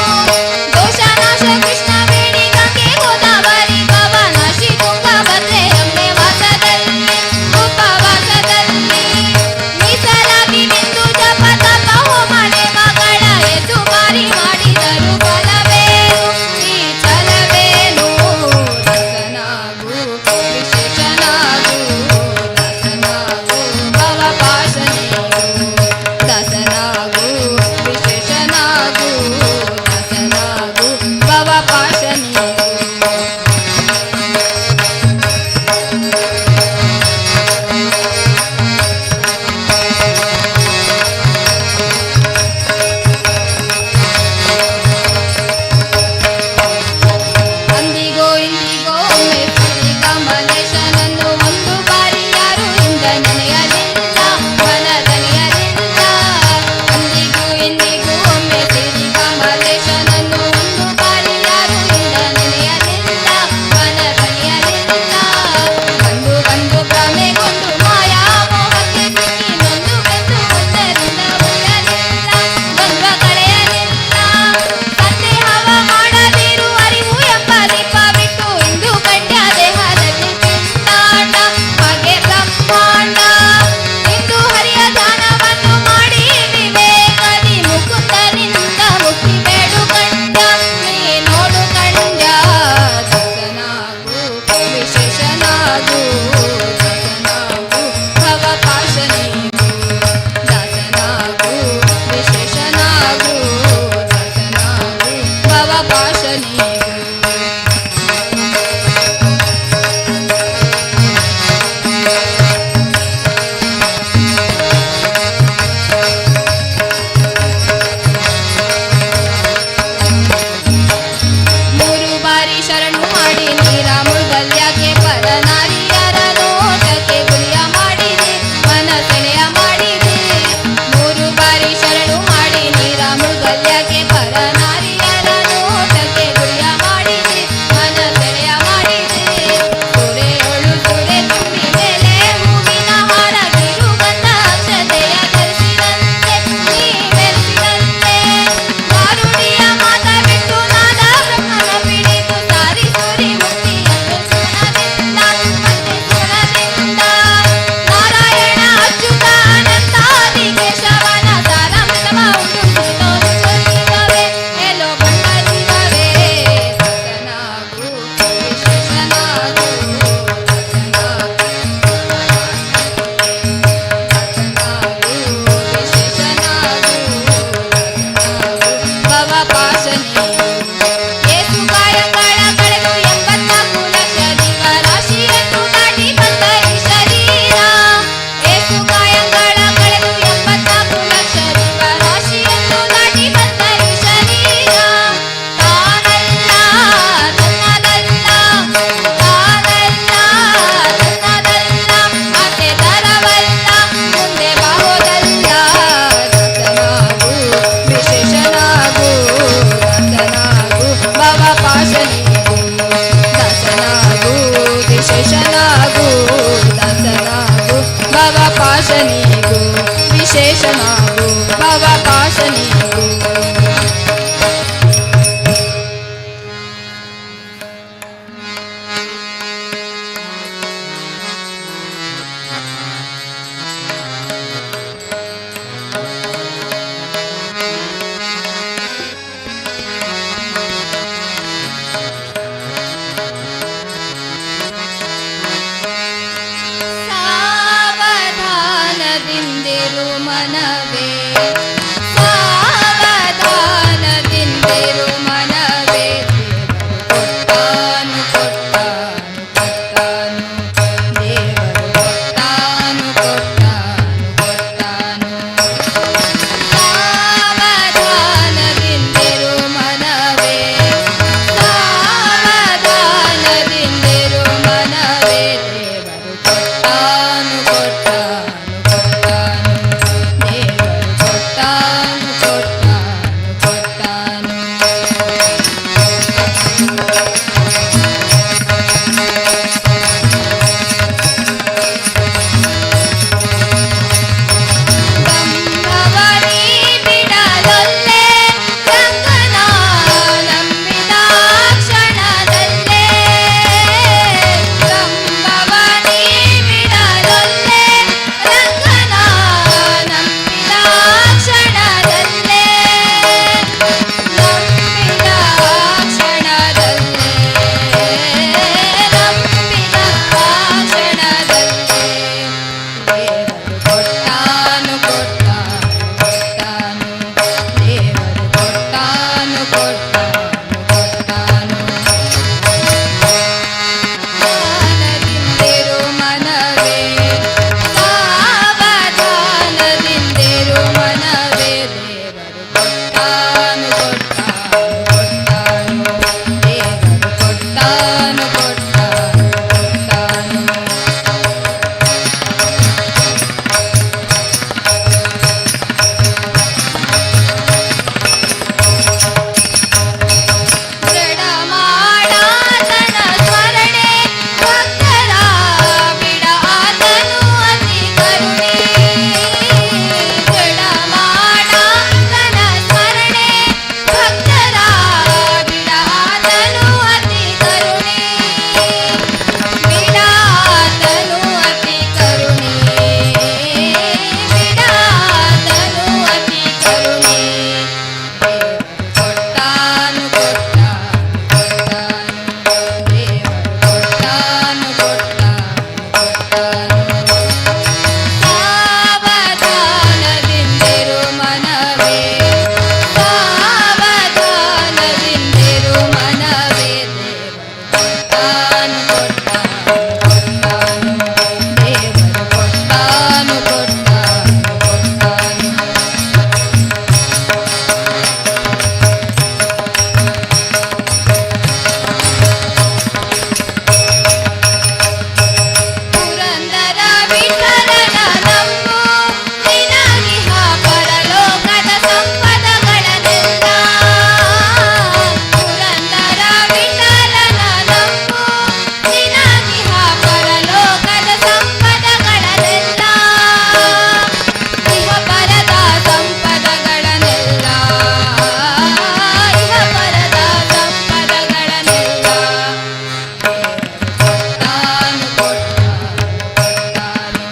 ದೋಷನಾಶ ಕೃಷ್ಣ ಬೇಡಿ ಗಂಗೆ ಗೋದಾವರಿ ಭವನಾಶಿ ತುಂಗಭದ್ರೆ ಯಮುನೆ ವಾಸದಲ್ಲಿ ಉಪವಾಸದಲ್ಲಿ ಮೀಸಲಾಗಿ ಬಿಂದು ಜಪ ತಪ ಹೋಮನೆ ಮಗಳ ಎದ್ದು ಮಾರಿ ಮಾಡಿದರು ಫಲವೇನು ಈ ಛಲವೇನು ದಾಸನಾಗು ವಿಶೇಷನಾಗು ದಾಸನಾಗು ಭವಪಾಶನಿಗು ದಾಸನಾಗು ವಿಶೇಷನಾಗು ದಾಸನಾಗು ಭವಪಾಶನಿಗು ಅಂದಿಗೋ ಇಂದಿಗೋ ಒಮ್ಮೆ ಶ್ರೀ ಕಮಲೇಶನನ್ನು ಒಂದು ಬಾರಿ ಯಾರು ಇಂದ ನೆನೆಯಲಿಲ್ಲ ಮನದನೆಯಲಿಲ್ಲ ಅಂದಿಗೂ ಇಂದಿಗೂ ಒಮ್ಮೆ ಶ್ರೀ ಕಮಲೇಶನನ್ನು ಒಂದು ಬಾರಿ ಯಾರು ಇಂದ ನೆನೆಯಲಿಲ್ಲ ಮನದನೆಯಲಿಲ್ಲ ಬಂದು ಬಂದು ಭ್ರಮೆಗೊಂಡು ಮಾಯಾ ಮೋಹಕ್ಕೆ ಸಿಕ್ಕಿ ನೊಂದು ಬೆಂದು ಒಂದರಿಂದ ಉಳಿಯಲಿಲ್ಲ ದ್ವಂದ್ವ ಕಳೆಯಲಿಲ್ಲ ಸಂದೇಹವ ಮಾಡದಿರು ಅರಿವು ಎಂಬ ದೀಪ ಬಿಟ್ಟು ಇಂದು ಗಂಡ್ಯ ದೇಹದಲ್ಲಿ ಪಿಂಡಾಂಡ ಹಾಗೆ ಬ್ರಹ್ಮಾಂಡ ಇಂದು ಹರಿಯ ಧ್ಯಾನವನ್ನು ಮಾಡಿ ವಿವೇಕದಿ ಮುಕುಂದನಿಂದ ಮುಕ್ತಿ ಬೇಡು ಕಂಡ ನೀ ನೋಡು ಕಂಡ ದಾಸನಾಗು ವಿಶೇಷನಾಗು ದಾಸನಾಗು ಭವಪಾಶನಿಗು ದಾಸನಾಗು ವಿಶೇಷನಾಗು ದಾಸನಾಗು ಭವಪಾಶನಿಗು ಮೂರು ಬಾರಿ ಶರಣು ಮಾಡಿ ನೀರ ಮುಳುಗಲ್ಯಾಕೆ ಪರನಾರಿಯರ ನೋಟಕ್ಕೆ ಗುರಿಯ ಮಾಡಿದೆ ಮನ ಸೆಳೆಯ ಮಾಡಿದೆ ಮೂರು ಬಾರಿ ಶರಣು ಮಾಡಿ ನೀರ ಮುಳುಗಲ್ಯಾಕೆ ಪರನಾರಿಯರ ನೋಟಕ್ಕೆ ಗುರಿಯ ಮಾಡಿದೆ ಮನ ಸೆಳೆಯ ಮಾಡಿದೆ ಸೂರೆಯೊಳು ಸೂರೆ ತುಂಬಿ ಮೇಲೆ ಹೂವಿನ ಹಾರ ಗಿರು ಬಂದ ಅಕ್ಷತೆಯ ಧರಿಸಿದಂತೆ ನೀ ಮೆರೆಸಿದಂತೆ ಮಾರುಡಿಯ ಮಾತ ಬಿಟ್ಟು ನಾದ ಬ್ರಹ್ಮನ ಪಿಡಿದು ಸಾರಿ ಸುರಿ ಮುಕ್ತಿಯನ್ನು ಸುಣದಿಂದ ಮತ್ತೆ ಸುಣದಿಂದ ನಾರಾಯಣ ಅಚ್ಯುತ ಅನಂತಾದಿ ಕೇಶವನ ಸಾರಾಂಶವ ಉಂಟು ಸಿಗೋದು ಜೀವವೇ ಎಲ್ಲೋ ಬಂದ ಜೀವವೇ ದಾಸನಾಗು ವಿಶೇಷನಾಗು ದಾಸನಾಗು ವಿಶೇಷನಾಗು ಭವಪಾಶನಿಗು ಏಸು ಕಾಯಂಗಳ ಕಳೆದು 84 ಲಕ್ಷ ಜೀವರಾಶಿಯನ್ನು ದಾಟಿ ಬಂದ ಈ ಶರೀರ ಏಸು ಕಾಯಂಗಳ ಕಳೆದು 84 ಲಕ್ಷ ಜೀವರಾಶಿಯನ್ನು ದಾಟಿ ಬಂದ ಈ ಶರೀರ ತಾನಲ್ಲ ತನ್ನದಲ್ಲ ತಾನಲ್ಲ ತನ್ನದಲ್ಲ ಆಸೆ ತರವಲ್ಲ ಮುಂದೆ ಬಾಹೋದಲ್ಲ ದಾಸನಾಗು ವಿಶೇಷನಾಗು ದಾಸನಾಗು ಭವಪಾಶನಿಗು ದಾಸನಾಗು ವಿಶೇಷನಾಗು ದಾಸನಾಗು ಭವಪಾಶನಿಗು ಸಾವಧಾನದಿಂದಿರು ಮನವೇ ಸಾವಧಾನದಿಂದಿರು ಮನವೇ ಕೊಟ್ಟಾನು ಕೊಟ್ಟಾನು ಕೊಟ್ಟಾನು ದೇವರು ಕೊಟ್ಟಾನು ಕೊಟ್ಟಾನು ಕೊಟ್ಟಾನು ಸಾವಧಾನದಿಂದಿರು ಮನವೇ ಸಾವಧಾನದಿಂದಿರು ಮನವೇ ದೇವರು ಕೊಟ್ಟಾನು ಕೊಟ್ಟಾನು ಕೊಟ್ಟಾನು ದೇವರು ಕೊಟ್ಟಾನು ಕೊಟ್ಟಾನು ಕೊಟ್ಟಾನು ಕಂಬವನಿ ಬಿಡಲೊಲ್ಲೆ ರಂಗನ ನಂಬಿದ ಕ್ಷಣದಲ್ಲೇ ಕಂಬವನಿ ಬಿಡಲೊಲ್ಲೆ ರಂಗನ ನಂಬಿದ ಕ್ಷಣದಲ್ಲೇ ನಂಬಿದ ಕ್ಷಣದಲ್ಲೇ ನಂಬಿದ ಕ್ಷಣದಲ್ಲೇ ದೇವರು ಕೊಟ್ಟಾನು ಕೊಟ್ಟಾನು ಕೊಟ್ಟಾನು ದೇವರು ಕೊಟ್ಟಾನು ಕೊಟ್ಟಾನು ಕೊಟ್ಟಾನು ಸಾವಧಾನದಿಂದಿರು ಮನವೇ ಸಾವಧಾನದಿಂದಿರು ಮನವೇ ದೇವರು ಕೊಟ್ಟಾನು ಕೊಟ್ಟಾನು ಕೊಟ್ಟಾನು ದೇವರು ಕೊಟ್ಟಾನು ಕೊಟ್ಟಾನು ಕೊಟ್ಟಾನು ಜಡಮಾಡಾತನ ಸ್ಮರಣೆ ಭಕ್ತರ ಬಿಡಾತನು ಅತಿ ಕರುಣೆ ಜಡಮಾಡಾತನ ಸ್ಮರಣೆ ಭಕ್ತರ ಬಿಡಾತನು ಅತಿ ಕರುಣೆ ಬಿಡಾತನು ಅತಿ ಕರುಣೆ ಬಿಡಾತನು ಅತಿ ಕರುಣೆ ಕೊಟ್ಟಾನು ಕೊಟ್ಟಾನು ಕೊಟ್ಟಾನು ದೇವರು ಕೊಟ್ಟಾನು ಕೊಟ್ಟಾನು ಕೊಟ್ಟಾನು ಸಾವಧಾನದಿಂದಿರು ಮನವೇ ಸಾವಧಾನದಿಂದಿರು ಮನವೇ ದೇವರು ಕೊಟ್ಟಾನು ಕೊಟ್ಟಾನು ಕೊಟ್ಟಾನು ದೇವರು ಕೊಟ್ಟಾನು ಕೊಟ್ಟಾನು ಕೊಟ್ಟಾನು ಪುರಂದರ ವಿಠಲನ ನಂಬು ನಿನಗಿಹ ಪರಲೋಕದ ಸಂಪದಗಳನ್ನೆಲ್ಲ ಪುರಂದರ ವಿಠಲನ ನಂಬು ನಿನಗಿಹ ಪರಲೋಕದ ಸಂಪದಗಳನ್ನೆಲ್ಲ ಇಹ ಪರದ ಸಂಪದಗಳನ್ನೆಲ್ಲ ಇಹ ಪರದ ಸಂಪದಗಳನ್ನೆಲ್ಲ ಕೊಟ್ಟಾನು ಕೊಟ್ಟಾನು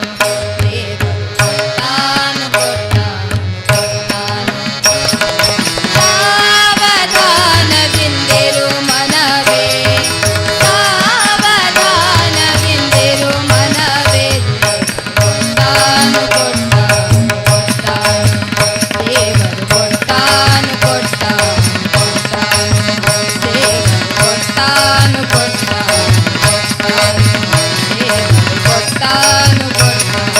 ದೇವರು ಕೊಟ್ಟಾನು ಕೊಟ್ಟಾನು ಕೊಟ್ಟಾನು ಸಾವಧಾನದಿಂದಿರು ಮನವೇ ಸಾವಧಾನದಿಂದಿರು ಮನವೇ ಕೊಟ್ಟಾನು ಕೊಟ್ಟಾನು ಕೊಟ್ಟಾನು ದೇವರು ಕೊಟ್ಟಾನು ಕೊಟ್ಟಾನು ಕೊಟ್ಟಾನು ದೇವರು ಕೊಟ್ಟಾನು ಕೊಟ್ಟಾನು ಕೊಟ್ಟಾನು ದೇವರು ಕೊಟ್ಟಾನು ಕೊಟ್ಟಾನು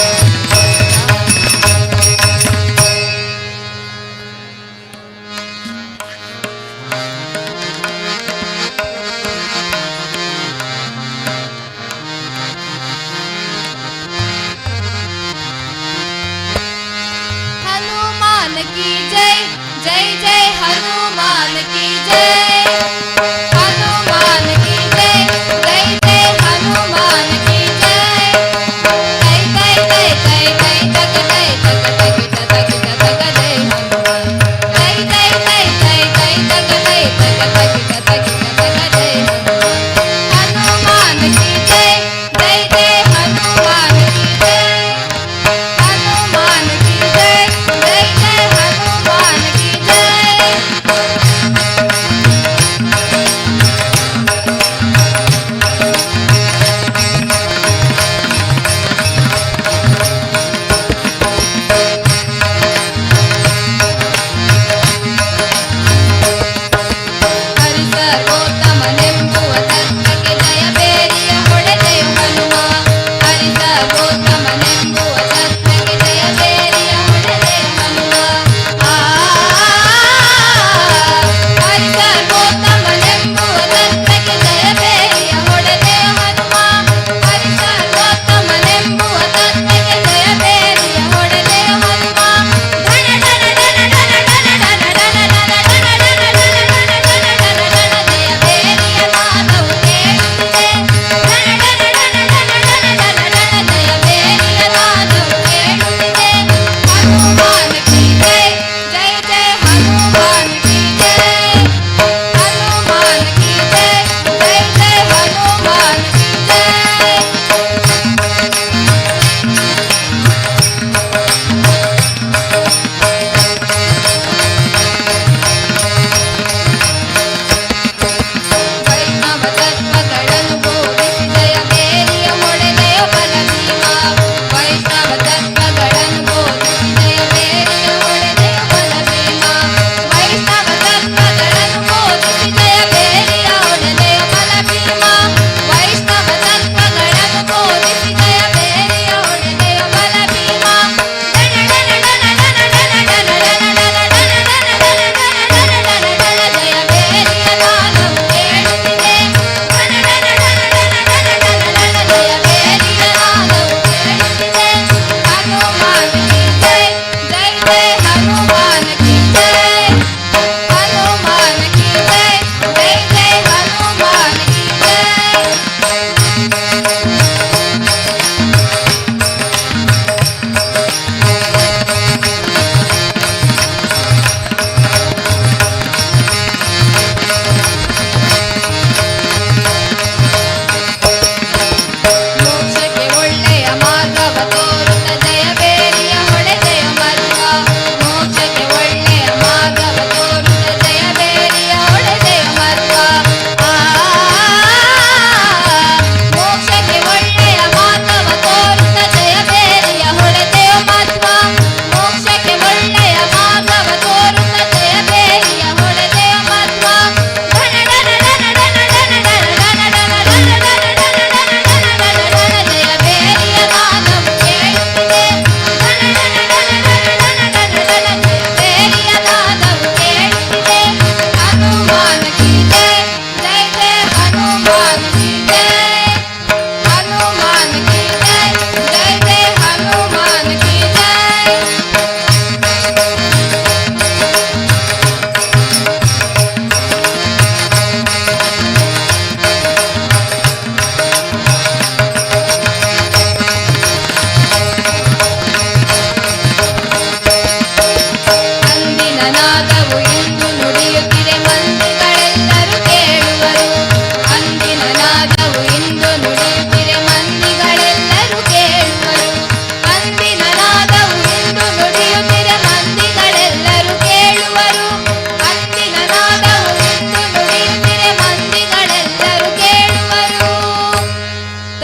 हनुमान की जय जय जय हनुमान की जय हनुमान की जय जय जय हनुमान की जय जय जय जय जय जय तक जय तक तक तक तक जय हनुमान जय जय जय जय जय तक जय तक तक तक तक जय हनुमान की जय जय जय हनुमान की जय हनुमान की जय जय जय हनुमान की जय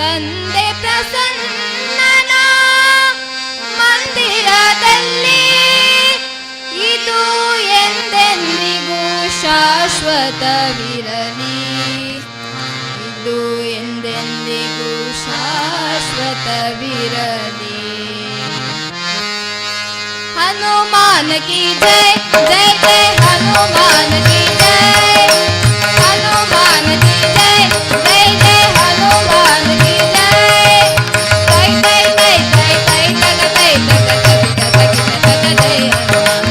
ತಂದೆ ಪ್ರಸನ್ನನ ಮಂದಿರದಲ್ಲಿ ಇದು ಎಂದೆಂದಿಗೂ ಶಾಶ್ವತವಿರಲಿ, ಇದು ಎಂದೆಂದಿಗೂ ಶಾಶ್ವತವಿರಲಿ. हनुमान की जय, जय जय हनुमान की जय, हनुमान की जय, जय जय हनुमान की जय. जय जय जय जय जय तग जय तग तग तग तग जय हनुमान.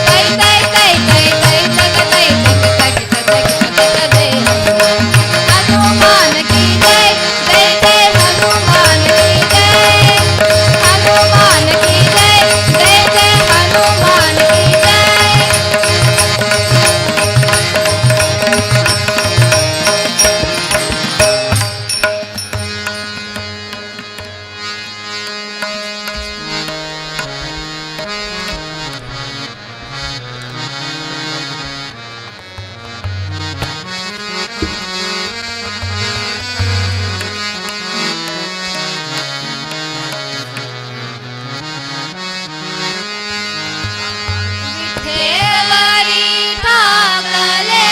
जय जय जय जय जय तग जय तग तग तग तग जय हनुमान. हनुमान की जय, जय जय हनुमान की जय, हनुमान की जय, जय जय हनुमान की जय. विठेवरी ठाकले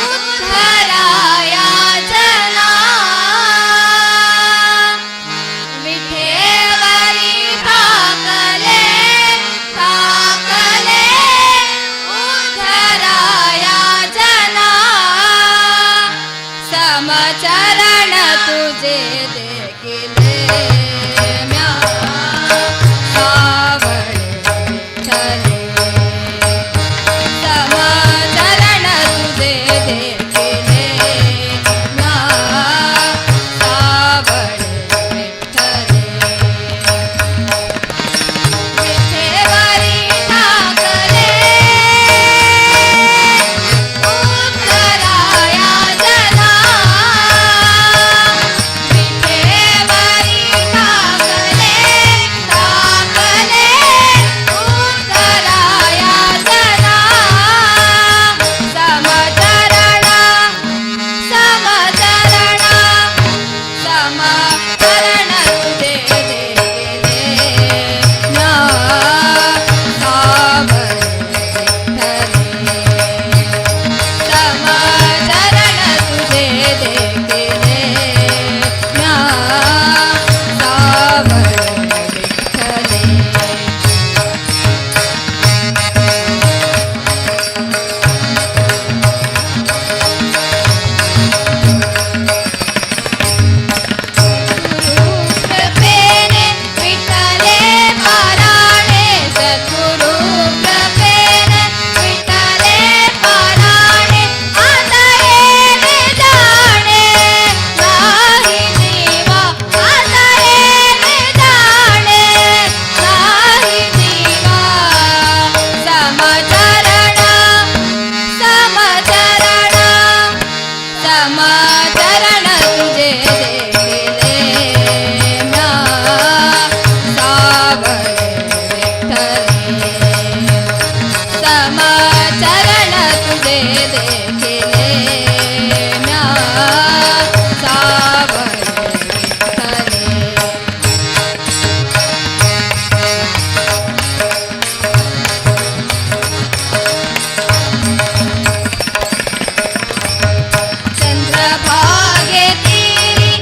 उद्धराया जना, विठेवरी ठाकले ठाकले उद्धराया जना. समचरण तुझे देखिले म्या सावळे विठ्ठले. समचरण तुझे देखिले म्या सावळे विठ्ठले. विठेवरी ठाकले उद्धराया जना, विठेवरी ठाकले ठाकले उद्धराया जना. समचरण समचरण समचरण तुझे देखिले म्या सावळे विठ्ठले. समचरण तुझे देखिले म्या सावळे विठ्ठले. कृपेने विठ्ठले पाराणे, सद्गुरु कृपेने विठ्ठले पाराणे. आता येणे जाणे नाही जीवा, आता येणे जाणे नाही जीवा. समचरण समचरण समचरण तुझे देखिले म्या सावळे विठ्ठले. समचरण तुझे देखिले म्या सावळे विठ्ठले. चंद्रभागे तीरी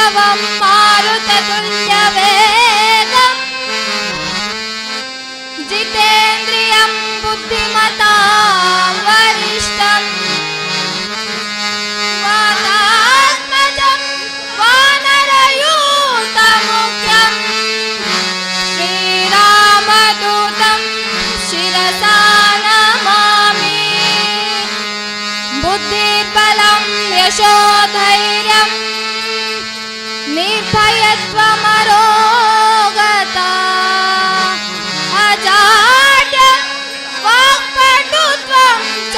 प्रणवं मारुततुल्यवेगम् जितेन्द्रियं बुद्धिमतां वरिष्ठम् वातात्मजं वानरयूतमुख्यम् श्रीरामदूतं शिरसा नमामि बुद्धिर्बलं यशोधैर्यं निर्भयत्वमरोगता अजाड्यं वाक्पटुत्वं च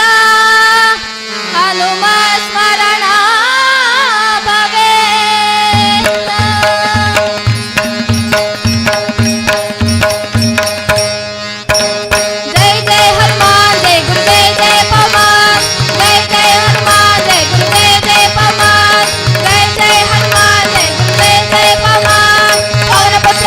हनुमस्मरणा भवेत्। जय जय हनुमान जय गुरुदेव जय पवन जय जय हनुमान जय गुरुदेव जय पवन जय जय हनुमान जय गुरुदेव जय पवन पवन पुत्र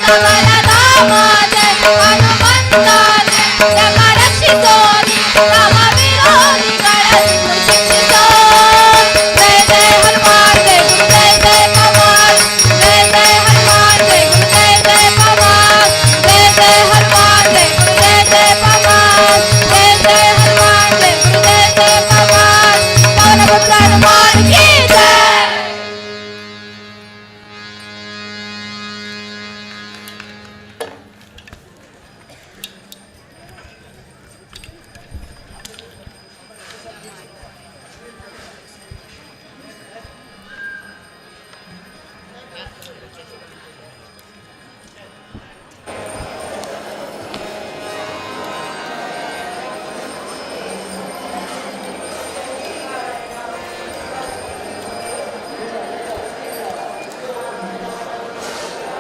कमला धामा जय हनुमंता जय जगा रक्षितोनी राम विरोधी गळती शिक्षितो जय जय हनुमान जय गुरु जय जय पवन जय जय हनुमान जय गुरु जय जय पवन जय जय हनुमान जय गुरु जय जय पवन जय जय हनुमान जय गुरु जय जय पवन पवन पुत्र हनुमान की जय।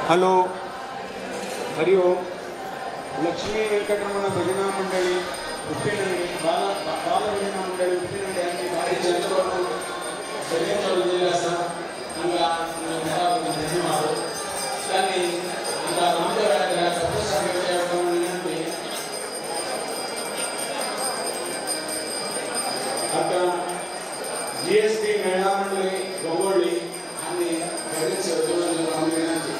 हॅलो हरिओम लक्ष्मी व्यंकटरमण भजना मंडळी उप्पिनंडी बाल भजना मंडळी उप्पिनंडी यांनी भारी चंद्रवरून भजन चालू केले असा हांगा धन्यवाद त्यांनी हांगा रामदेवराया सप्तसागराच्या विनंती आता GSB महिला मंडळी गोवळी आणि भजन सर्वजन विनंती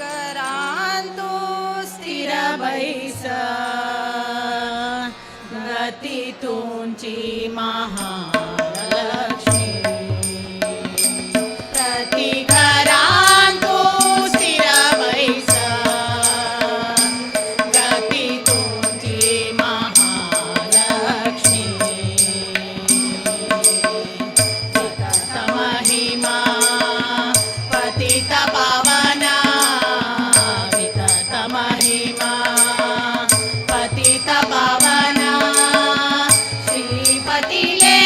प्रतिकरांतो स्थिर बैस गती तुमची महालक्ष्मी प्रतिकरांतो स्थिर बैस गती तुमची महालक्ष्मी वितत महिमा पतित पावना वितत महिमा पतित पावना श्रीपतीले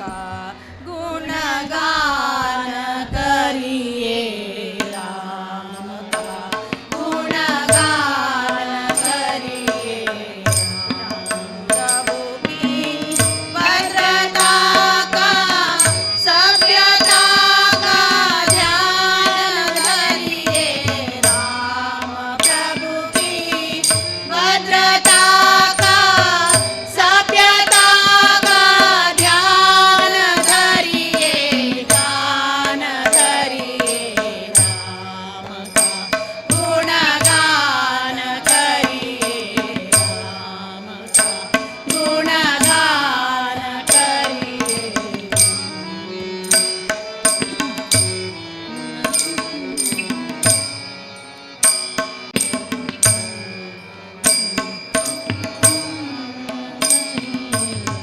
का गुणगान करिए राम का गुणगान करिए प्रभु की भद्रता का सभ्यता का ध्यान धरिए राम प्रभु की भद्रता का सभ्यता का ध्यान धरिए गान धरिए राम का गुणगान करिए राम का गुणगान करिए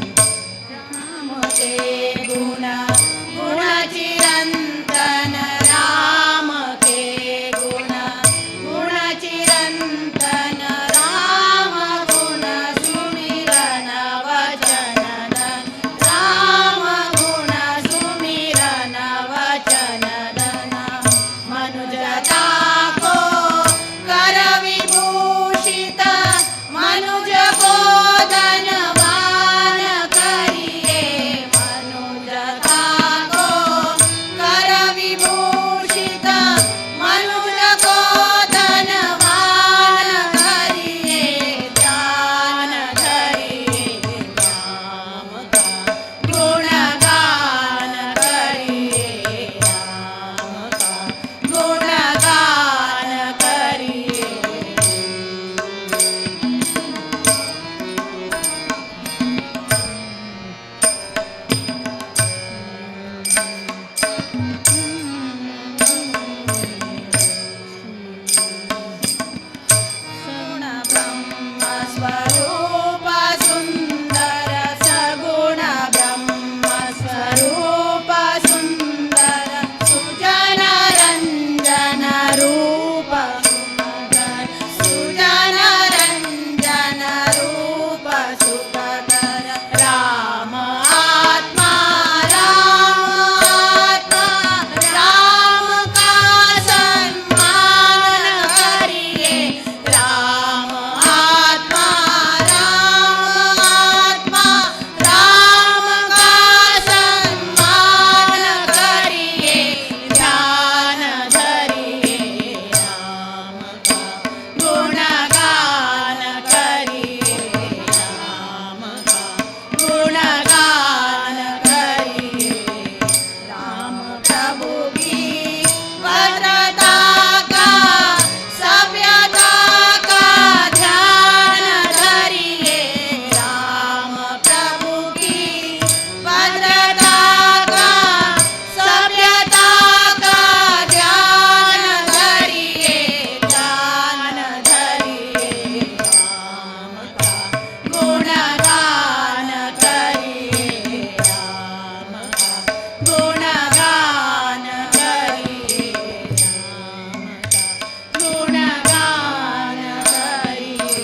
राम के गुण गुणचिरंतन राम के गुण गुणचिरंतन राम गुण सुमिरन वचन धन राम गुण सुमिरन वचन धन मनुजता को कर विभूषित मनुज को धनवान करिए मनुजता को कर विभूषित मनुज को धनवान करिए ध्यान धरिए राम का गुणगान करिए राम का गुणगान करिए सगुण ब्रह्म स्वरूप सुंदर सगुण ब्रह्म स्वरूप सुंदर सुजन रंजन रूप सुंदर सुजन रंजन रूप सुखकर राम आत्मा राम का सम्मान करिए राम आत्मा राम का सम्मान करिए ध्यान धरिए राम का गुणगान करिए राम का गुणगान करिए राम प्रभु की भद्रता का सभ्यता का ध्यान धरिए राम प्रभु की भद्रता का सभ्यता का ध्यान धरिए ध्यान धरिए राम का गुणगान करिए राम का गुणगान करिए राम का गुणगान करिए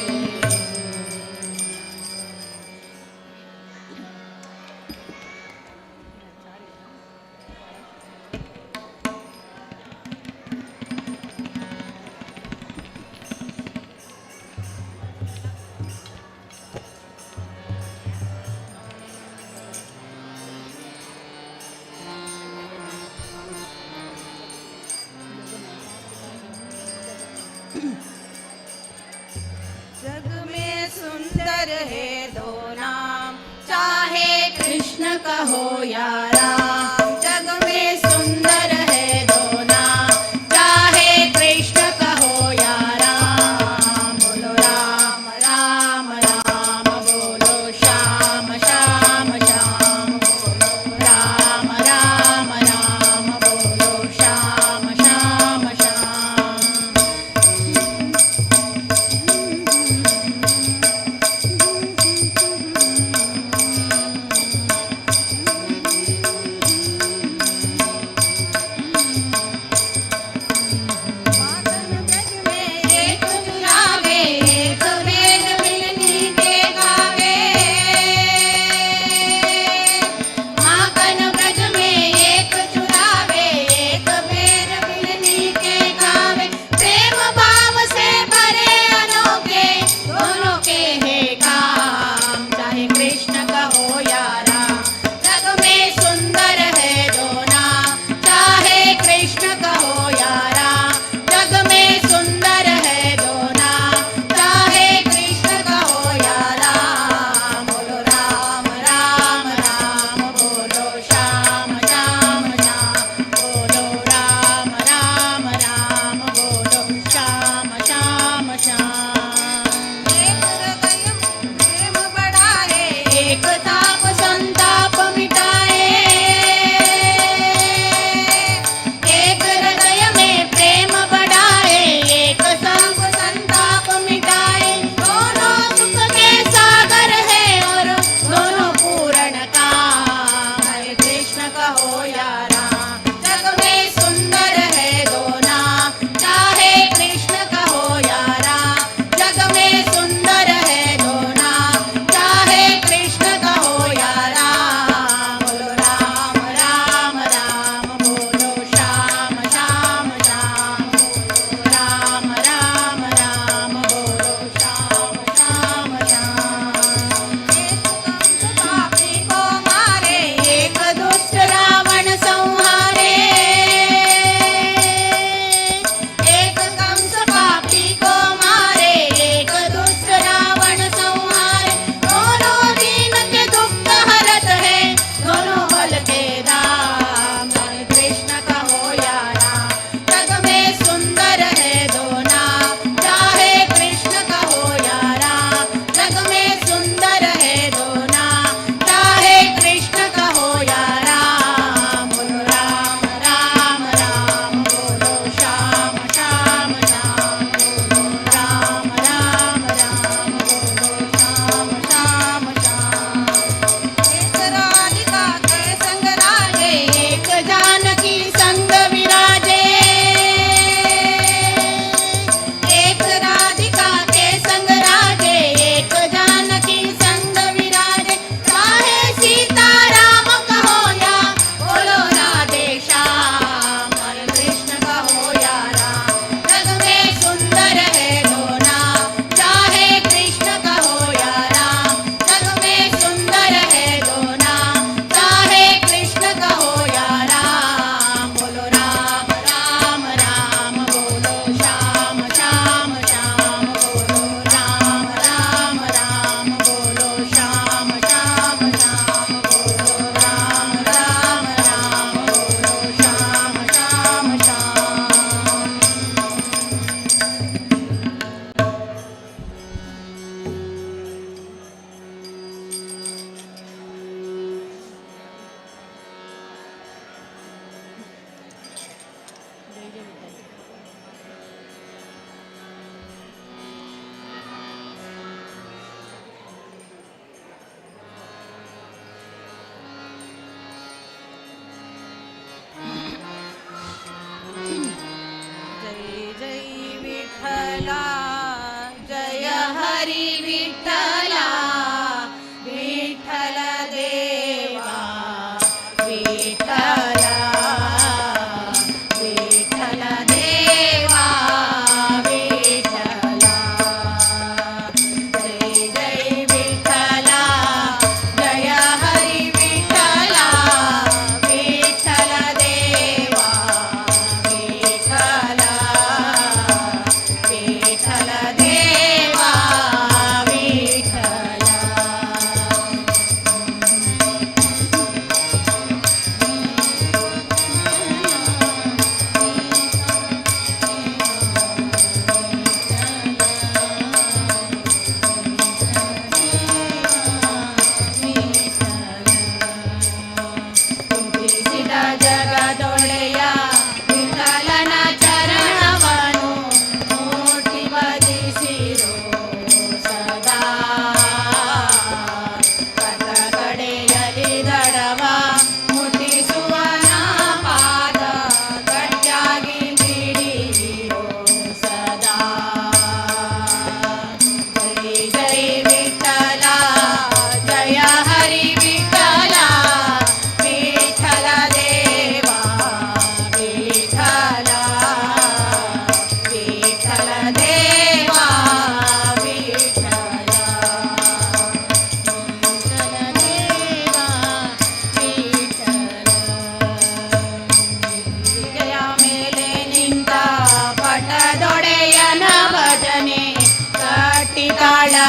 जग में सुंदर है दो नाम चाहे कृष्ण कहो या राम जग में सुंदर है दो नाम चाहे कृष्ण कहो या राम बोलो राम राम राम बोलो श्याम श्याम श्याम बोलो राम राम राम बोलो श्याम श्याम श्याम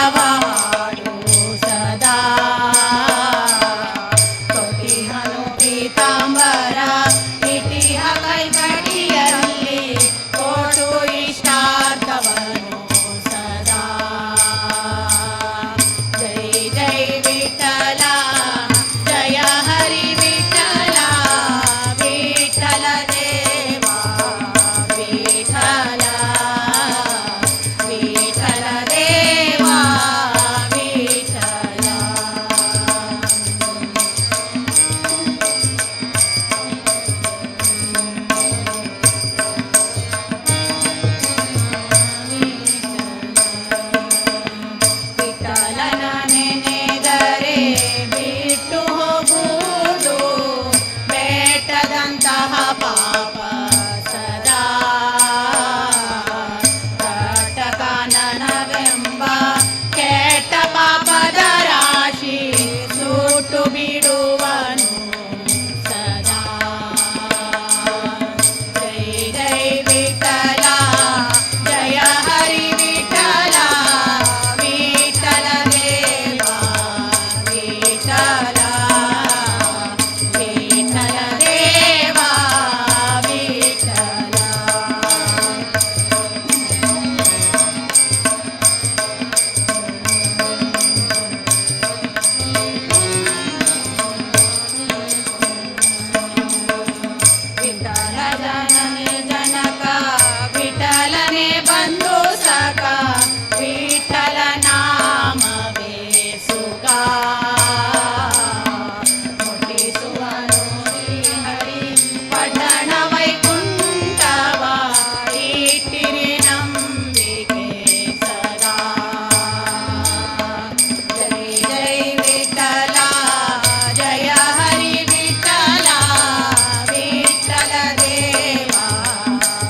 ಮಂಗಳವಾಡು ಸದಾ ಕೊಟ್ಟಿಹನು ಪೀತಾಂಬರ ಇಟಿಹ ಕೈಕಟಿಯಲ್ಲಿ ಕೋಟು ಇಷ್ಟಾರ್ಥವನು ಸದಾ ಜೈ ಜೈ ವಿಠಲ ಜಯ ಹರಿ ವಿಠಲ ವಿಠಲ ದೇವಾ ವಿಠಲ ವಿಠಲ ದೇವಾ ವಿಠಲ ವಿಠಲನ ನೆನೆದರೆ ಬಿಟ್ಟು ಹೋಗುವುದು ಬೇಟದಂತಹ ಪಾಪ ಸದಾ ಕಟಕನನವೆಂಬ ಕೆಟ್ಟ ಪಾಪದ ರಾಶಿ ಸುಟ್ಟು ಬಿಡುವನು ಸದಾ ಜೈ ಜೈ ವಿಠಲ ಜಯ ಹರಿ ವಿಠಲ ವಿಠಲ ದೇವಾ ವಿಠಲ ವಿಠಲ ದೇವಾ ವಿಠಲ ವಿಠಲ ಜನನಿ ಜನಕ ವಿಠಲನೆ ಬಂಧು ಸಖ ವಿಠಲ ನಾಮವೇ ಸುಖ ಮುಟ್ಟಿಸುವನು ಶ್ರೀ ಹರಿ ಪಟ್ಟಣ ವೈಕುಂಠವ ಇಟ್ಟಿರಿ ನಂಬಿಕೆ ಸದಾ ಜೈ ಜೈ ವಿಠಲ ಜಯ ಹರಿ ವಿಠಲ ವಿಠಲ ದೇವಾ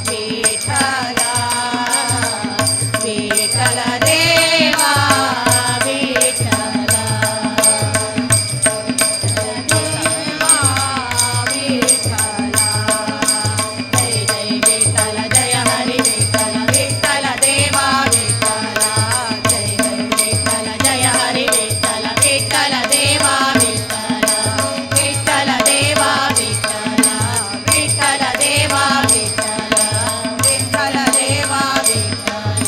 ವಿಠಲ ವಿಠಲ ದೇವಾ ವಿಠಲ ದೇವಾ ವಿಠಲ ಜೈ ಜೈ ವಿಠಲ ಜಯ ಹರಿ ವಿಠಲ ವಿಠಲ ದೇವಾ ವಿಠಲ ಜೈ ಜೈ ವಿಠಲ ಜಯ ಹರಿ ವಿಠಲ ವಿಠಲ ದೇವಾ ವಿಠಲ ವಿಠಲ ದೇವಾ ವಿಠಲ ವಿಠಲ ದೇವಾ ವಿಠಲ ವಿಠಲ ದೇವಾ ವಿಠಲ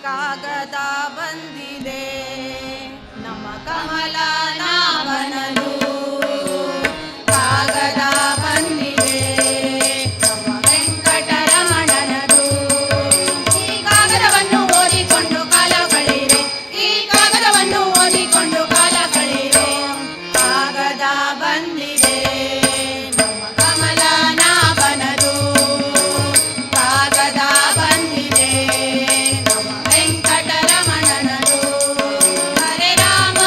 ಕಾಗದ ಬಂದಿದೆ ನಮ್ಮ ಕಮಲ ನಾವನಲು ಕಾಗದ ಬಂದಿದೆ ನಮ್ಮ ವೆಂಕಟರಮಣನದು ಈ ಕಾಗದವನ್ನು ಓದಿಕೊಂಡು ಕಾಲ ಕಳೆಯಿರೆ ಈ ಕಾಗದವನ್ನು ಓದಿಕೊಂಡು ಕಾಲ ಕಳೆಯಿರೆ ಕಾಗದ ಬಂದಿದೆ ನಮ್ಮ ಕಮಲ ನಾವನದು ಕಾಗದ ಬಂದಿದೆ ನಮ್ಮ ವೆಂಕಟರಮಣನದು ಹರೆ ರಾಮ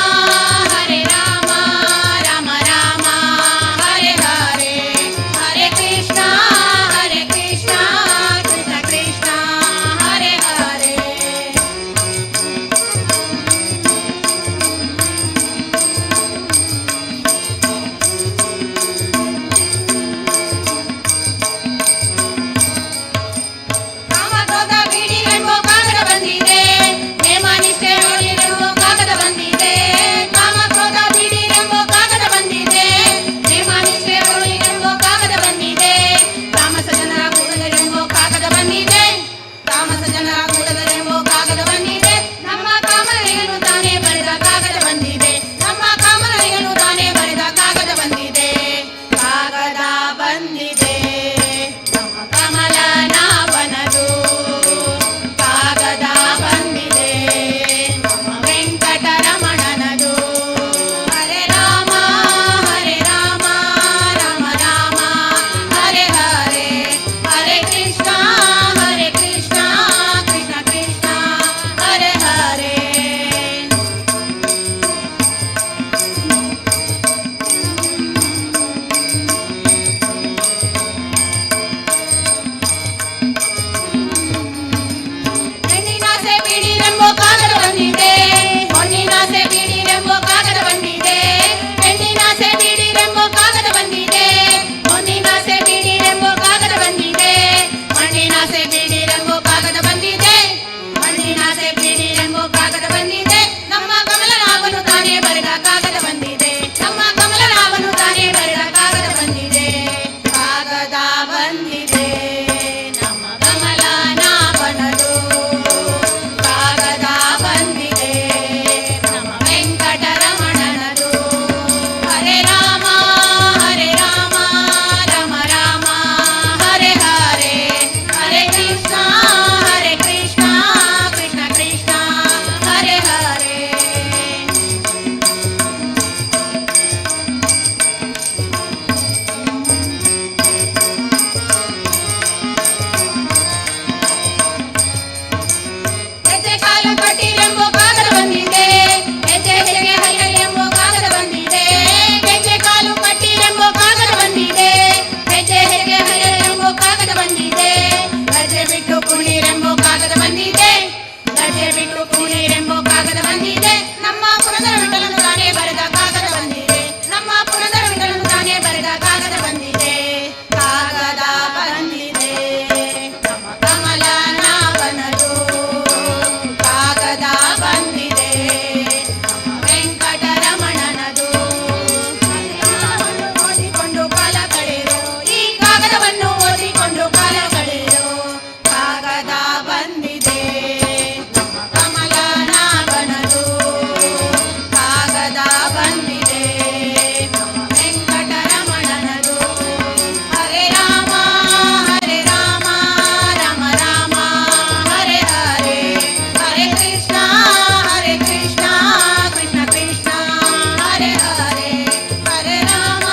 ವೇದವನ್ನು ಓದಿಕೊಂಡು ಕಾಲ ಕಳೆದು ಕಾಗದ ಬಂದಿದೆ ನಮ್ಮ ಕಮಲನಾಭನದು ಕಾಗದ ಬಂದಿದೆ ನಮ್ಮ ವೆಂಕಟರಮಣನದು ಹರೇ ರಾಮ ರಾಮ ರಾಮ ಹರೇ ಹರೇ ಹರೇ ಕೃಷ್ಣ ಕೃಷ್ಣ ಕೃಷ್ಣ ಹರೇ ಹರೇ ಹರೇ ರಾಮ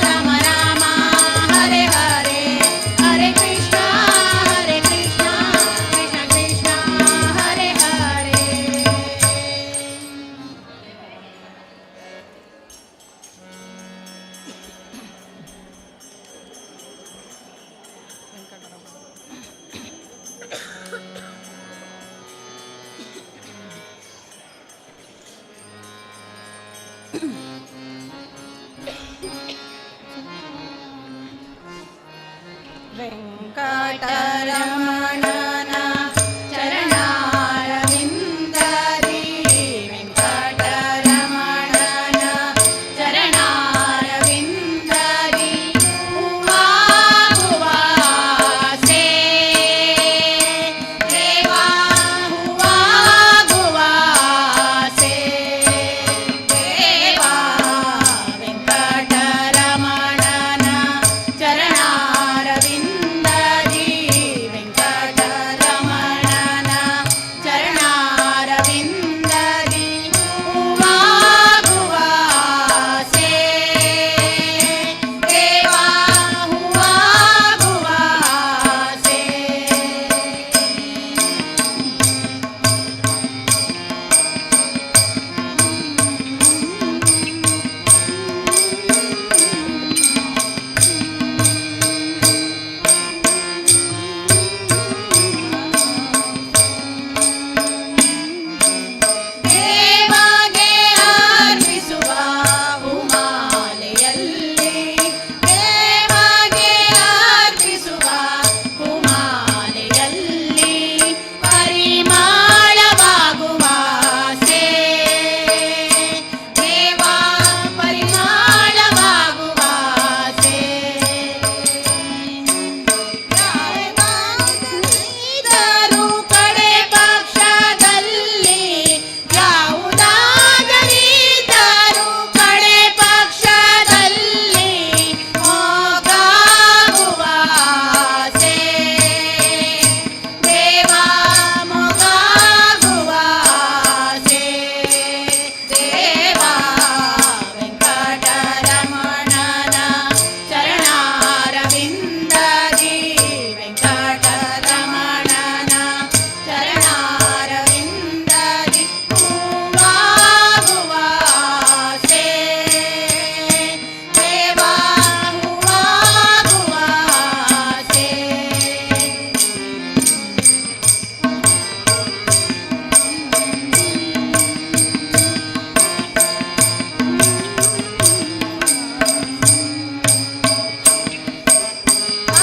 ರಾಮ ರಾಮ ಹರೇ ಹರೇ ಹರೇ ಕೃಷ್ಣ ಕೃಷ್ಣ ಕೃಷ್ಣ ಹರೇ ಹರೇ. ವೆಂಕಟರಮಣನ ಚರಣಾರವಿಂದದಿ ವೆಂಕಟರಮಣನ ಚರಣಾರವಿಂದದಿ ಹೂವಾಗುವಾಸೆ ದೇವಾ ಹೂವಾಗುವಾಸೆ ದೇವಾ ವೆಂಕಟರಮಣನ ಚರಣಾರವಿಂದದಿ ವೆಂಕಟರಮಣನ ಚರಣಾರವಿಂದದಿ ಹೂವಾಗುವಾಸೆ ದೇವಾ ಹೂವಾಗುವಾಸೆ. ದೇವಗೆ ಅರ್ಪಿಸುವ ಹೂಮಾಲೆಯಲ್ಲಿ ದೇವಗೆ ಅರ್ಪಿಸುವ ಹೂಮಾಲೆಯಲ್ಲಿ ಪರಿಮಳವಾಗುವಾಸೆ ದೇವಾ ಪರಿಮಳವಾಗುವಾಸೆ. ಯಾವುದಾದರೂ ಕಡೆ ಪಕ್ಷದಲ್ಲಿ ಯಾವುದಾದರಿದ್ದರೂ ಕಡೆ ಪಕ್ಷದಲ್ಲಿ ಮೊಗ್ಗಾಗುವಾಸೆ ದೇವಾ ಮೊಗ್ಗಾಗುವಾಸೆ ದೇವಾ ವೆಂಕಟರಮಣನ ಚರಣಾರವಿಂದದಿ ವೆಂಕಟರಮಣನ ಚರಣಾರವಿಂದದಿ ಹೂವಾಗುವಾಸೆ ದೇವಾ ಹೂವಾಗುವಾಸೆ.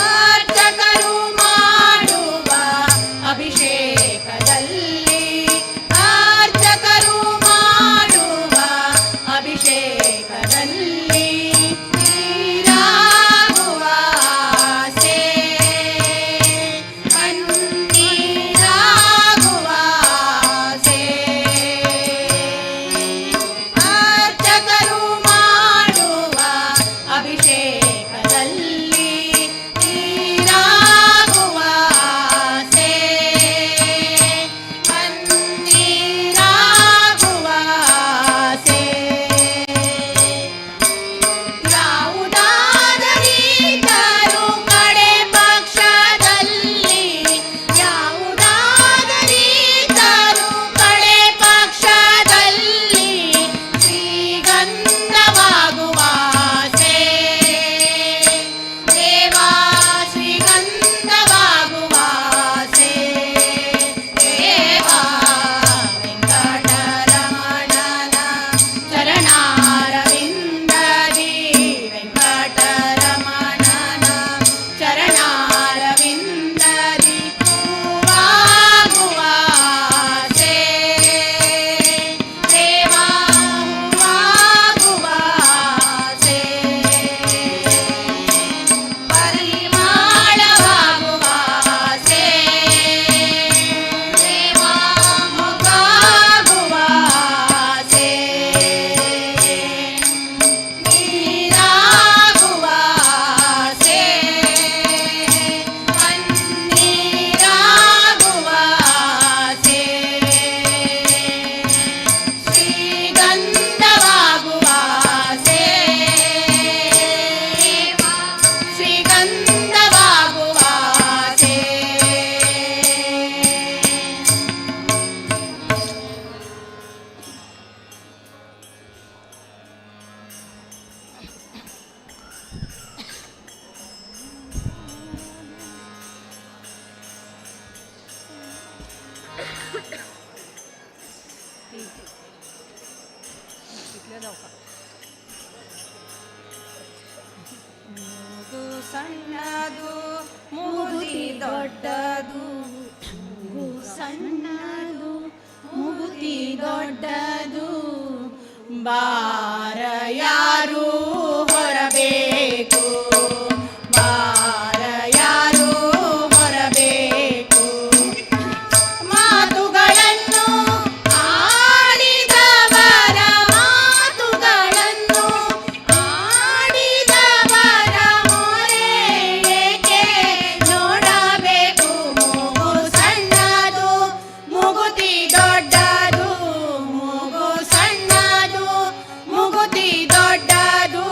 ಅರ್ಚಕರು ಮಾಡುವ ಅಭಿಷೇಕದಲ್ಲಿ ಅರ್ಚಕರು ಮಾಡುವ ಅಭಿಷೇಕದಲ್ಲಿ ನೀರಾಗುವಾಸೆ ಕಣ್ಣೀರಾಗುವಾಸೆ. ಅರ್ಚಕರು ಮಾಡುವ ಅಭಿಷೇಕದಲ್ಲಿ ನೀರಾಗುವಾಸೆ ಕಣ್ಣೀರಾಗುವಾಸೆ. ಯಾವುದಾದರಿದ್ದರೂ ಕಡೆ ಪಕ್ಷದಲ್ಲಿ ಯಾವುದಾದರಿದ್ದರೂ ಕಡೆ ಪಕ್ಷದಲ್ಲಿ ಶ್ರೀಗಂಧವಾಗುವಾಸೆ ಸಣ್ಣದು ಮೂಗುತಿ ದೊಡ್ಡದು ಸಣ್ಣದು ಮೂಗುತಿ ದೊಡ್ಡದು ಬಾರ ಯಾರು ಹೊರಬೇಕು ಬಾರ ಯಾರು ಹೊರಬೇಕು ಮಾತುಗಳನ್ನು ಆಡಿದವರ ಮಾತುಗಳನ್ನು ಆಡಿದವರ ಮೊರೆ ಏಕೆ ನೋಡಬೇಕು ಮೂಗು ಸಣ್ಣದು ಮೂಗುತಿ ದೊಡ್ಡದು ಮೂಗು ಸಣ್ಣದು ಮೂಗುತಿ ದೊಡ್ಡದು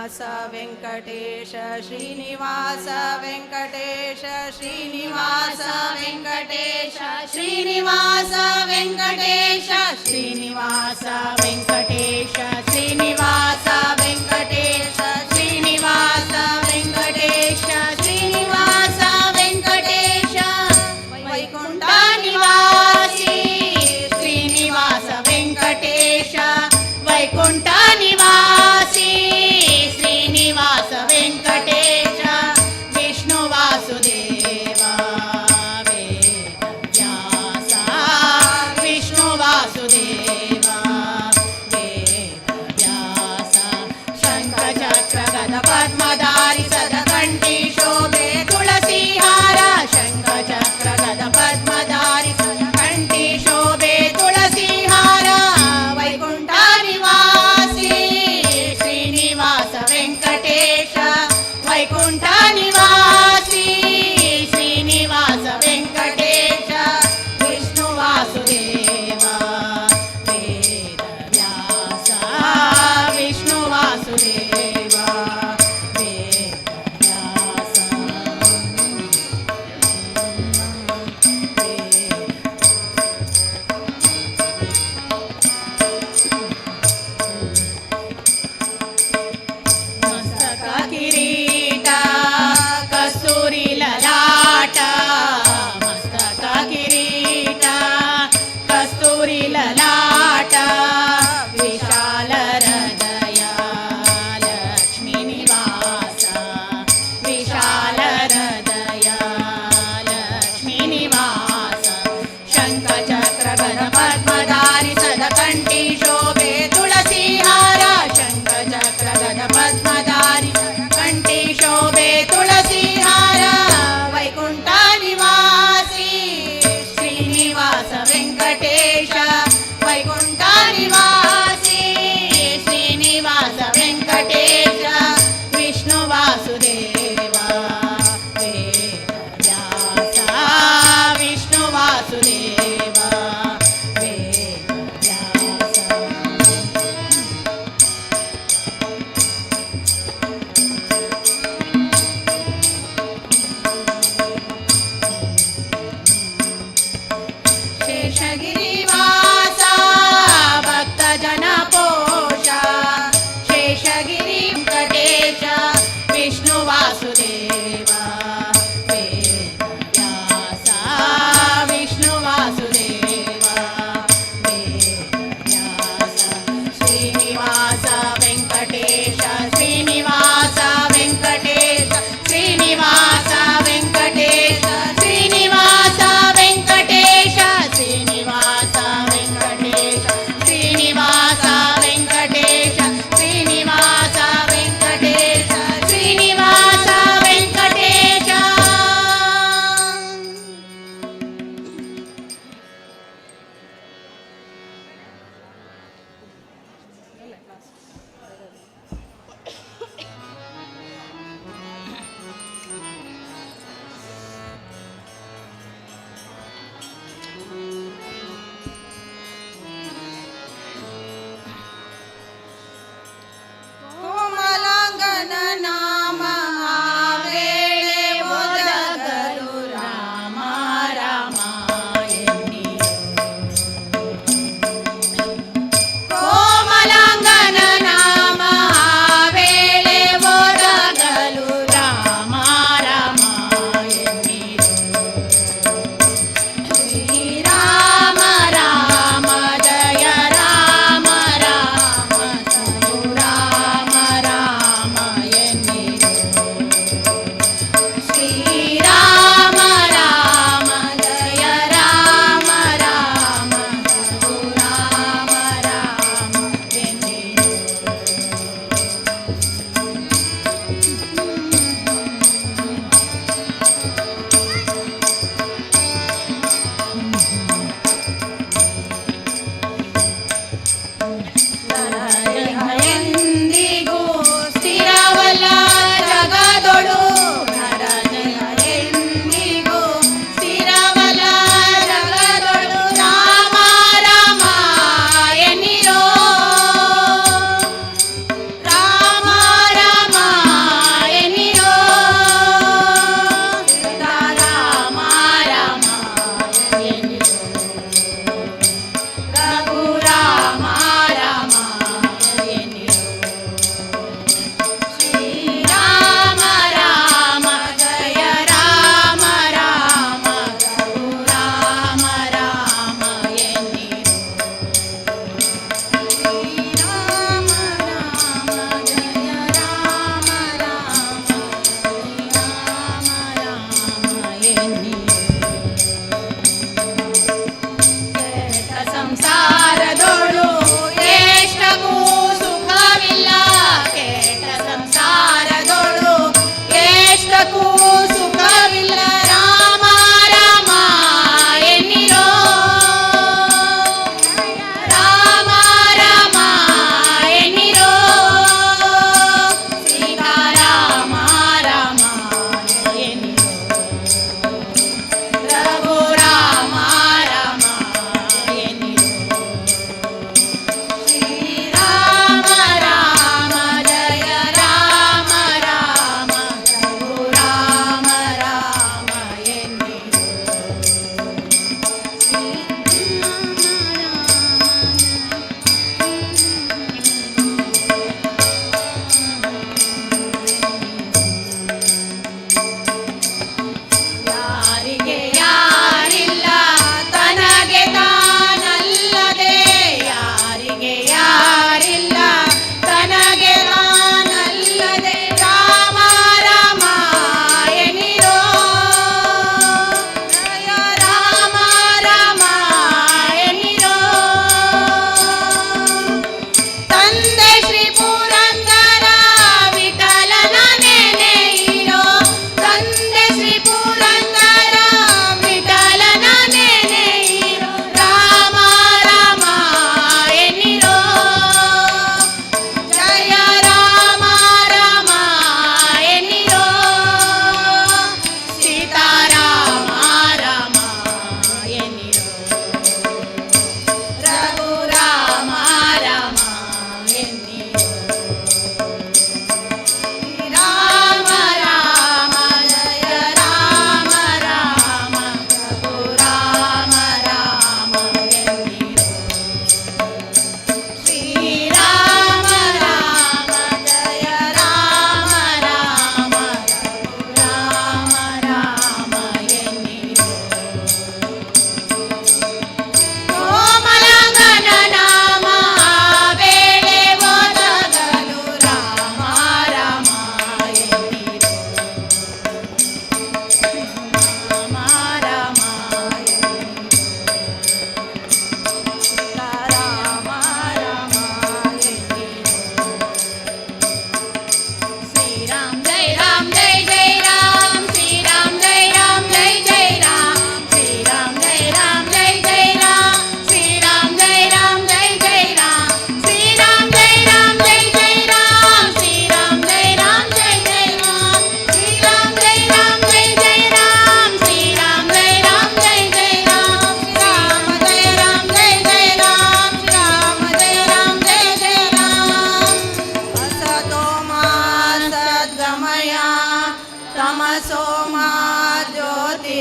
श्रीनिवास वेंकटेश श्रीनिवास वेंकटेश श्रीनिवास वेंकटेश श्रीनिवास वेंकटेश श्रीनिवास वेंकटेश श्रीनिवास वेंकटेश श्रीनिवास वेंकटेश श्रीनिवास वेंकटेश वैकुंठ निवासी श्रीनिवास वेंकटेश वैकुंठ निवासी श्रीनिवास वेंकटेश विष्णु वासुदेवा वेदव्यासा विष्णु वासुदेवा वेदव्यासा शंख चक्र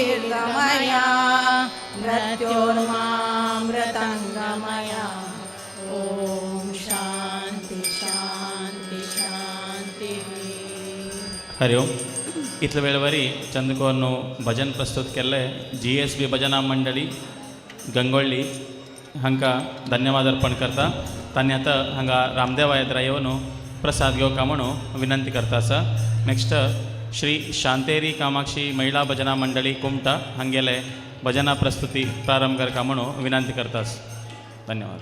दीर्घमया मृत्योर्मामृतङ्गमया ॐ शांती शांती शांती. हरिओम. इतल्या वेळेवरी चंदकोरनु भजन प्रस्तुत केले GSB भजना मंडळी गंगोळ्ळी हांकां धन्यवाद अर्पण करता. तांणी आतां हांगा रामदेव येद्रा येवन प्रसाद घेवका म्हणून विनंती करता आसा. नेक्स्ट श्री शांतेरी कामाक्षी महिला भजना मंडळी कुमटा हांगेले भजना प्रस्तुती प्रारंभ करका म्हणून विनंती करता. धन्यवाद.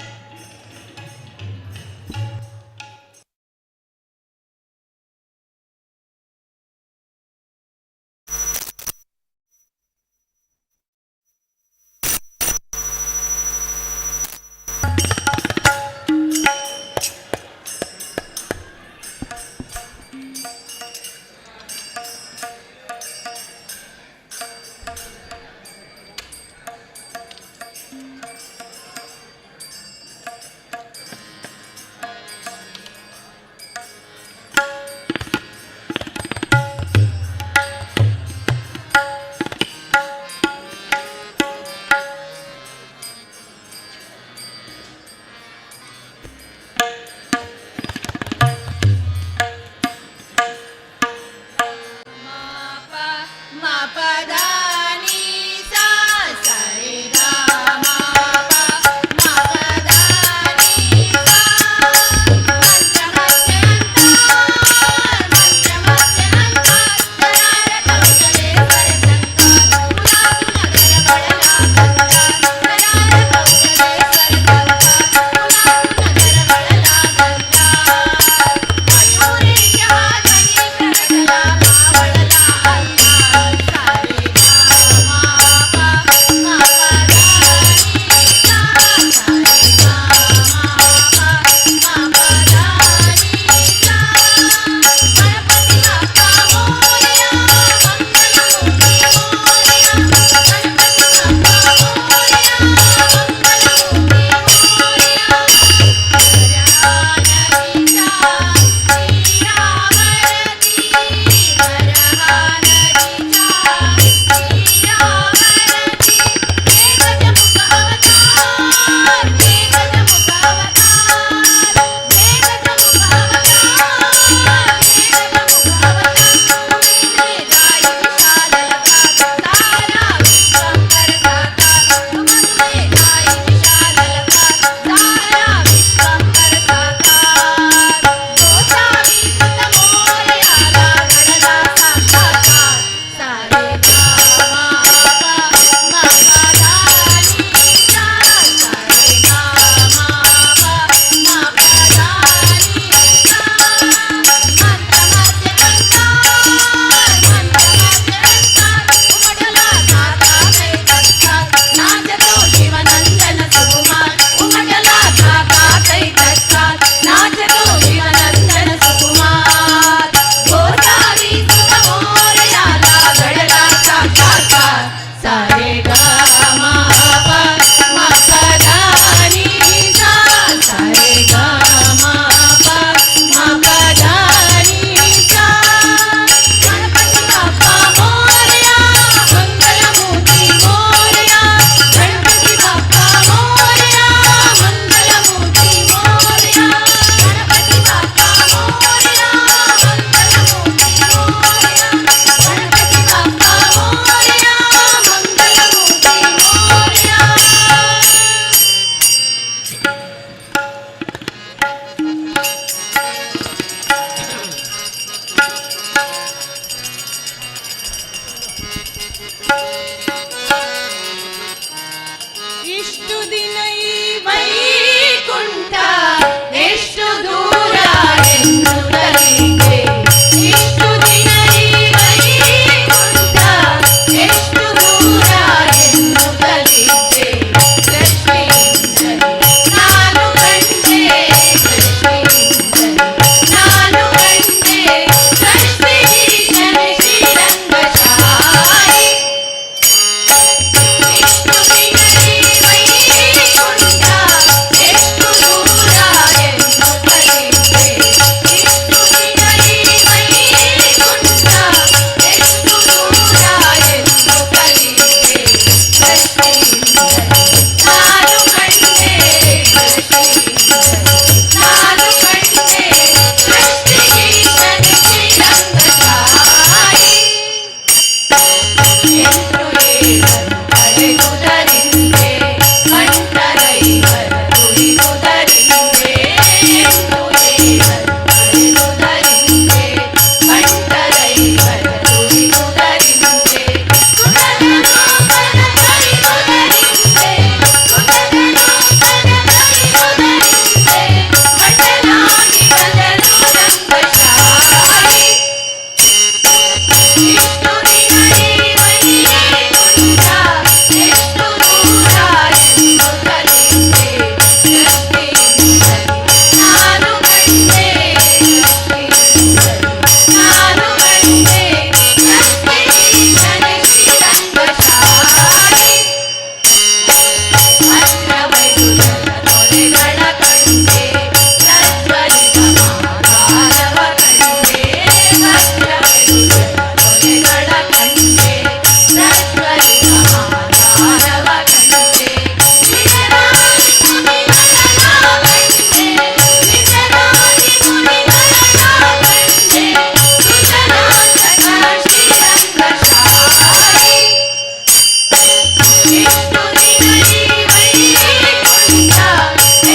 ಎಷ್ಟು ದಿನದಿ ವೈಕುಂಠ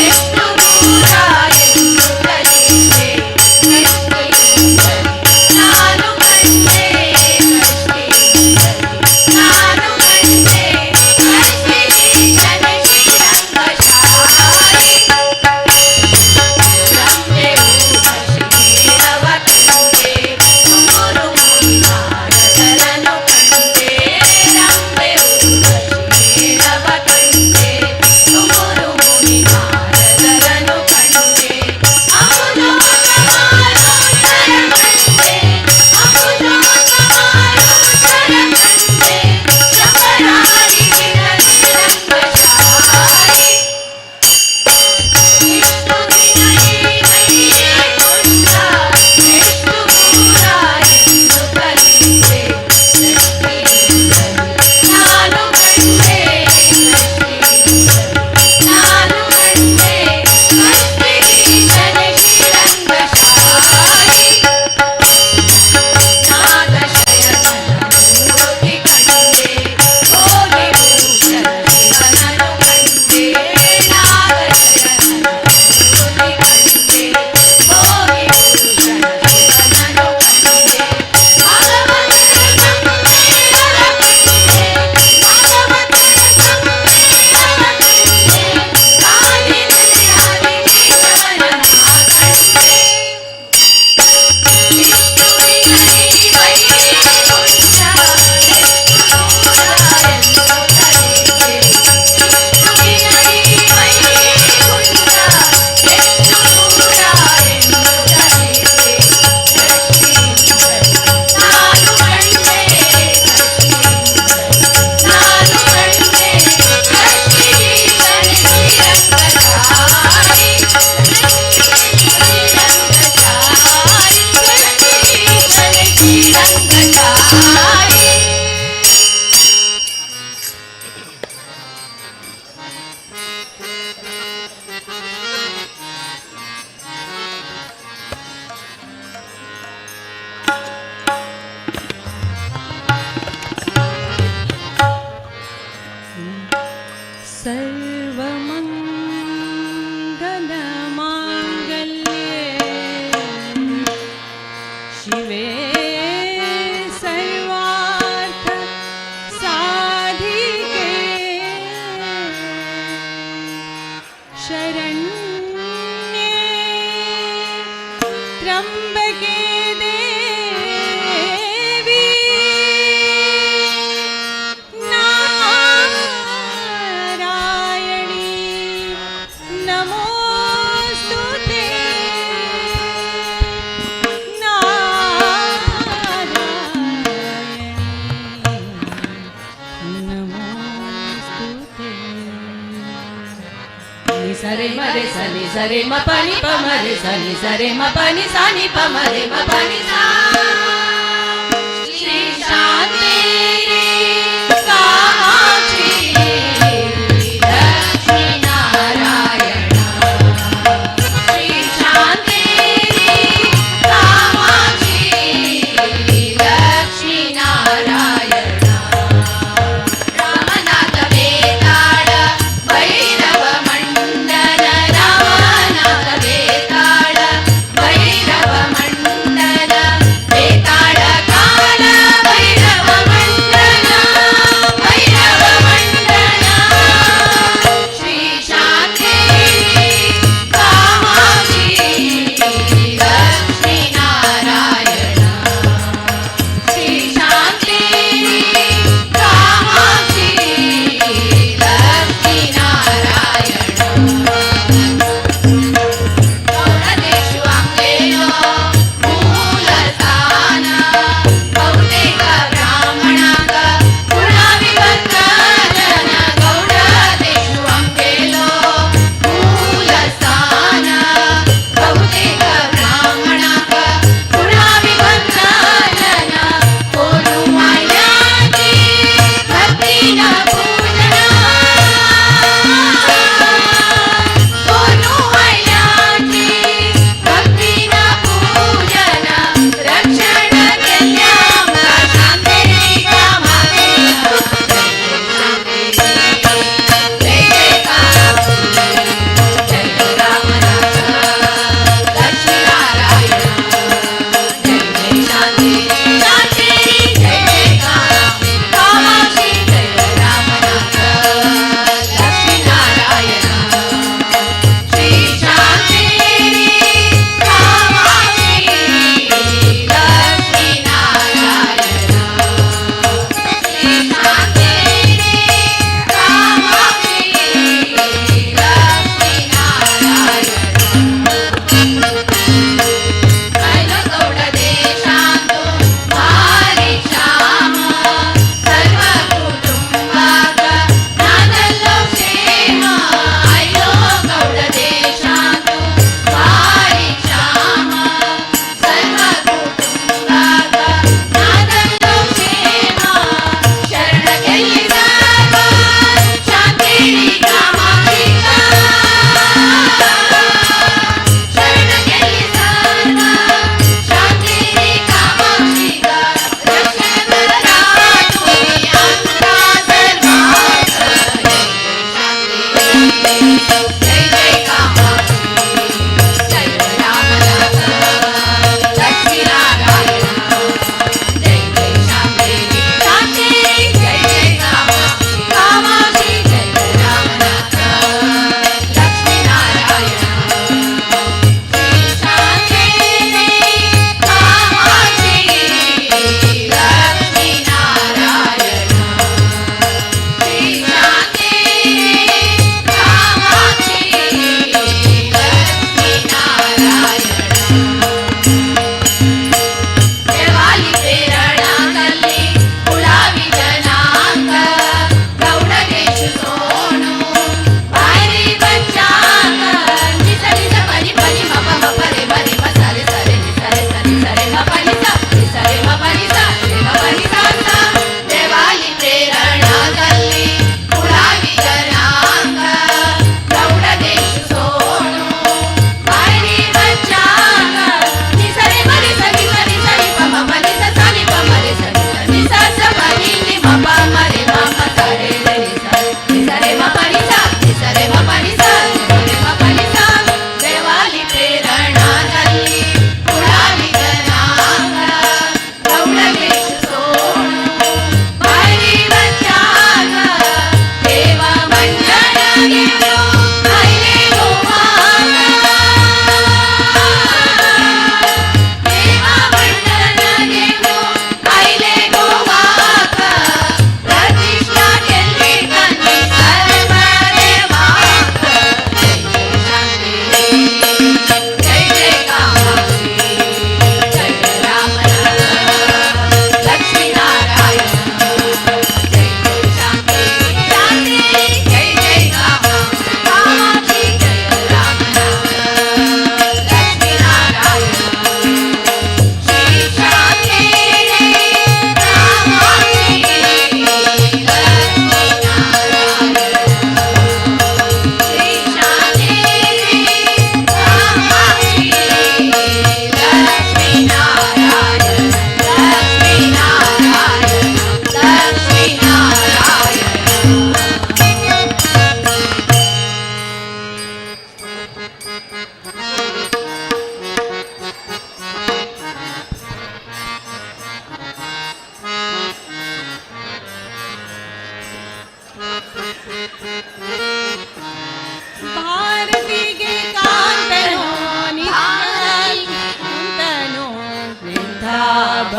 ಎಷ್ಟು ದೂರ ಎಂದು ಕಲಿತೆ ಕಷ್ಟಿಯಿಂದಲೇ ನಾನು ಕಂಡೆ ಕಷ್ಟಿಯಿಂದಲೇ ನಾನು ಕಂಡೆ ಕಷ್ಟಿಗೀಶನ ಶ್ರೀರಂಗಶಾಯಿ ರಂಬೆ ಊರ್ವಶಿವೀರವ ಕಂಡೆ ತುಮುರು ಮುನಿ ನಾರದರನು ಕಂಡೆ ರಂಬೆ ಊರ್ವಶಿವೀರವ ಕಂಡೆ ತುಮುರು ಮುನಿ ನಾರದರನು ಕಂಡೆ ಅಮುಲೋಕ ಮಾರುತರ ಕಂಡೆ ಅಮುಲೋಕ ಮಾರುತರ ಕಂಡೆ ಶಂಕರಾದಿ ಶ್ರೀರಂಗಶಾಯಿ ಎಷ್ಟು ದಿನದಿ ವೈಕುಂಠ ಎಷ್ಟು ದೂರ ಎಂದು ಕಲಿತೆ ಕಷ್ಟಿಯಿಂದಲೇ ನಾನು ಕಂಡೆ ಕಷ್ಟಿಯಿಂದಲೇ ನಾನು ಕಂಡೆ ಕಷ್ಟಿಗೀಶನ ಶ್ರೀರಂಗಶಾಯಿ ನಾಗಶಯನನ ಮೂರ್ತಿ ಕಂಡೆ ಭೋಗಿ ಭೂಷಣ ಶಿವನನು ಕಂಡೆ ನಾಗಶಯನನ ಮೂರ್ತಿ ಕಂಡೆ ಭೋಗಿ ಭೂಷಣ ಶಿವನನು ಕಂಡೆ ಭಾಗವತರ ಸಂವೇದನ ಕಂಡೆ ಭಾಗವತರ ಸಂವೇದನ ಕಂಡೆ ಕಾಲಿನಲ್ಲಿ ಆದಿಕೇಶವನ ಕಂಡೆ ಎಷ್ಟು ದಿನದಿ ವೈಕುಂಠ ಎಷ್ಟು ದೂರ ಎಂದು ಕಲಿತೆ ಎಷ್ಟು ದಿನದಿ ವೈಕುಂಠ ಎಷ್ಟು ದೂರ ಎಂದು ಕಲಿತೆ ಕಷ್ಟಿಯಿಂದಲೇ ನಾನು ಕಂಡೆ ಕಷ್ಟಿಯಿಂದಲೇ ನಾನು ಕಂಡೆ ಕಷ್ಟಿಗೀಶನ ಶ್ರೀರಂಗಶಾಯಿ सर्वमङ्गलमाङ्गल्ये शिवे सर्वार्थ साधिके शरण्ये त्र्यम्बके देवी नारायणी नमोस्तुते नारायणी नमोस्तुते सरे मरे सनि सरे म पनि प मरे सनि सरे म पनि सानि प मरे म पनि सा श्री शान्ति कामाक्षी लक्ष्मी नारायण श्री शान्ति कामाक्षी लक्ष्मी नारायण रामनाथ बेताळ भैरव मंडल रामनाथ बेताळ भैरव मंडल बेताळ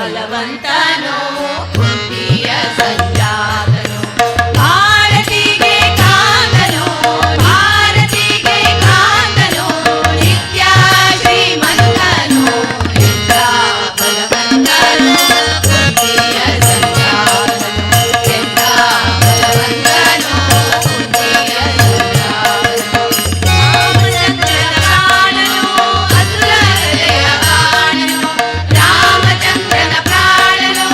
ಬಲವಂತನು ಕುಂತಿಯ ಸಂಜಾತನು ಭಾರತಿಗೆ ಕಾಂತನು ಭಾರತಿಗೆ ಕಾಂತನು ನಿತ್ಯ ಶ್ರೀಮಂತನು ಇಂದ್ರ ಬಲವಂತನು ಕುಂತಿಯ ಸಂಜಾತನು ಇಂದ್ರ ಬಲವಂತನು ಕುಂತಿಯ ಸಂಜಾತನು ರಾಮಚಂದ್ರನ ಪ್ರಾಣನು ಅಸುರ ಹೃದಯ ಕಾಣನು ರಾಮಚಂದ್ರನ ಪ್ರಾಣನು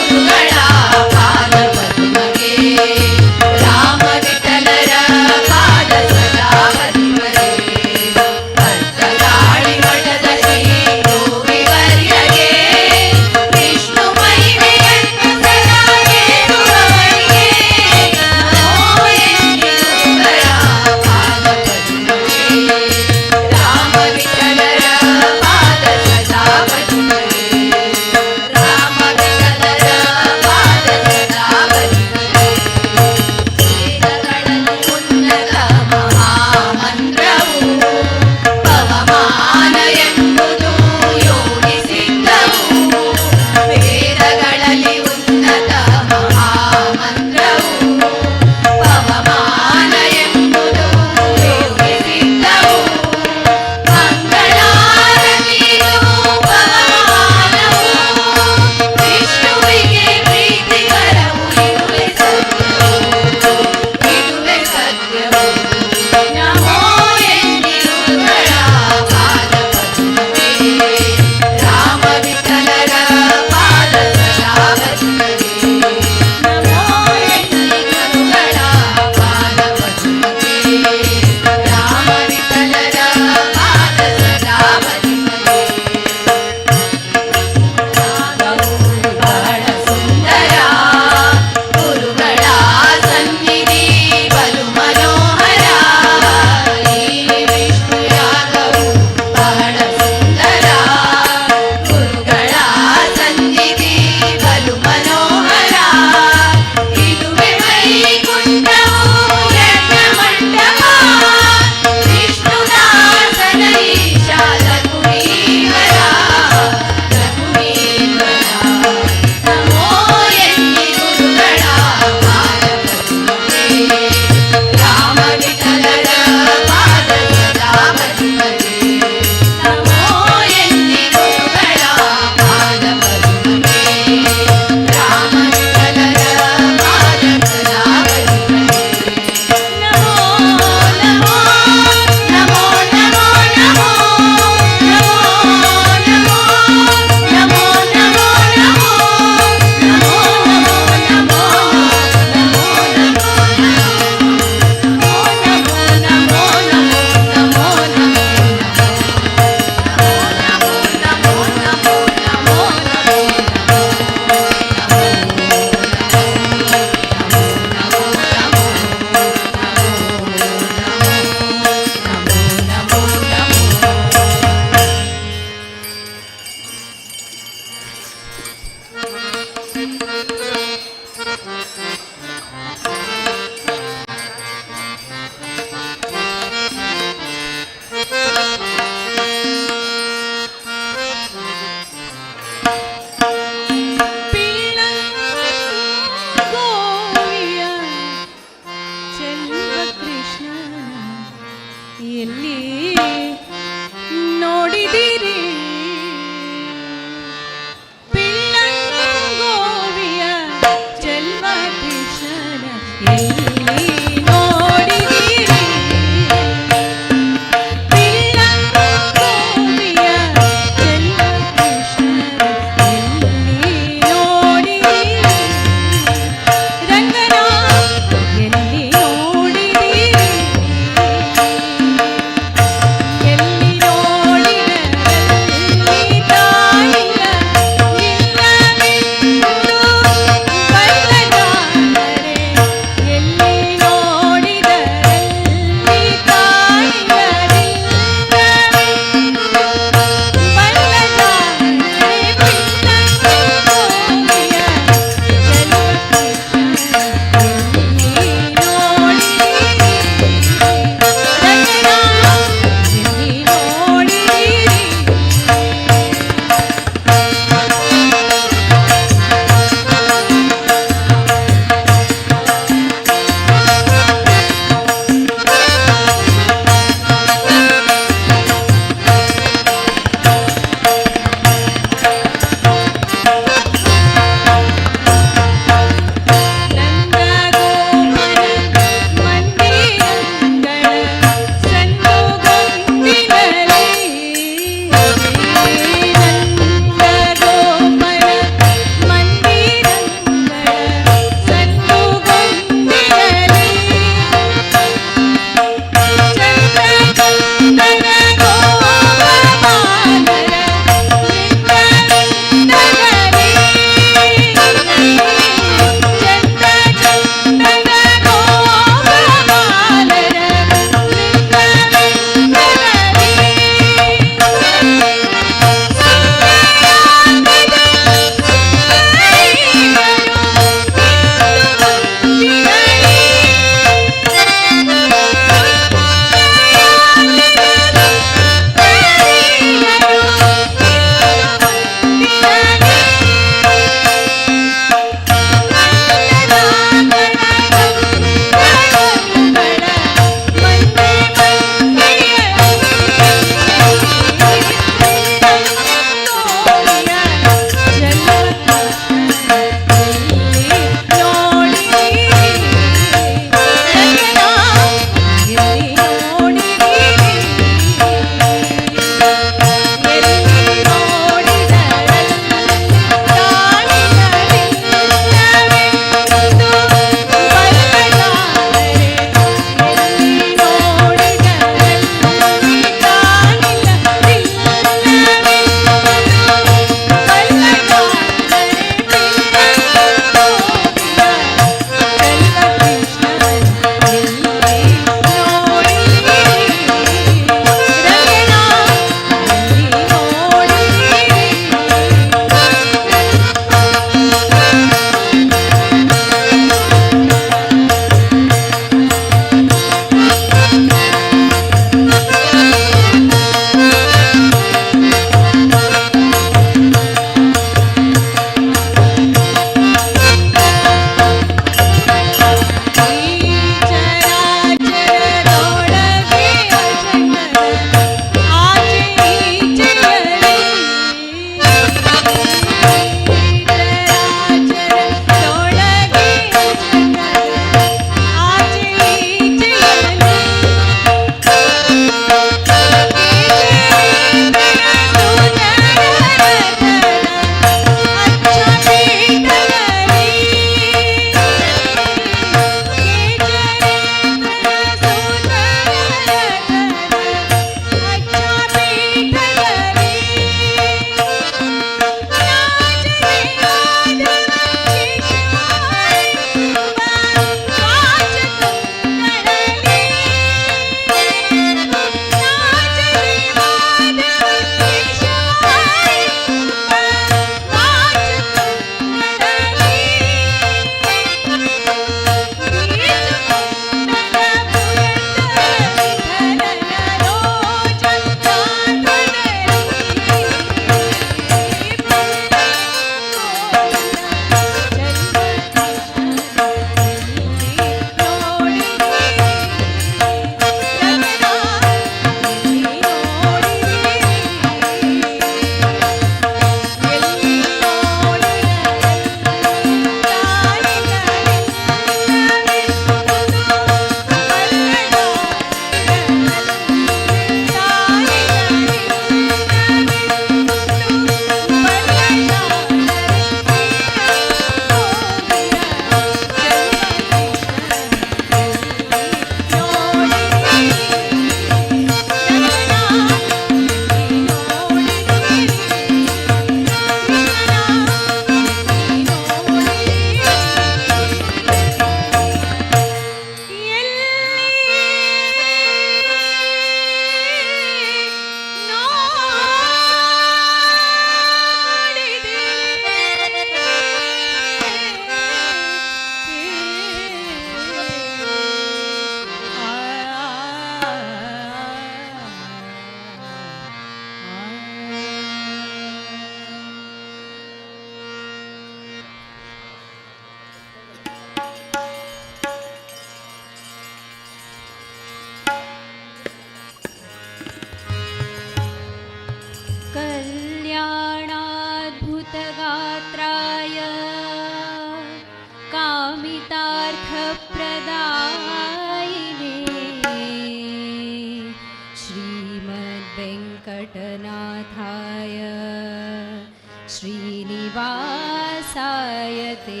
ते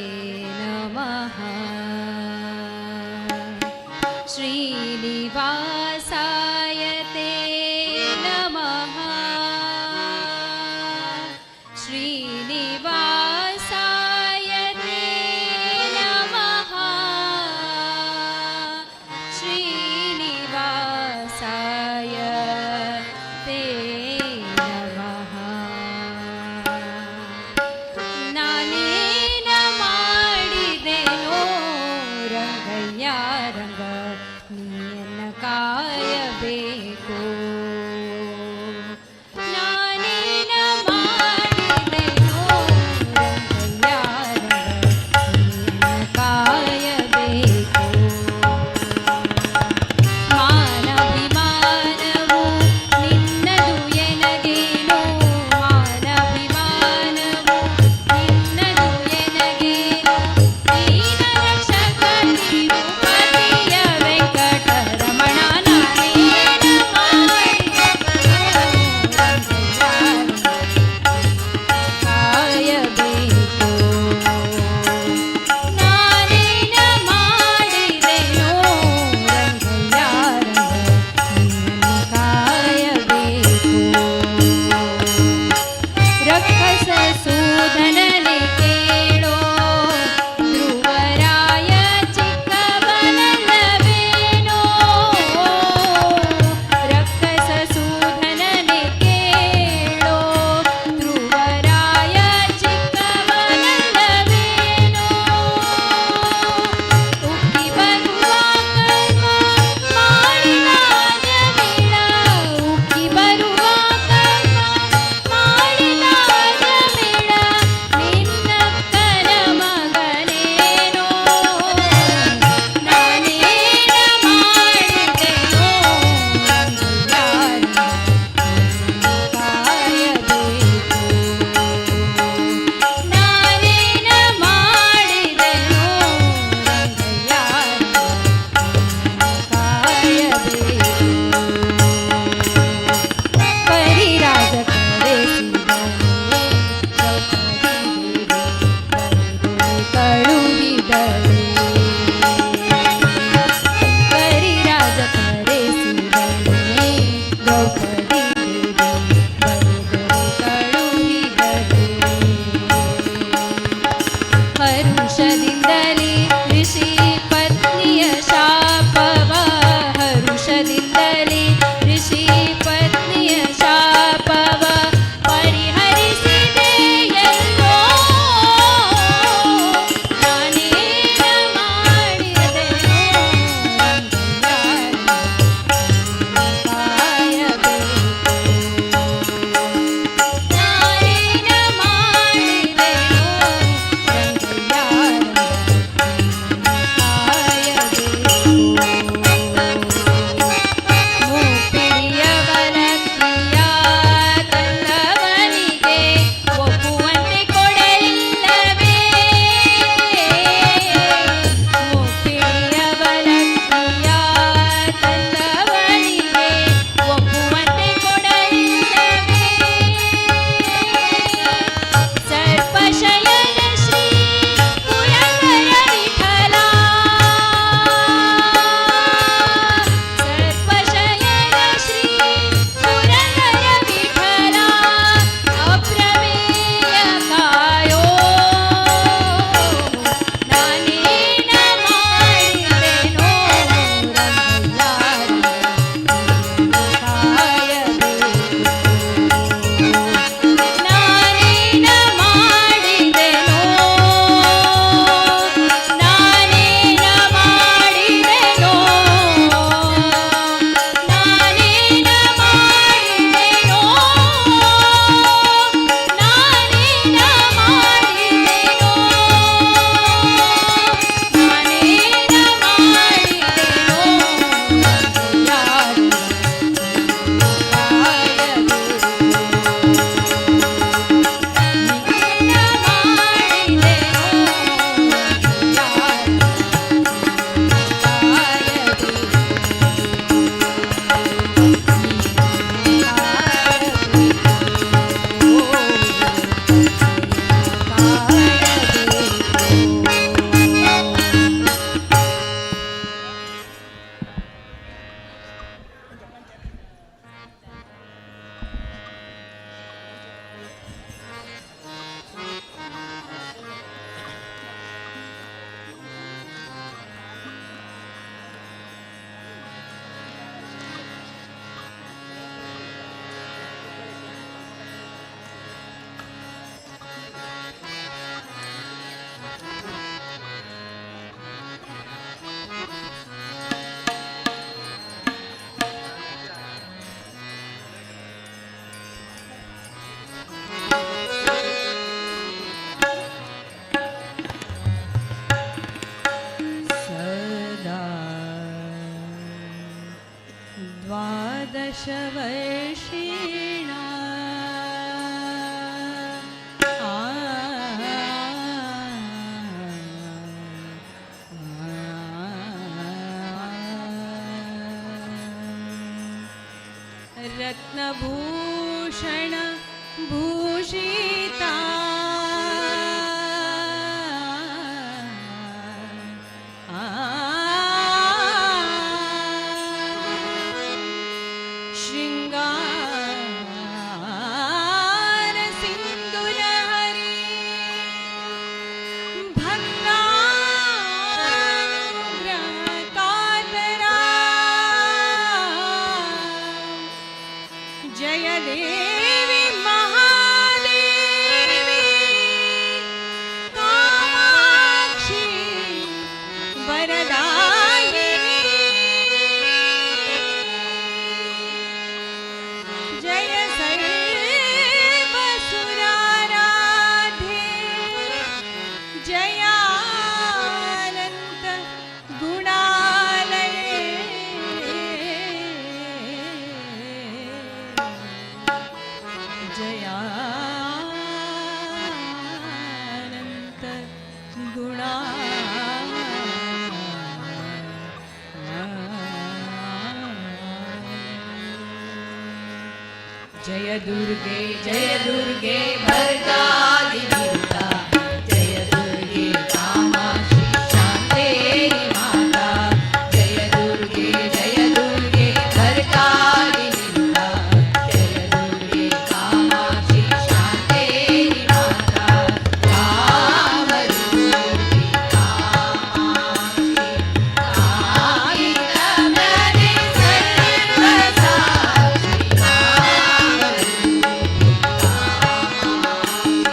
नमः श्रीनिवासाय ते नमः श्रीनिवासाय ते नमः श्रीनिवासाय ते नमः ನಾನೇನ ಮಾಡಿದೆನೋ ರಂಗಯ್ಯ ರಂಗ ನೀನ ಕಾಯಬೇಕು ನಾನೇನ ಮಾಡಿದೆನೋ ರಂಗಯ್ಯ ರಂಗ ನೀನ ಕಾಯಬೇಕು ಮಾನವಿಮಾನವು ನಿನ್ನದು ಎನಗೇನು ಮಾನವಿಮಾನವು ನಿನ್ನದು ಎನಗೇನು ದೀನ ರಕ್ಷಕ ತಿರುಪತಿಯ ವೆಂಕಟರಮಣ ನಾನೇನ ಕಾಯಬೇಕು ನಾನೇನ ಮಾಡಿದೆನೋ ರಂಗಯ್ಯ ರಂಗ ಕಾಯಬೇಕು ರಕ್ಕಸ ಸೂದನನೆ ಕೇಳೋ ಧ್ರುವರಾಯ ಚಿಕ್ಕವನಲ್ಲವೇನೋ ರಕ್ಕಸ ಸೂದನನೆ ಕೇಳೋ ಧ್ರುವರಾಯ ಚಿಕ್ಕವನಲ್ಲವೇನೋ ಉಕ್ಕಿ ಬರುವ ಕರ್ಮ ಮಾಡಿದ ಜಮಿಳ ಉಕ್ಕಿ ಬರುವ ಕರ್ಮ ಮಾಡಿದ ಜಮಿಳ ನಿನ್ನಕ್ಕನ ಮಗನೇನೋ ನಾನೇನ ಮಾಡಿದೆನೋ ರಂಗಯ್ಯ ಕಾಯಬೇಕು ನಾನೇನ ಮಾಡಿದೆನೋ ರಂಗಯ್ಯ ಕಾಯಬೇಕು ಪರಿರಾಜ ಕರೆಸಿದನೆ ಕಳುಹಿದಳೆ ಪರಿರಾಜ ಕರೆಸಿದನೆ ದ್ರೌಪದಿ ಕಳುಹಿದಳೆ ಹರುಷದಿಂದಲೇ ಋಷಿ ಪತ್ನಿಯ ಶಾಪವ ಹರುಷದಿಂದಲೇ ಋಷಿ ಪತ್ನಿಯ ಶಾಪವ ಪರಿಹರಿಸಿದೆ ಎಲ್ಲೋ ನಾನೇನ ಮಾಡಿದೆನೋ ರಂಗಯ್ಯ ಕಾಯಬೇಕು ನಾನೇನ ಮಾಡಿದೆನೋ ರಂಗಯ್ಯ रत्नभूषण भूषिता शृंगार सिंदूर हरी भक्तानुग्रह कातरा जय देवी महादेवी कामाक्षी वरदायिनी जय सर्वसुराराध्ये जयानंत गुणालये जयानंत जय दुर्गे भर्गादिता जय दुर्गे कामाक्षी शान्तेरि माता जय दुर्गे भर्गादिता जय दुर्गे कामाक्षी शान्तेरि माता कामरूपी कामाक्षी कामितमने सर्वसाक्षी कामरूपी कामाक्षी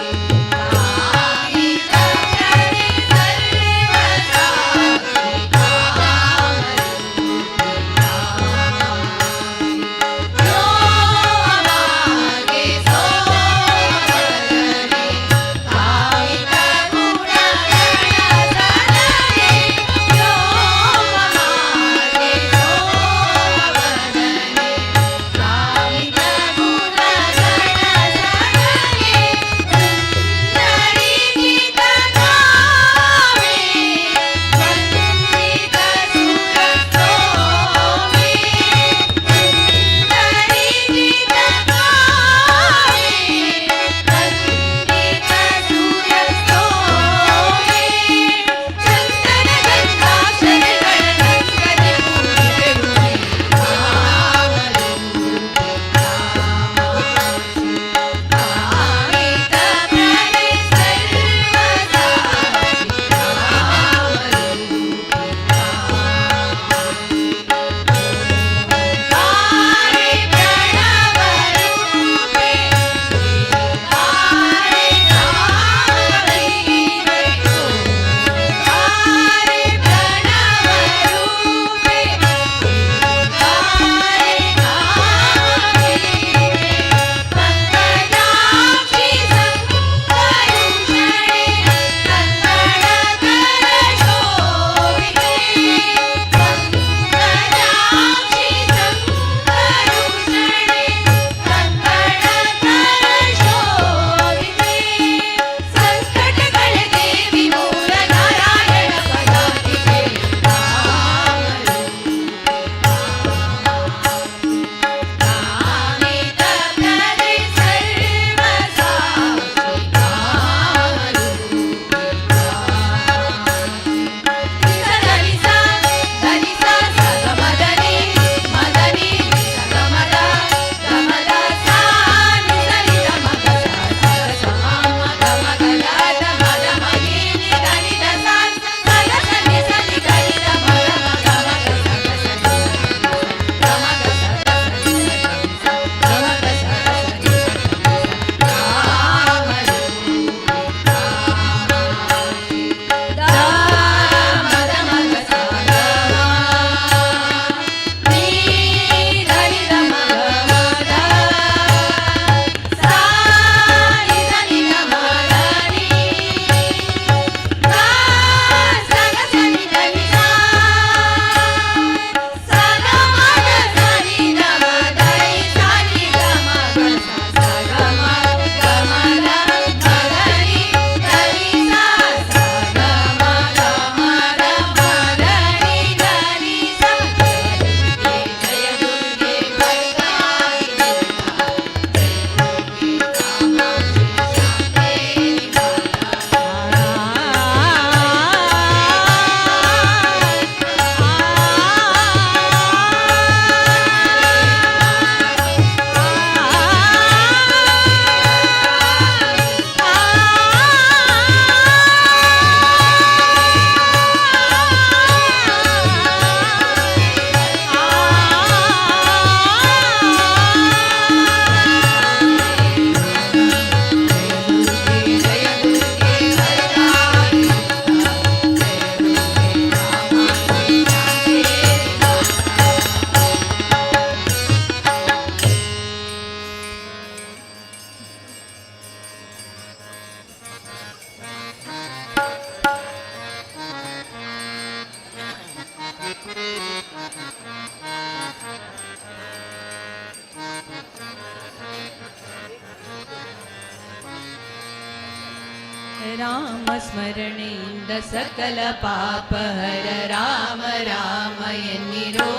ಸ್ಮರಣೆಯಿಂದ ಸಕಲ ಪಾಪ ಹರ ರಾಮ ರಾಮ ಎನ್ನಿರೋ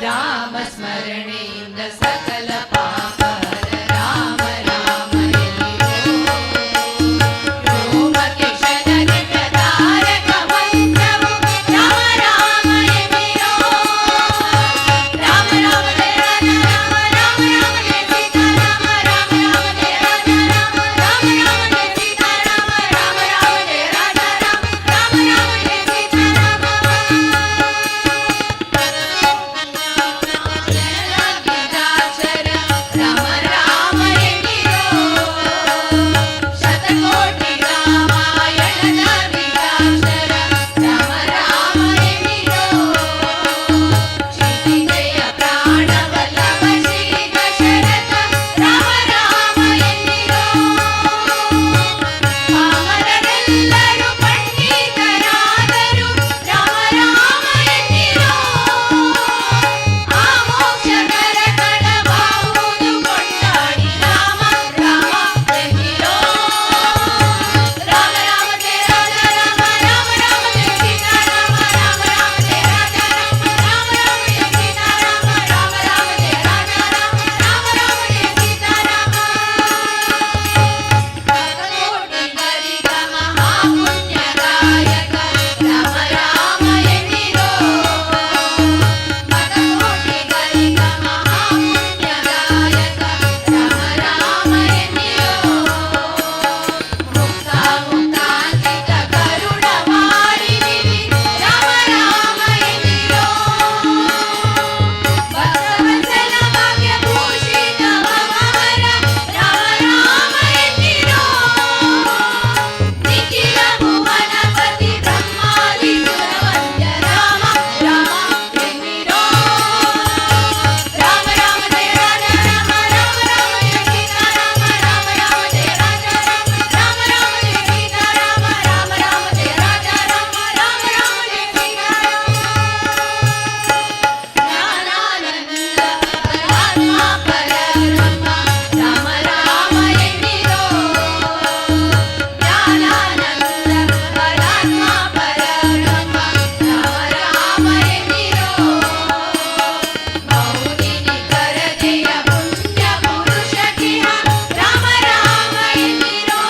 ರಾಮ ಸ್ಮರಣೆಯಿಂದ ಸಕಲ ಪಾಪ ಹರ ರಾಮ ರಾಮ ಎನ್ನಿರೋ ರೋಮಕೇಶನಗೆ ಪ್ರತಾರಕ ಮಂತ್ರವು ರಾಮ ರಾಮ ಎನ್ನಿರೋ ರಾಮ ರಾಮ ಜಯ ರಾಮ ರಾಮ ರಾಮ ಜಯ ಸೀತಾರಾಮ ರಾಮ ರಾಮ ಜಯ ರಾಜ ರಾಮ ರಾಮ ರಾಮ ಜಯ ಸೀತಾರಾಮ ರಾಮ ರಾಮ ಜಯ ರಾಜ ರಾಮ ರಾಮ ರಾಮ ಜಯ ಸೀತಾರಾಮ ಗೀತಾಕ್ಷರ ರಾಮ ರಾಮ ಎನ್ನಿರೋ ಶತಕೋಟಿ ರಾಮಾಯಣದ ಗೀತಾಕ್ಷರ ರಾಮ ರಾಮ ಎನ್ನಿರೋ ಕ್ಷಿತಿಜಯ ಪ್ರಾಣವಲ್ಲಭ ಶ್ರೀ ದಶರಥ ರಾಮ ರಾಮ ಎನ್ನಿರೋ ಪಾಮರರೆಲ್ಲರೂ ಪಂಡಿತರಾದರು ರಾಮ ರಾಮ ಎನ್ನಿರೋ ಆ ಮೋಕ್ಷಕರ ಕಳವಾಹುದು ಕೊಂಡಾಡಿ ರಾಮ ರಾಮ ಎನ್ನಿರೋ ರಾಮ ರಾಮ ಜಯ ರಾಜ ರಾಮ ರಾಮ ರಾಮ ಜಯ ಸೀತಾರಾಮ ರಾಮ ರಾಮ ಜಯ ರಾಜ ರಾಮ ರಾಮ ರಾಮ ಜಯ ಸೀತಾರಾಮ ರಾಮ ರಾಮ ಜಯ ರಾಜ ರಾಮ ರಾಮ ರಾಮ ಜಯ ಸೀತಾರಾಮ ಶತಕೋಟಿ ಗರಿಗ ಮಹಾಪುಣ್ಯದಾಯಕ ರಾಮ ರಾಮ ಎನ್ನಿರೋ ಶತಕೋಟಿ ಗರಿಗ ಮಹಾಪುಣ್ಯದಾಯಕ ರಾಮ ರಾಮ ಎನ್ನಿರೋ ಮುಕ್ತ ಮುಕ್ತಾಂತಿಕ ಕರುಣವಾರಿದಿರಿ ರಾಮ ರಾಮ ಎನ್ನಿರೋ ಭಕ್ತವತ್ಸಲ ಭಾಗ್ಯಭೂಷಿತ ಭವಹರ ರಾಮ ರಾಮ ಎನ್ನಿರೋ ನಿಖಿಲ ಭುವನಪತಿ ಬ್ರಹ್ಮಾದಿ ಸುರವಂದ್ಯ ರಾಮ ರಾಮ ಎನ್ನಿರೋ ರಾಮ ರಾಮ ಜಯ ರಾಜ ರಾಮ ರಾಮ ರಾಮ ಜಯ ಸೀತಾರಾಮ ರಾಮ ರಾಮ ಜಯ ರಾಜ ರಾಮ ರಾಮ ರಾಮ ಜಯ ಸೀತಾರಾಮ ರಾಮ ರಾಮ ಜಯ ರಾಜ ರಾಮ ರಾಮ ರಾಮ ಜಯ ಸೀತಾರಾಮ ಜ್ಞಾನಾನಂದ ಪರಮಾತ್ಮ ಪರಬ್ರಹ್ಮ ರಾಮ ರಾಮ ಎನ್ನಿರೋ ಜ್ಞಾನಾನಂದ ಪರಮಾತ್ಮ ಪರಬ್ರಹ್ಮ ರಾಮ ರಾಮ ಎನ್ನಿರೋ ಮೌನಿನಿ ಕರಜಯ ಪುಣ್ಯ ಪುರುಷ ಕಿಹ ರಾಮ ರಾಮ ಎನ್ನಿರೋ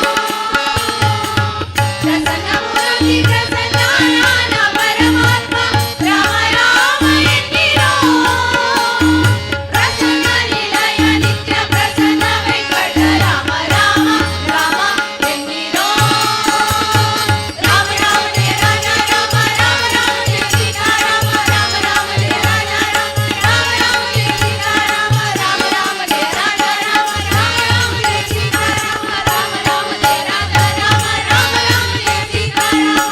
ಪ್ರಸನ್ನ ಮೂರ್ತಿ ಪ್ರಸನ್ನಾನನ ಪರಮಾತ್ಮ ರಾಮ ರಾಮ ಎನ್ನಿರೋ ಪ್ರಸನ್ನ ನಿಲಯ ನಿತ್ಯ ಪ್ರಸನ್ನ ವೆಂಕಟ ರಾಮ ರಾಮ ರಾಮ ಎನ್ನಿರೋ ರಾಮ ರಾಮ ಜಯ ರಾಜ ರಾಮ ರಾಮ ರಾಮ ಜಯ ಸೀತಾರಾಮ ರಾಮ ರಾಮ ಜಯ ರಾಜ ರಾಮ ರಾಮ ರಾಮ ಜಯ ಸೀತಾರಾಮ ರಾಮ ರಾಮ ಜಯ ರಾಜ ರಾಮ ರಾಮ ರಾಮ ಜಯ ಸೀತಾರಾಮ ರಾಮ ರಾಮ ಜಯ ರಾಜ ರಾಮ ರಾಮ ರಾಮ ಜಯ ಸೀತಾರಾಮ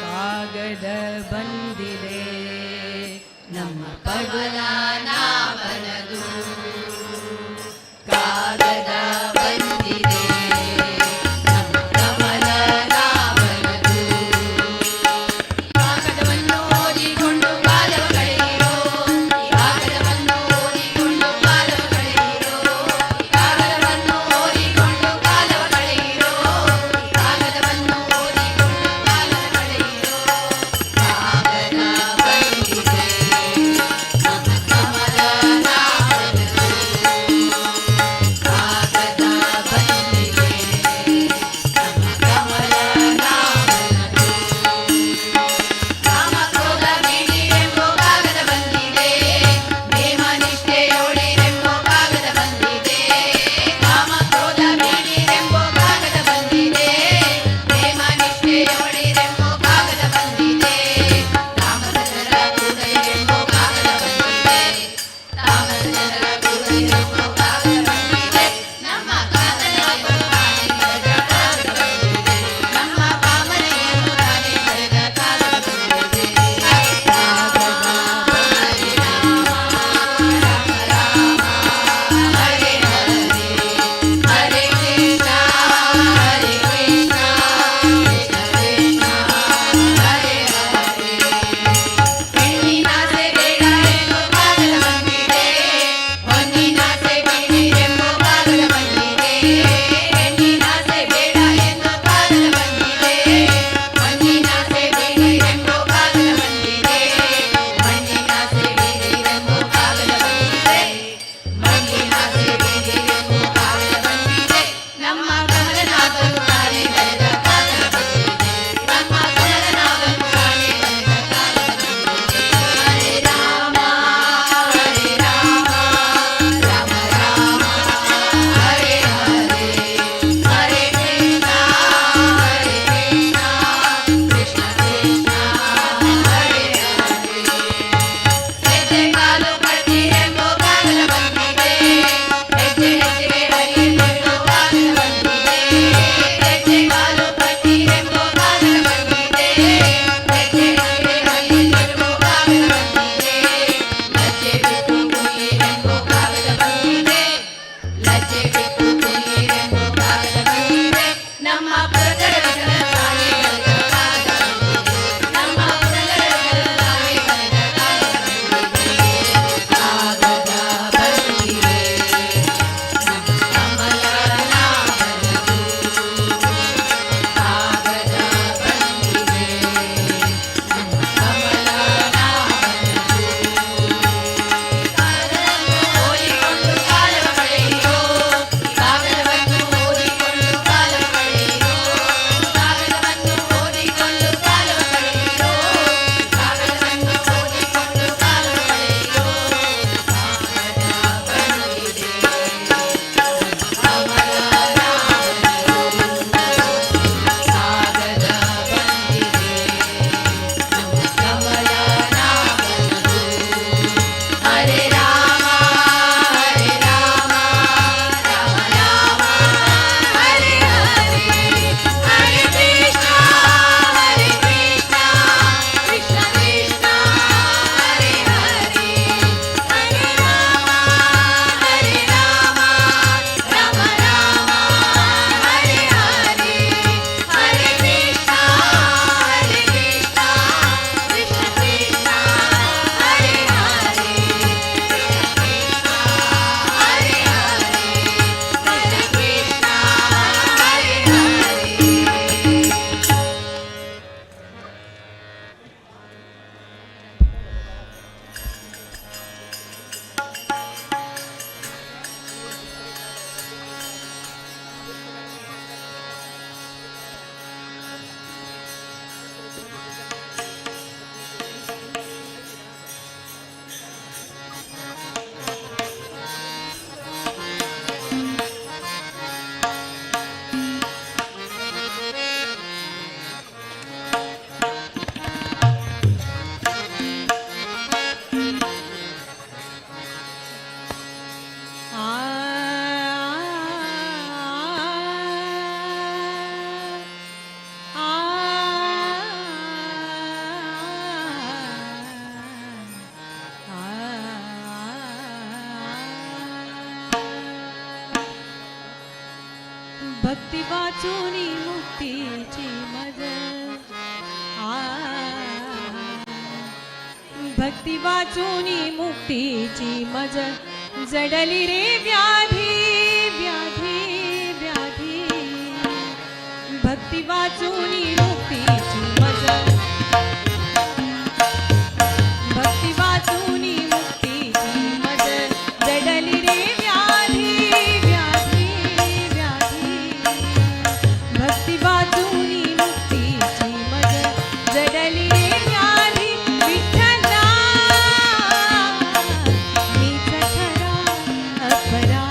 ಕಾಗದ ಬಂದಿದೆ ನಮ್ಮ ಪದ್ಮನಾಭನದು ಕಾಗದ ಬಂದಿದೆ ನಮ್ಮ ಕಮಲನಾಭನದು ಕಾಗದವನ್ನು ಓದಿಕೊಂಡು ಕಾಲವ ಕಳೆಯಿರೋ ಕಾಗದವನ್ನು ಓದಿಕೊಂಡು ಕಾಲವ ಕಳೆಯಿರೋ ಕಾಗದವನ್ನು ಓದಿಕೊಂಡು ಕಾಲವ ಕಳೆಯಿರೋ ಕಾಗದವನ್ನು ಓದಿಕೊಂಡು ಕಾಲವ ಕಳೆಯಿರೋ ಕಾಗದ ಬಂದಿದೆ ನಮ್ಮ ಕಮಲನಾಭನದು भक्ती वाचूनी मुक्तीची मज भक्ती वाचूनी मुक्तीची मज जडली रे व्याधी व्याधी व्याधी भक्ती वाचूनी मुक्तीची मज भक्ती वाचूनी मुक्तीची मज जडली रे व्याधी व्याधी व्याधी भक्ती वाचूनी मुक्तीची मज जडली रे व्याधी विठ्ठला मीच खरा अपरा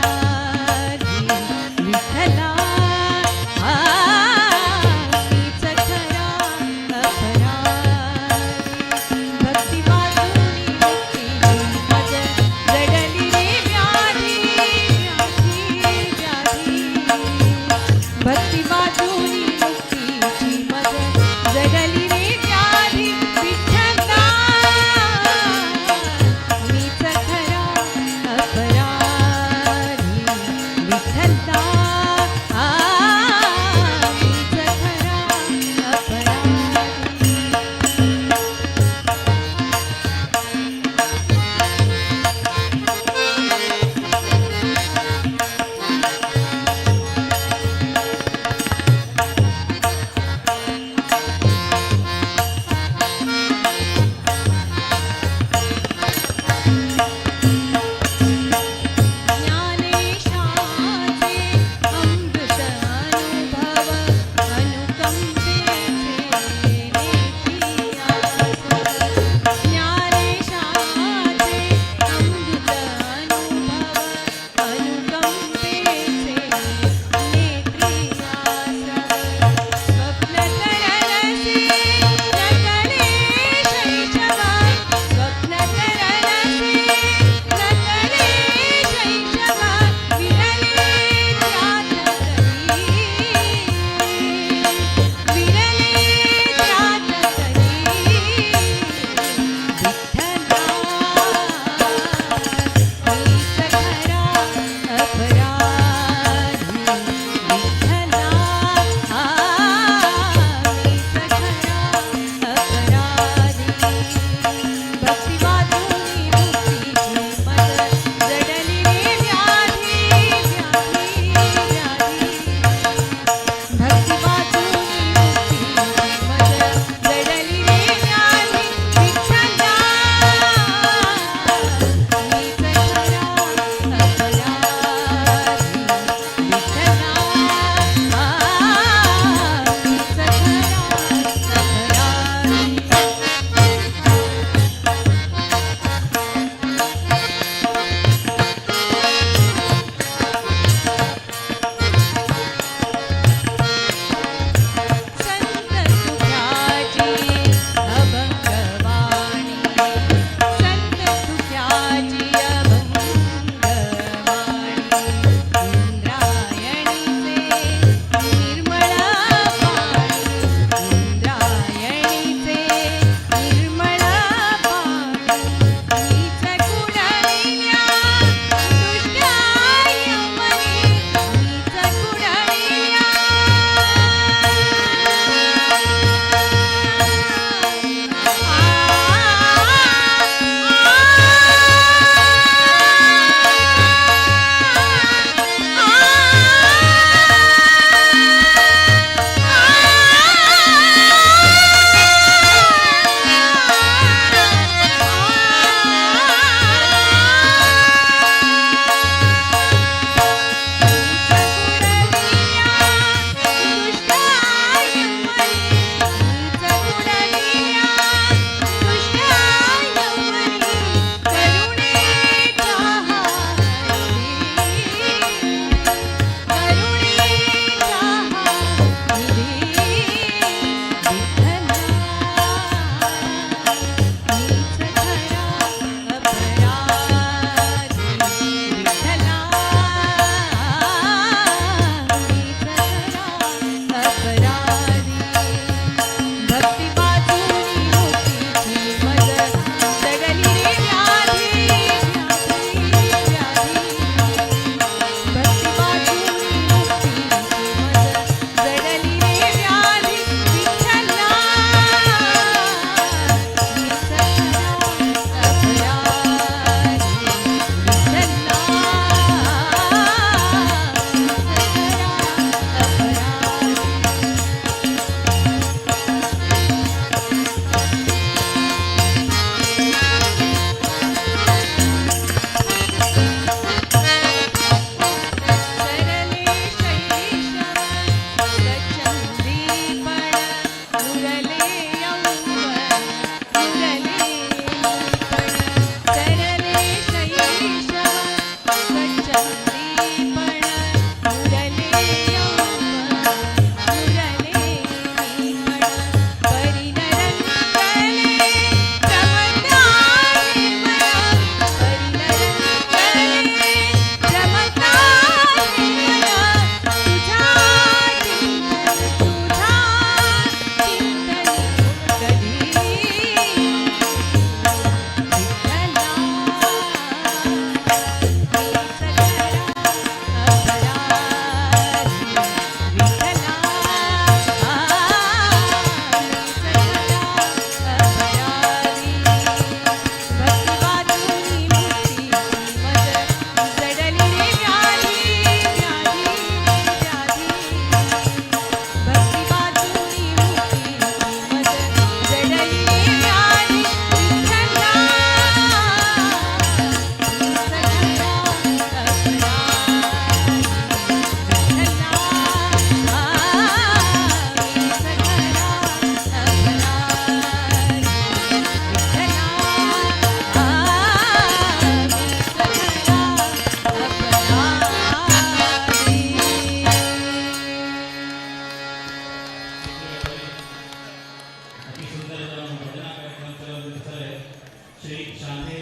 श्री शांती